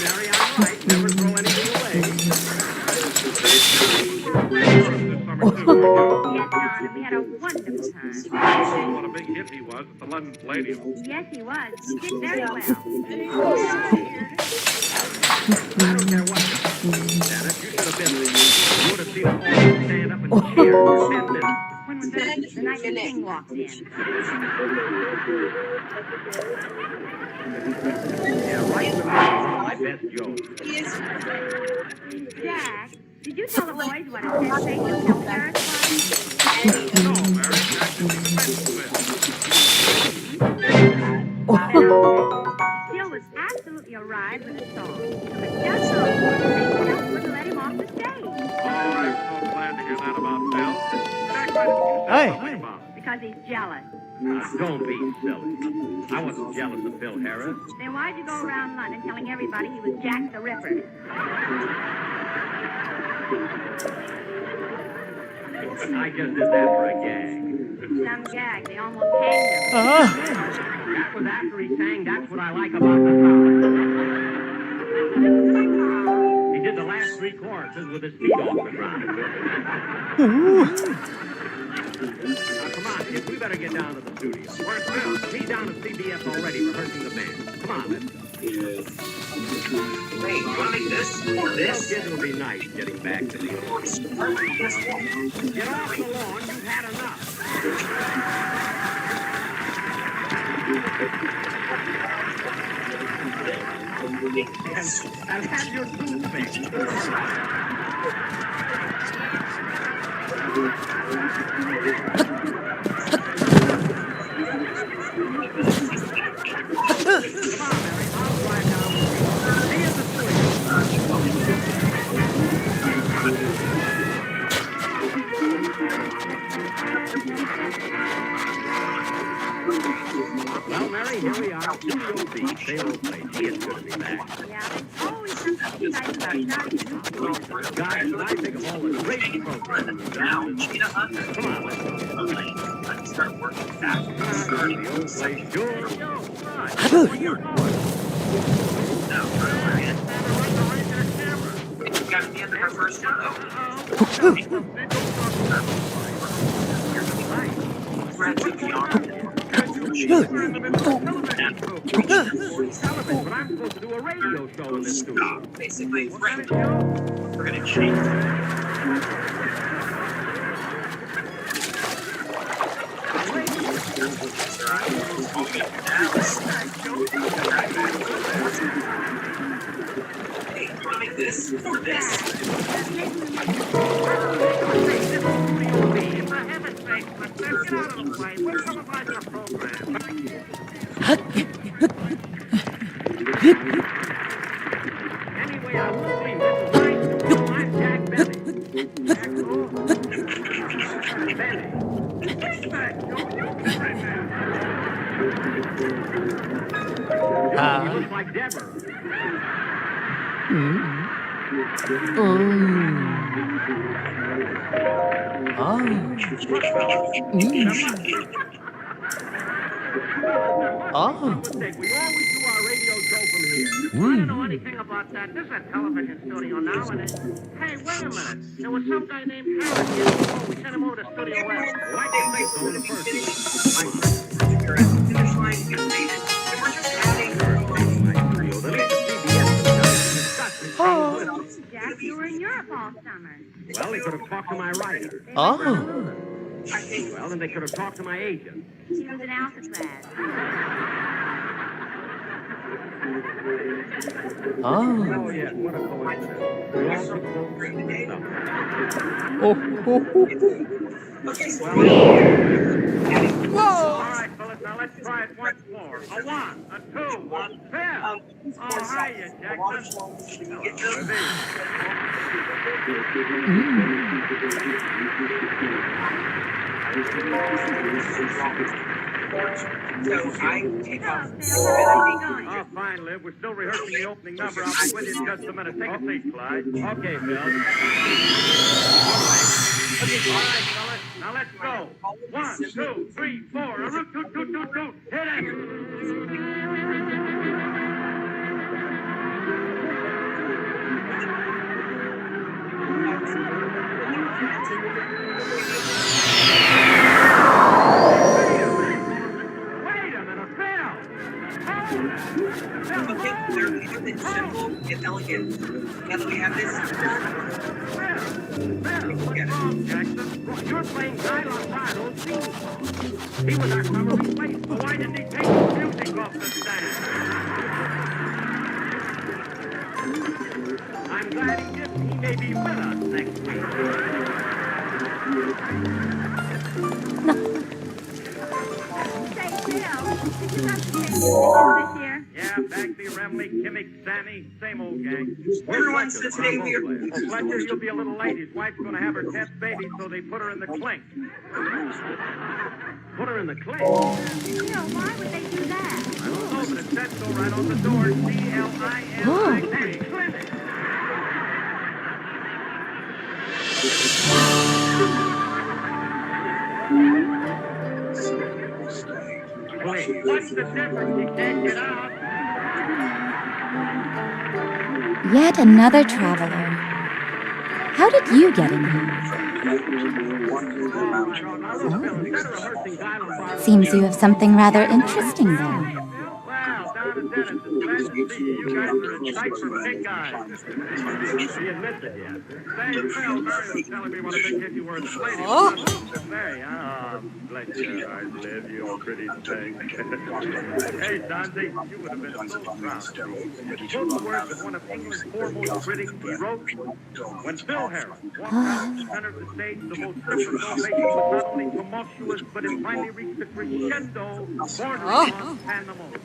Mary, I'm right. Never throw anything away. Yes, Don, and we had a wonderful time. What a big hit he was at the London Palladium. Yes, he was. He did very well. I don't care what. Dennis, you should have been there. You would have seen us all stand up and cheer for 10 minutes. When was that? The night the king walked in. Yeah, right with my best joke. Jack, did you tell the boys what a sensational film Paris was? No, Mary, Jack didn't even mention this. Still was absolutely arrived with a song. But just so they just wouldn't let him off the stage. Oh, I'm so glad to hear that about Bill. Jack, why didn't you say something about it? Because he's jealous. Don't be silly. I wasn't jealous of Phil Harris. Then why'd you go around London telling everybody he was Jack the Ripper? I just did that for a gag. Some gag. They almost hanged him. That was after he sang That's What I Like About the Summer. He did the last 3 choruses with his feet off the ground. Now, come on, kids, we better get down to the studio. Where's Phil? He's down at CBS already rehearsing the band. Come on, let's go. Wait, you want to make this or Well, this? kids, it'll be nice getting back to the old. Get off the lawn, you've had enough. And have your toothpick. Same old place. Gee, it's good to be back. Yeah, there's always something exciting about starting a new program. Guys, when I think of all the great programs you've done, come on, let's go. Start working fast. The old place, sure. We've got to the end of our first show. But I'm supposed to do a radio show in this studio. Basically, Frank, we're going to change it. Hey, you want to make this or this? Anyway, I won't leave this night. I'm Jack Benny. You look like Deborah. We always do our radio show from here. I don't know anything about that. This is a television studio now, and hey, wait a minute. There was some guy named Harris here before we sent him over to Studio West. Why did they say so in the first place? You're at the finish line, you made it. And we're just adding Jack, you were in Europe all summer. Well, they could have talked to my writer. Well, then they could have talked to my agent. She was in Alcatraz. Oh, yes, what a coincidence. We all took both great days. All right, fellas, now let's try it once more. A 1, a 2, a 10. Oh, hiya, Jackson. So I take off. Oh, fine, Liv. We're still rehearsing the opening number. I'll be with you in just a minute. Take a seat, Clyde. Okay, Bill. All right, fellas. Now let's go. 1, 2, 3, 4. A root, toot, toot, toot, toot. Hit it. Okay, they're simple and elegant. Now that we have this, Jackson, you're playing Guy Lombardo's theme. He was our summer replacement. But why didn't he take the music off the stand? I'm glad he didn't. He may be with us next week. Say, Bill, did you have to change your this year? Yeah, Bagley, Remley, Kimmick, Sammy, same old gang. everyone says today we are. Oh, Fletcher, you'll be a little late. His wife's going to have her 10th baby, so they put her in the clink. Put her in the clink? Bill, why would they do that? I don't know, but it said so right on the door. C-L-I-N-I-K. Clinic. What's the difference? You can't get out. Yet another traveler. How did you get in here? Oh. Seems you have something rather interesting there. Well, down at Dennis, it's glad to see you. You guys are in sight for big guys. He admits it yet. Say, Phil, Mary was telling me what a big hit you were in the lady. Mary, bless your heart, Liv, you pretty thing. Hey, Dante, you would have been so proud. Quote the words of one of England's foremost critics he wrote, when Phil Harris walked out at the center of the stage, the most different ovation was not only tumultuous, but it finally reached a crescendo bordering on pandemonium.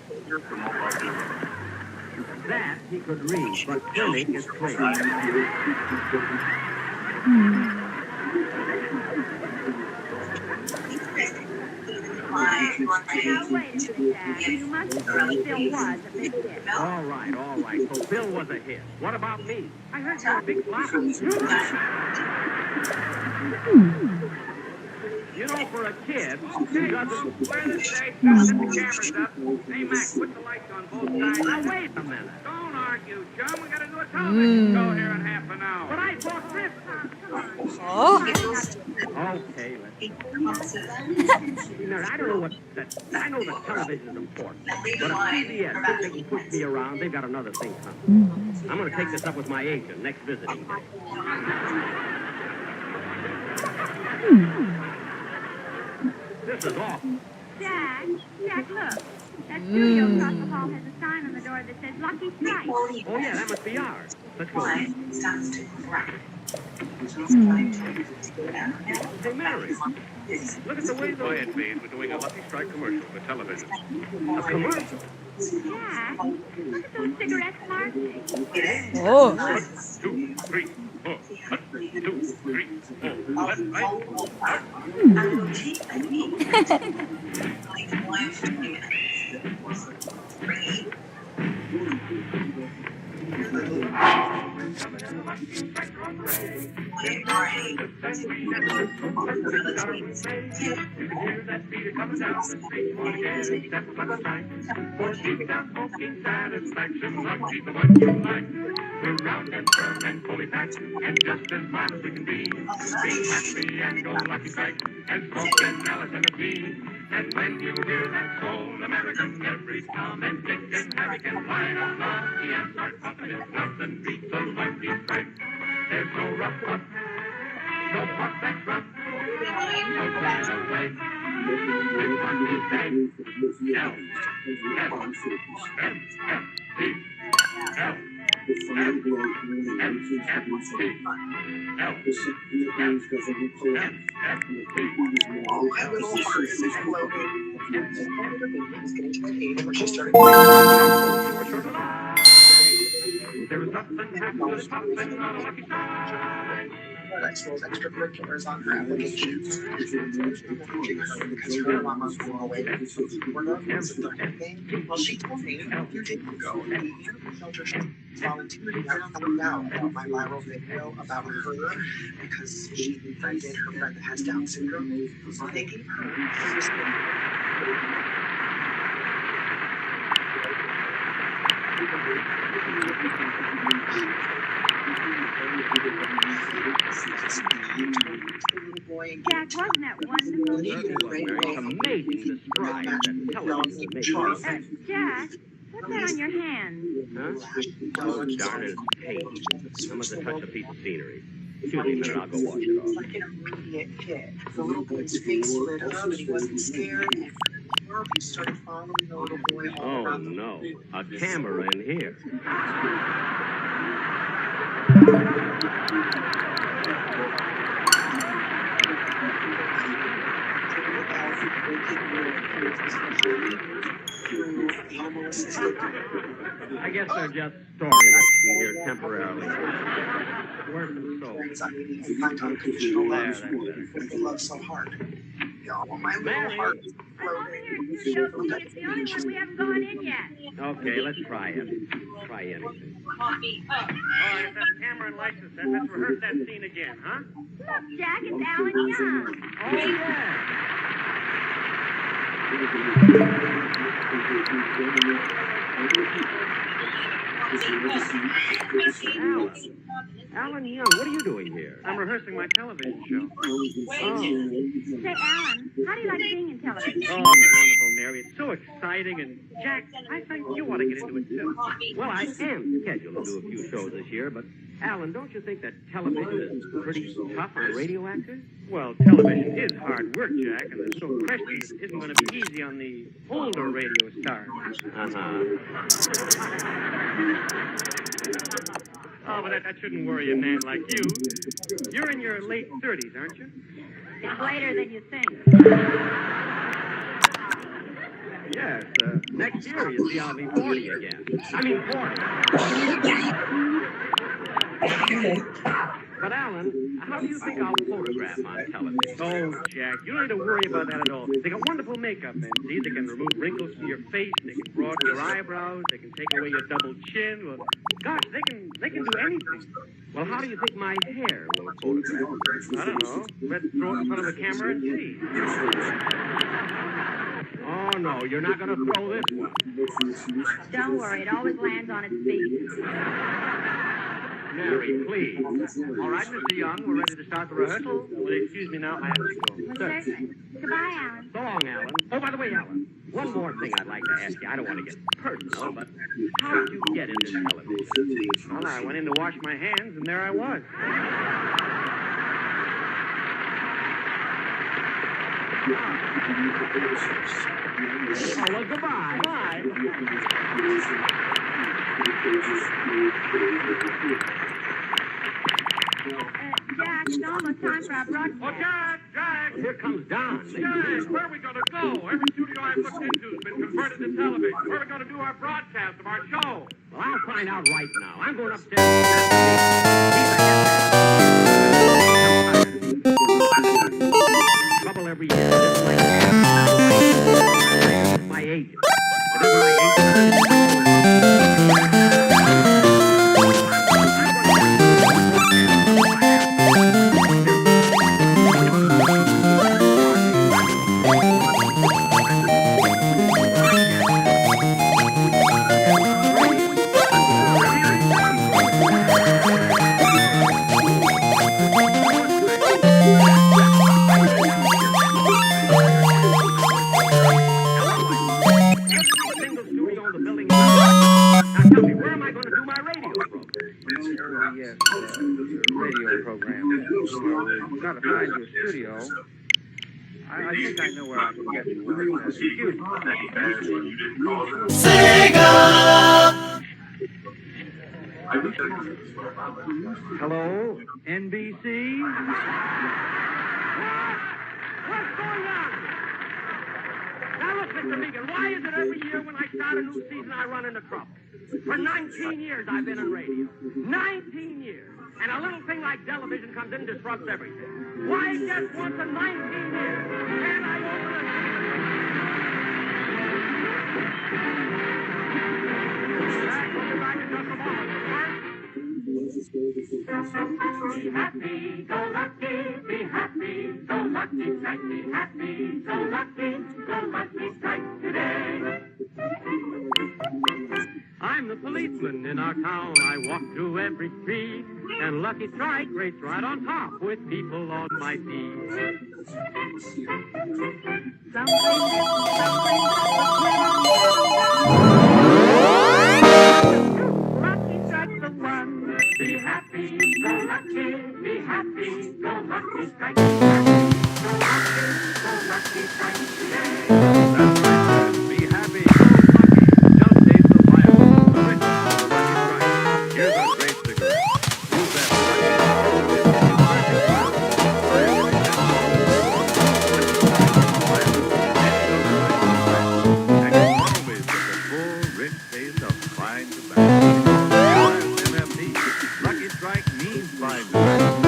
That he could read, but Clinic is clear. Now, wait a minute, Jack. You must agree Bill was a big hit. All right. So Bill was a hit. What about me? I heard you were a big flopper. You know, for a kid who doesn't... Where the stage? Set the cameras up. Hey, Mac, put the lights on both sides. Now, wait a minute. Don't argue, John. We gotta do a television show here in half an hour. But I bought this. Okay, let's... Mary, I don't know what... I know that television is important. But if CBS thinks they can push me around, they've got another thing coming. I'm going to take this up with my agent next visiting day. This is awful. Jack, look. That studio across the hall has a sign on the door that says Lucky Strike. Oh, yeah, that must be ours. Let's go. Hey, Mary, look at the way those... Quiet, please. We're doing a Lucky Strike commercial for television. A commercial? Jack, look at those cigarette marks. Oh. 1, 2, 3, 4. 1, 2, 3, 4. Left, round and firm and fully packed, and just as mild as we can be. Be happy and go Lucky Strike, and smoke and Alice and a bee. And when you hear that soul American, every Tom and Dick and Harry can light a lucky and start puffing it. Nothing beats a Lucky Strike. There's no rough puff, no puff that's rough, no fly away. It's Lucky Strike. L, There's nothing happens popping on a Lucky Strike. Extracurriculars on her application. Because her mama's going away to Florida for the thing. Well, she told me a few days ago that the shelter volunteered and I found out about my viral video about her because she befriended her friend that has Down syndrome. So they gave her this Jack, wasn't that wonderful? It's amazing the strides that television makes. Jack, what's that on your hand? Huh? Oh, darn it, it's paint. I must have touched a piece of scenery. Excuse me a minute, I'll go wash it off. like an immediate hit. The little boy's face lit up and he wasn't scared. And he started following the little boy all Oh, no. A camera in here. I guess they're just storing us in here temporarily. Where's the soap? They love so hard. Oh, my little heart is floating. It's the only one we haven't gone in yet. Okay, let's try it. Try anything. All right, if that camera and lights are set, let's rehearse that scene again, huh? Look, Jack, it's Alan Young. Oh, yeah. Alan Young, what are you doing here? I'm rehearsing my television show. Oh. Say, Alan, how do you like being in television? Oh, it's wonderful, Mary. It's so exciting. And, Jack, I think you ought to get into it, too. Well, I am scheduled to do a few shows this year, but, Alan, don't you think that television is pretty tough on radio actors? Well, television is hard work, Jack, and there's no question it isn't going to be easy on the older radio stars. Oh, but that shouldn't worry a man like you. You're in your late 30s, aren't you? It's later than you think. Yes, next year, you see, I'll be 40 again. I mean, 40. But, Alan, how do you think I'll photograph on television? Oh, Jack, you don't need to worry about that at all. They got wonderful makeup men. See, they can remove wrinkles from your face, they can broaden your eyebrows, they can take away your double chin. Well, gosh, they can do anything. Well, how do you think my hair will photograph? I don't know. Let's throw it in front of the camera and see. Oh, no, you're not going to throw this one. Don't worry, it always lands on its feet. Mary, please. All right, Mr. Young, we're ready to start the rehearsal. Well, excuse me now, I have to go. Well, certainly. Goodbye, Alan. So long, Alan. Oh, by the way, Alan, one more thing I'd like to ask you. I don't want to get personal, but how did you get into television? Well, I went in to wash my hands, and there I was. Oh, well, goodbye. Bye. Jack, it's almost time for our broadcast. Oh, Jack! Here comes Don. Jack, where are we going to go? Every studio I've looked into has been converted to television. Where are we going to do our broadcast of our show? Well, I'll find out right now. I'm going upstairs. Trouble every year. This is my agent. This is my agent. Radio program. Got to find your studio. I think I know where I can get you. Excuse me. Sega! Hello, NBC? What's going on here? Now look, Mr. Meegan, why is it every year when I start a new season I run into trouble? For 19 years I've been in radio. 19 years. And a little thing like television comes in and disrupts everything. Why just once in 19 years? And I open it. Jack, we'll be back in just a moment. Be happy, go lucky, be happy, go lucky, strike, be happy, go lucky strike today. I'm the policeman in our town. I walk through every street, and Lucky Strike rates right on top with people on my feet. Lucky Strike's the one. Be happy, go lucky, be happy, go lucky, strike, be happy, go lucky strike today. Be happy, go lucky. Just taste the fire. The rich, the Lucky Strike. Here's a great cigarette. Use that and it's always with the full, rich taste of fine tobacco. MFT. Lucky Strike means fine tobacco.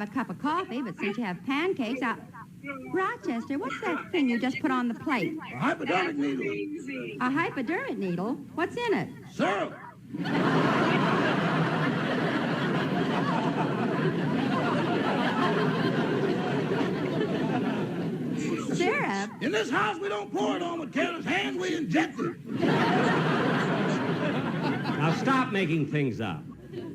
a cup of coffee, but since you have pancakes, Rochester, what's that thing you just put on the plate? A hypodermic needle. A hypodermic needle? What's in it? Syrup. Syrup? In this house, we don't pour it on with careless hands. We inject it. Now stop making things up.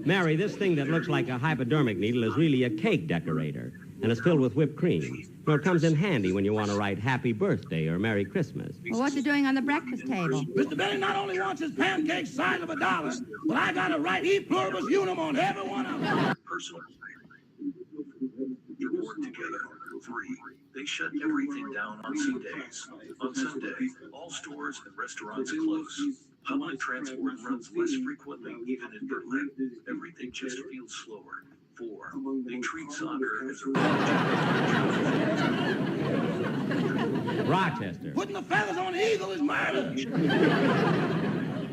Mary, this thing that looks like a hypodermic needle is really a cake decorator, and it's filled with whipped cream. You know, it comes in handy when you want to write Happy Birthday or Merry Christmas. Well, what you doing on the breakfast table? Mr. Benny not only wants his pancakes size of $1, but I got to write E pluribus unum on every one of them. Personal. You work together. 3. They shut everything down on Sundays. On Sunday, all stores and restaurants close. Public transport runs less frequently, even in Berlin. Everything just feels slower. 4. They treat soccer as a Rochester. Putting the feathers on the eagle is murder.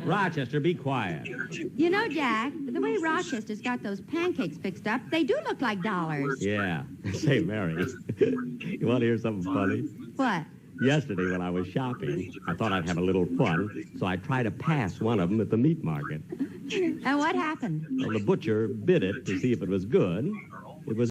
Rochester, be quiet. You know, Jack, the way Rochester's got those pancakes fixed up, they do look like dollars. Yeah. Say, Mary, you want to hear something funny? What? Yesterday when I was shopping, I thought I'd have a little fun, so I tried to pass one of them at the meat market. And what happened? Well, the butcher bid it to see if it was good. It was